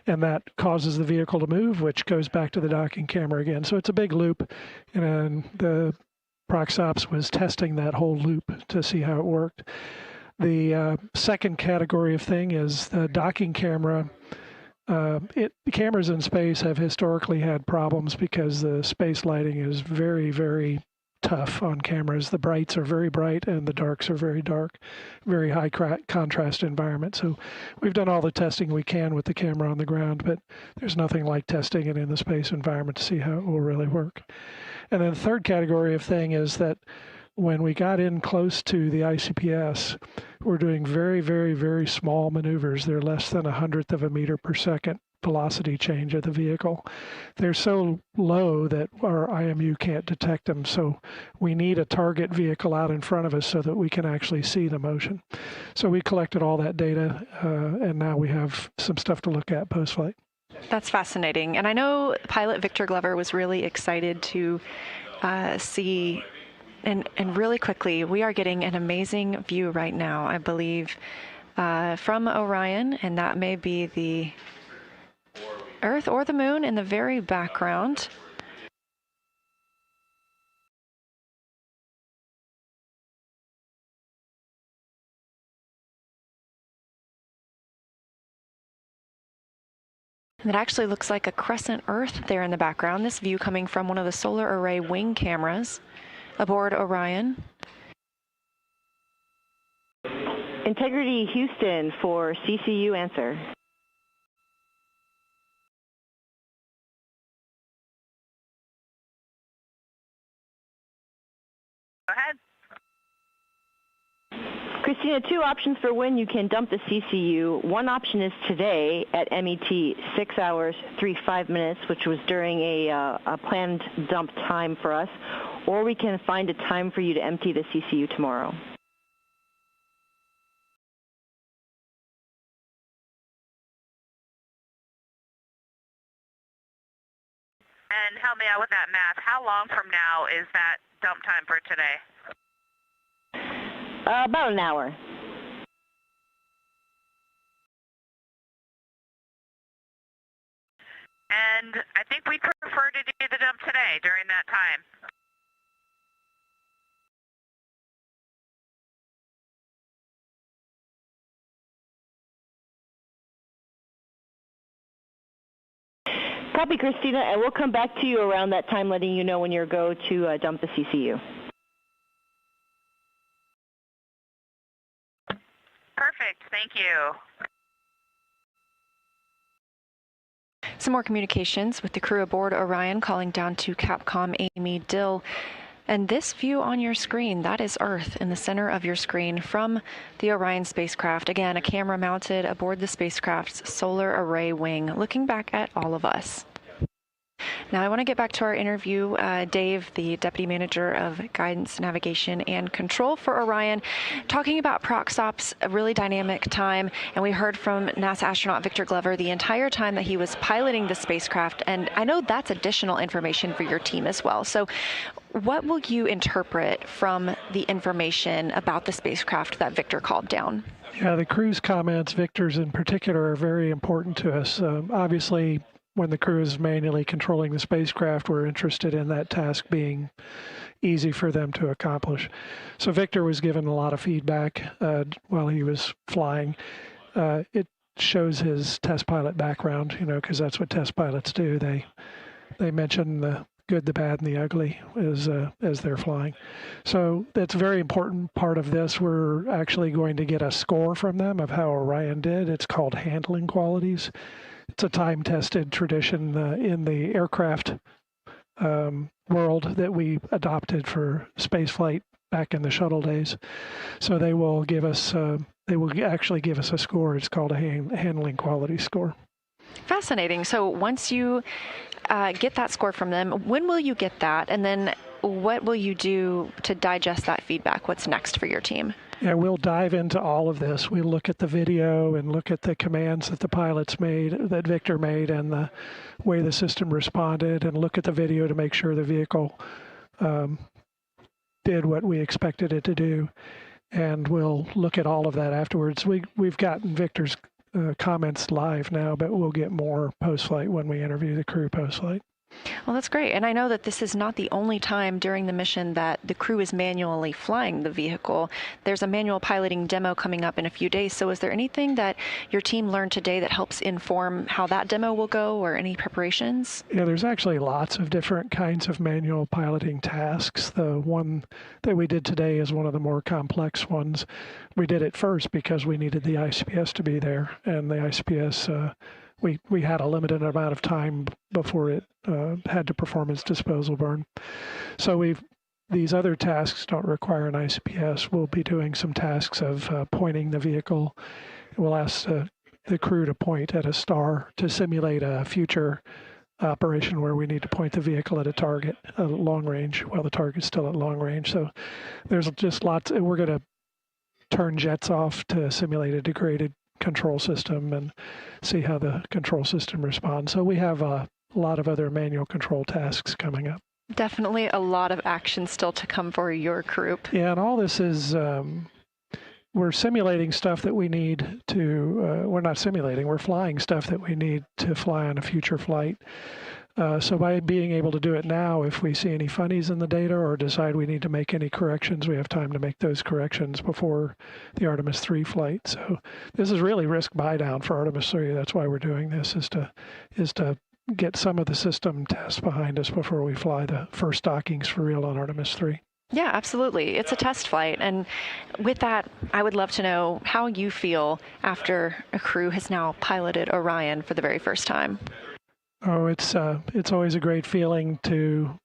And that causes the vehicle to move, which goes back to the docking camera again. So it's a big loop. And the ProxOps was testing that whole loop to see how it worked. The second category of thing is the docking camera. Cameras in space have historically had problems because the space lighting is very, very tough on cameras. The brights are very bright and the darks are very dark, very high contrast environment. So we've done all the testing we can with the camera on the ground, but there's nothing like testing it in the space environment to see how it will really work. And then the third category of thing is that when we got in close to the ICPS, we're doing very, very, very small maneuvers. They're less than 1/100th of a meter per second velocity change of the vehicle. They're so low that our IMU can't detect them. So we need a target vehicle out in front of us so that we can actually see the motion. So we collected all that data, and now we have some stuff to look at post-flight. That's fascinating. And I know pilot Victor Glover was really excited to see, and really quickly, we are getting an amazing view right now, I believe, from Orion, and that may be the Earth or the Moon in the very background. It actually looks like a crescent Earth there in the background. This view coming from one of the solar array wing cameras aboard Orion. Integrity Houston for CCU answer. Go ahead. Christina, two options for when you can dump the CCU. One option is today at MET, 6 hours, 35 minutes, which was during a planned dump time for us, or we can find a time for you to empty the CCU tomorrow. And help me out with that math. How long from now is that dump time for today? About an hour. And I think we'd prefer to do the dump today during that time. Copy, Christina, and we'll come back to you around that time, letting you know when you're go to dump the CCU. Perfect. Thank you. Some more communications with the crew aboard Orion, calling down to Capcom Amy Dill. And this view on your screen, that is Earth in the center of your screen from the Orion spacecraft. Again, a camera mounted aboard the spacecraft's solar array wing, looking back at all of us. Now, I want to get back to our interview. Dave, the Deputy Manager of Guidance, Navigation, and Control for Orion, talking about ProcSOP's a really dynamic time. And we heard from NASA astronaut Victor Glover the entire time that he was piloting the spacecraft. And I know that's additional information for your team as well. So what will you interpret from the information about the spacecraft that Victor called down? Yeah, the crew's comments, Victor's in particular, are very important to us. Obviously, when the crew is manually controlling the spacecraft, we're interested in that task being easy for them to accomplish. So Victor was given a lot of feedback while he was flying. It shows his test pilot background, because that's what test pilots do. They mention the good, the bad, and the ugly as they're flying. So that's a very important part of this. We're actually going to get a score from them of how Orion did. It's called handling qualities. It's a time-tested tradition in the aircraft world that we adopted for spaceflight back in the shuttle days. So they will give us, actually give us a score. It's called a handling quality score. Fascinating. So once you get that score from them, when will you get that? And then what will you do to digest that feedback? What's next for your team? Yeah, we'll dive into all of this. We'll look at the video and look at the commands that the pilots made, that Victor made, and the way the system responded, and look at the video to make sure the vehicle did what we expected it to do. And we'll look at all of that afterwards. We've gotten Victor's comments live now, but we'll get more post-flight when we interview the crew post-flight. Well, that's great. And I know that this is not the only time during the mission that the crew is manually flying the vehicle. There's a manual piloting demo coming up in a few days. So is there anything that your team learned today that helps inform how that demo will go, or any preparations? Yeah, there's actually lots of different kinds of manual piloting tasks. The one that we did today is one of the more complex ones. We did it first because we needed the ICPS to be there, and the ICPS we had a limited amount of time before it had to perform its disposal burn. So these other tasks don't require an ICPS. We'll be doing some tasks of pointing the vehicle. We'll ask the crew to point at a star to simulate a future operation where we need to point the vehicle at a target at long range while the target's still at long range. So there's just lots. We're going to turn jets off to simulate a degraded control system and see how the control system responds. So we have a lot of other manual control tasks coming up. Definitely a lot of action still to come for your group. Yeah, and all this is, we're simulating stuff that we need to, we're not simulating, we're flying stuff that we need to fly on a future flight. So by being able to do it now, if we see any funnies in the data or decide we need to make any corrections, we have time to make those corrections before the Artemis 3 flight. So this is really risk buy down for Artemis 3. That's why we're doing this, is to get some of the system tests behind us before we fly the first dockings for real on Artemis 3. Yeah, absolutely. It's a test flight. And with that, I would love to know how you feel after a crew has now piloted Orion for the very first time. Oh, it's always a great feeling to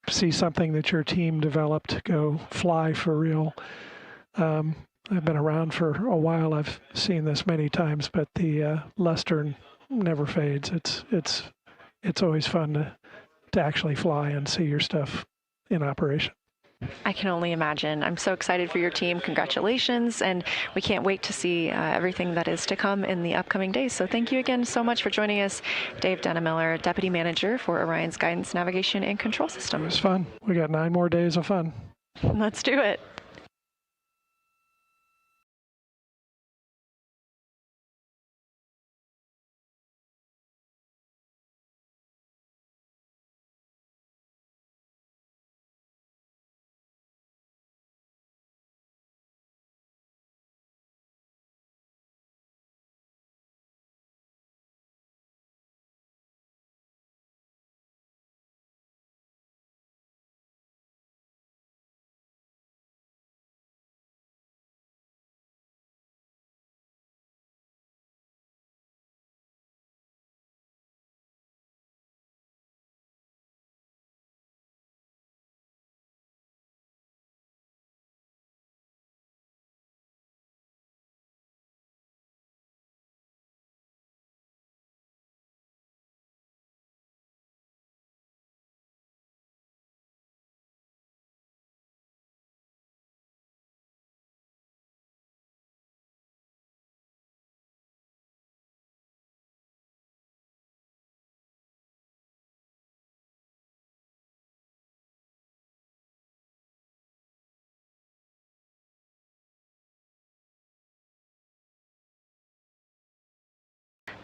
see something that your team developed go fly for real. I've been around for a while. I've seen this many times, but the luster never fades. It's always fun to actually fly and see your stuff in operation. I can only imagine. I'm so excited for your team. Congratulations. And we can't wait to see everything that is to come in the upcoming days. So thank you again so much for joining us, Dave Dennemiller, Deputy Manager for Orion's Guidance, Navigation, and Control System. It's fun. We got 9 more days of fun. Let's do it.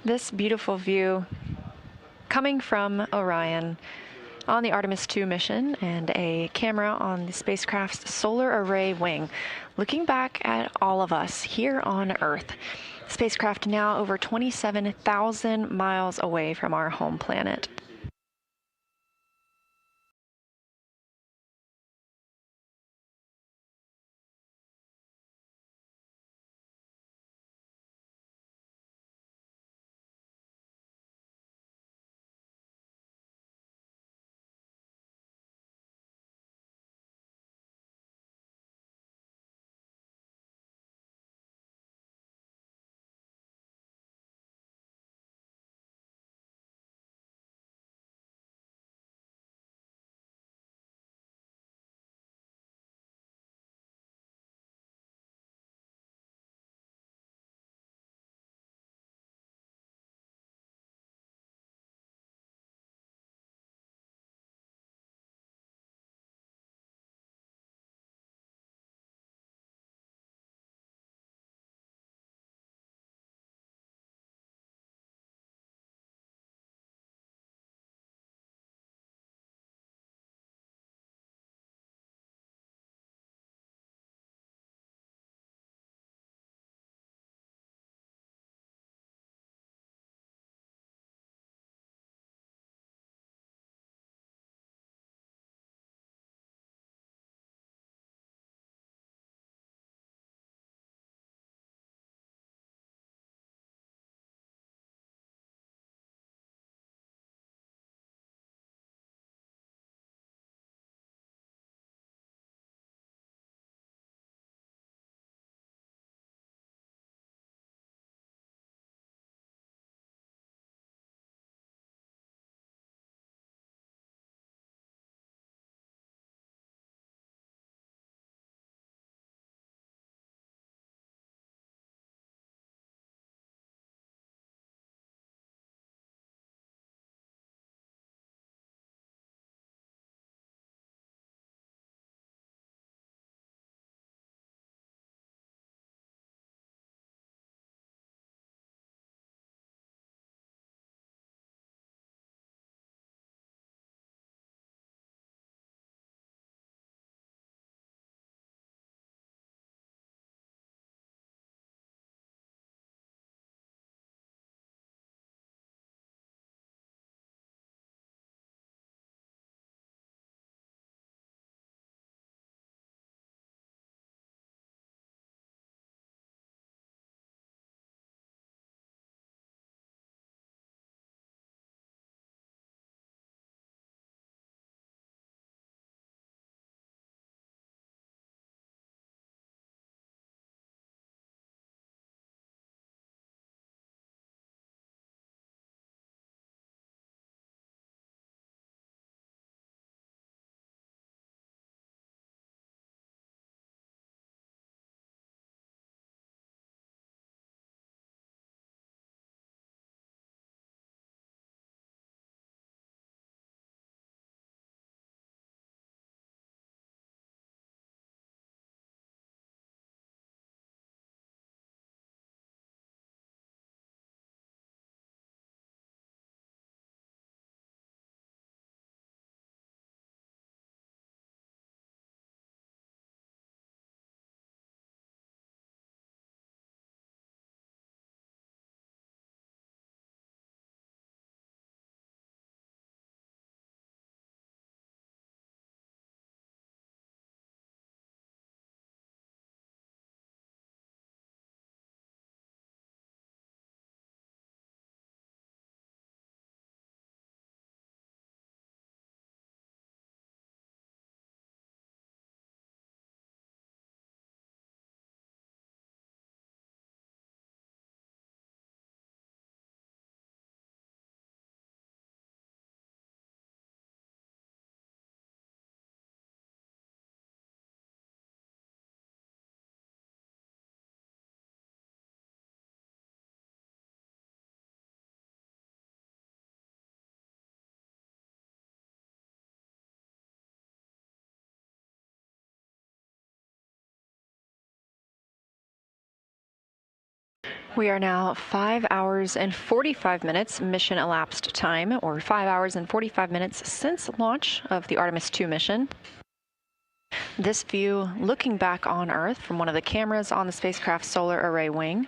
This beautiful view coming from Orion on the Artemis 2 mission and a camera on the spacecraft's solar array wing, looking back at all of us here on Earth. Spacecraft now over 27,000 miles away from our home planet. We are now 5 hours and 45 minutes mission elapsed time, or 5 hours and 45 minutes since launch of the Artemis II mission. This view looking back on Earth from one of the cameras on the spacecraft's solar array wing.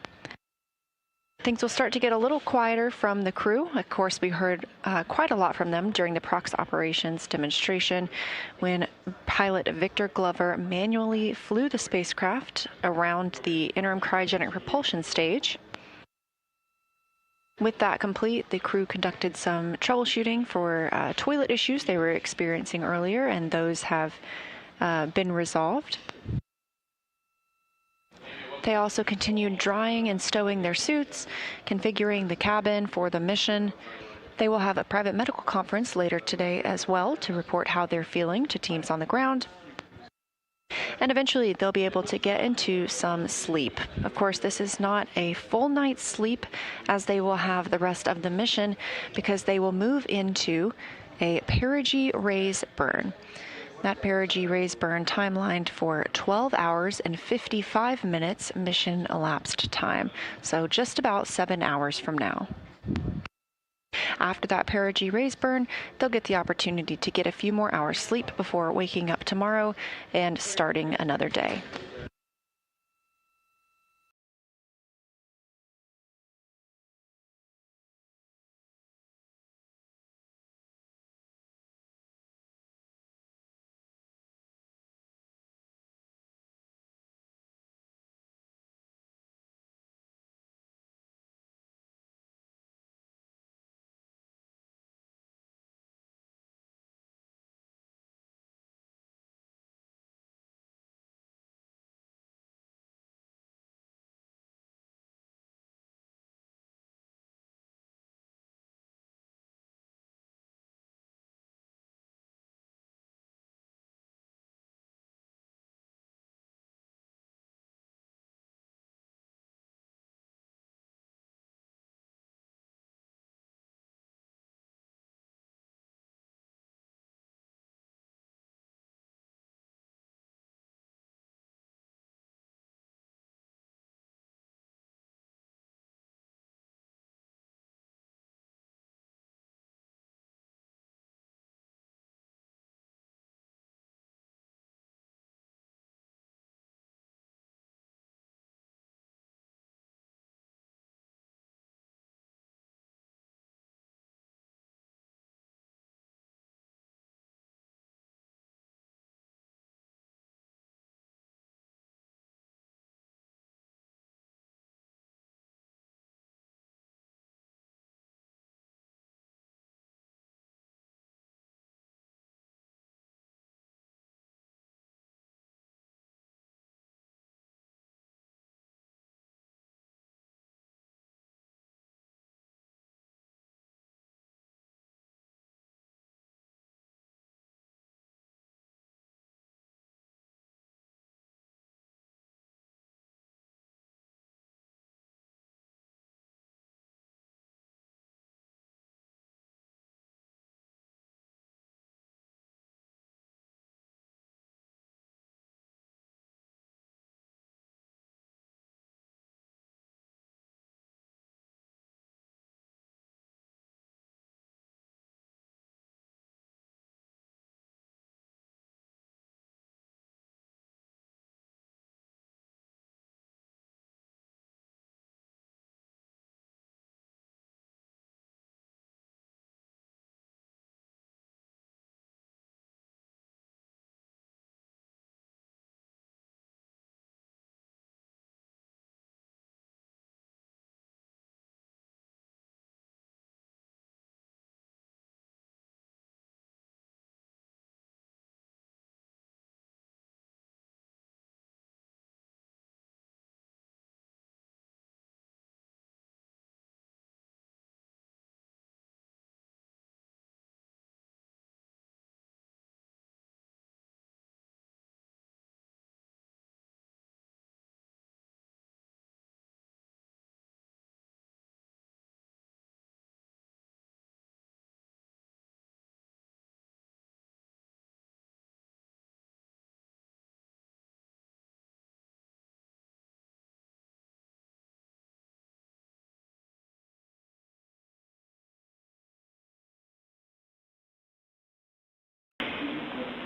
Things will start to get a little quieter from the crew. Of course, we heard quite a lot from them during the prox operations demonstration when pilot Victor Glover manually flew the spacecraft around the interim cryogenic propulsion stage. With that complete, the crew conducted some troubleshooting for toilet issues they were experiencing earlier, and those have been resolved. They also continued drying and stowing their suits, configuring the cabin for the mission. They will have a private medical conference later today as well to report how they're feeling to teams on the ground. And eventually they'll be able to get into some sleep. Of course, this is not a full night's sleep, as they will have the rest of the mission, because they will move into a perigee raise burn. That perigee raise burn timelined for 12 hours and 55 minutes mission elapsed time, so just about 7 hours from now. After that perigee raise burn, they'll get the opportunity to get a few more hours sleep before waking up tomorrow and starting another day.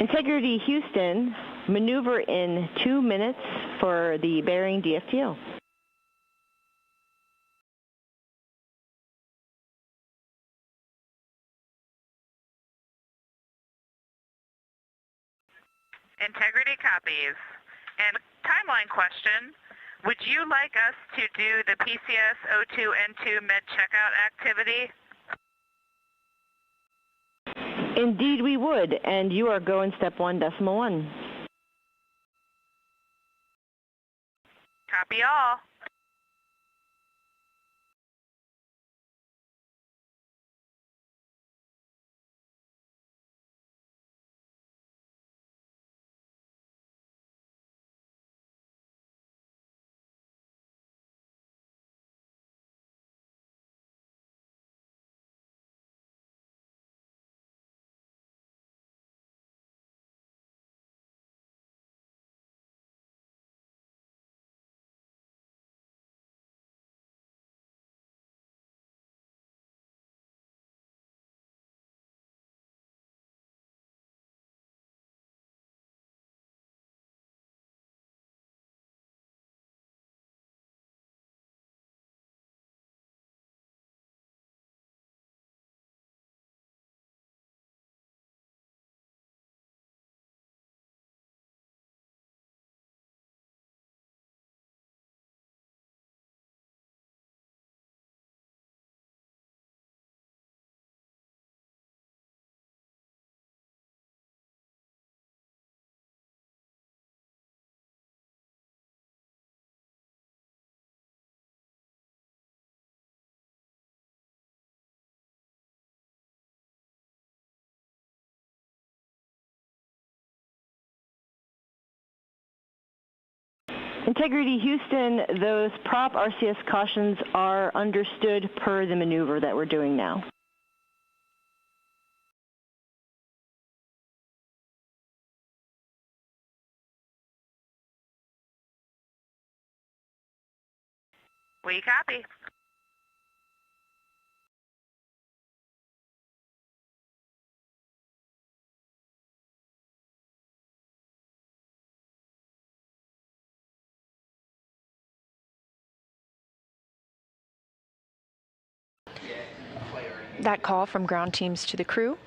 Integrity Houston, maneuver in 2 minutes for the bearing DFTO. Integrity copies. And timeline question, would you like us to do the PCS O2N2 med checkout activity? Indeed we would, and you are go in step 1.1. Copy all. Integrity Houston, those prop RCS cautions are understood per the maneuver that we're doing now. We copy. That call from ground teams to the crew,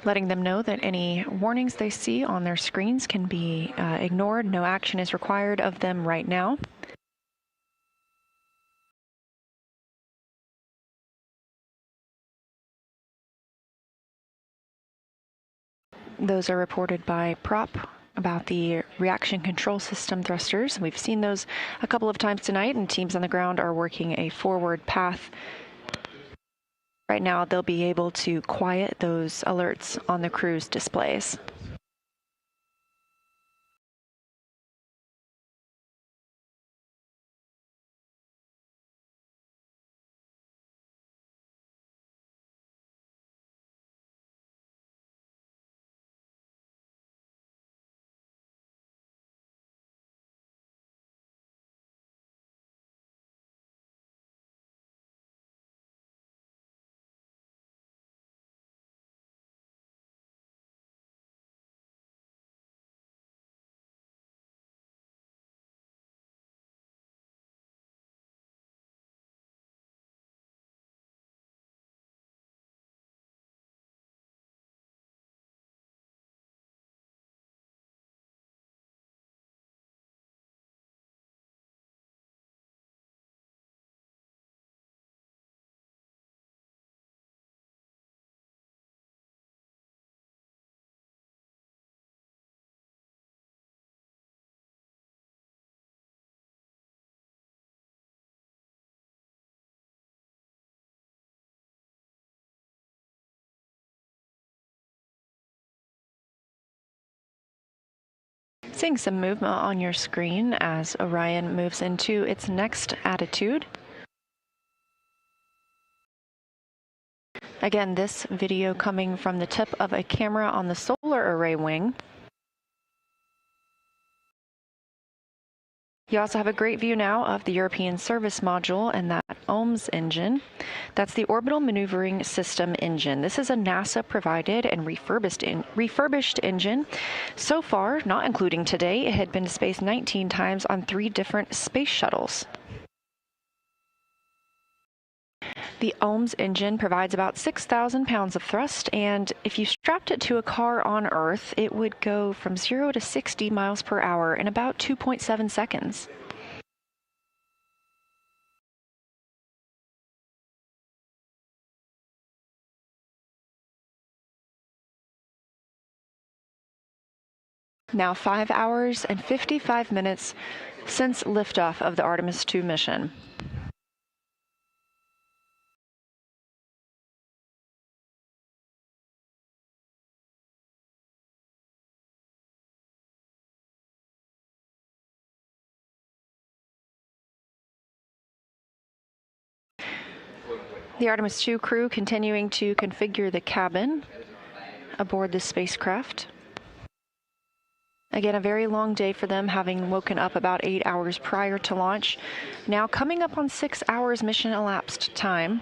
letting them know that any warnings they see on their screens can be ignored. No action is required of them right now. Those are reported by prop about the reaction control system thrusters. We've seen those a couple of times tonight, and teams on the ground are working a forward path. Right now, they'll be able to quiet those alerts on the crew's displays. Seeing some movement on your screen as Orion moves into its next attitude. Again, this video coming from the tip of a camera on the solar array wing. You also have a great view now of the European Service Module and that OMS engine. That's the Orbital Maneuvering System engine. This is a NASA-provided and refurbished engine. So far, not including today, it had been to space 19 times on 3 different space shuttles. The OMS engine provides about 6,000 pounds of thrust, and if you strapped it to a car on Earth, it would go from 0 to 60 miles per hour in about 2.7 seconds. Now 5 hours and 55 minutes since liftoff of the Artemis II mission. The Artemis II crew continuing to configure the cabin aboard the spacecraft. Again, a very long day for them, having woken up about 8 hours prior to launch. Now coming up on 6 hours mission elapsed time.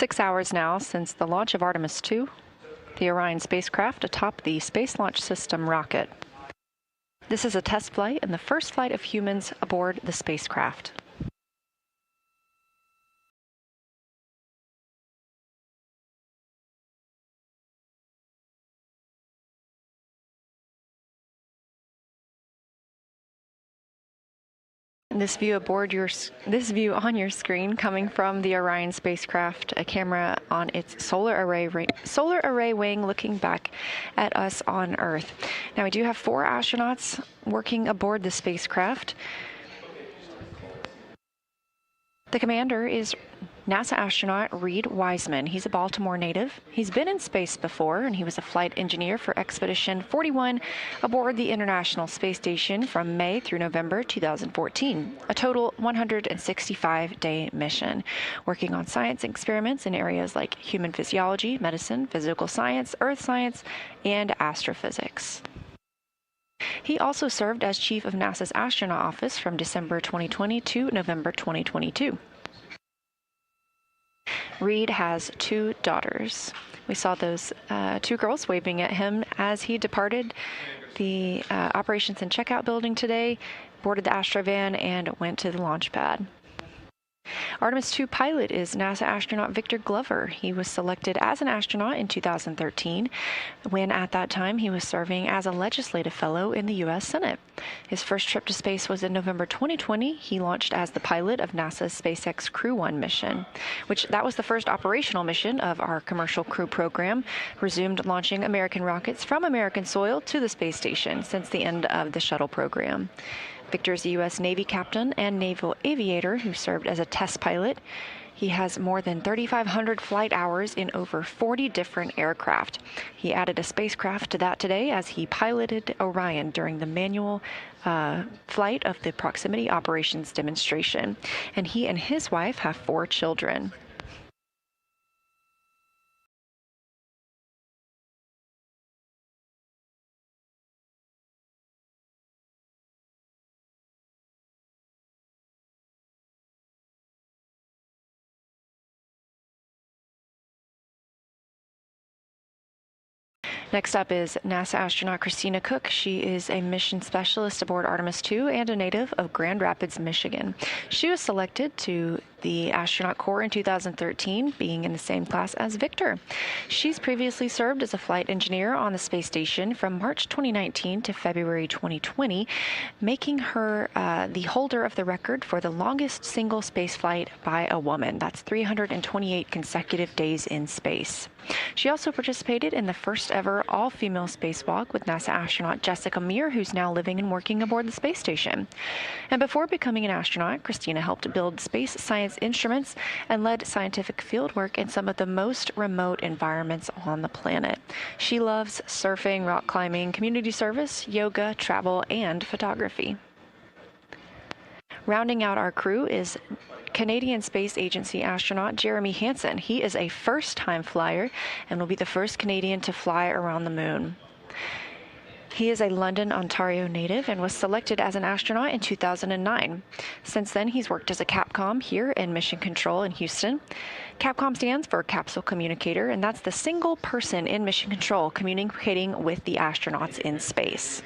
6 hours now since the launch of Artemis 2, the Orion spacecraft atop the Space Launch System rocket. This is a test flight and the first flight of humans aboard the spacecraft. This view on your screen coming from the Orion spacecraft, a camera on its solar array wing looking back at us on Earth. Now we do have 4 astronauts working aboard the spacecraft. The commander is NASA astronaut Reed Wiseman. He's a Baltimore native. He's been in space before, and he was a flight engineer for Expedition 41 aboard the International Space Station from May through November 2014, a total 165-day mission, working on science experiments in areas like human physiology, medicine, physical science, earth science, and astrophysics. He also served as chief of NASA's astronaut office from December 2020 to November 2022. Reed has 2 daughters. We saw those 2 girls waving at him as he departed the operations and checkout building today, boarded the Astrovan, and went to the launch pad. Artemis 2 pilot is NASA astronaut Victor Glover. He was selected as an astronaut in 2013, when at that time he was serving as a legislative fellow in the U.S. Senate. His first trip to space was in November 2020. He launched as the pilot of NASA's SpaceX Crew 1 mission, that was the first operational mission of our commercial crew program, resumed launching American rockets from American soil to the space station since the end of the shuttle program. Victor is a U.S. Navy captain and naval aviator who served as a test pilot. He has more than 3,500 flight hours in over 40 different aircraft. He added a spacecraft to that today as he piloted Orion during the manual flight of the proximity operations demonstration. And he and his wife have 4 children. Next up is NASA astronaut Christina Cook. She is a mission specialist aboard Artemis 2 and a native of Grand Rapids, Michigan. She was selected to the astronaut corps in 2013, being in the same class as Victor. She's previously served as a flight engineer on the space station from March 2019 to February 2020, making her the holder of the record for the longest single space flight by a woman. That's 328 consecutive days in space. She also participated in the first ever all-female spacewalk with NASA astronaut Jessica Meir, who's now living and working aboard the space station. And before becoming an astronaut, Christina helped build space science instruments and led scientific fieldwork in some of the most remote environments on the planet. She loves surfing, rock climbing, community service, yoga, travel, and photography. Rounding out our crew is Canadian Space Agency astronaut Jeremy Hansen. He is a first-time flyer and will be the first Canadian to fly around the moon. He is a London, Ontario native and was selected as an astronaut in 2009. Since then, he's worked as a Capcom here in Mission Control in Houston. Capcom stands for Capsule Communicator, and that's the single person in Mission Control communicating with the astronauts in space.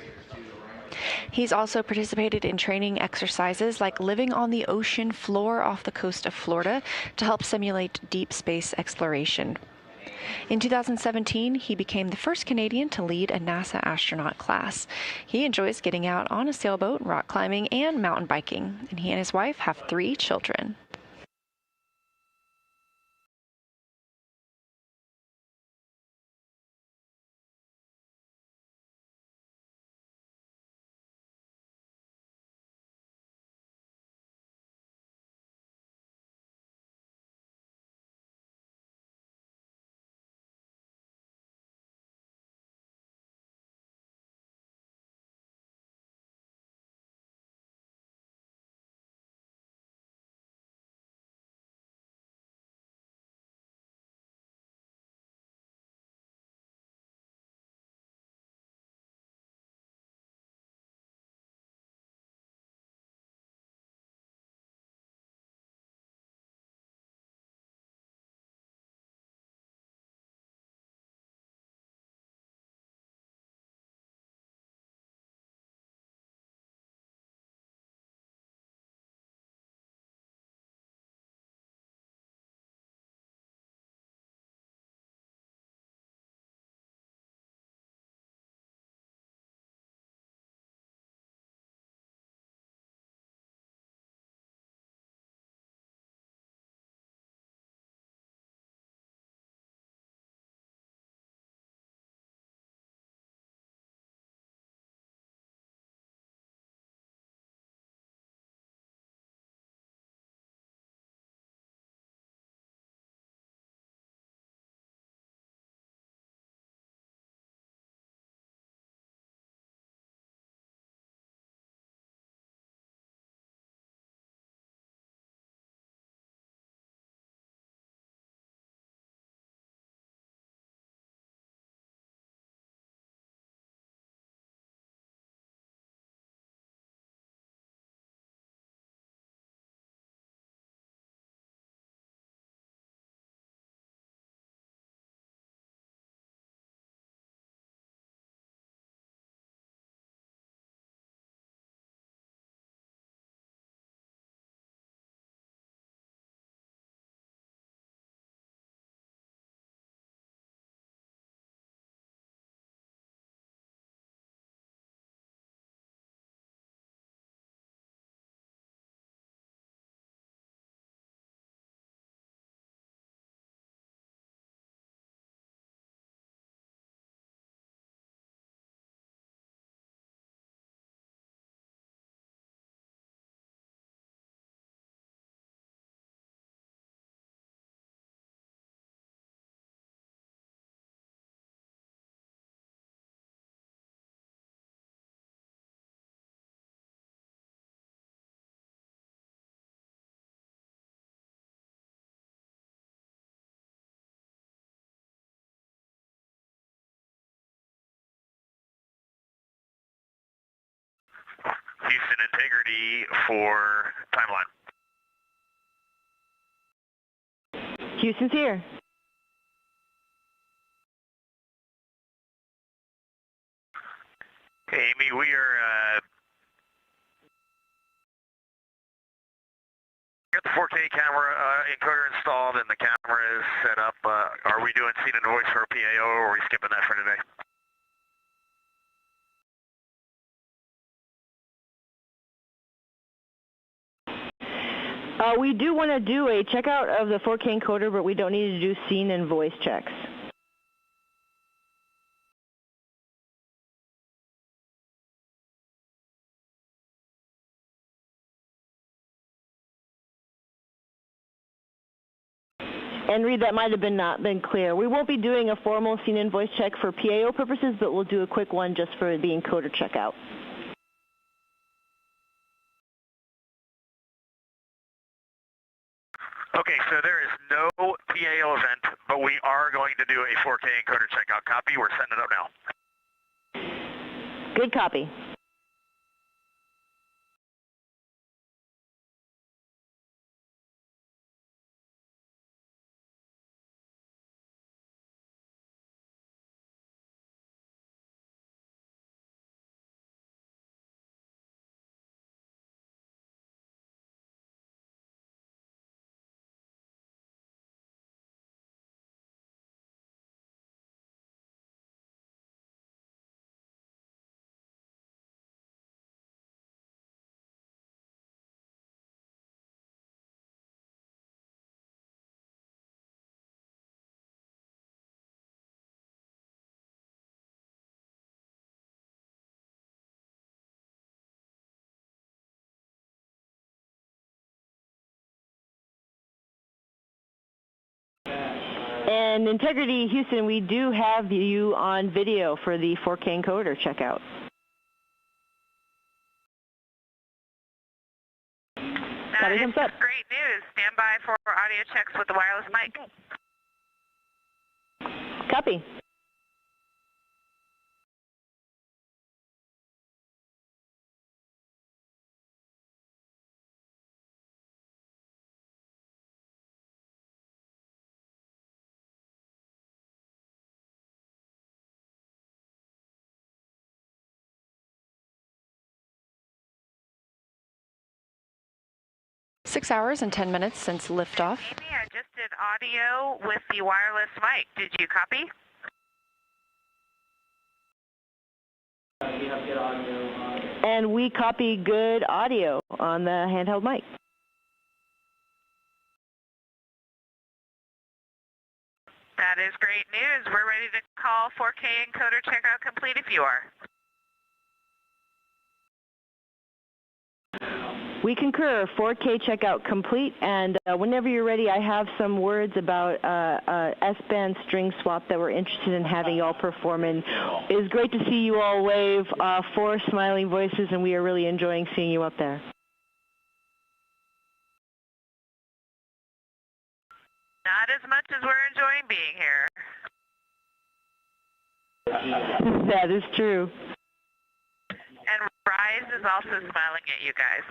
He's also participated in training exercises like living on the ocean floor off the coast of Florida to help simulate deep space exploration. In 2017, he became the first Canadian to lead a NASA astronaut class. He enjoys getting out on a sailboat, rock climbing, and mountain biking, and he and his wife have 3 children. integrity for timeline. Houston's here. Okay, Amy, we are got the 4K camera encoder installed and the camera is set up. Are we doing scene and voice for PAO, or are we skipping that for today? We do want to do a checkout of the 4K encoder, but we don't need to do scene and voice checks. And Reed, that might have not been clear. We won't be doing a formal scene and voice check for PAO purposes, but we'll do a quick one just for the encoder checkout. Okay, so there is no PAO event, but we are going to do a 4K encoder checkout. Copy. We're setting it up now. Good copy. And Integrity Houston, we do have you on video for the 4K encoder checkout. That is great news. Stand by for audio checks with the wireless mic. Copy. Six hours and 10 minutes since liftoff. Amy, I just did audio with the wireless mic. Did you copy? And we copy good audio on the handheld mic. That is great news. We're ready to call 4K encoder checkout complete if you are. We concur. 4K checkout complete, and whenever you're ready, I have some words about S-band string swap that we're interested in having you all perform. And it is great to see you all wave, 4 smiling voices, and we are really enjoying seeing you up there. Not as much as we're enjoying being here. That is true. And Rise is also smiling at you guys.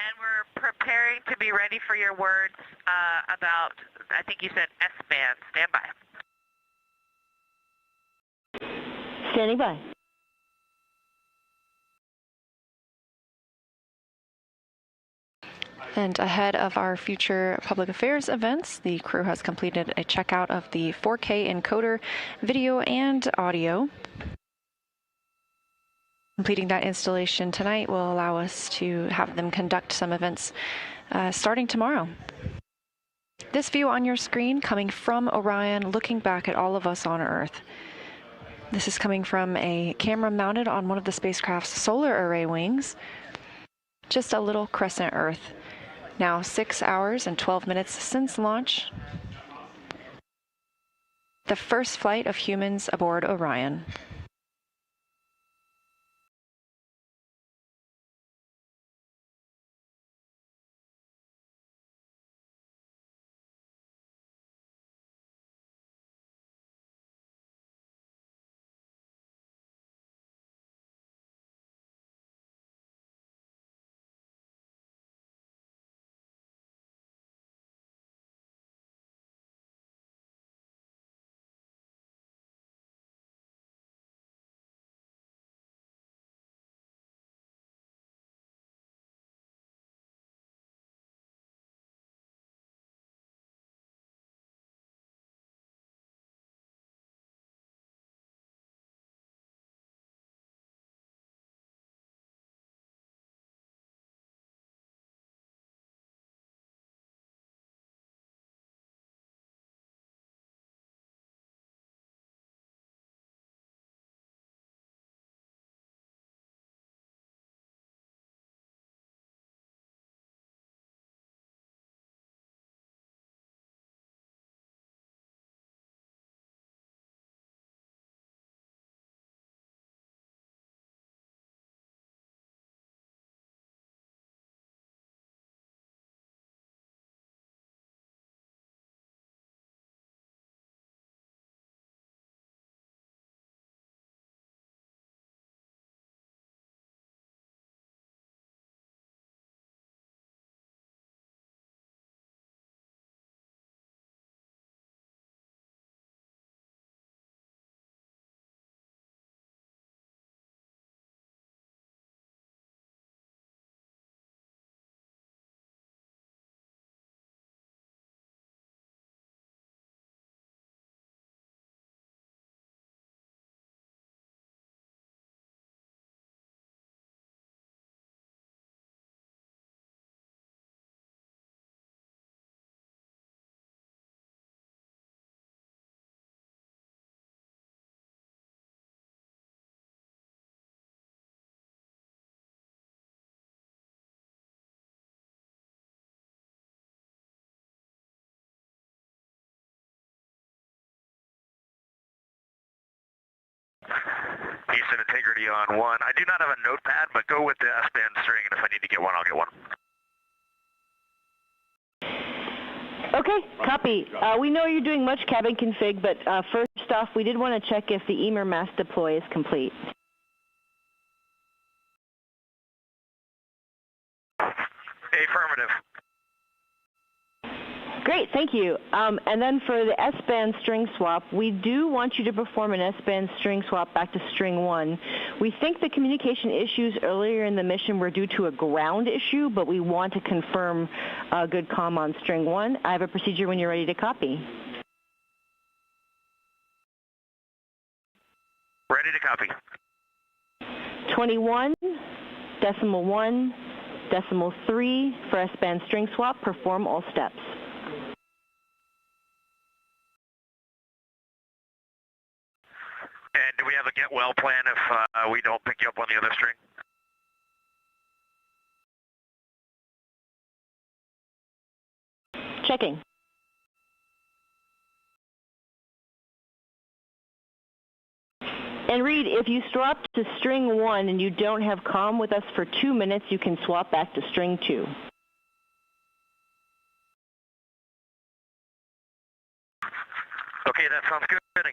And we're preparing to be ready for your words about, I think you said S-band. Stand by. Standing by. And ahead of our future public affairs events, the crew has completed a checkout of the 4K encoder video and audio. Completing that installation tonight will allow us to have them conduct some events starting tomorrow. This view on your screen coming from Orion, looking back at all of us on Earth. This is coming from a camera mounted on one of the spacecraft's solar array wings. Just a little crescent Earth. Now 6 hours and 12 minutes since launch. The first flight of humans aboard Orion. Houston, integrity on 1. I do not have a notepad, but go with the S-band string, and if I need to get one, I'll get one. Okay, copy. We know you're doing much cabin config, but first off, we did want to check if the EMER mass deploy is complete. Affirmative. Great, thank you. And then for the S-band string swap, we do want you to perform an S-band string swap back to string 1. We think the communication issues earlier in the mission were due to a ground issue, but we want to confirm good comm on string 1. I have a procedure when you're ready to copy. Ready to copy. 21.1.3 for S-band string swap. Perform all steps. And do we have a get well plan if we don't pick you up on the other string? Checking. And Reed, if you swap to string 1 and you don't have comm with us for 2 minutes, you can swap back to string 2. Okay, that sounds good. And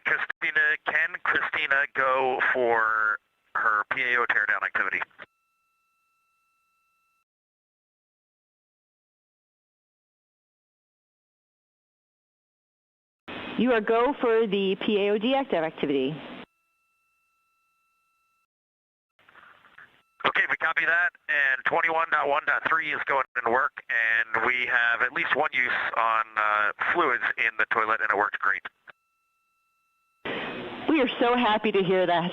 can Christina go for her PAO teardown activity? You are go for the PAO deactive activity. Okay, we copy that, and 21.1.3 is going to work, and we have at least one use on fluids in the toilet, and it worked great. We are so happy to hear that.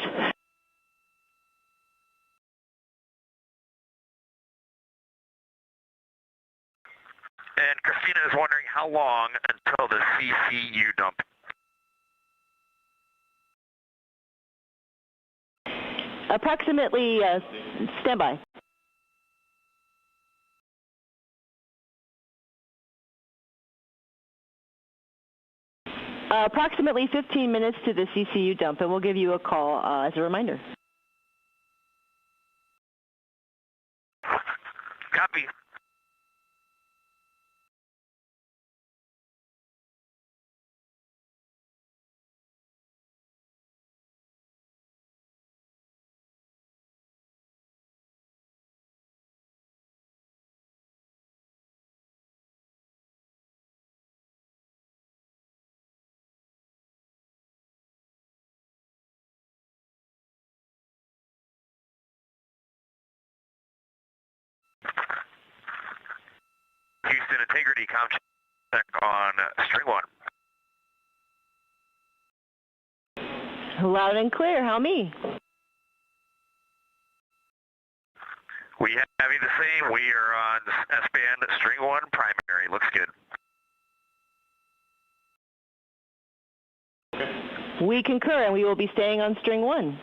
And Christina is wondering how long until the CCU dump. Approximately, standby. Approximately 15 minutes to the CCU dump, and we'll give you a call as a reminder. Copy. Houston integrity, com check on string 1. Loud and clear. How me? We have you the same. We are on S-band string 1 primary. Looks good. We concur, and we will be staying on string 1.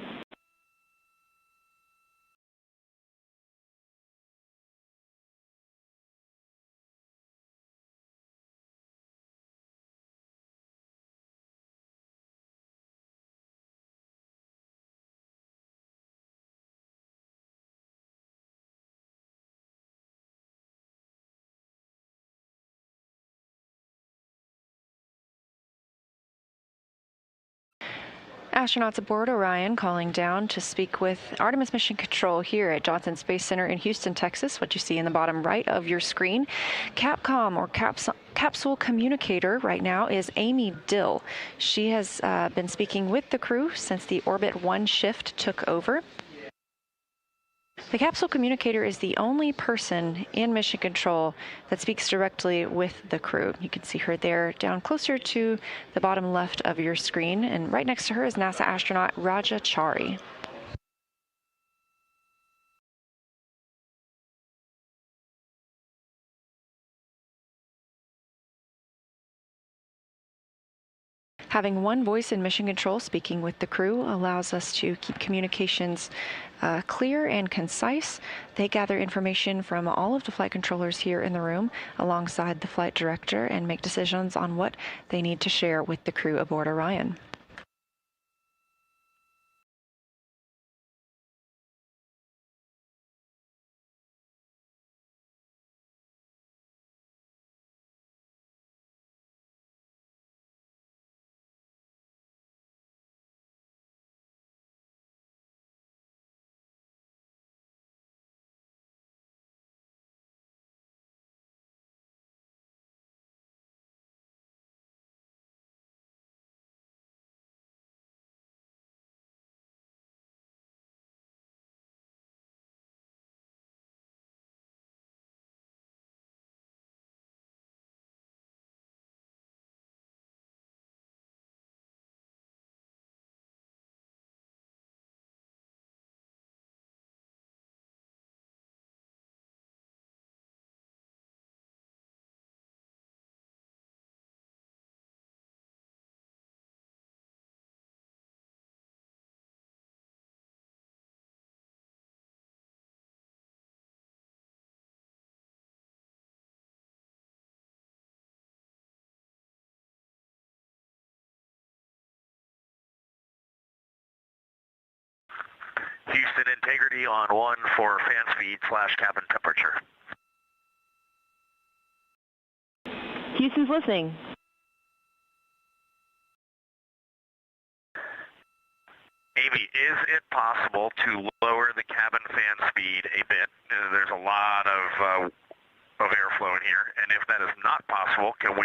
Astronauts aboard Orion calling down to speak with Artemis Mission Control here at Johnson Space Center in Houston, Texas. What you see in the bottom right of your screen. Capcom, or Capsule Communicator, right now is Amy Dill. She has been speaking with the crew since the Orbit 1 shift took over. The Capsule Communicator is the only person in Mission Control that speaks directly with the crew. You can see her there down closer to the bottom left of your screen, and right next to her is NASA astronaut Raja Chari. Having one voice in Mission Control speaking with the crew allows us to keep communications clear and concise. They gather information from all of the flight controllers here in the room alongside the flight director and make decisions on what they need to share with the crew aboard Orion. Houston integrity on 1 for fan speed / cabin temperature. Houston's listening. Amy, is it possible to lower the cabin fan speed a bit? There's a lot of airflow in here, and if that is not possible, can we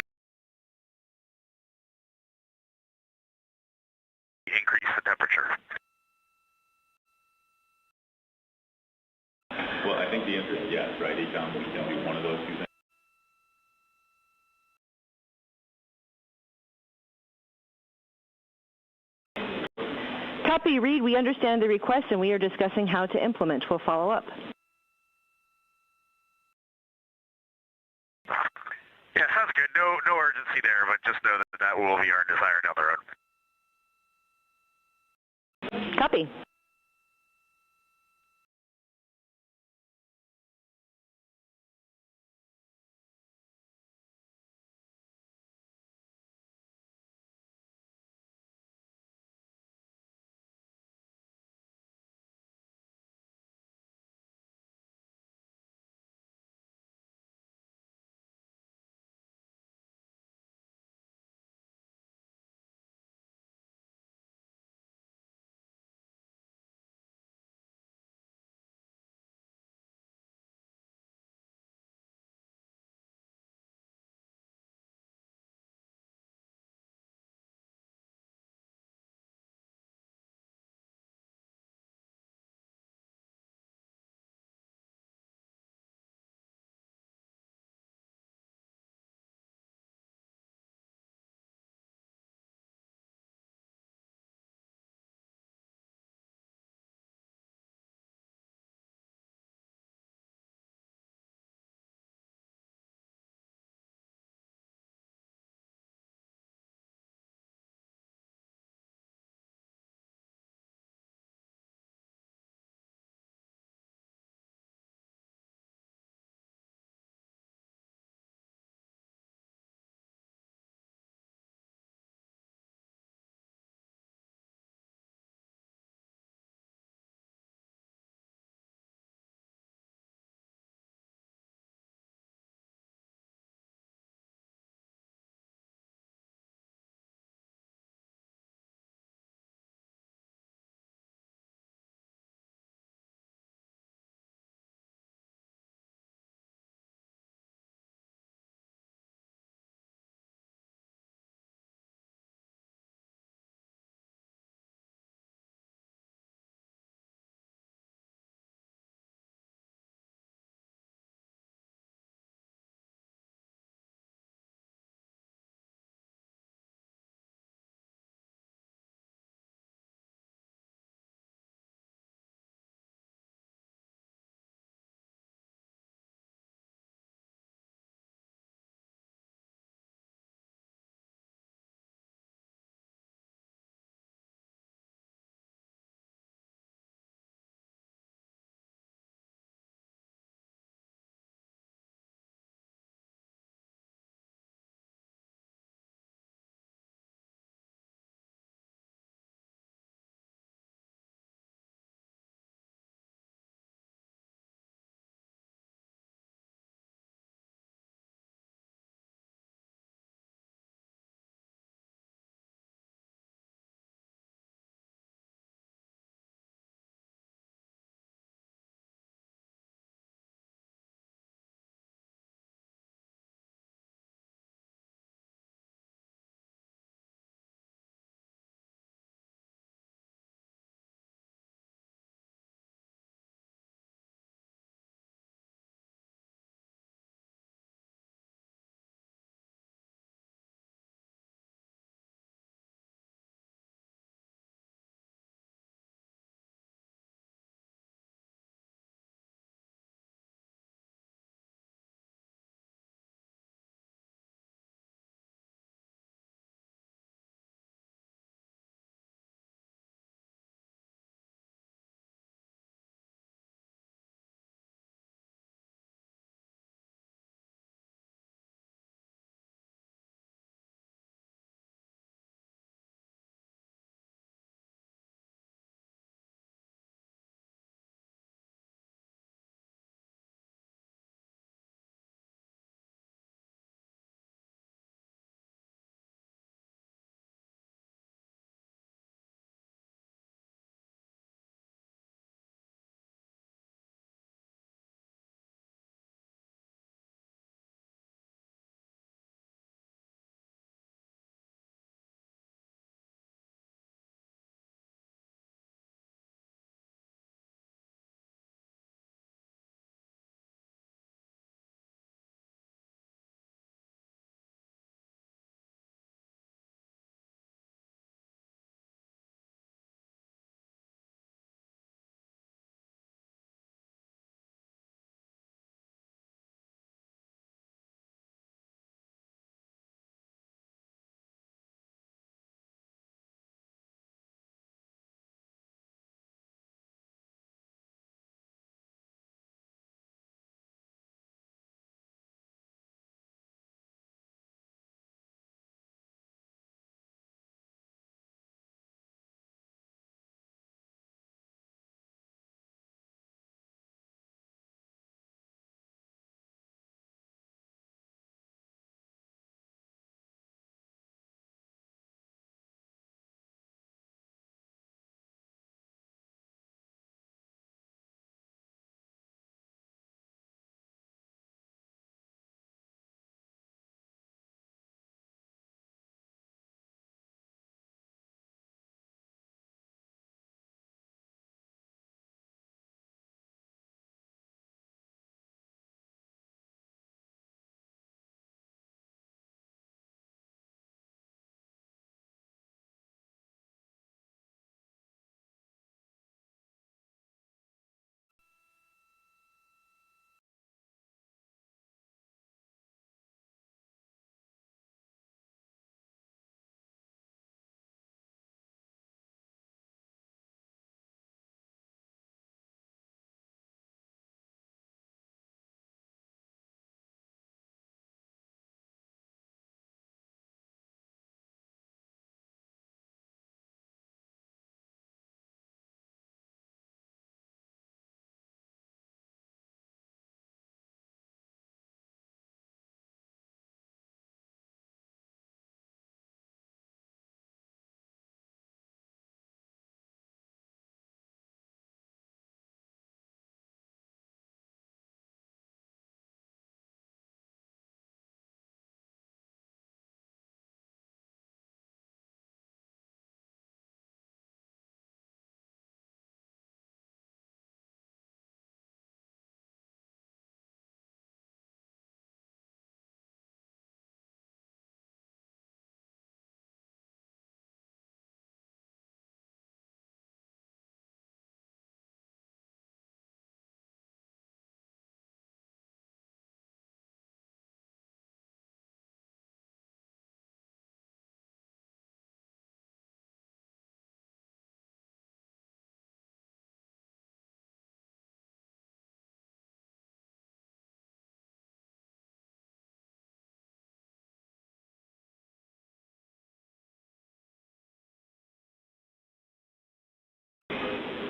increase the temperature? Well, I think the answer is yes, right, Ecom? We can do one of those two things. Copy, Reed. We understand the request, and we are discussing how to implement. We'll follow up. Yeah, sounds good. No urgency there, but just know that will be our desire down the road. Copy.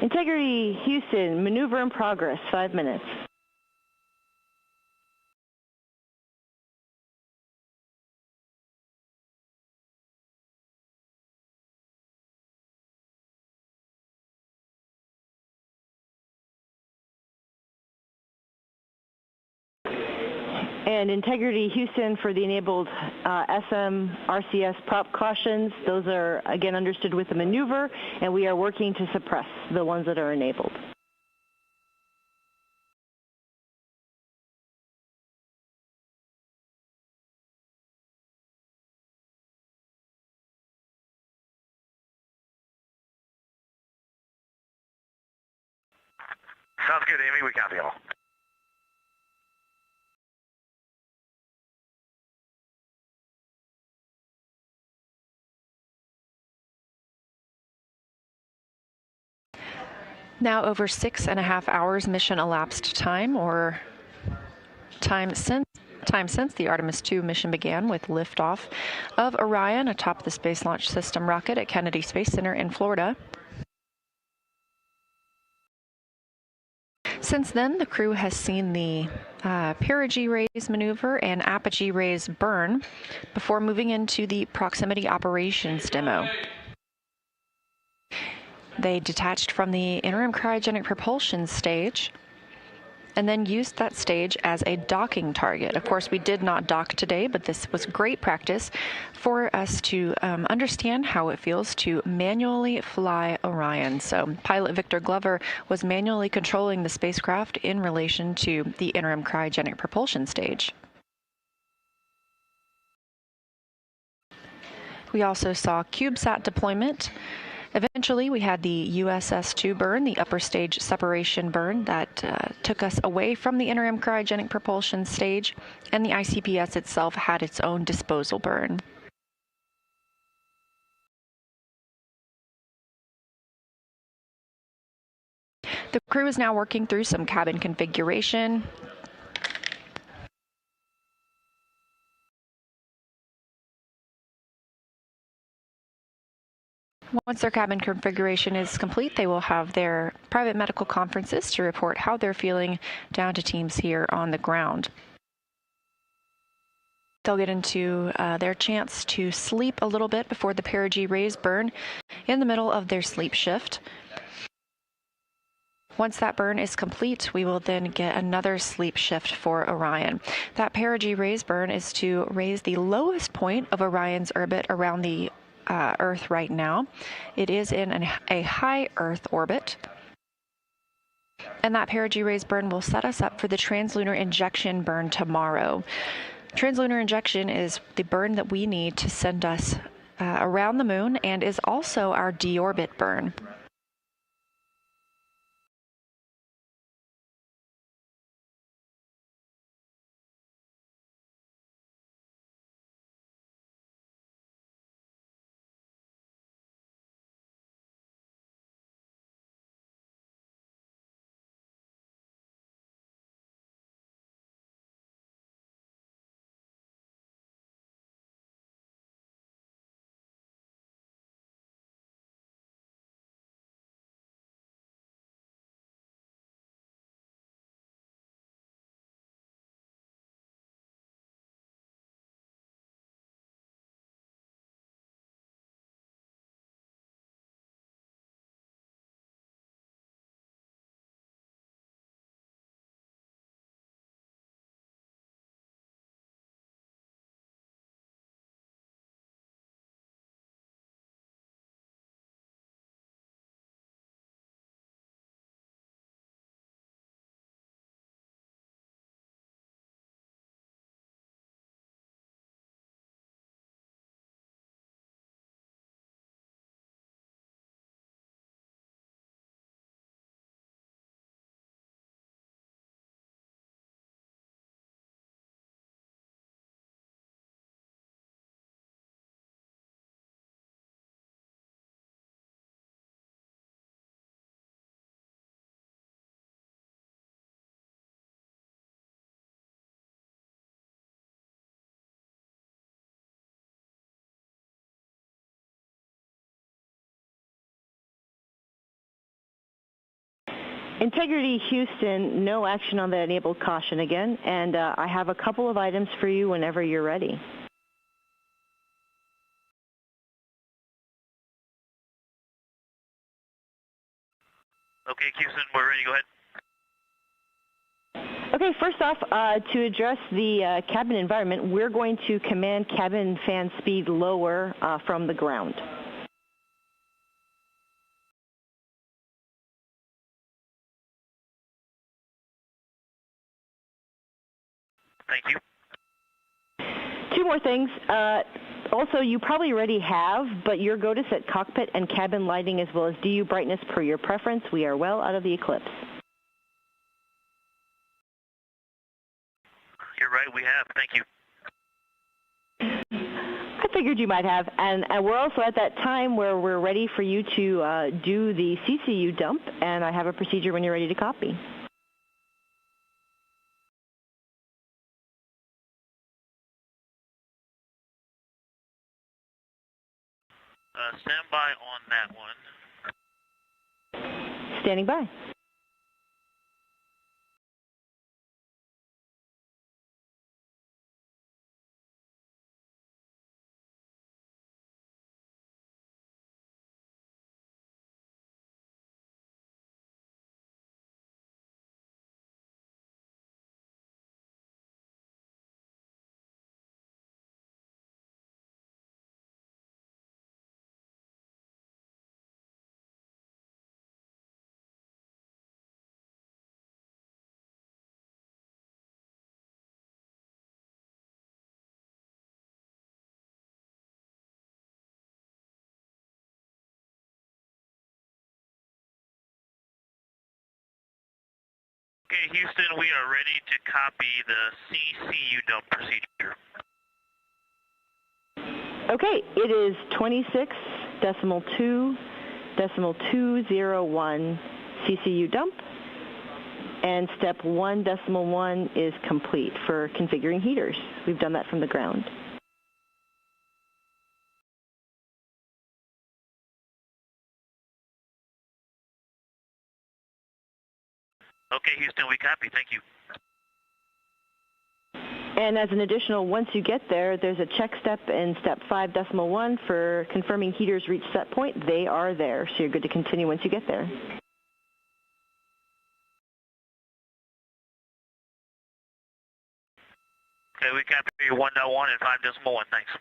Integrity Houston, maneuver in progress, 5 minutes. And Integrity Houston for the enabled SM, RCS prop cautions. Those are, again, understood with the maneuver, and we are working to suppress the ones that are enabled. Sounds good, Amy. We copy all. Now over 6.5 hours mission elapsed time, or time since the Artemis II mission began, with liftoff of Orion atop the Space Launch System rocket at Kennedy Space Center in Florida. Since then, the crew has seen the perigee raise maneuver and apogee raise burn before moving into the proximity operations demo. They detached from the interim cryogenic propulsion stage and then used that stage as a docking target. Of course, we did not dock today, but this was great practice for us to understand how it feels to manually fly Orion. So pilot Victor Glover was manually controlling the spacecraft in relation to the interim cryogenic propulsion stage. We also saw CubeSat deployment. Eventually, we had the USS-2 burn, the upper stage separation burn that took us away from the interim cryogenic propulsion stage, and the ICPS itself had its own disposal burn. The crew is now working through some cabin configuration. Once their cabin configuration is complete, they will have their private medical conferences to report how they're feeling down to teams here on the ground. They'll get into their chance to sleep a little bit before the perigee raise burn in the middle of their sleep shift. Once that burn is complete, we will then get another sleep shift for Orion. That perigee raise burn is to raise the lowest point of Orion's orbit around the Earth right now. It is in a high Earth orbit. And that perigee raise burn will set us up for the translunar injection burn tomorrow. Translunar injection is the burn that we need to send us around the moon and is also our deorbit burn. Integrity Houston, no action on the enabled caution again, and I have a couple of items for you whenever you're ready. Okay, Houston, we're ready. Go ahead. Okay, first off, to address the cabin environment, we're going to command cabin fan speed lower from the ground. Thank you. Two more things. Also, you probably already have, but your go to set cockpit and cabin lighting as well as DU brightness per your preference. We are well out of the eclipse. You're right, we have. Thank you. I figured you might have. And we're also at that time where we're ready for you to do the CCU dump, and I have a procedure when you're ready to copy. Stand by on that one. Standing by. Okay, Houston, we are ready to copy the CCU dump procedure. Okay, it is 26.2.201 CCU dump, and step 1.1 is complete for configuring heaters. We've done that from the ground. Okay, Houston, we copy. Thank you. And as an additional, once you get there, there's a check step in step 5.1 for confirming heaters reach set point. They are there, so you're good to continue once you get there. Okay, we copy 1.1 and 5.1. Thanks.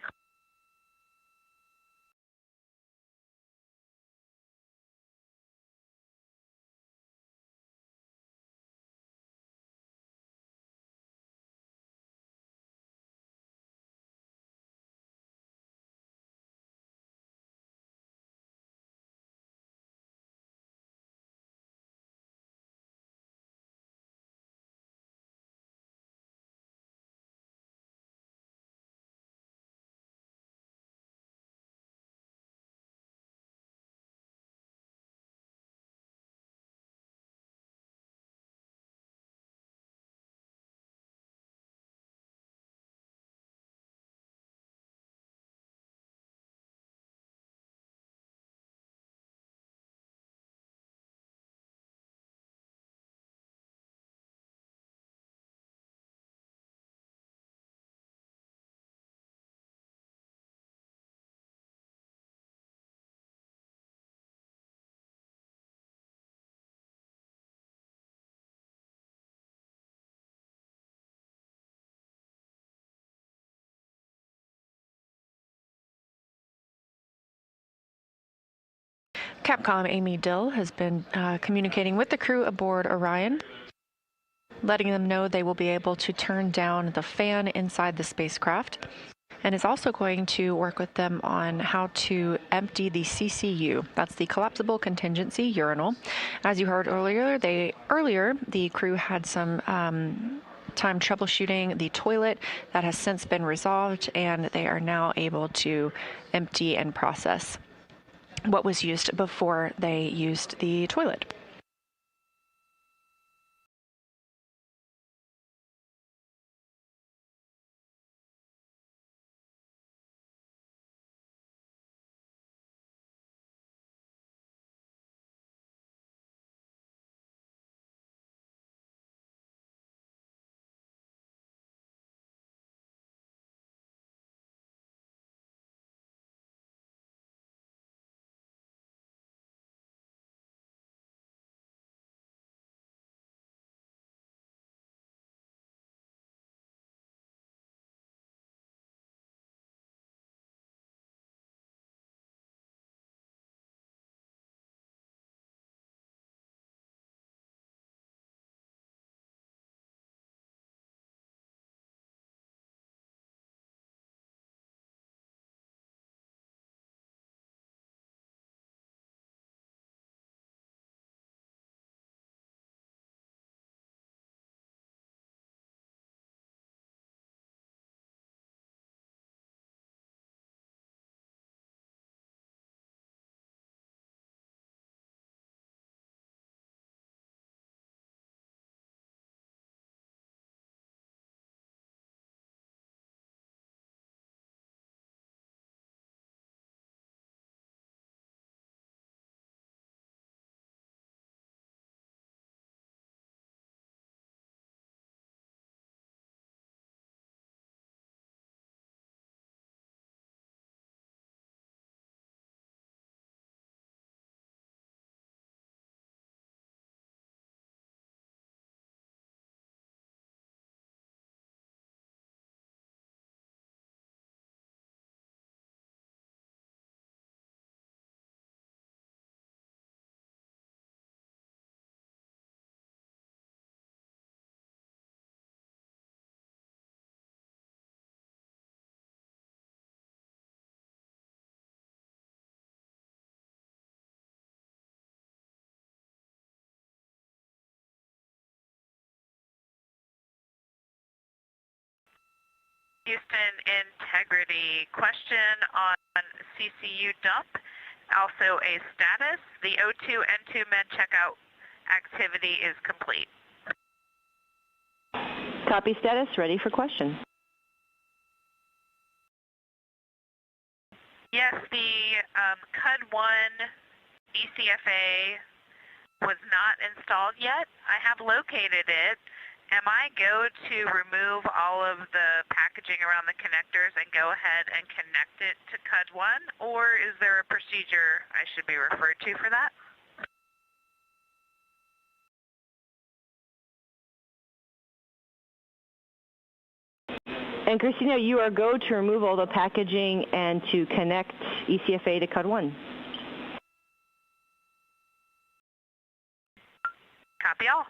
Capcom Amy Dill has been communicating with the crew aboard Orion, letting them know they will be able to turn down the fan inside the spacecraft, and is also going to work with them on how to empty the CCU. That's the collapsible contingency urinal. As you heard earlier, the crew had some time troubleshooting the toilet. That has since been resolved, and they are now able to empty and process what was used before they used the toilet. Houston integrity. Question on CCU dump. Also a status. The O2 N2 med checkout activity is complete. Copy status. Ready for question. Yes, the CUD-1 ECFA was not installed yet. I have located it. Am I go to remove all of the packaging around the connectors and go ahead and connect it to CUD-1, or is there a procedure I should be referred to for that? And Christina, you are go to remove all the packaging and to connect ECFA to CUD-1. Copy all.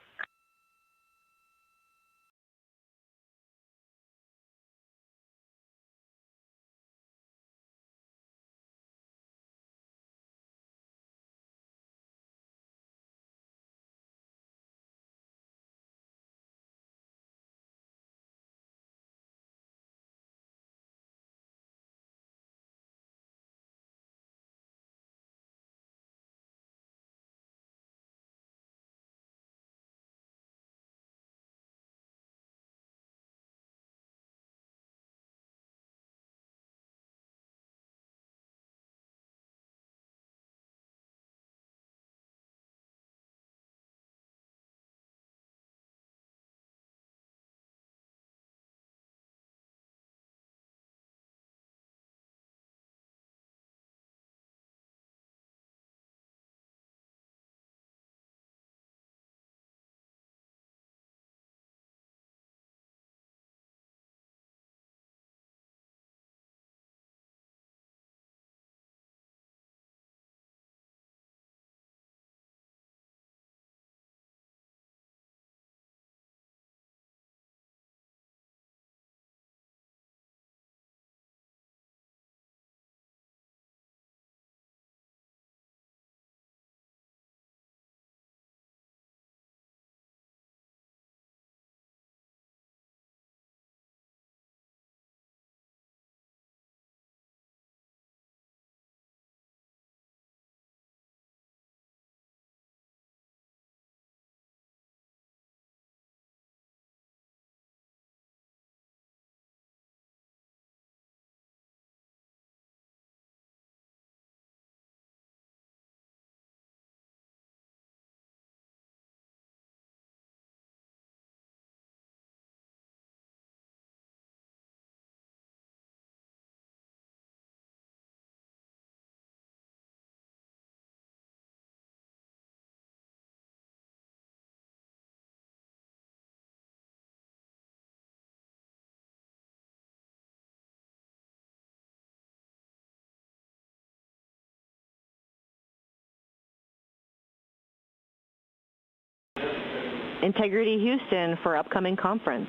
Integrity Houston for upcoming conference.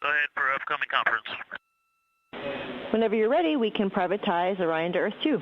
Go ahead for upcoming conference. Whenever you're ready, we can privatize Orion to Earth 2.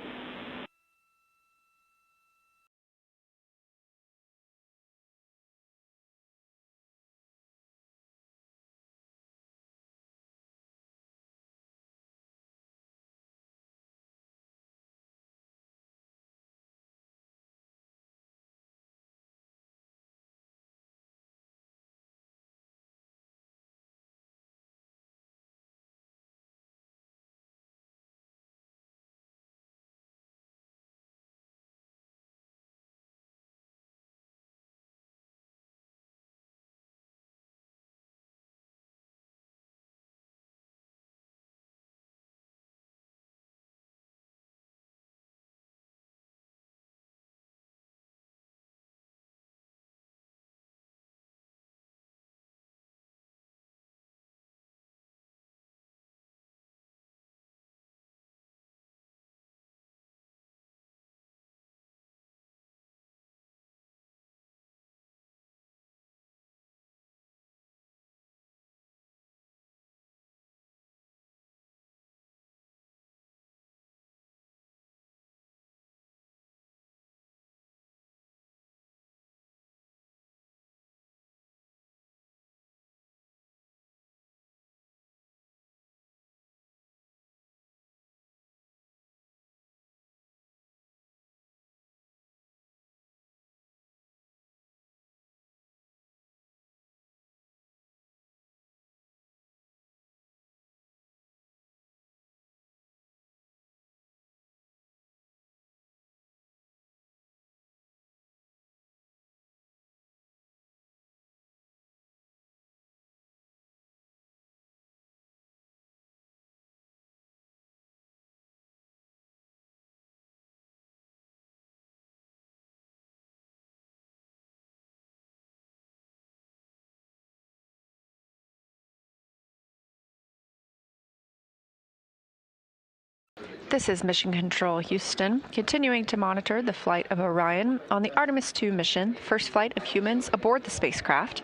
This is Mission Control Houston, continuing to monitor the flight of Orion on the Artemis II mission, first flight of humans aboard the spacecraft.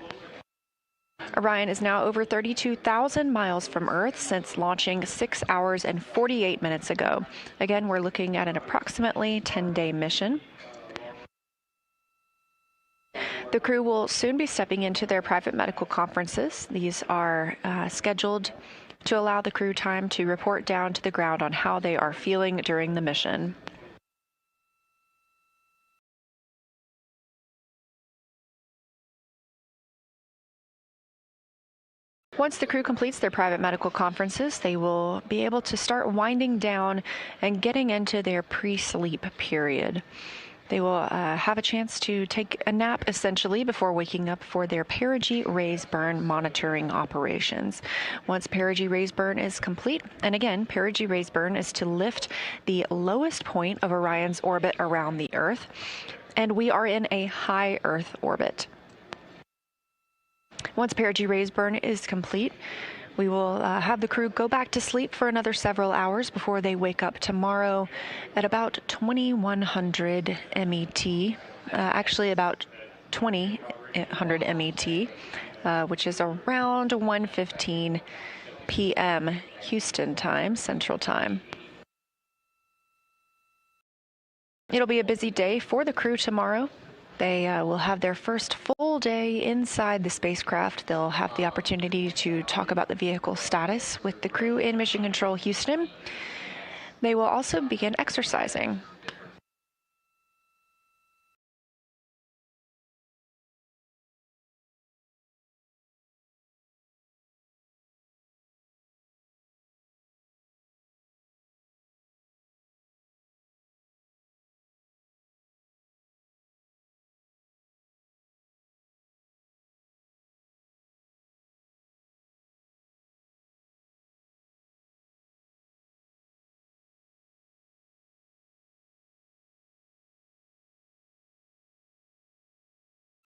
Orion is now over 32,000 miles from Earth since launching 6 hours and 48 minutes ago. Again, we're looking at an approximately 10-day mission. The crew will soon be stepping into their private medical conferences. These are scheduled to allow the crew time to report down to the ground on how they are feeling during the mission. Once the crew completes their private medical conferences, they will be able to start winding down and getting into their pre-sleep period. They will have a chance to take a nap, essentially, before waking up for their perigee raise burn monitoring operations. Once perigee raise burn is complete, and again, perigee raise burn is to lift the lowest point of Orion's orbit around the Earth, and we are in a high Earth orbit. Once perigee raise burn is complete, we will have the crew go back to sleep for another several hours before they wake up tomorrow at about 2100 MET, actually about 2000 MET, which is around 1:15 p.m. Houston time, Central Time. It'll be a busy day for the crew tomorrow. They will have their first full day inside the spacecraft. They'll have the opportunity to talk about the vehicle status with the crew in Mission Control Houston. They will also begin exercising.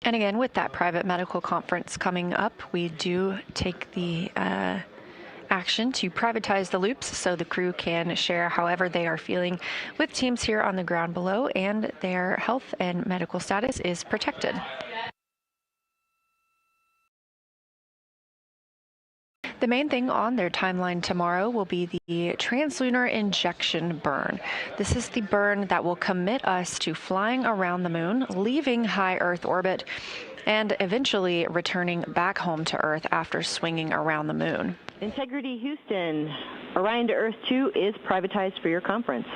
And again, with that private medical conference coming up, we do take the action to privatize the loops so the crew can share however they are feeling with teams here on the ground below, and their health and medical status is protected. The main thing on their timeline tomorrow will be the translunar injection burn. This is the burn that will commit us to flying around the moon, leaving high Earth orbit, and eventually returning back home to Earth after swinging around the moon. Integrity Houston, Orion to Earth 2 is privatized for your conference.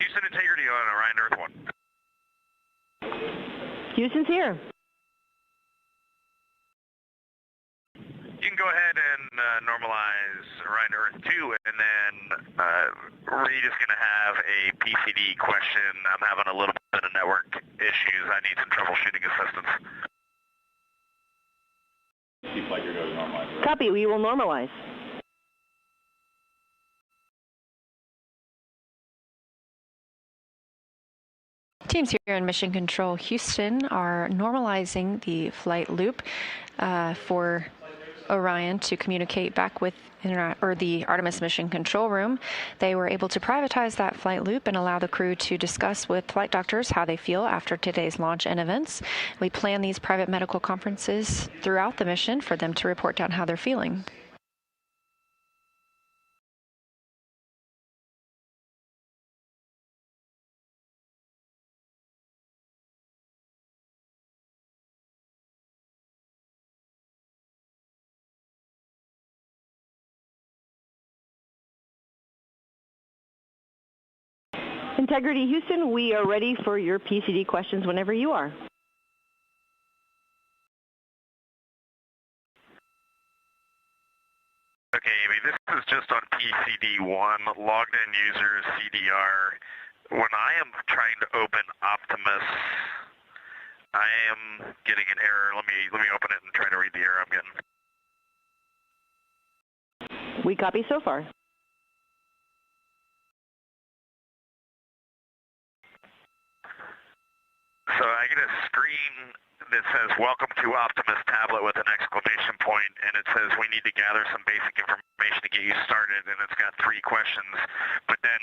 Houston integrity on Orion Earth 1. Houston's here. You can go ahead and normalize Orion Earth 2, and then Reed is going to have a PCD question. I'm having a little bit of network issues. I need some troubleshooting assistance. Copy. We will normalize. Teams here in Mission Control Houston are normalizing the flight loop for Orion to communicate back with the Artemis Mission Control Room. They were able to privatize that flight loop and allow the crew to discuss with flight doctors how they feel after today's launch and events. We plan these private medical conferences throughout the mission for them to report down how they're feeling. Integrity Houston, we are ready for your PCD questions whenever you are. Okay, Amy, this is just on PCD1, logged in users, CDR. When I am trying to open Optimus, I am getting an error. Let me open it and try to read the error I'm getting. We copy so far. So I get a screen that says, "Welcome to Optimus tablet" with an exclamation point, and it says, "We need to gather some basic information to get you started," and it's got 3 questions. But then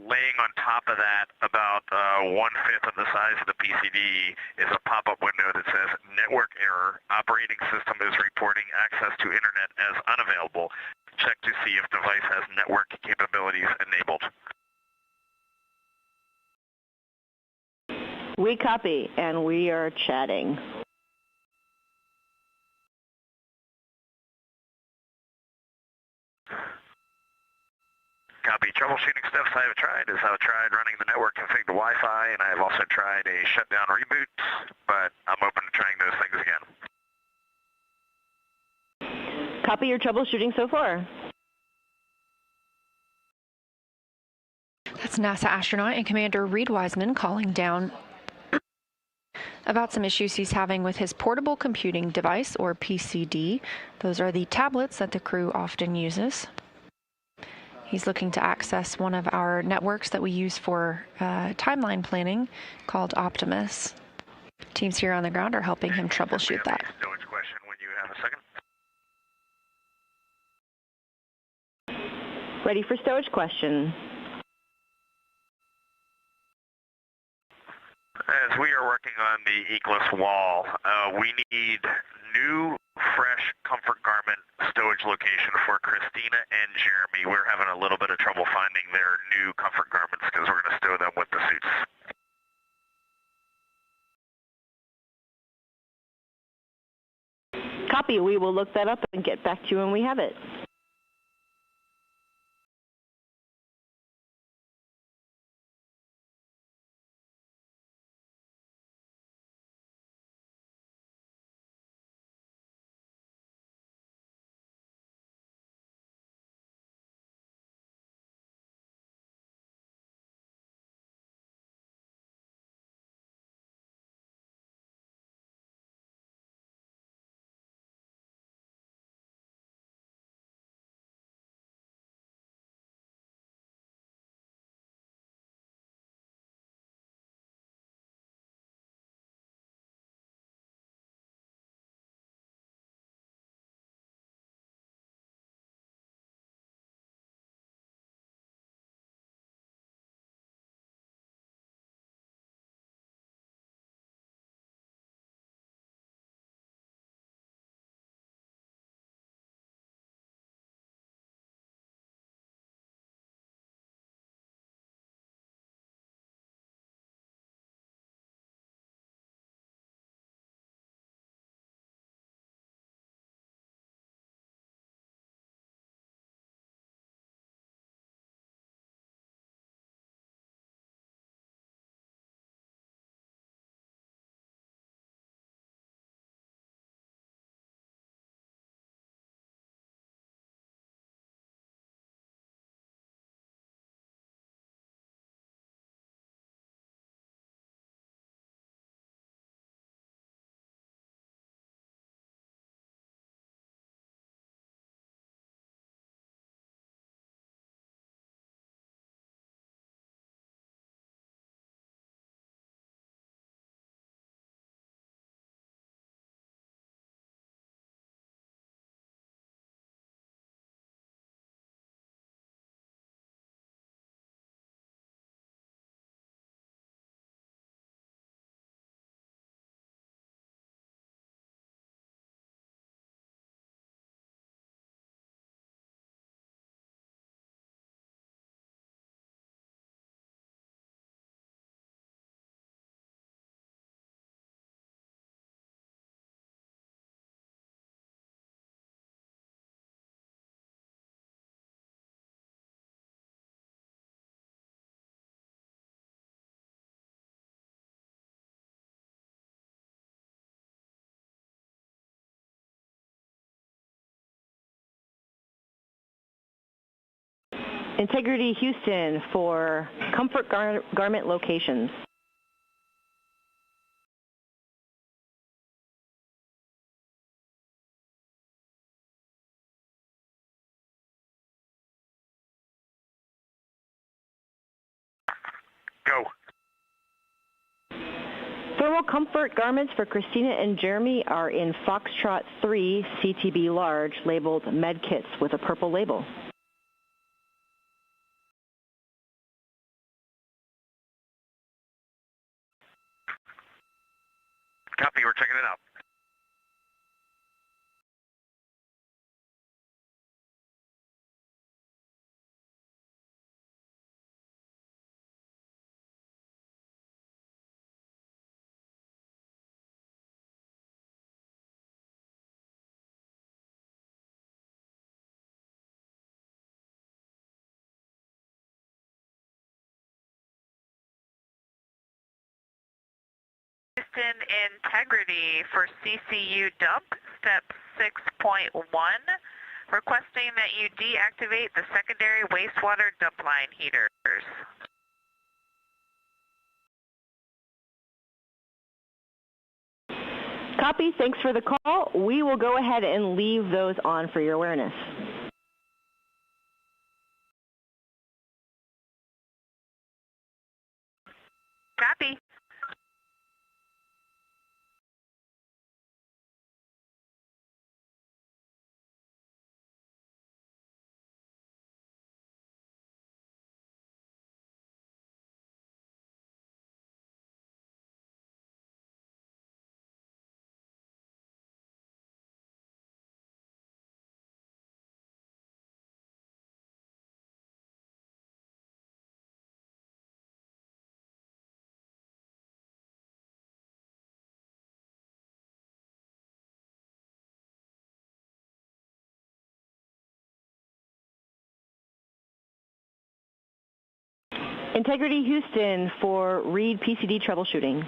laying on top of that, about 1/5 of the size of the PCD, is a pop-up window that says, "Network error. Operating system is reporting access to internet as unavailable. Check to see if device has network capabilities enabled." We copy, and we are chatting. Copy. Troubleshooting steps I have tried is I've tried running the network config to Wi-Fi, and I have also tried a shutdown reboot, but I'm open to trying those things again. Copy your troubleshooting so far. That's NASA astronaut and Commander Reed Wiseman calling down about some issues he's having with his portable computing device, or PCD. Those are the tablets that the crew often uses. He's looking to access one of our networks that we use for timeline planning called Optimus. Teams here on the ground are helping him troubleshoot that. Stowage question when you have a second. Ready for stowage question. As we are working on the Eclipse wall, we need new, fresh comfort garment stowage location for Christina and Jeremy. We're having a little bit of trouble finding their new comfort garments because we're going to stow them with the suits. Copy. We will look that up and get back to you when we have it. Integrity Houston for comfort garment locations. Go. Thermal comfort garments for Christina and Jeremy are in Foxtrot 3 CTB large, labeled med kits with a purple label. Copy, we're checking it out. Houston integrity for CCU dump, step 6.1, requesting that you deactivate the secondary wastewater dump line heaters. Copy, thanks for the call. We will go ahead and leave those on for your awareness. Copy. Integrity Houston for read PCD troubleshooting.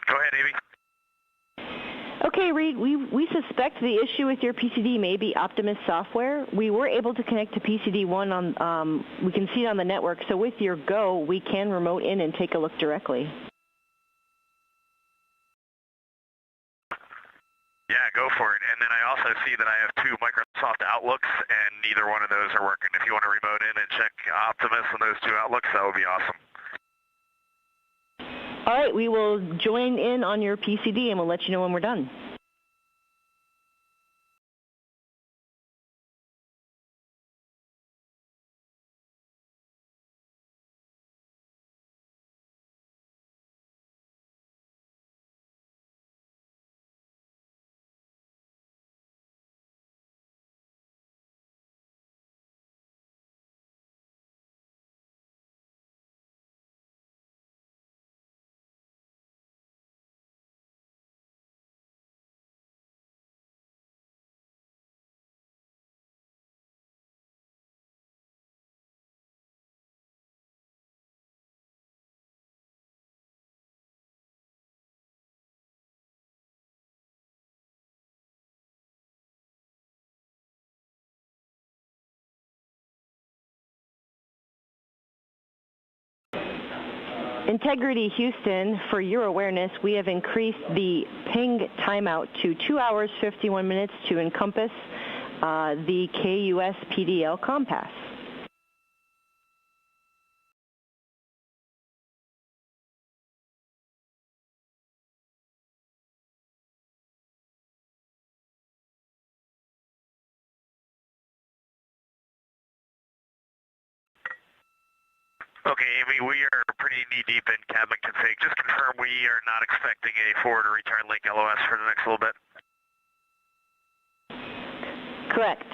Go ahead, Amy. Okay, Reed, we suspect the issue with your PCD may be Optimus software. We were able to connect to PCD1 on, we can see it on the network, so with your go, we can remote in and take a look directly. Yeah, go for it. And then I also see that I have two Microsoft Outlooks, and neither one of those are working. If you want to remote in and check Optimus on those two Outlooks, that would be awesome. All right, we will join in on your PCD and we'll let you know when we're done. Integrity Houston, for your awareness, we have increased the ping timeout to 2 hours 51 minutes to encompass the KUS PDL Compass. Okay, Amy, we are pretty knee-deep in cabin config. Just confirm we are not expecting a forward or return link LOS for the next little bit. Correct.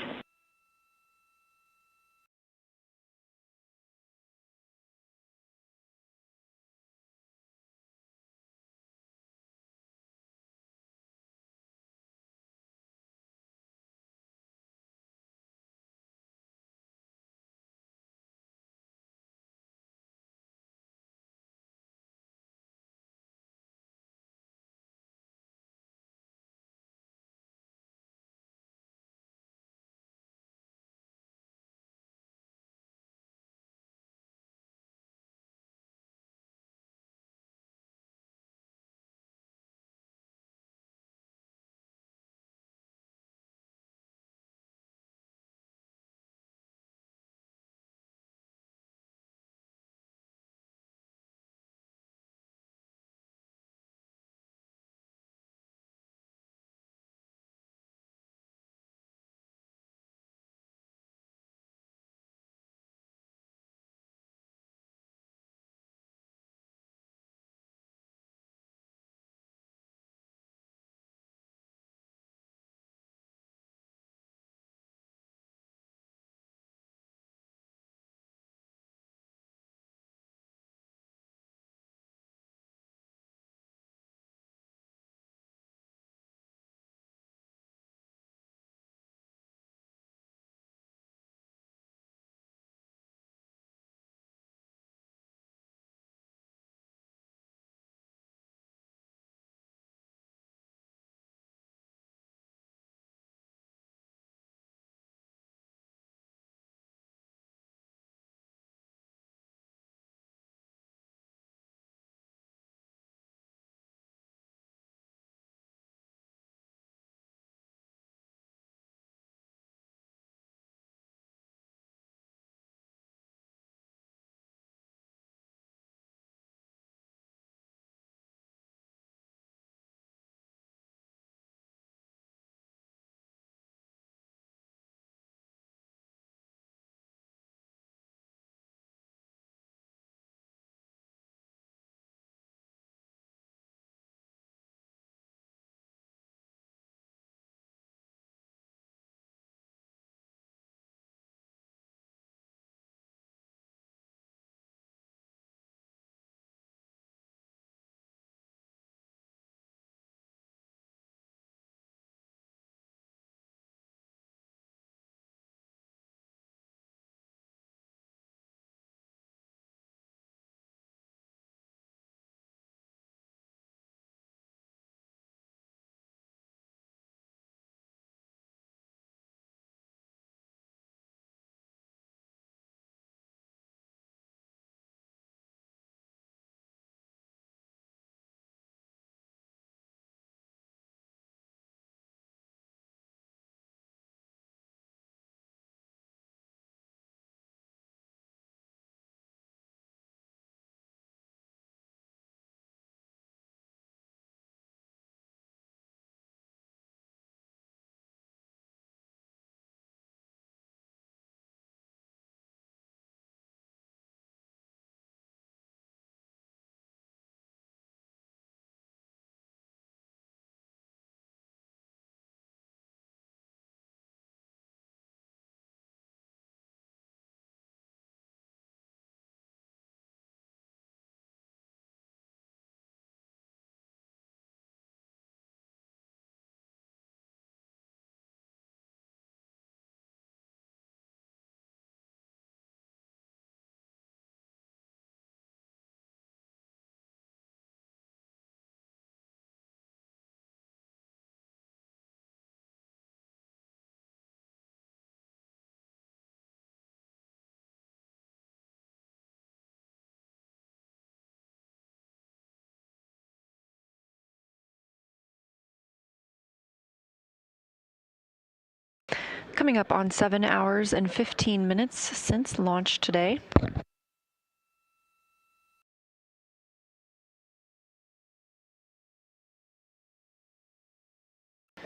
Coming up on 7 hours and 15 minutes since launch today.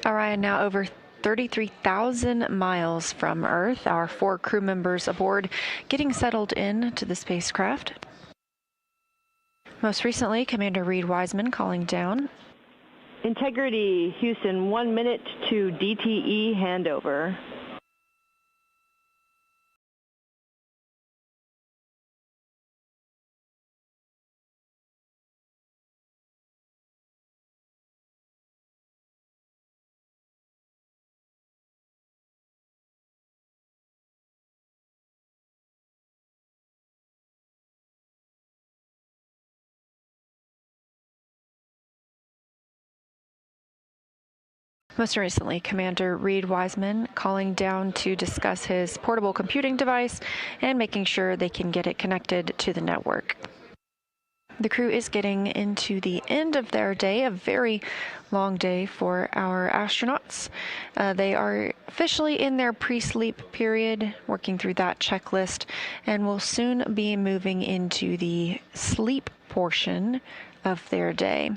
Orion now over 33,000 miles from Earth. Our 4 crew members aboard getting settled in to the spacecraft. Most recently, Commander Reed Wiseman calling down. Integrity, Houston, 1 minute to DTE handover. Most recently, Commander Reed Wiseman calling down to discuss his portable computing device and making sure they can get it connected to the network. The crew is getting into the end of their day, a very long day for our astronauts. They are officially in their pre-sleep period, working through that checklist, and will soon be moving into the sleep portion of their day.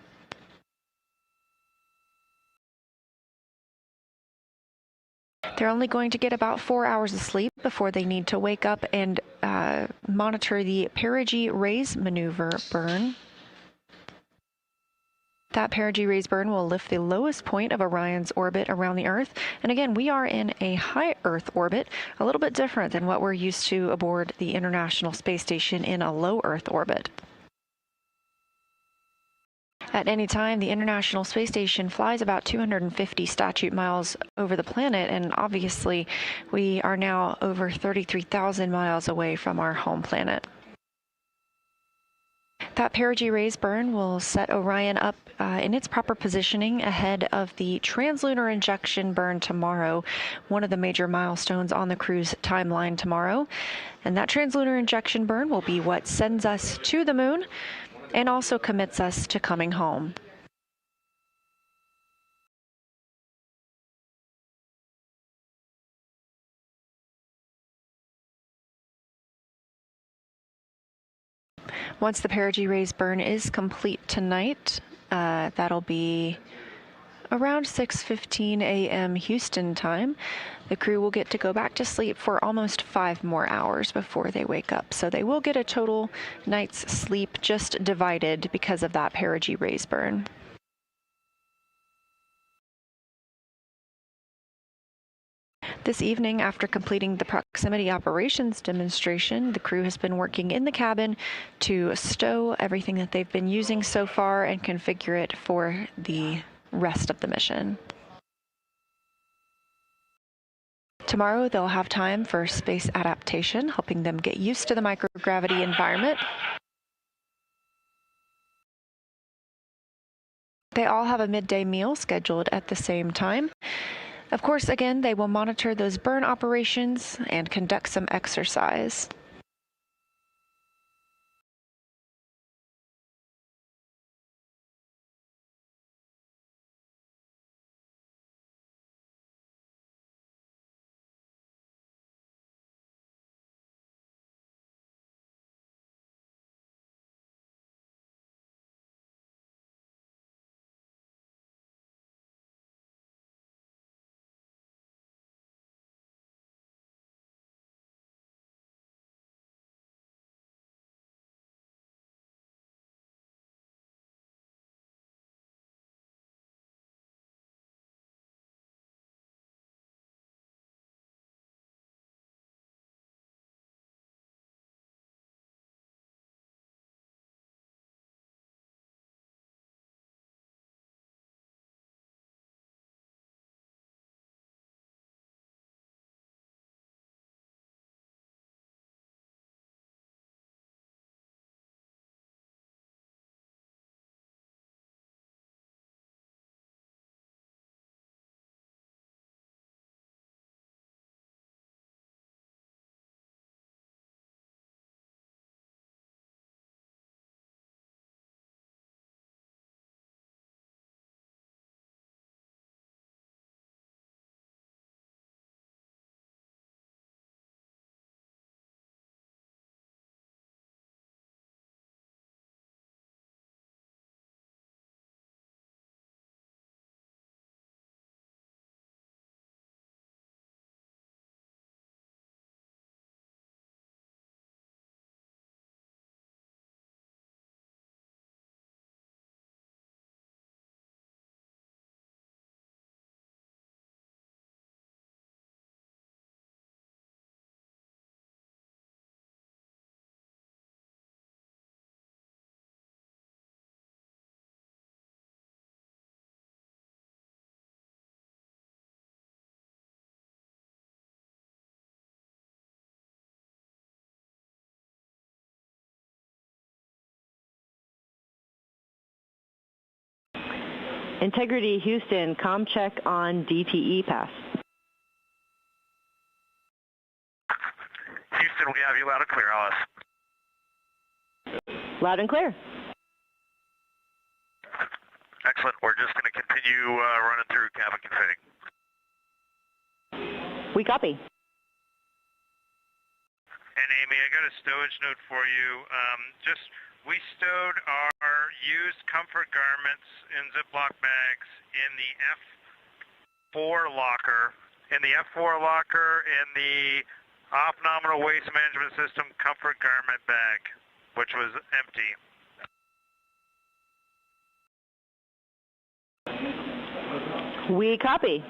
They're only going to get about 4 hours of sleep before they need to wake up and monitor the perigee raise maneuver burn. That perigee raise burn will lift the lowest point of Orion's orbit around the Earth. And again, we are in a high Earth orbit, a little bit different than what we're used to aboard the International Space Station in a low Earth orbit. At any time, the International Space Station flies about 250 statute miles over the planet, and obviously we are now over 33,000 miles away from our home planet. That perigee raise burn will set Orion up in its proper positioning ahead of the translunar injection burn tomorrow, one of the major milestones on the crew's timeline tomorrow. And that translunar injection burn will be what sends us to the moon and also commits us to coming home. Once the perigee raise burn is complete tonight, that'll be around 6:15 a.m. Houston time. The crew will get to go back to sleep for almost 5 more hours before they wake up. So they will get a total night's sleep, just divided because of that perigee raise burn. This evening, after completing the proximity operations demonstration, the crew has been working in the cabin to stow everything that they've been using so far and configure it for the rest of the mission. Tomorrow, they'll have time for space adaptation, helping them get used to the microgravity environment. They all have a midday meal scheduled at the same time. Of course, again, they will monitor those burn operations and conduct some exercise. Integrity Houston, com check on DTE pass. Houston, we have you loud and clear, Alice. Loud and clear. Excellent. We're just going to continue running through cabin config. We copy. And Amy, I got a stowage note for you. We stowed our used comfort garments in Ziploc bags in the F4 locker, in the off-nominal waste management system comfort garment bag, which was empty. We copy.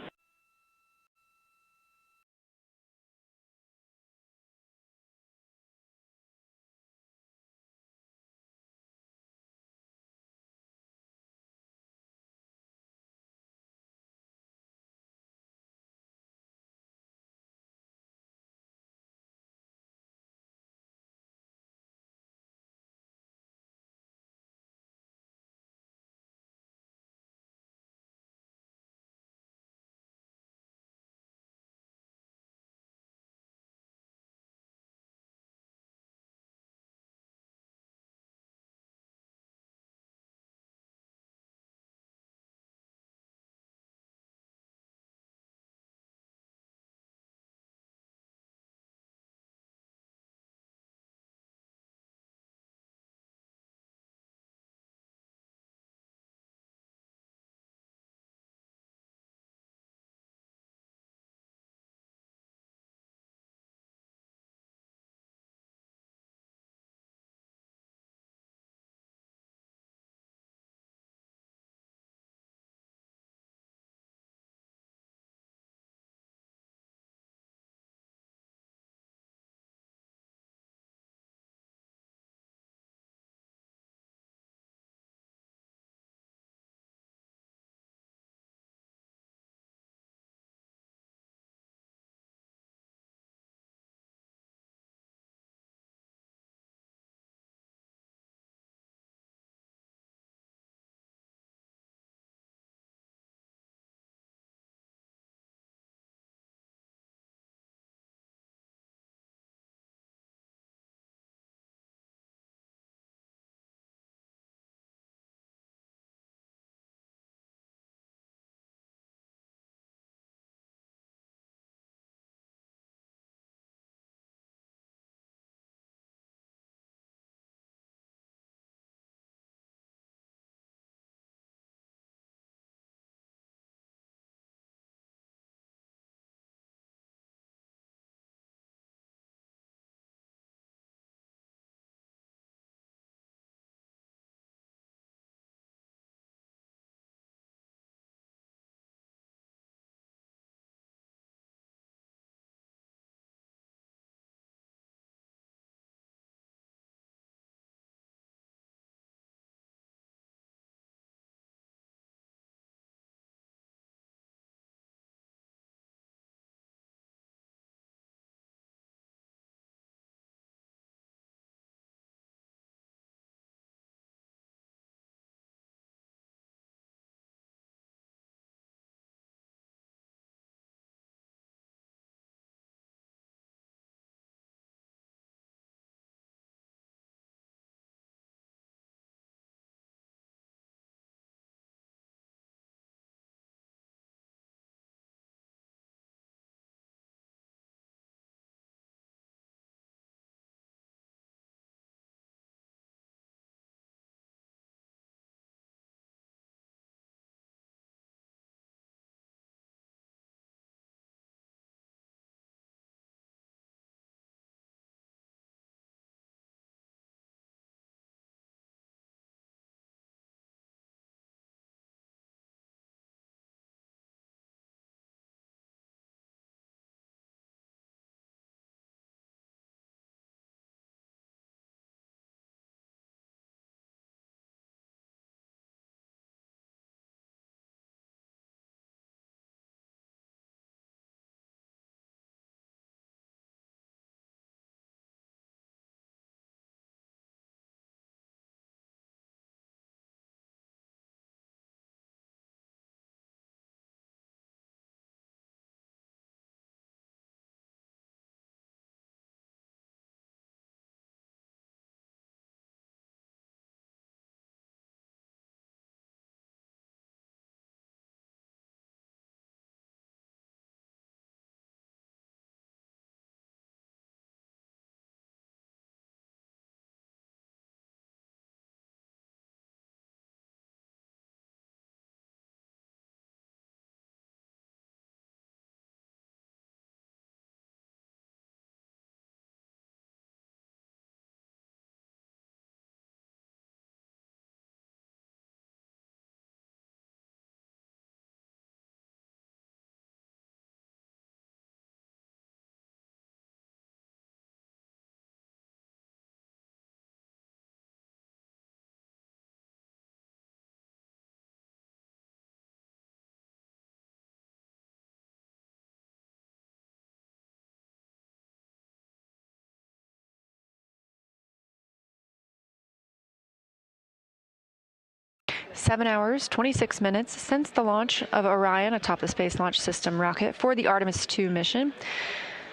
7 hours, 26 minutes since the launch of Orion atop the Space Launch System rocket for the Artemis II mission.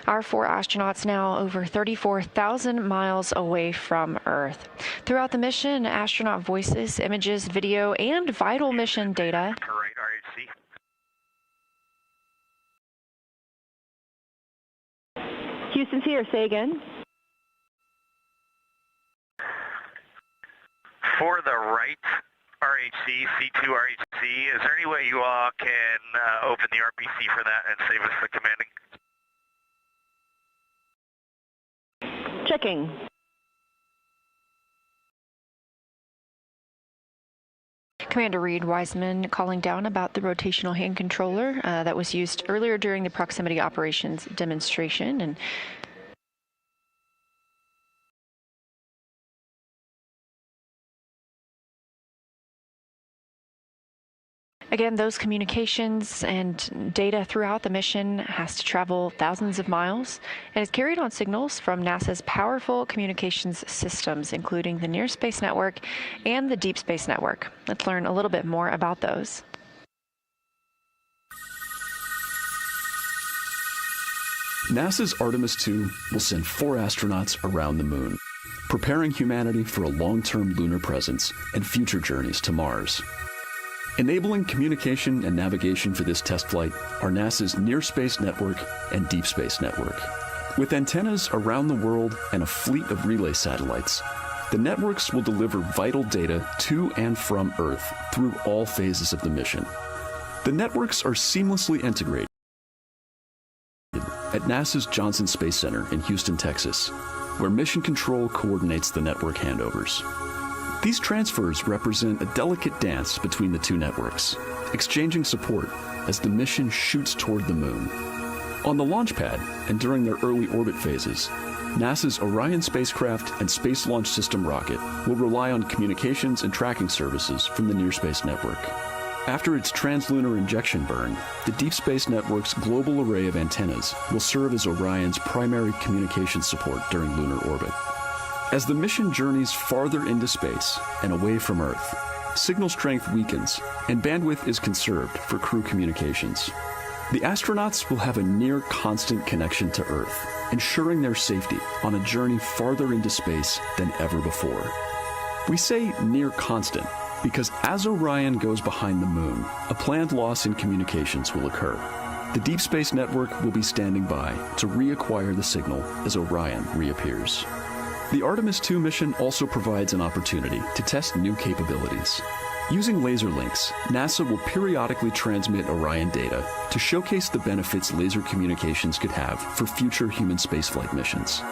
Our 4 astronauts now over 34,000 miles away from Earth. Throughout the mission, astronaut voices, images, video, and vital mission data. Houston's here. Say again. For the right RHC, C2 RHC, is there any way you all can open the RPC for that and save us the commanding? Checking. Commander Reed Wiseman calling down about the rotational hand controller that was used earlier during the proximity operations demonstration. And again, those communications and data throughout the mission has to travel thousands of miles and is carried on signals from NASA's powerful communications systems, including the Near Space Network and the Deep Space Network. Let's learn a little bit more about those. NASA's Artemis II will send 4 astronauts around the moon, preparing humanity for a long-term lunar presence and future journeys to Mars. Enabling communication and navigation for this test flight are NASA's Near Space Network and Deep Space Network. With antennas around the world and a fleet of relay satellites, the networks will deliver vital data to and from Earth through all phases of the mission. The networks are seamlessly integrated at NASA's Johnson Space Center in Houston, Texas, where Mission Control coordinates the network handovers. These transfers represent a delicate dance between the 2 networks, exchanging support as the mission shoots toward the moon. On the launch pad and during their early orbit phases, NASA's Orion spacecraft and Space Launch System rocket will rely on communications and tracking services from the Near Space Network. After its translunar injection burn, the Deep Space Network's global array of antennas will serve as Orion's primary communication support during lunar orbit. As the mission journeys farther into space and away from Earth, signal strength weakens and bandwidth is conserved for crew communications. The astronauts will have a near constant connection to Earth, ensuring their safety on a journey farther into space than ever before. We say near constant because as Orion goes behind the moon, a planned loss in communications will occur. The Deep Space Network will be standing by to reacquire the signal as Orion reappears. The Artemis II mission also provides an opportunity to test new capabilities. Using laser links, NASA will periodically transmit Orion data to showcase the benefits laser communications could have for future human spaceflight missions.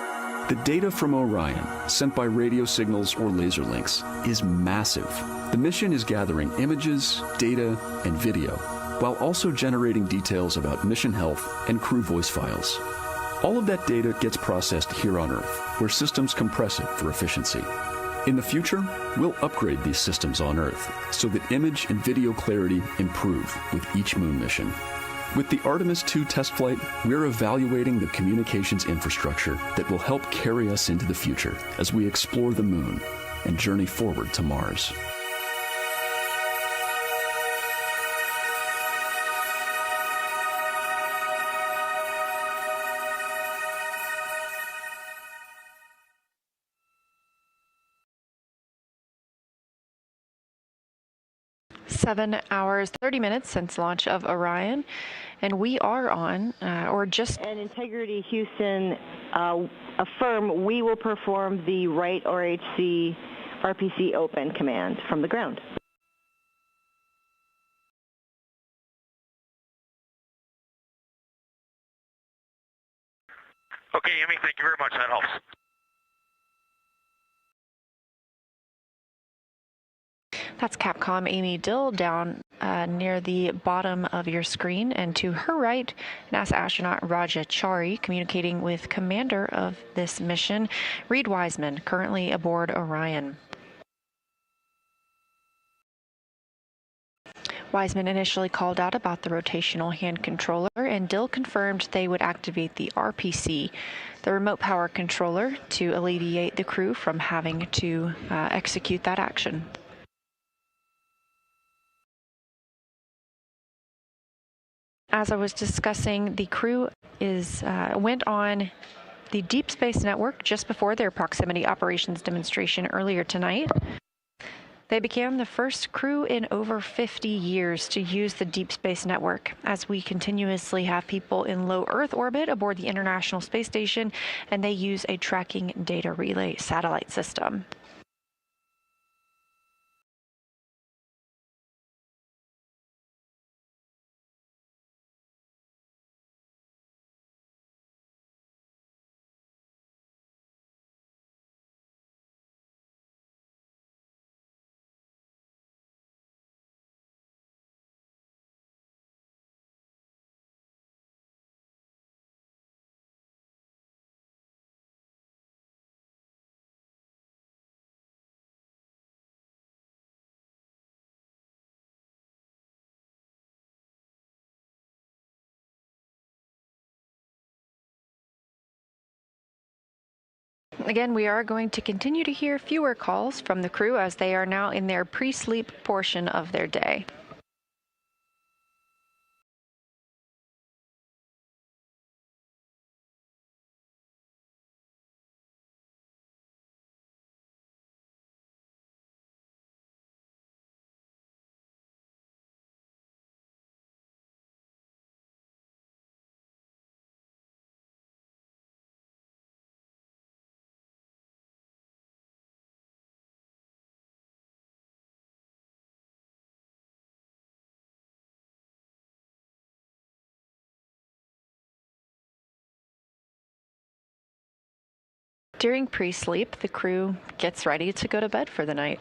The data from Orion, sent by radio signals or laser links, is massive. The mission is gathering images, data, and video, while also generating details about mission health and crew voice files. All of that data gets processed here on Earth, where systems compress it for efficiency. In the future, we'll upgrade these systems on Earth so that image and video clarity improve with each moon mission. With the Artemis II test flight, we're evaluating the communications infrastructure that will help carry us into the future as we explore the moon and journey forward to Mars. Seven hours, 30 minutes since launch of Orion, and we are on, And Integrity Houston, affirm we will perform the right RPC open command from the ground. Okay, Amy, thank you very much. That helps. That's Capcom Amy Dill down near the bottom of your screen, and to her right, NASA astronaut Raja Chari communicating with commander of this mission, Reed Wiseman, currently aboard Orion. Wiseman initially called out about the rotational hand controller, and Dill confirmed they would activate the RPC, the remote power controller, to alleviate the crew from having to execute that action. as I was discussing, the crew went on the Deep Space Network just before their proximity operations demonstration earlier tonight. They became the first crew in over 50 years to use the Deep Space Network, as we continuously have people in low Earth orbit aboard the International Space Station, and they use a tracking data relay satellite system. Again, we are going to continue to hear fewer calls from the crew as they are now in their pre-sleep portion of their day. During pre-sleep, the crew gets ready to go to bed for the night.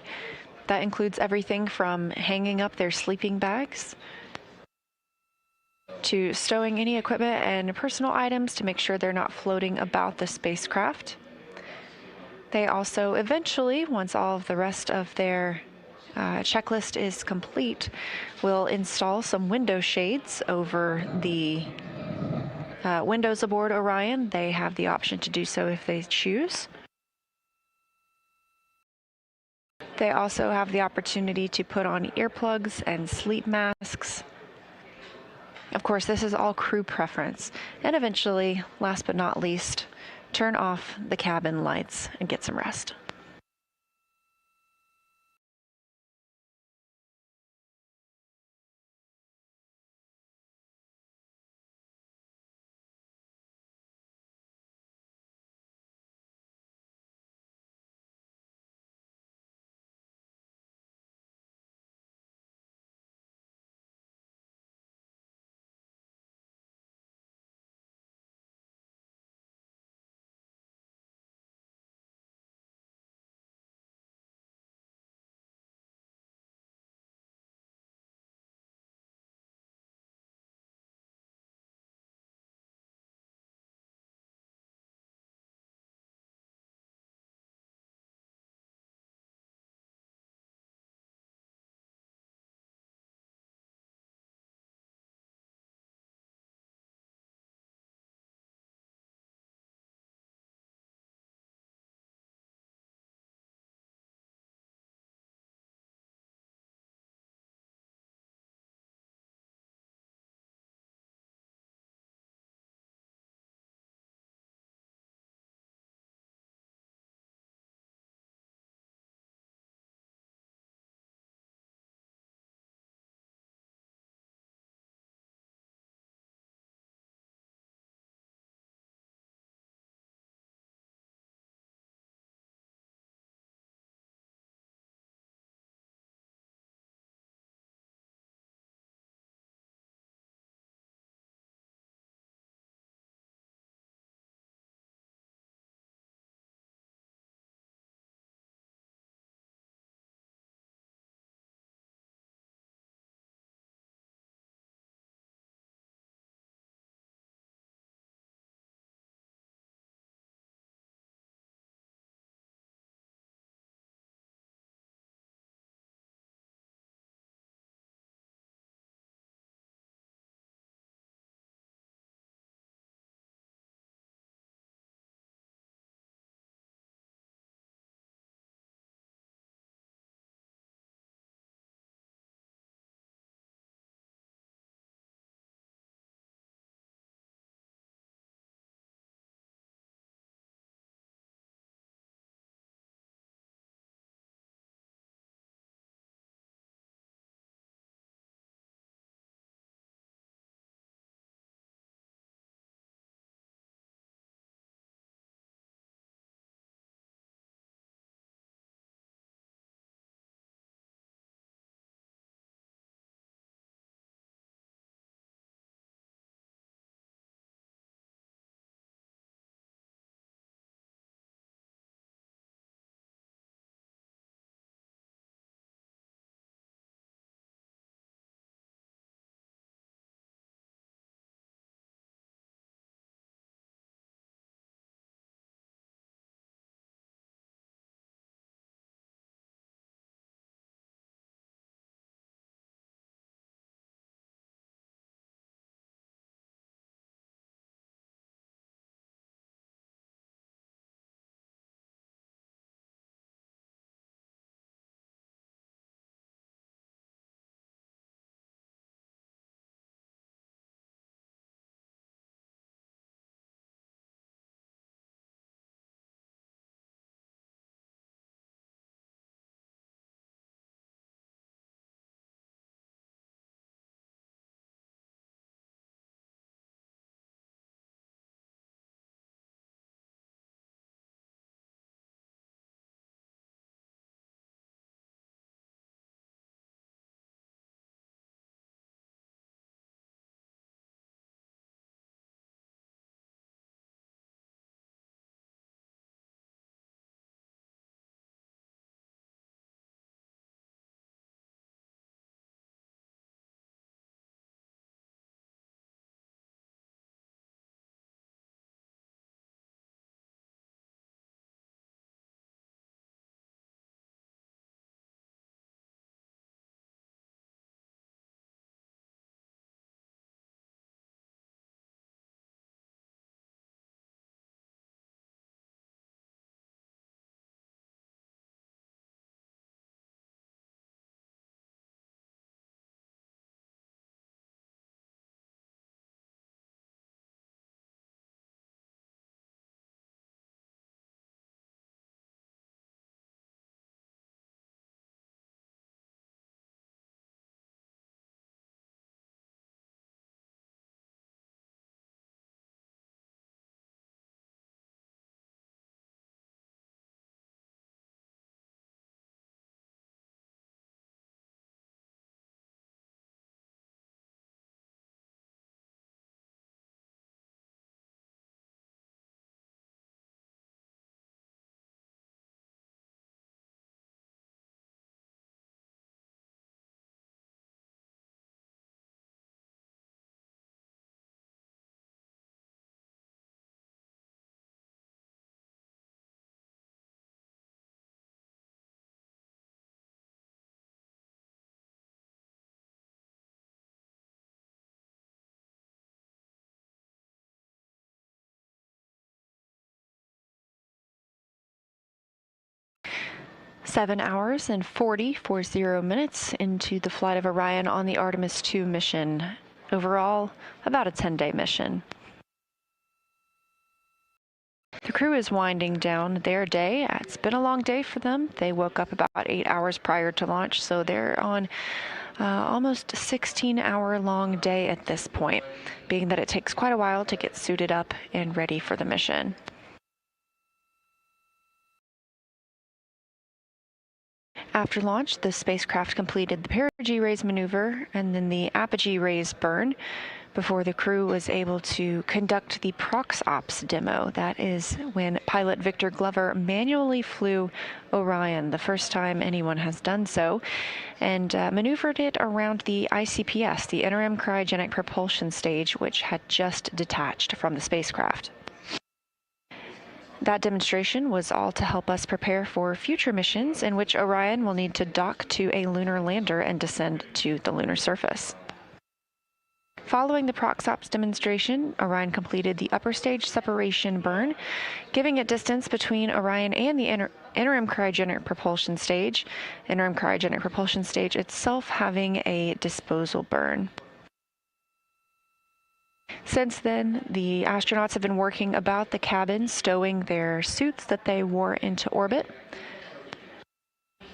That includes everything from hanging up their sleeping bags to stowing any equipment and personal items to make sure they're not floating about the spacecraft. They also eventually, once all of the rest of their checklist is complete, will install some window shades over the windows aboard Orion. They have the option to do so if they choose. They also have the opportunity to put on earplugs and sleep masks. Of course, this is all crew preference. And eventually, last but not least, turn off the cabin lights and get some rest. 7 hours and 40 minutes into the flight of Orion on the Artemis II mission. Overall, about a 10-day mission. The crew is winding down their day. It's been a long day for them. They woke up about 8 hours prior to launch, so they're on almost a 16-hour-long day at this point, being that it takes quite a while to get suited up and ready for the mission. After launch, the spacecraft completed the perigee raise maneuver and then the apogee raise burn before the crew was able to conduct the ProxOps demo. That is when pilot Victor Glover manually flew Orion, the first time anyone has done so, and maneuvered it around the ICPS, the interim cryogenic propulsion stage, which had just detached from the spacecraft. That demonstration was all to help us prepare for future missions in which Orion will need to dock to a lunar lander and descend to the lunar surface. Following the ProxOps demonstration, Orion completed the upper stage separation burn, giving it distance between Orion and the interim cryogenic propulsion stage itself having a disposal burn. Since then, the astronauts have been working about the cabin, stowing their suits that they wore into orbit,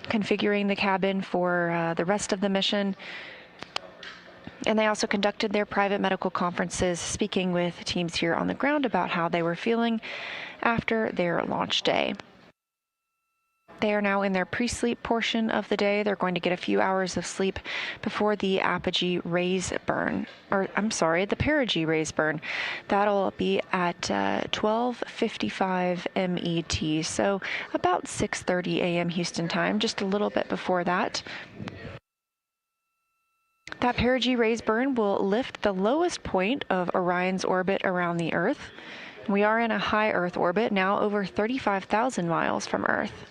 configuring the cabin for the rest of the mission, and they also conducted their private medical conferences, speaking with teams here on the ground about how they were feeling after their launch day. They are now in their pre-sleep portion of the day. They're going to get a few hours of sleep before the apogee raise burn, the perigee raise burn. That'll be at 12:55 MET, so about 6:30 a.m. Houston time, just a little bit before that. That perigee raise burn will lift the lowest point of Orion's orbit around the Earth. We are in a high Earth orbit, now over 35,000 miles from Earth.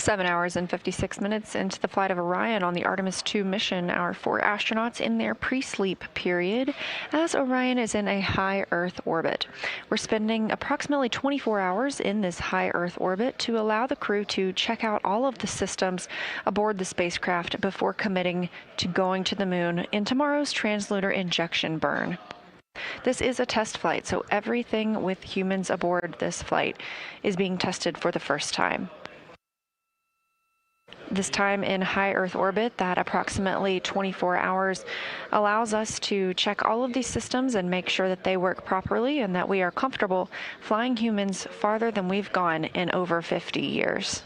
7 hours and 56 minutes into the flight of Orion on the Artemis II mission, our 4 astronauts in their pre-sleep period as Orion is in a high Earth orbit. We're spending approximately 24 hours in this high Earth orbit to allow the crew to check out all of the systems aboard the spacecraft before committing to going to the moon in tomorrow's translunar injection burn. This is a test flight, so everything with humans aboard this flight is being tested for the first time. This time in high Earth orbit, that approximately 24 hours, allows us to check all of these systems and make sure that they work properly and that we are comfortable flying humans farther than we've gone in over 50 years.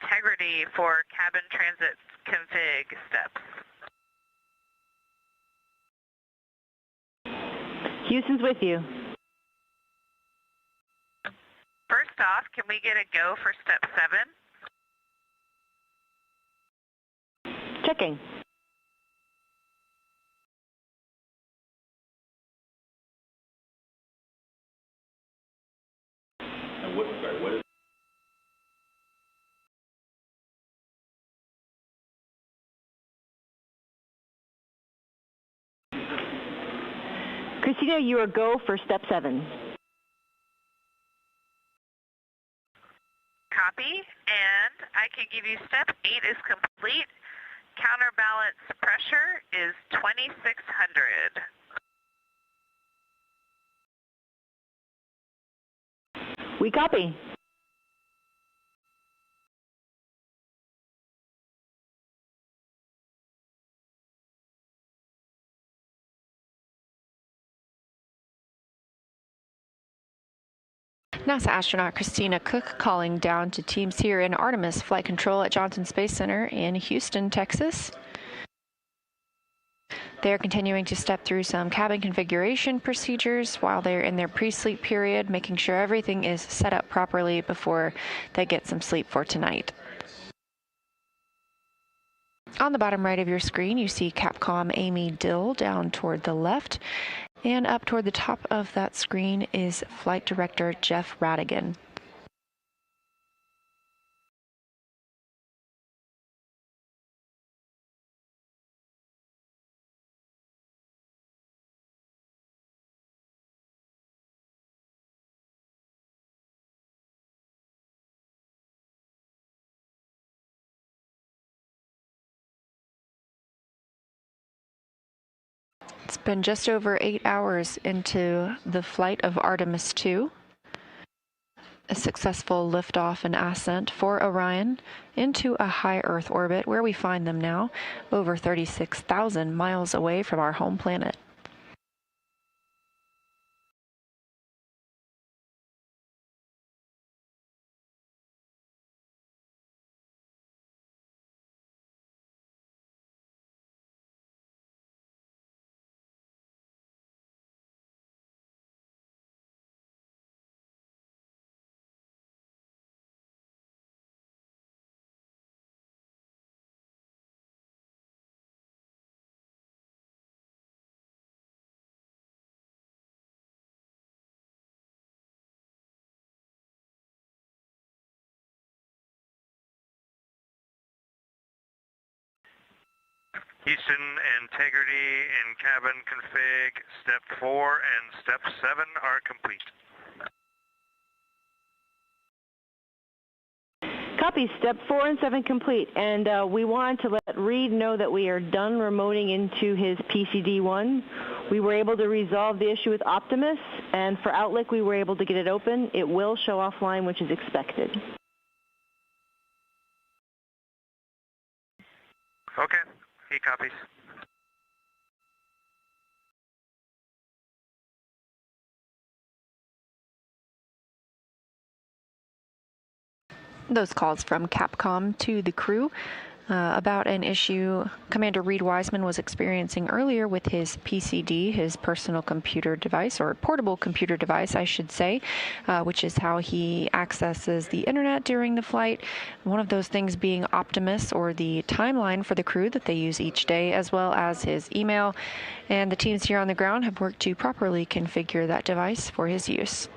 Integrity for cabin transit config steps. Houston's with you. First off, can we get a go for step 7? Checking. What is Christina, you are go for step 7. Copy. And I can give you step 8 is complete. Counterbalance pressure is 2,600. We copy. NASA astronaut Christina Cook calling down to teams here in Artemis Flight Control at Johnson Space Center in Houston, Texas. They're continuing to step through some cabin configuration procedures while they're in their pre-sleep period, making sure everything is set up properly before they get some sleep for tonight. On the bottom right of your screen, you see Capcom Amy Dill down toward the left, and up toward the top of that screen is Flight Director Jeff Radigan. It's been just over 8 hours into the flight of Artemis 2. A successful liftoff and ascent for Orion into a high Earth orbit where we find them now, over 36,000 miles away from our home planet. Houston, integrity in cabin config, step 4 and step 7 are complete. Copy. Step 4 and 7 complete. And we want to let Reed know that we are done remoting into his PCD-1. We were able to resolve the issue with Optimus, and for Outlook, we were able to get it open. It will show offline, which is expected. Okay. He copies. Those calls from Capcom to the crew about an issue Commander Reed Wiseman was experiencing earlier with his PCD, his personal computer device, or portable computer device, I should say, which is how he accesses the internet during the flight. One of those things being Optimus, or the timeline for the crew that they use each day, as well as his email. And the teams here on the ground have worked to properly configure that device for his use.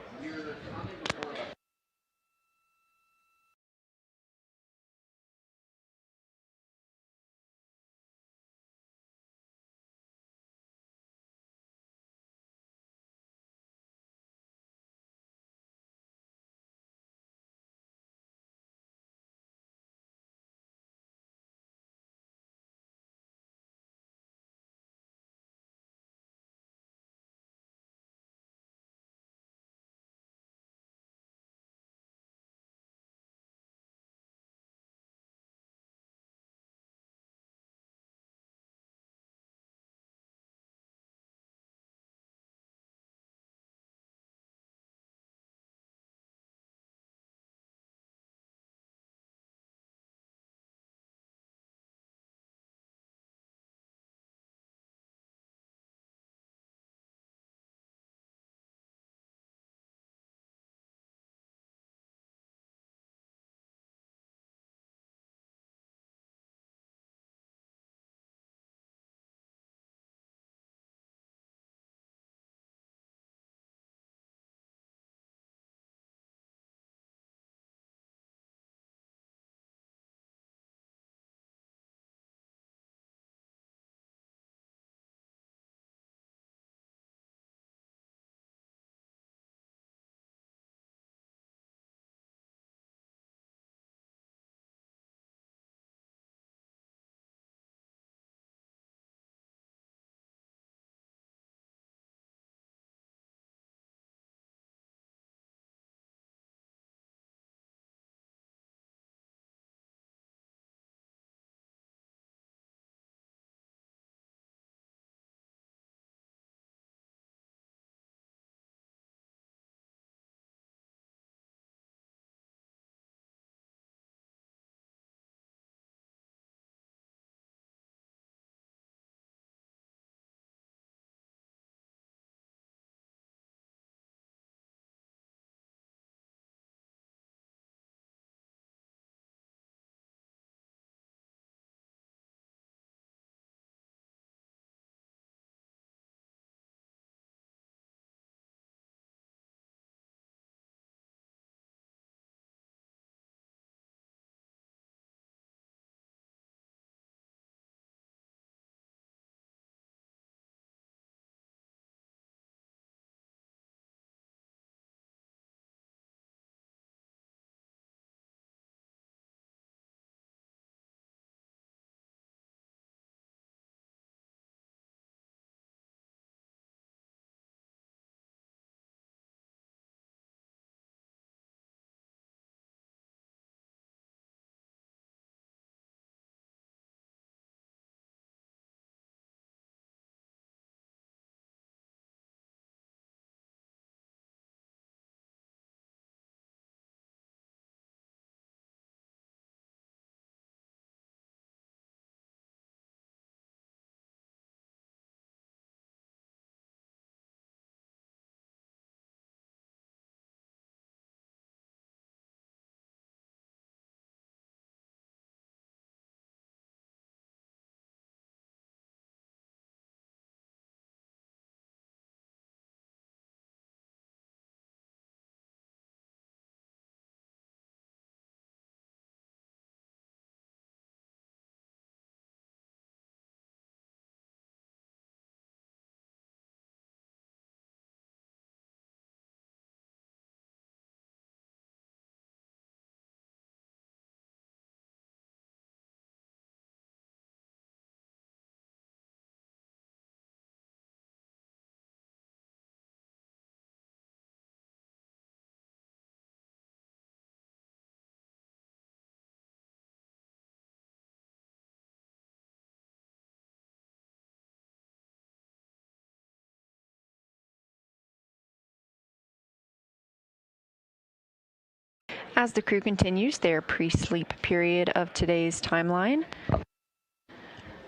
As the crew continues their pre-sleep period of today's timeline,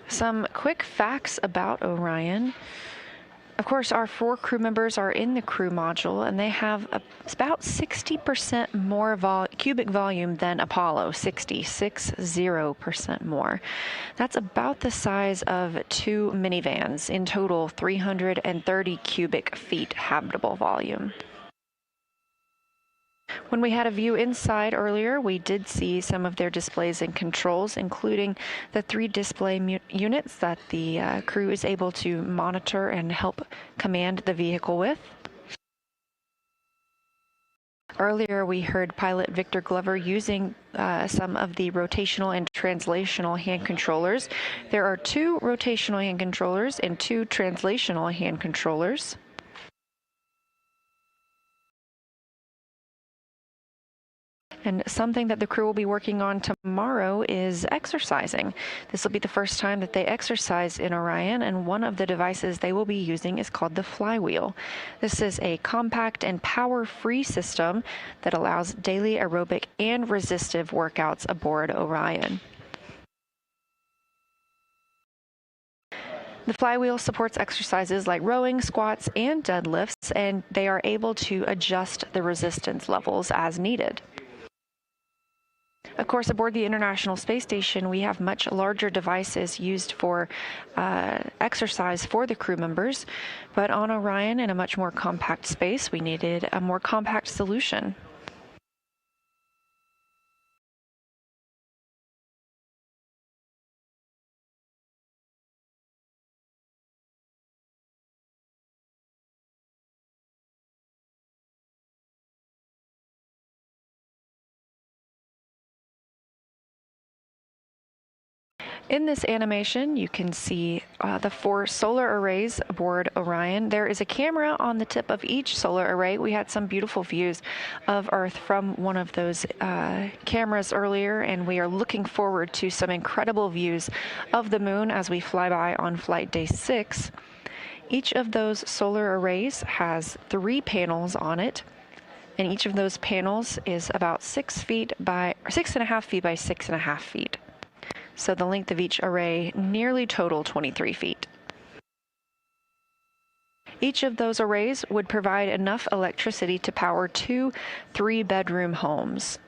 some quick facts about Orion. Of course, our 4 crew members are in the crew module, and they have about 60% more cubic volume than Apollo, 60% more. That's about the size of 2 minivans, in total 330 cubic feet habitable volume. When we had a view inside earlier, we did see some of their displays and controls, including the 3 display units that the crew is able to monitor and help command the vehicle with. Earlier, we heard pilot Victor Glover using some of the rotational and translational hand controllers. There are 2 rotational hand controllers and 2 translational hand controllers. And something that the crew will be working on tomorrow is exercising. This will be the first time that they exercise in Orion, and one of the devices they will be using is called the flywheel. This is a compact and power-free system that allows daily aerobic and resistive workouts aboard Orion. The flywheel supports exercises like rowing, squats, and deadlifts, and they are able to adjust the resistance levels as needed. Of course, aboard the International Space Station, we have much larger devices used for exercise for the crew members, but on Orion, in a much more compact space, we needed a more compact solution. In this animation, you can see the 4 solar arrays aboard Orion. There is a camera on the tip of each solar array. We had some beautiful views of Earth from one of those cameras earlier, and we are looking forward to some incredible views of the moon as we fly by on flight day 6. Each of those solar arrays has 3 panels on it, and each of those panels is about 6.5 feet by 6.5 feet. So the length of each array nearly total 23 feet. Each of those arrays would provide enough electricity to power 2 3-bedroom homes.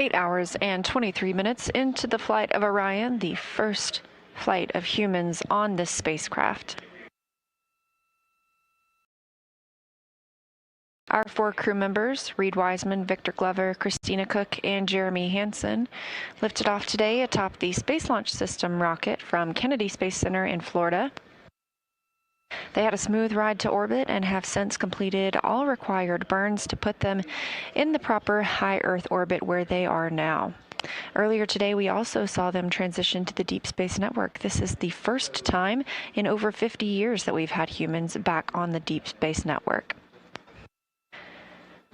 8 hours and 23 minutes into the flight of Orion, the first flight of humans on this spacecraft. Our 4 crew members, Reed Wiseman, Victor Glover, Christina Cook, and Jeremy Hansen, lifted off today atop the Space Launch System rocket from Kennedy Space Center in Florida. They had a smooth ride to orbit and have since completed all required burns to put them in the proper high Earth orbit where they are now. Earlier today, we also saw them transition to the Deep Space Network. This is the first time in over 50 years that we've had humans back on the Deep Space Network.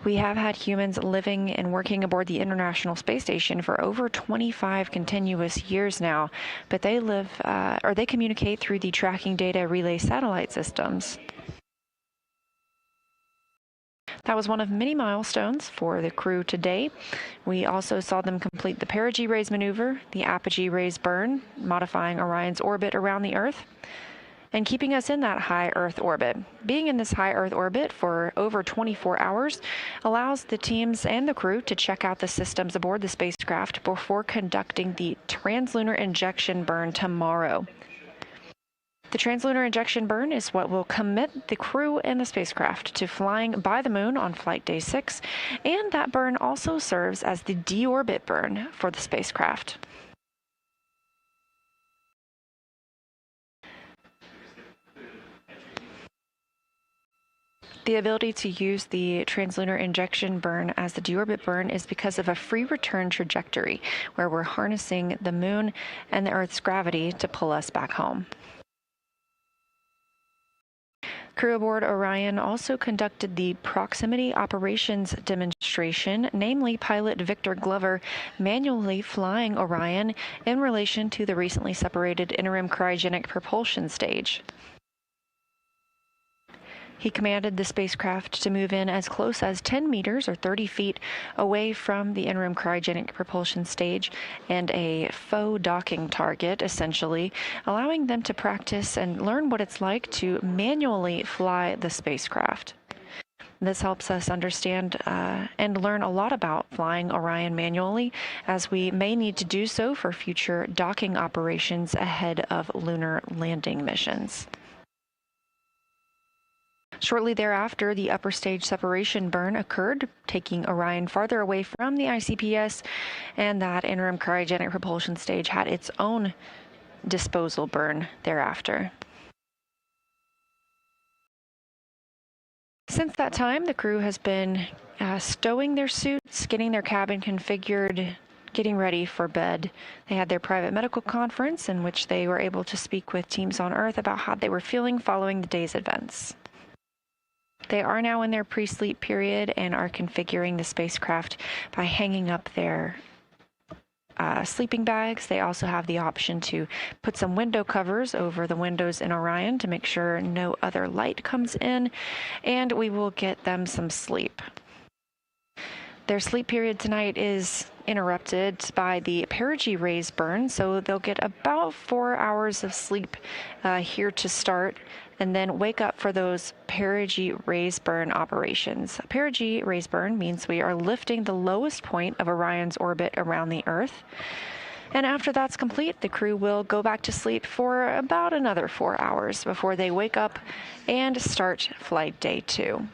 We have had humans living and working aboard the International Space Station for over 25 continuous years now, but they they communicate through the tracking data relay satellite systems. That was one of many milestones for the crew today. We also saw them complete the perigee raise maneuver, the apogee raise burn, modifying Orion's orbit around the Earth, and keeping us in that high Earth orbit. Being in this high Earth orbit for over 24 hours allows the teams and the crew to check out the systems aboard the spacecraft before conducting the translunar injection burn tomorrow. The translunar injection burn is what will commit the crew and the spacecraft to flying by the moon on flight day 6, and that burn also serves as the deorbit burn for the spacecraft. The ability to use the translunar injection burn as the deorbit burn is because of a free return trajectory, where we're harnessing the moon and the Earth's gravity to pull us back home. Crew aboard Orion also conducted the proximity operations demonstration, namely pilot Victor Glover manually flying Orion in relation to the recently separated interim cryogenic propulsion stage. He commanded the spacecraft to move in as close as 10 meters or 30 feet away from the interim cryogenic propulsion stage and a faux docking target, essentially, allowing them to practice and learn what it's like to manually fly the spacecraft. This helps us understand and learn a lot about flying Orion manually, as we may need to do so for future docking operations ahead of lunar landing missions. Shortly thereafter, the upper stage separation burn occurred, taking Orion farther away from the ICPS, and that interim cryogenic propulsion stage had its own disposal burn thereafter. Since that time, the crew has been stowing their suits, getting their cabin configured, getting ready for bed. They had their private medical conference in which they were able to speak with teams on Earth about how they were feeling following the day's events. They are now in their pre-sleep period and are configuring the spacecraft by hanging up their sleeping bags. They also have the option to put some window covers over the windows in Orion to make sure no other light comes in, and we will get them some sleep. Their sleep period tonight is interrupted by the perigee raise burn, so they'll get about 4 hours of sleep here to start, and then wake up for those perigee raise burn operations. A perigee raise burn means we are lifting the lowest point of Orion's orbit around the Earth. And after that's complete, the crew will go back to sleep for about another 4 hours before they wake up and start flight day 2.